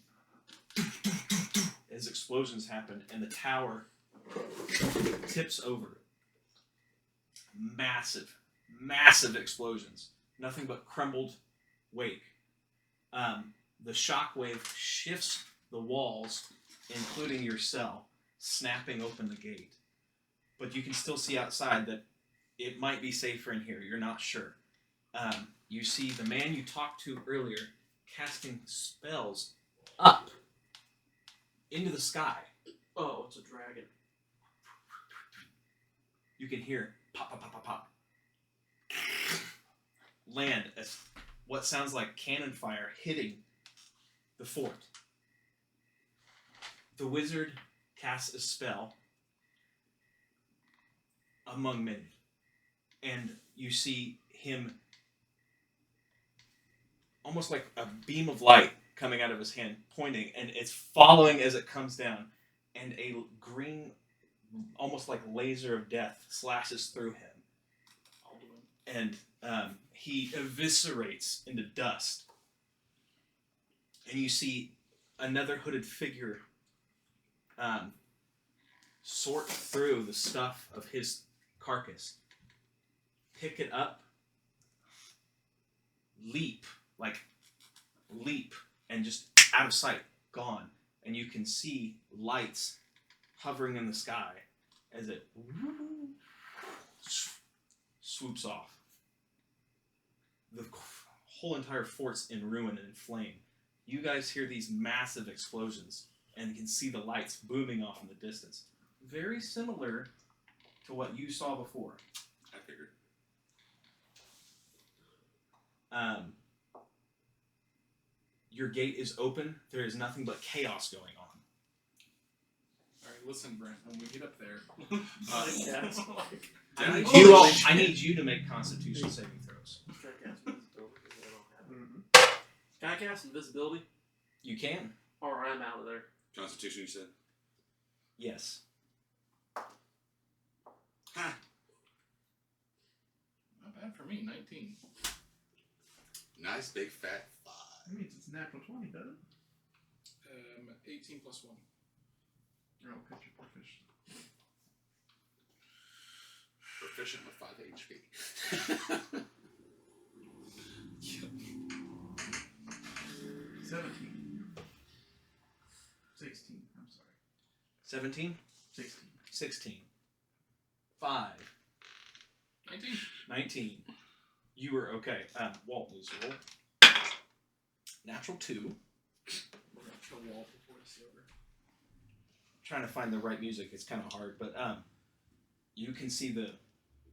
as explosions happen, and the tower tips over. Massive, massive explosions. Nothing but crumbled wake. The shockwave shifts the walls, including your cell, snapping open the gate. But you can still see outside that it might be safer in here. You're not sure. You see the man you talked to earlier casting spells up into the sky. Oh, it's a dragon. You can hear pop, pop, pop, pop, pop. Land as what sounds like cannon fire hitting the fort. The wizard casts a spell among many, and you see him almost like a beam of light coming out of his hand, pointing, and it's following as it comes down, and a green, almost like laser of death slashes through him, I'll do it. and he eviscerates into dust. And you see another hooded figure sort through the stuff of his carcass, pick it up, leap, and just out of sight, gone. And you can see lights hovering in the sky as it swoops off. The whole entire fort's in ruin and in flame. You guys hear these massive explosions and can see the lights booming off in the distance. Very similar to what you saw before. I figured. Your gate is open. There is nothing but chaos going on. Alright, listen, Brent, when we get up there, Yes. I need you to make Constitution saving throws. Can I cast invisibility? I don't have it. Mm-hmm. Can I cast invisibility? You can. Or I'm out of there. Constitution, you said? Yes. Ha! not bad for me, 19. Nice big fat 5. That means it's natural 20, doesn't it? 18 plus 1. Oh, because you're proficient. Proficient with 5 HP. 17. 16. I'm sorry. 17? 16. 16. 5. 19. 19. You were okay. Walt was roll. Natural 2. We're gonna kill Walt before it's over. Trying to find the right music. It's kind of hard, but you can see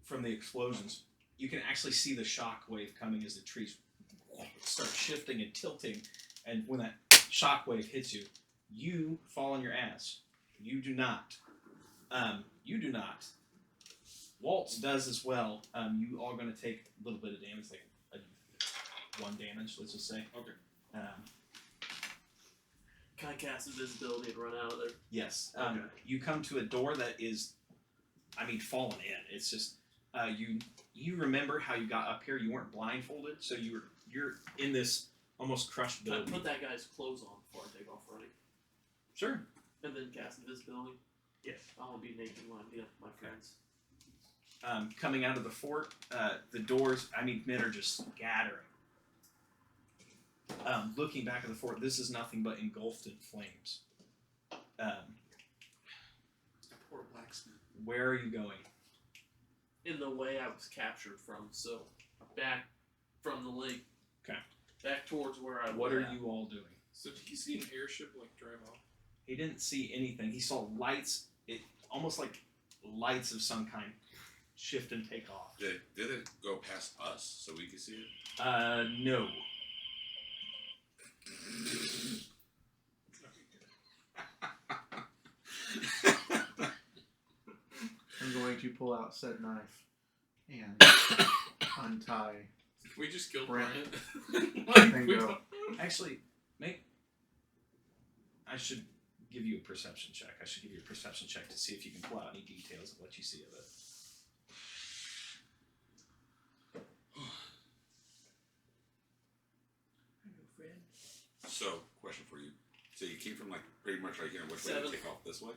from the explosions, you can actually see the shock wave coming as the trees start shifting and tilting, and when that shock wave hits you, you fall on your ass. You do not. You do not. Waltz does as well. You are going to take a little bit of damage, like 1 damage, let's just say. Okay. Can I cast invisibility and run out of there? Yes. Okay. You come to a door that is, fallen in. It's just you remember how you got up here. You weren't blindfolded, so you're in this almost crushed Can I building. put that guy's clothes on before I take off running? Sure. And then cast invisibility? Yes. I want to be naked when I meet up with my friends. Coming out of the fort, the doors, men are just scattering. Looking back at the fort, this is nothing but engulfed in flames. Where are you going? In the way I was captured from, so back from the lake. Okay. Back towards where I What was are at. you all doing? So did you see an airship like drive off? He didn't see anything. He saw lights. It almost like lights of some kind shift and take off. Did it go past us so we could see it? No. I'm going to pull out said knife and untie. Can we just kill Brent. Bryant? Like, we Bingo. don't- Actually, I should give you a perception check. I should give you a perception check to see if you can pull out any details of what you see of it. So, question for you. So you came from like pretty much right here. Which way did Seven. you take off? This way?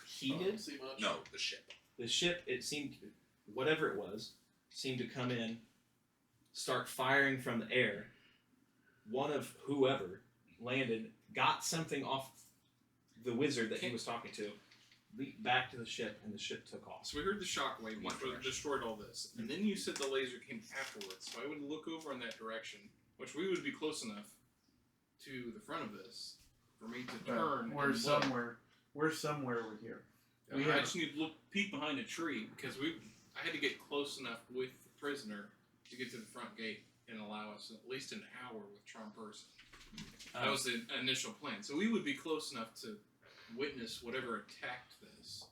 He I did. don't see much. No, the ship. The ship, it seemed, whatever it was, seemed to come in, start firing from the air. One of whoever landed, got something off the wizard that he was talking to, leaped back to the ship, and the ship took off. So we heard the shockwave, One which direction. destroyed all this, and then you said the laser came afterwards. So I would look over in that direction, which we would be close enough to the front of this for me to turn. We're and look. somewhere. We're somewhere over here. We I have- just need to look, peek behind a tree because I had to get close enough with the prisoner to get to the front gate and allow us at least an hour with charm person. That was the initial plan. So we would be close enough to witness whatever attacked this.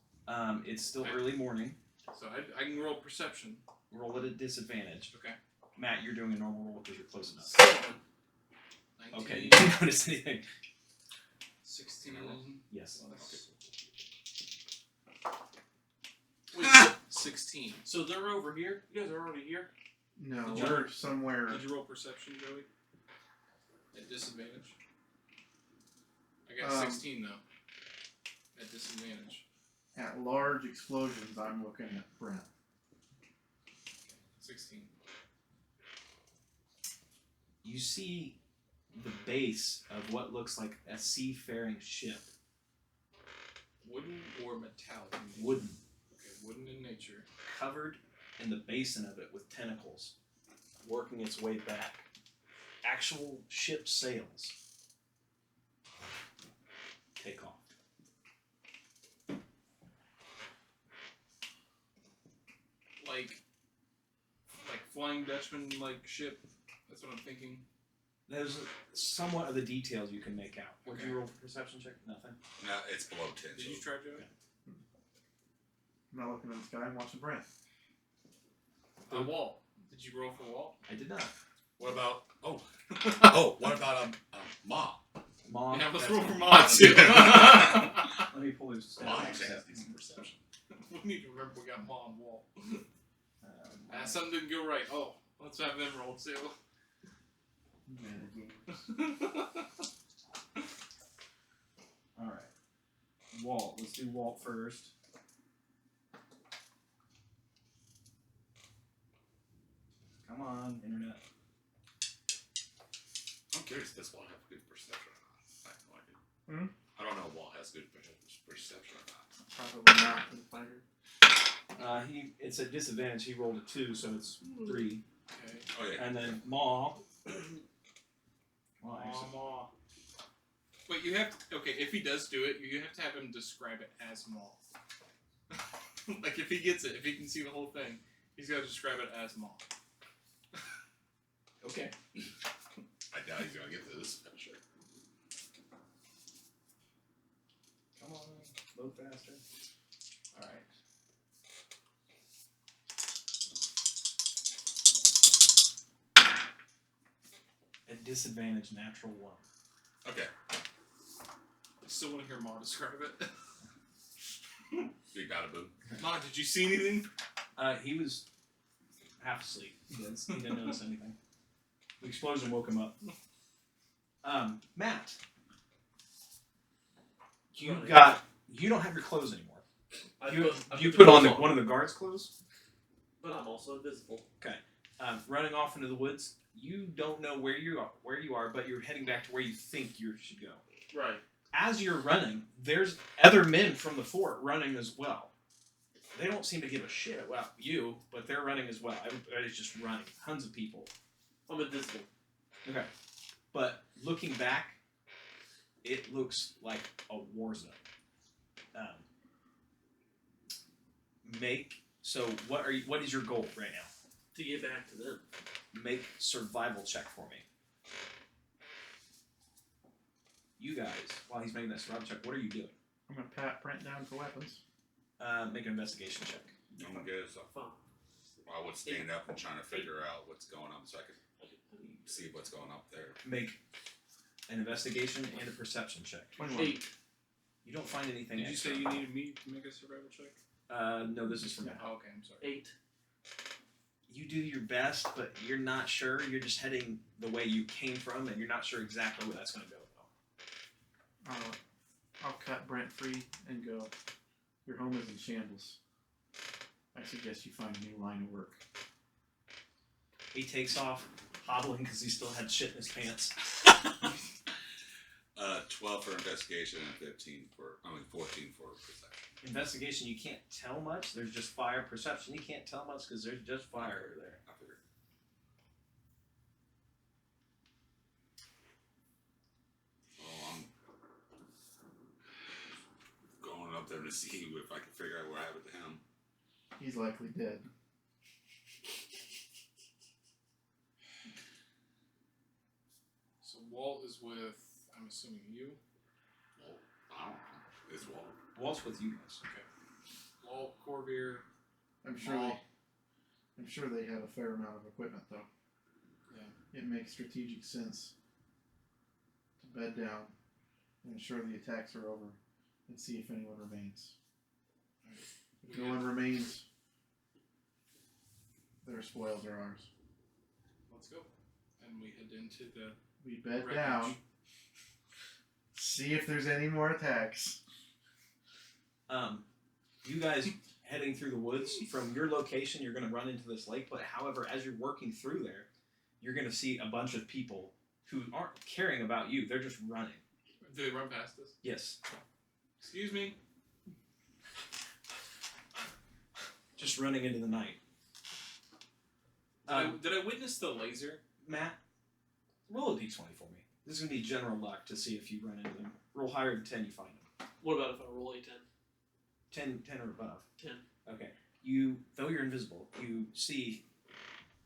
It's still early morning. So I can roll perception. Roll at a disadvantage. Okay. Matt, you're doing a normal roll because you're close enough. 7. 19, Okay, you didn't notice anything. 16. Yes. Wait, 16. So they're over here? You guys are already here? No, Did you- we're somewhere. Did you roll perception, Joey? At disadvantage? I got 16 though. At disadvantage. At large explosions, I'm looking at Brent. 16. You see the base of what looks like a seafaring ship. Wooden or metallic? in nature? Wooden. Okay, wooden in nature. Covered in the basin of it with tentacles, working its way back. Actual ship sails. Take off. Like Flying Dutchman like ship. That's what I'm thinking. There's somewhat of the details you can make out. Would Okay. you roll a perception check? Nothing. No, it's below 10. Did so you try, Joey? I'm not looking at the sky. I'm watching Brent. Walt. Did you roll for Walt? I did not. What about? What about Ma? Mom. Yeah, let's that's roll fine. for Ma too. Let me pull his Ma stats. actually has decent perception. We need to remember we got Ma and Walt. Um, Something didn't go right. Oh, let's have them roll too. all right. Walt. Let's do Walt first. Come on, internet. I'm curious if this wall has good perception or not. I have no idea. Hmm? I don't know if wall has good perception or not. Probably not for the fighter. It's a disadvantage. He rolled a 2, so it's 3. Okay. Oh yeah. And then Maw. Ma. Wait, you have to, okay, if he does do it, you have to have him describe it as Ma. Like, if he gets it, if he can see the whole thing, he's got to describe it as Ma. Okay. I doubt he's gonna get this. I'm sure. Come on, load faster. All right. At disadvantage, natural 1. Okay. I still want to hear Ma describe it. Big bada boom. Ma, did you see anything? He was half asleep. He didn't notice anything. The explosion woke him up. Matt, you don't have your clothes anymore. You put on one of the guards' clothes. But I'm also invisible. Running off into the woods. You don't know where you are, but you're heading back to where you think you should go. Right. As you're running, there's other men from the fort running as well. they don't seem to give a shit about you, but they're running as well. Everybody's just running. Tons of people. I'm invisible. Okay. But looking back, it looks like a war zone. What is your goal right now? To get back to them. Make survival check for me. You guys, while he's making that survival check, what are you doing? I'm gonna pat Brent down for weapons. Make an investigation check. I'm good. So Fine. I would stand up and trying to figure out what's going on so I can see what's going up there. Make an investigation and a perception check. 21. 8. You don't find anything. Did you say extra. you needed me to make a survival check? No, this is from Matt. Oh, okay, I'm sorry. 8. You do your best, but you're not sure. You're just heading the way you came from, and you're not sure exactly where that's going to go. I'll cut Brent free and go. Your home is in shambles. I suggest you find a new line of work. He takes off, hobbling because he still had shit in his pants. 12 for investigation and 14 for perception. Investigation, you can't tell much. There's just fire. Perception, you can't tell much because there's just fire there. I figured. Oh, I'm going up there to see if I can figure out what happened to him. He's likely dead. So Walt is with, I'm assuming you. Well, I don't know. It's Walt. Walt's with you guys. Okay. Walt, Corvair, I'm sure they have a fair amount of equipment though. yeah. It makes strategic sense to bed down and ensure the attacks are over and see if anyone remains. If no one remains, their spoils are ours. Let's go. And we head into the We bed wreckage. down, see if there's any more attacks. You guys heading through the woods from your location, you're going to run into this lake. But however, as you're working through there, you're going to see a bunch of people who aren't caring about you. They're just running. Do they run past us? Yes, Excuse me. just running into the night. Did I witness the laser? Matt, roll a d20 for me. This is going to be general luck to see if you run into them. Roll higher than 10, you find them. What about if I roll a 10? 10 or above. 10. Okay. Though you're invisible, you see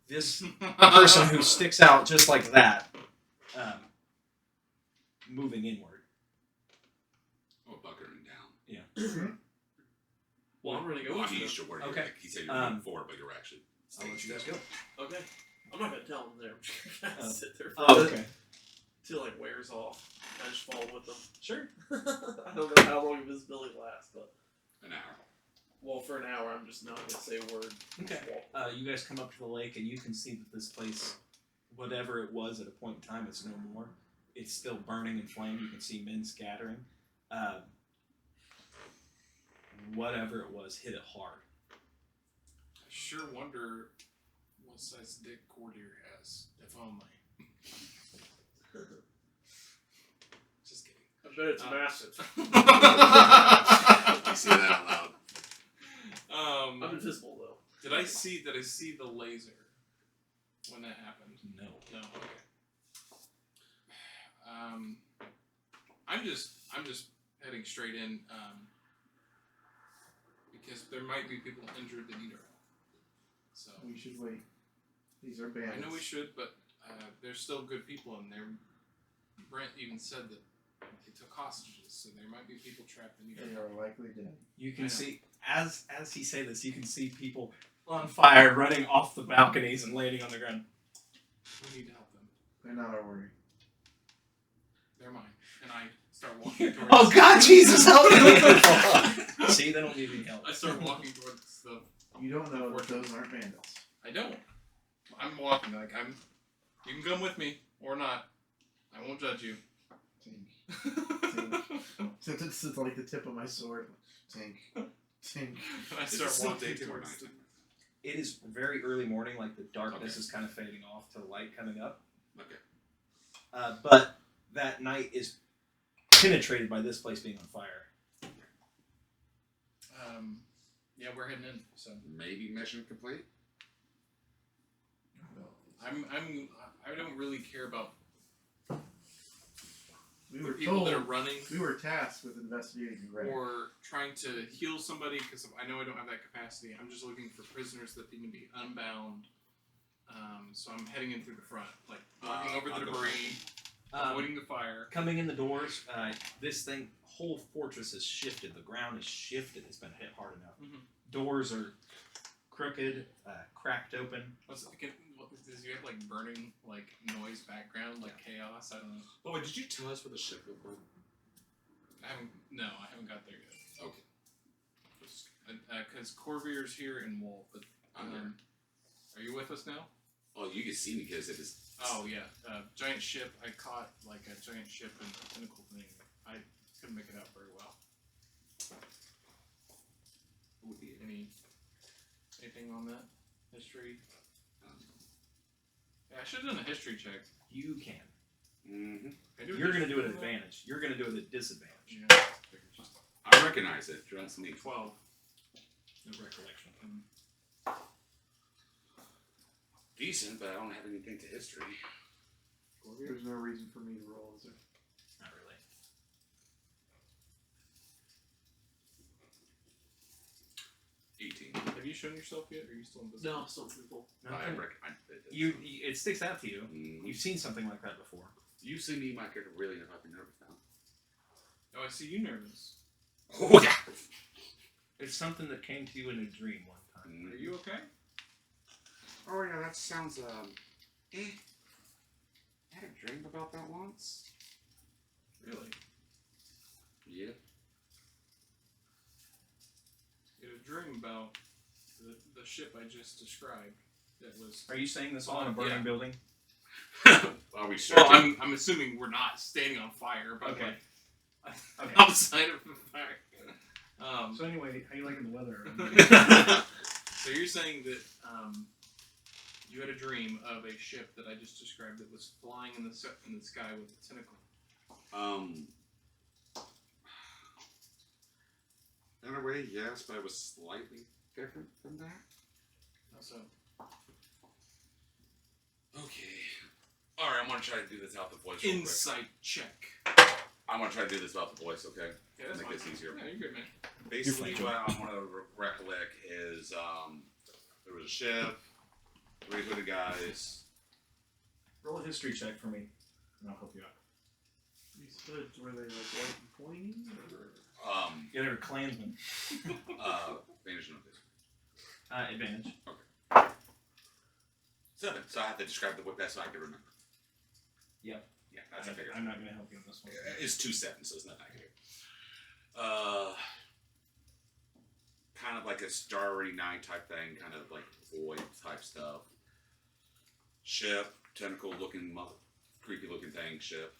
this person who sticks out just like that, moving inward. Oh, buckering down. Yeah. Well, I'm gonna go Well, with he them. used your word. Okay. Like, he said you're moving forward, but you're actually. I'll let you guys go. Okay. I'm not gonna tell them there. I'm gonna sit there for Oh, a bit okay. till it wears off. I just follow with them. Sure. I don't know how long invisibility lasts, but An hour. well, for an hour, I'm just not gonna say a word. Okay. Just walk. You guys come up to the lake, and you can see that this place, whatever it was at a point in time, it's no more. It's still burning and flame. You can see men scattering. Whatever it was hit it hard. I sure wonder what size dick Corvair has. If only. Just kidding. I bet it's massive. You say that out loud. I'm invisible though. Did I see the laser when that happened? No. No. Okay. I'm just heading straight in because there might be people injured that need our help. So We should wait. These are I bandits. know we should, but there's still good people in there. Brent even said that they took hostages, so there might be people trapped in here. They are likely dead. You I can know. see as he say this, you can see people on fire running off the balconies and landing on the ground. We need to help them. They're not our worry. They're mine, and I start walking towards. Oh God, Jesus, help me! See, they don't need any help. I start walking towards the. You don't know that those aren't bandits. I don't. I'm walking like I'm. You can come with me or not. I won't judge you. Since it's like the tip of my sword. Tink. Tink. And I It's start still walking daytime, towards. right? It is very early morning, like the darkness Okay. is kind of fading off to the light coming up. Okay. But that night is penetrated by this place being on fire. Yeah, we're heading in. So Maybe mission complete. I don't really care about We the were people told that are running we were tasked with investigating Greg. or trying to heal somebody because I know I don't have that capacity. I'm just looking for prisoners that need to be unbound. So I'm heading in through the front, like walking over I'll the go debris, avoiding the fire. Coming in the doors, this whole fortress has shifted. The ground has shifted. It's been hit hard enough. Mhm. Doors are crooked, cracked open. Does you have like burning like noise background, like chaos? I don't know. Oh, wait, did you tell us where the ship was? I haven't got there yet. Okay. Because Corvair's here and Wolf, but I'm there. are you with us now? Oh, you can see me because it is. Oh yeah, giant ship. I caught like a giant ship and a tentacle thing. I couldn't make it out very well. Oh, dear. Anything on that history? Um, Yeah, I should have done a history check. You can. mm-hmm. You're going to do it at advantage. You're going to do it at disadvantage. Yeah. I recognize it. Trust me. 12. No recollection. Decent, but I don't have anything to history. There's no reason for me to roll, is there? Not really. 18. Have you shown yourself yet? Or are you still invisible? No, I'm still people. I Okay. recognize it. It sticks out to you. Mhm. You've seen something like that before. You see me, my character, really fucking nervous now. Oh, I see you nervous. Oh, yeah! It's something that came to you in a dream one time. Are you okay? Oh, yeah, that sounds, I had a dream about that once. Really? Yeah. You had a dream about the ship I just described. That was. Are you saying this all in a Yeah. burning building? Are we searching? Well, I'm assuming we're not standing on fire, but Okay. like Okay. outside of the fire. So anyway, how you liking the weather? So you're saying that you had a dream of a ship that I just described that was flying in the sky with a tentacle. In a way, yes, but it was slightly different from that. How so? Okay. Alright, I'm gonna try to do this out the voice real quick. Insight check. I'm gonna try to do this without the voice, okay? Yeah, that's Make fine. this easier. Yeah, you're good, man. Basically, fine, what I want to recollect is there was a ship, 3 hooded guys. Roll a history check for me, and I'll help you out. These hoods, were they like white and pointy? Or? Yeah, they were clansmen. Vantage notice. Advantage. 7. So I have to describe the whip best so I can remember. Yep. Yeah, that's a bigger. I'm not going to help you on this one. It's 2 7, so it's not accurate. Kind of like a Starry Night type thing, kind of like void type stuff. Ship, tentacle looking, creepy looking thing, ship.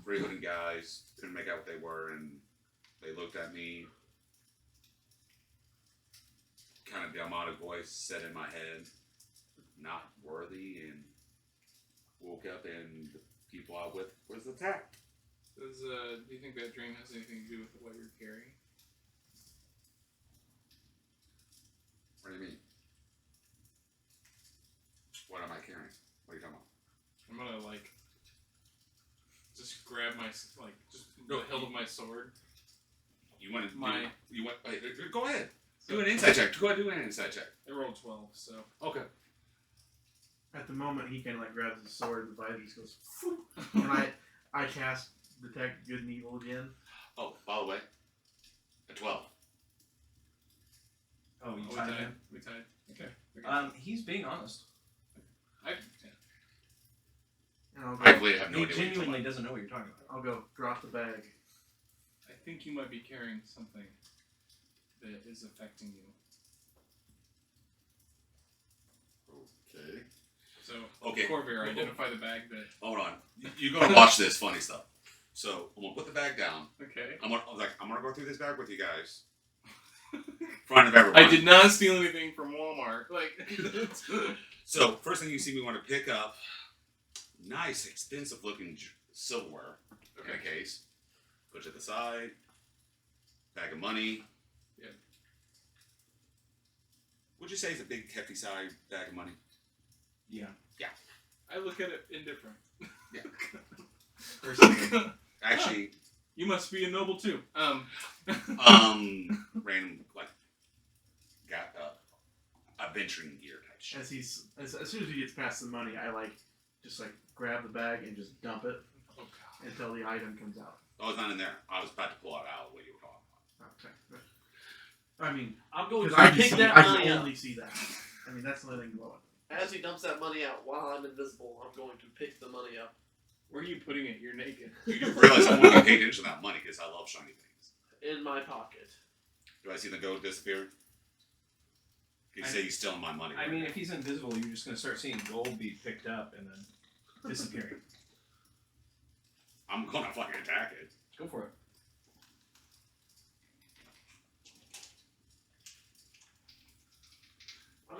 3 hooded guys, couldn't make out what they were, and they looked at me. Kind of Dalmata voice said in my head, not worthy, and woke up and the people I with was attacked. Do you think that dream has anything to do with what you're carrying? What do you mean? What am I carrying? What are you talking about? I'm gonna like just grab my just No, the hilt of my sword. You want to? My- You want? Go ahead. So Do an insight check. Go ahead. Do an insight check. I rolled 12, so Okay. At the moment, he kind of like grabs his sword, the visor just goes, "Phoom," and I cast Detect Good and Evil again. Oh, by the way, a 12. Oh, you we tied tied. him? We tied. Okay. He's being honest. Yeah. And I'll I go, really have no He idea what you're talking genuinely doesn't know what you're talking about. I'll go drop the bag. I think you might be carrying something that is affecting you. Okay. So, Okay. Corvair, identify the bag that. Hold on. You're gonna watch this funny stuff. So I'm gonna put the bag down. Okay. I'm gonna go through this bag with you guys. In front of everyone. I did not steal anything from Walmart. Like. So first thing you see, we want to pick up nice, expensive looking silverware in a case. Put it to the side. Bag of money. Yep. Would you say it's a big, hefty side bag of money? Yeah. I look at it indifferent. Personally, Actually, You must be a noble too. random like got a venturing gear type shit. As soon as he gets past the money, I just grab the bag and just dump it Oh god. until the item comes out. Oh, it's not in there. I was about to pull it out what you were talking about. Okay. I mean, I'm going because to pick that I money can up. only see that. I mean, that's the only thing going. As he dumps that money out while I'm invisible, I'm going to pick the money up Where are you putting it? You're naked. You do realize I want to pay attention to that money because I love shiny things. in my pocket. Do I see the gold disappear? You say he's stealing my money. I right mean, now. if he's invisible, you're just gonna start seeing gold be picked up and then disappearing. I'm gonna fucking attack it. Go for it.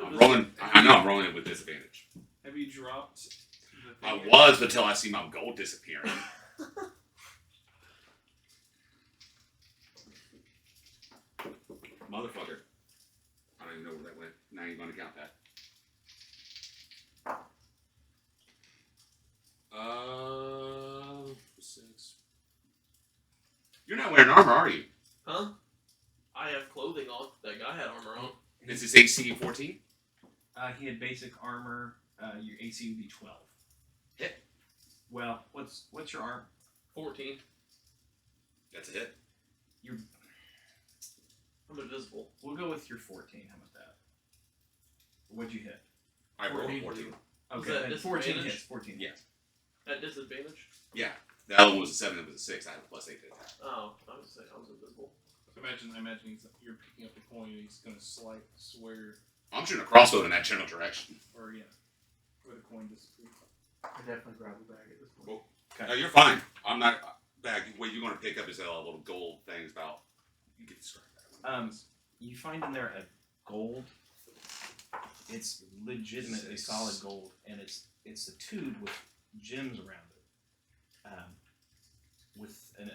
I'm rolling. I know I'm rolling it with disadvantage. Have you dropped the I thing? was until I see my gold disappearing. Motherfucker. I don't even know where that went. Now you're gonna count that. Six. You're not wearing armor, are you? Huh? I have clothing on. That guy had armor on. Is his AC 14? He had basic armor. Your AC would be 12. Hit. Well, what's your arm? 14. That's a hit. I'm invisible. We'll go with your 14. How about that? What'd you hit? I rolled a 14. 14. Okay, that then 14 disadvantage? hits. 14 Yeah. hits. At disadvantage? Yeah. The other one was a 7, it was a 6. I had a +8 to attack. Oh, I was saying I was invisible. I imagine you're picking up the coin and he's gonna swear, I'm shooting a crossbow in that general direction. or yeah, where the coin disappears. I definitely grab the bag at this point. No, you're fine. I'm not. Bag. What you're going to pick up is a little gold things about. You can describe that. You find in there a gold. It's legitimately Six. solid gold, and it's a tube with gems around it.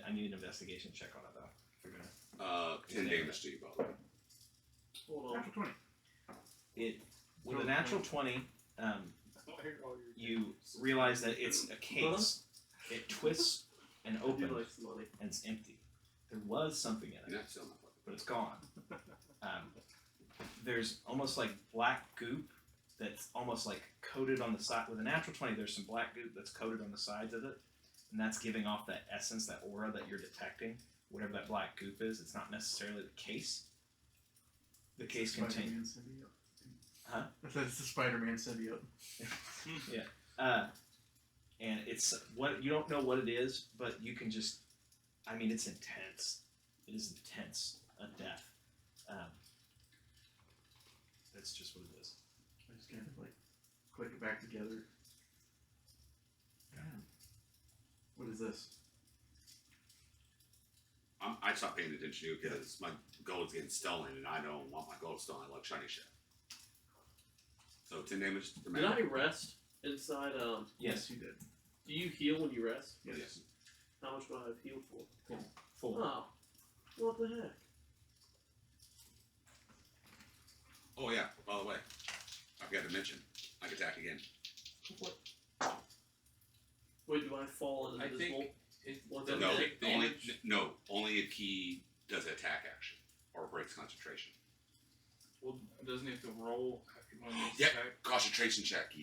I need an investigation check on it though. If you're gonna 10 damage to you, by the way. Hold on. Natural 20. with a natural 20, you realize that it's a case. It twists and I do opens, like some money. and it's empty. There was something in it, Yeah, still not fucking. but it's gone. There's almost like black goop that's almost like coated on the side. With a natural 20, there's some black goop that's coated on the sides of it, and that's giving off that essence, that aura that you're detecting. Whatever that black goop is, it's not necessarily the case. The case contains. Spider-Man symbiote. Huh? That's the Spider-Man symbiote. And it's what you don't know what it is, but you can just. I mean, it's intense. It is intense. A death. That's just what it is. I just kind of click it back together. What is this? I stopped paying attention to you because my gold's getting stolen, and I don't want my gold stolen. I like shiny shit. So 10 damage to the Did man. I rest inside? Yes. You did. Do you heal when you rest? Yes. How much do I have healed for? Full. Oh, what the heck? Oh yeah. By the way, I forgot to mention. I can attack again. Wait, do I fall I invisible? think it What's doesn't that? No, take only damage. only if he does an attack action or breaks concentration. Well, doesn't he have to roll when he Yeah. attack? Concentration check. That's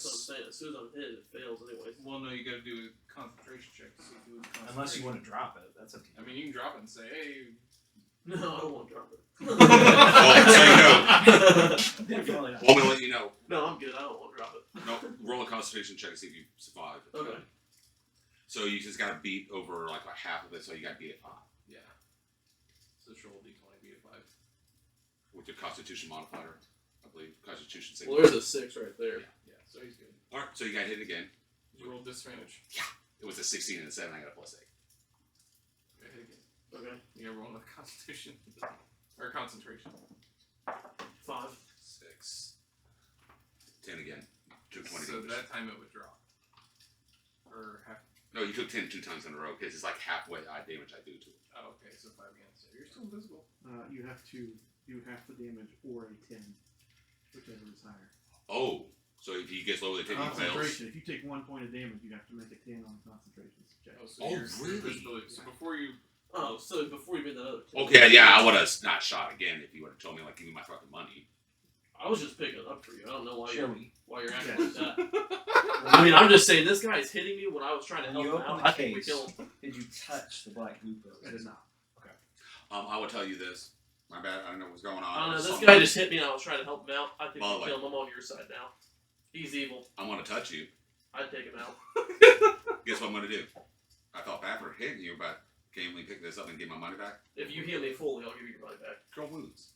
what I'm Yes. saying. As soon as I'm hit, it fails anyways. Well, no, you got to do a concentration check to see if you lose concentration. Unless you want to drop it, that's up to you. I mean, you can drop it and say, "Hey." No, I don't want to drop it. Well, so Definitely not. Well, I'm gonna let you know. No, I'm good. I don't want to drop it. No, roll a concentration check to see if you survive. Okay. So you just gotta beat over like half of it. So you gotta beat it 5 Yeah. So just roll d20, be a 5. with your Constitution modifier, I believe. Constitution 6. Well, there's a 6 right there. Yeah, so he's good. All right, so you got hit again. You roll disadvantage. It was a 16 and a 7. I got a +8. You got hit again. Okay. You got to roll another constitution. Or concentration. 5. 6. 10 again. Took 20 So damage. that time it would drop. Or half. No, you took 10 2 times in a row because it's like halfway damage I do to it. Oh, okay, so 5 again. So you're still invisible. You have to do half the damage or a 10. is higher. Oh, so if he gets lower than 10, he fails. Concentration. If you take 1 point of damage, you have to make a 10 on concentration check. Oh, so Oh, you're really? invisibility. So before you. Oh, so before you made that other. Okay, yeah, I would have not shot again if you would have told me, like, give me my fucking money. I was just picking it up for you. I don't know why you're acting Yeah. like that. I mean, I'm just saying this guy's hitting me when I was trying to When help you him open out. the I think we case, kill him. did you touch the black loop rose? I did not. I will tell you this. My bad. I don't know what's going on. I don't know. This Something- guy just hit me and I was trying to help him out. I think By the we way. kill him. I'm on your side now. He's evil. I want to touch you. I'd take him out. Guess what I'm going to do? I felt bad for hitting you, but can we pick this up and get my money back? If you heal me fully, I'll give you your money back. Girl wounds.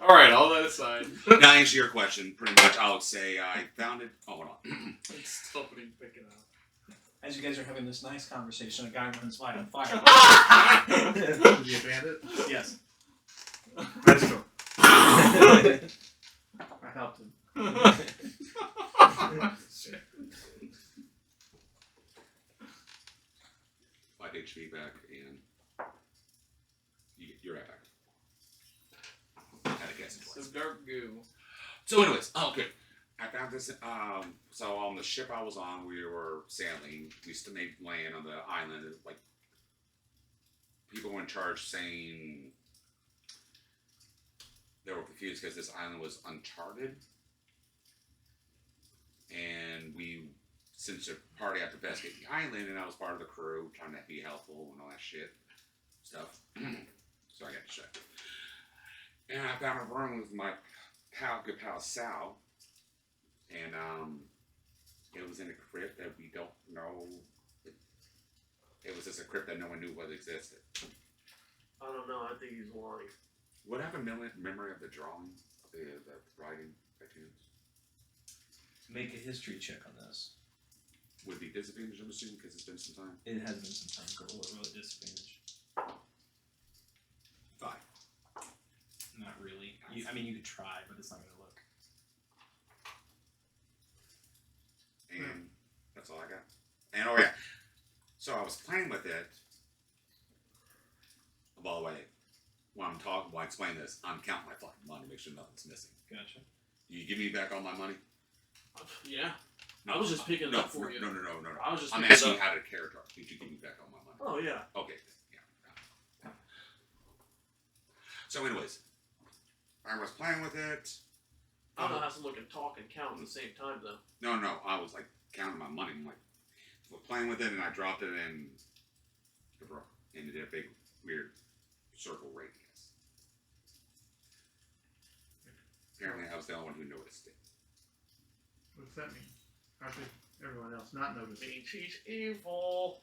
All right, all that aside. Now, to answer your question, pretty much I would say I found it. Oh, hold on. It's still putting pick it up. As you guys are having this nice conversation, a guy runs by on fire. Is he a bandit? Yes. Let's go. I helped him. I take feedback and you're right back. Had to guess it So twice. dark goo. So, anyways, okay. I found this. So on the ship I was on, we were sailing. We used to make land on the island. And, like, people were in charge saying they were confused because this island was uncharted, and we, since the party had to investigate the island, and I was part of the crew trying to be helpful and all that shit stuff. So I got to check. And I found a room with my good pal Sal. And it was in a crypt that we don't know. It was just a crypt that no one knew what existed. I don't know. I think he's lying. Would I have a memory of the drawing, of the writing by chance? Make a history check on this. Would it be disadvantage, I'm assuming, because it's been some time? It has been some time. Go roll a disadvantage. 5. Not really. I mean, you could try, but it's not going to look. And that's all I got. And oh yeah, so I was playing with it. By the way, when I explain this, I'm counting my fucking money, make sure nothing's missing. Gotcha. You give me back all my money? Yeah. I was just picking it no, up for you. No. I was just I'm picking it asking up. you how to character. Did you give me back all my money? Oh, yeah. Okay, yeah. So, anyways, I was playing with it. I don't know how someone can talk and count at the same time, though. No, I was like counting my money. I'm like, playing with it, and I dropped it in the brook, and it did a big weird circle radius. Apparently, I was the only one who noticed it. What's that mean? How could everyone else not notice? Means he's evil.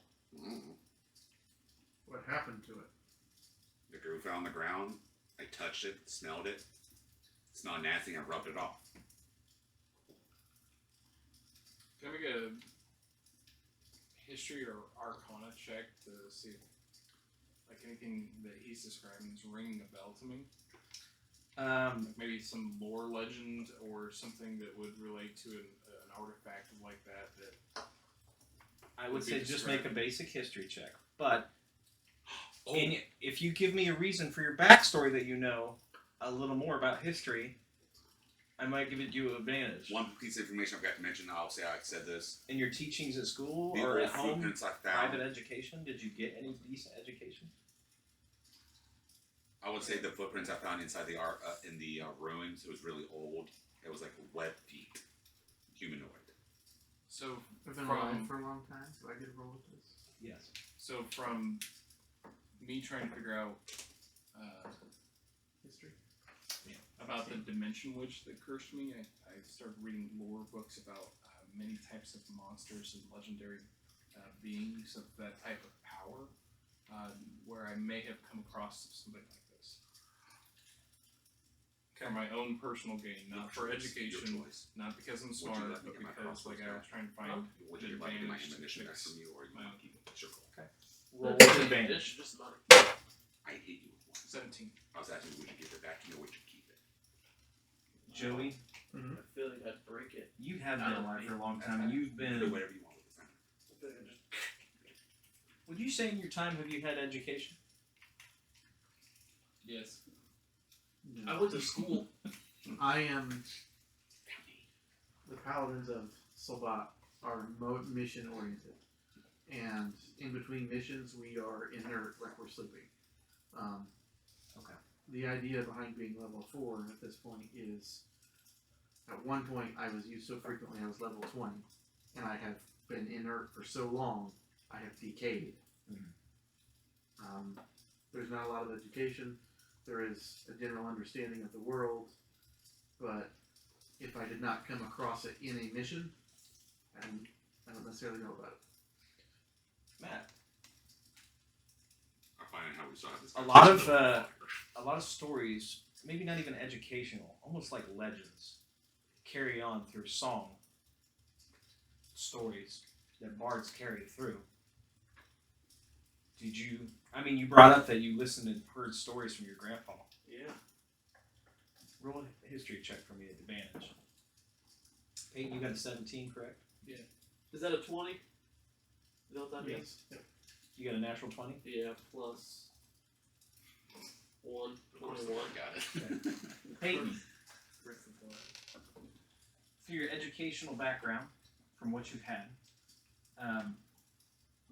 What happened to it? The goo fell on the ground. I touched it, smelled it. It's not nasty. I rubbed it off. Can I make a history or arcana check to see if, like, anything that he's describing is ringing a bell to me? Like maybe some lore legend or something that would relate to an artifact like that. I would Would be say just make a describing. basic history check. But Oh, if you give me a reason for your backstory that you know a little more about history, I might give it you an advantage. one piece of information I forgot to mention. I'll say I said this. In your teachings at school The or old at home, footprints I found. private education, did you get any decent education? I would say the footprints I found inside the ruins. It was really old. It was like web feet, humanoid. So I've been From- alive for a long time, so I get a roll with this. Yes. So from me trying to figure out History. about the dimension witch that cursed me, I started reading lore books about many types of monsters and legendary beings of that type of power, where I may have come across something like this. For my own personal gain, not for Your education, choice. not because I'm Would you smart, let me but get my because crossbows like I back? was trying to find Would you like to get my advantage to ammunition back fix from you, or you my want own to keep it circle? Roll with This advantage. should just not. I hate you with one. 17. I was asking, would you give it back to me, or would you keep it? Joey, I feel like I'd break it. you have been alive for a long time, and you've You can do been. whatever you want with this thing. I feel like I just. Would you say in your time have you had education? Yes. No. I went to school. I am. The paladins of Solbat are mission oriented, and in between missions, we are inert, like we're sleeping. Okay. The idea behind being level 4 at this point is, at one point I was used so frequently I was level 20, and I have been inert for so long I have decayed. There's not a lot of education. There is a general understanding of the world, but if I did not come across it in a mission, I don't necessarily know about it. Matt, I find how we saw this. a lot of stories, maybe not even educational, almost like legends, carry on through song. Stories that bards carry through. Did you? I mean, you brought up that you listened and heard stories from your grandpa. Yeah. Roll a history check for me at advantage. Peyton, you got a 17, correct? Is that a 20? You know what that means? Yes. You got a natural 20? Yeah, plus 1, Of course, 21. got it. Peyton, through your educational background, from what you've had,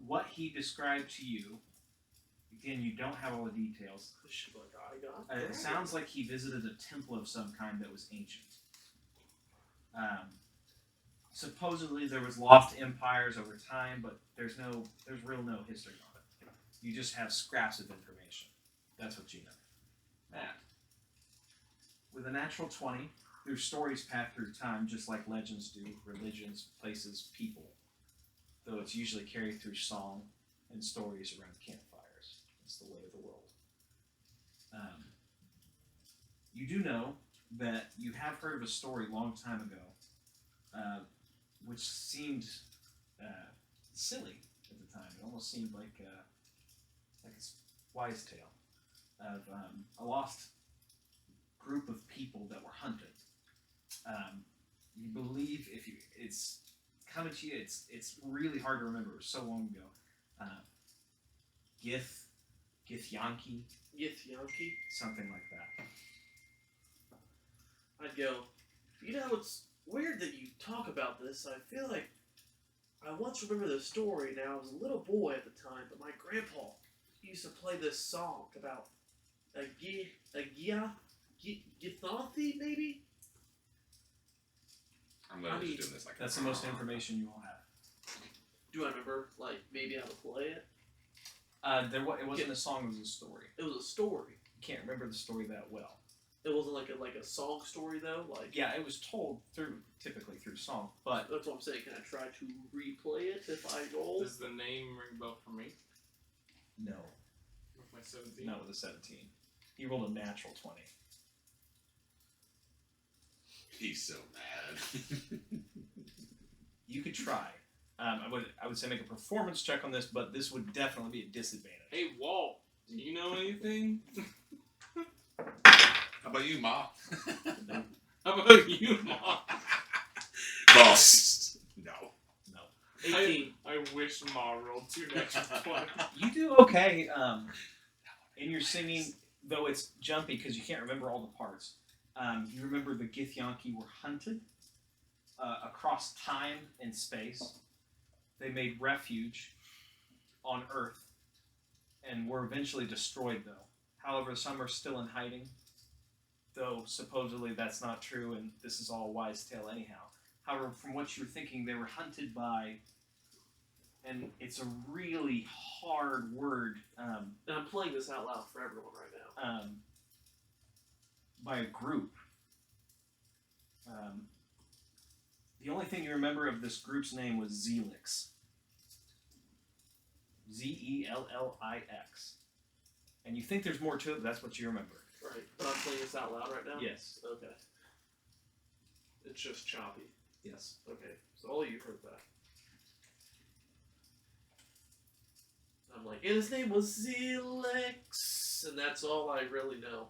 what he described to you, again, you don't have all the details. It sounds like he visited a temple of some kind that was ancient. Supposedly there was lost empires over time, but there's no history on it. You just have scraps of information. That's what you know. Matt, with a natural 20, their stories pass through time just like legends do, religions, places, people. Though it's usually carried through song and stories around campfires. It's the way of the world. You do know that you have heard of a story a long time ago, which seemed silly at the time. It almost seemed like a wise tale of a lost group of people that were hunted. You believe it's coming to you, it's really hard to remember. It was so long ago. Githyanki, Githyanki? something like that. I'd go, you know, it's weird that you talk about this. I feel like I once remember this story. Now, I was a little boy at the time, but my grandpa used to play this song about a Githyanki, maybe? I'm literally I mean, just doing this like That's the most information you will have. Do I remember, like, maybe how to play it? It wasn't a song, it was a story. It was a story. You can't remember the story that well. It wasn't like a song story, though? Like, Yeah, it was told typically through song, but that's what I'm saying. Can I try to replay it if I roll? Does the name ring a bell for me? no, With my 17? not with a 17. He rolled a natural 20. He's so mad. You could try. I would say make a performance check on this, but this would definitely be a disadvantage. Hey, Walt, do you know anything? How about you, Ma? How about you, Mom? Boss. No. 18. I wish Ma rolled 2 natural 20. You do okay in your singing, though it's jumpy because you can't remember all the parts. You remember the Githyanki were hunted across time and space. They made refuge on Earth and were eventually destroyed, though. However, some are still in hiding, though supposedly that's not true, and this is all a wise tale anyhow. However, from what you're thinking, they were hunted by, and it's a really hard word, And I'm playing this out loud for everyone right now. by a group. The only thing you remember of this group's name was Zelix. Zellix. And you think there's more to it, but that's what you remember. Right. But I'm playing this out loud right now? Yes. Okay. It's just choppy. Yes. Okay. So all of you heard that. I'm like, and his name was Zelix, and that's all I really know.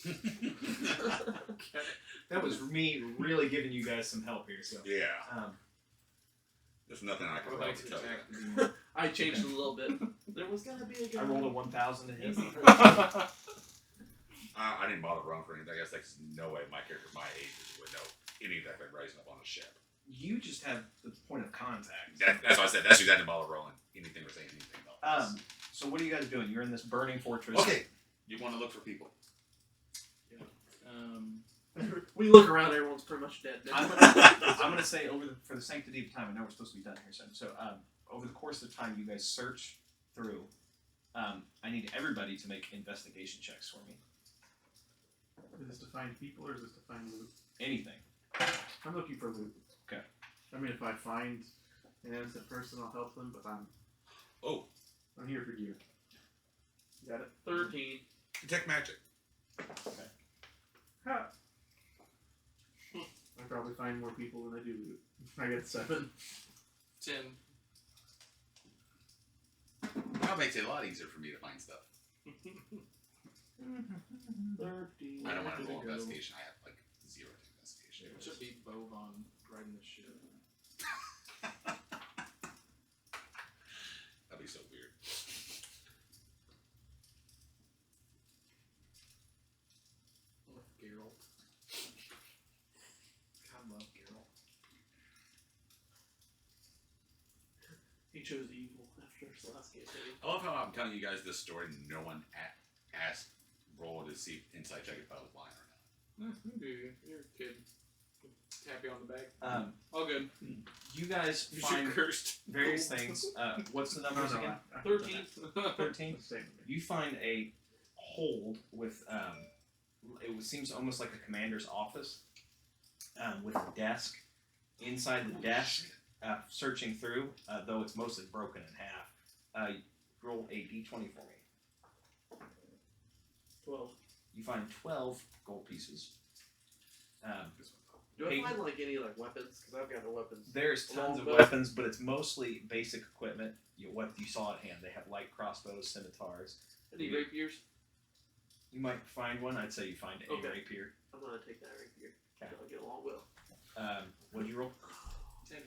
Okay. That was me really giving you guys some help here. So, Yeah. um, There's nothing I I can would tell like to to tell attack you. the I changed it a little bit. There was gonna be a guy. I rolled a 1,000 to hit. Easy. I I didn't bother rolling for anything. I guess there's no way my character my age would know anything like rising up on a ship. You just have the point of contact. That's what I said. That's why I didn't bother rolling anything or saying anything about this. So what are you guys doing? You're in this burning fortress. Okay, you want to look for people. We look around, everyone's pretty much dead. I'm gonna say for the sanctity of time. I know we're supposed to be done here soon. So over the course of time, you guys search through. I need everybody to make investigation checks for me. Is this to find people or is this to find loot? Anything. I'm looking for loot. Okay. I mean, if I find an innocent person, I'll help them, but I'm here for gear. Got it? 13. Detect magic. Ha! I probably find more people than I do loot. I get 7. 10. That makes it a lot easier for me to find stuff. 13. I don't want to roll Go. investigation. I have like 0 to investigation. It should be Bovan riding the ship. That'd be so weird. With Geralt. God, love Geralt. He chose evil after his last game. I love how I'm telling you guys this story and no one asked roll to see inside check if I was lying or not. Maybe you're a kid. Tap you on the back. All good. You guys You find should cursed. various things. What's the numbers again? 13. 13. Same. You find a hold with it seems almost like a commander's office with a desk. Inside the desk, searching through, though it's mostly broken in half. Roll a d20 for me. 12. You find 12 gold pieces. Do I Hey. find like any like weapons? Because I've got no weapons. There's tons of Longbow. weapons, but it's mostly basic equipment. What you saw at hand. They have light crossbows, scimitars. Any Yeah. rapiers? You might find one. I'd say you find a Okay. rapier. I'm gonna take that rapier. Okay. I'll get along well. What did you roll? 10.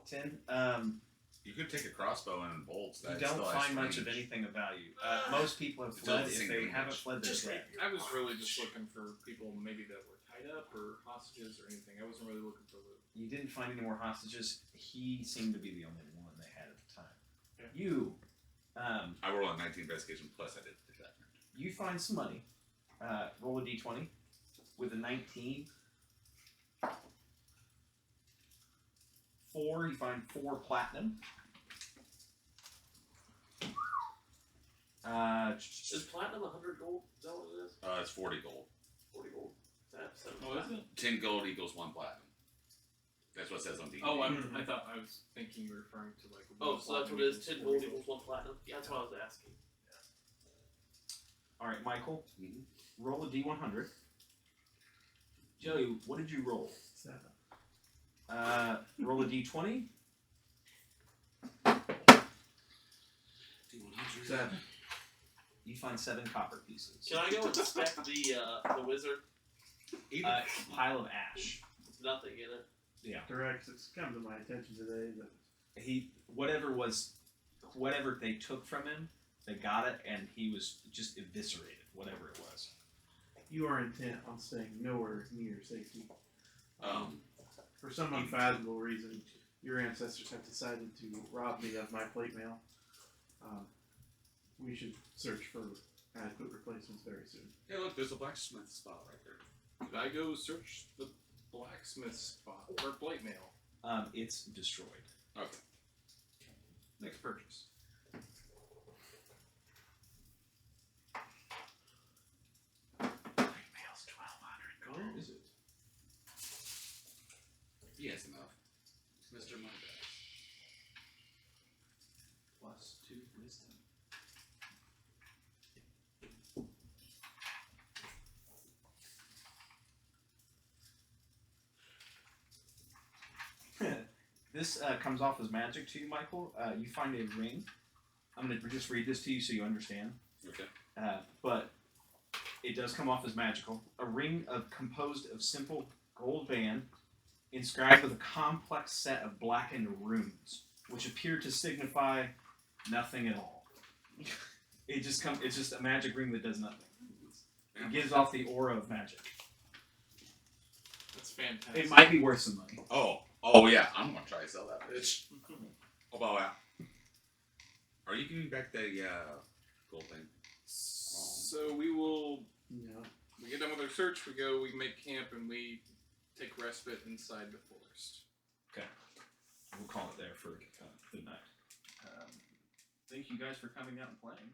10. You could take a crossbow and bolts. You That don't still has find much of range. anything of value. Most people have It's all fled. the If same they range. haven't fled, they're Just dead. I was really just looking for people maybe that were tied up or hostages or anything. I wasn't really looking for loot. You didn't find any more hostages. He seemed to be the only one they had at the time. Okay. You, I rolled a 19 investigation plus I did detect. you find some money. Roll a d20 with a 19. 4. You find 4 platinum. Is platinum 100 gold? Is that what it is? It's 40 gold. 40 gold. Is that 7? Oh, is it? 10 gold equals 1 platinum. That's what it says on D. Oh, I thought I was thinking you were referring to like. Oh, one so that's what platinum it is. 10 equals gold 40 equals 1 platinum? Yeah, that's what I was asking. All right, Michael. Mhm. Roll a d100. Joey, what did you roll? 7. Roll a d20. 7. You find 7 copper pieces. Can I go inspect the wizard? Pile of ash. There's nothing in it. Correct. It's come to my attention today that Whatever they took from him, they got it, and he was just eviscerated. Whatever it was. you are intent on staying nowhere near safety. For some Even unfathomable reason, your ancestors have decided to rob me of my plate mail. We should search for adequate replacements very soon. Hey, look, there's a blacksmith spot right there. Could I go search the blacksmith spot or plate mail? It's destroyed. Okay. Next purchase. Mail's 1,200 gold. Where is it? He has enough. Mr. Monday. +2 wisdom. This comes off as magic to you, Michael. You find a ring. I'm going to just read this to you so you understand. Okay. But it does come off as magical. A ring composed of simple gold band inscribed with a complex set of blackened runes, which appear to signify nothing at all. It's just a magic ring that does nothing. It gives off the aura of magic. That's fantastic. It might be worth some money. Oh yeah, I'm gonna try to sell that bitch. How about that? Are you giving me back that gold thing? So we will. Yeah. We get done with our search. We go. We make camp, and we take respite inside the forest. Okay. We'll call it there for the night. Thank you guys for coming out and playing.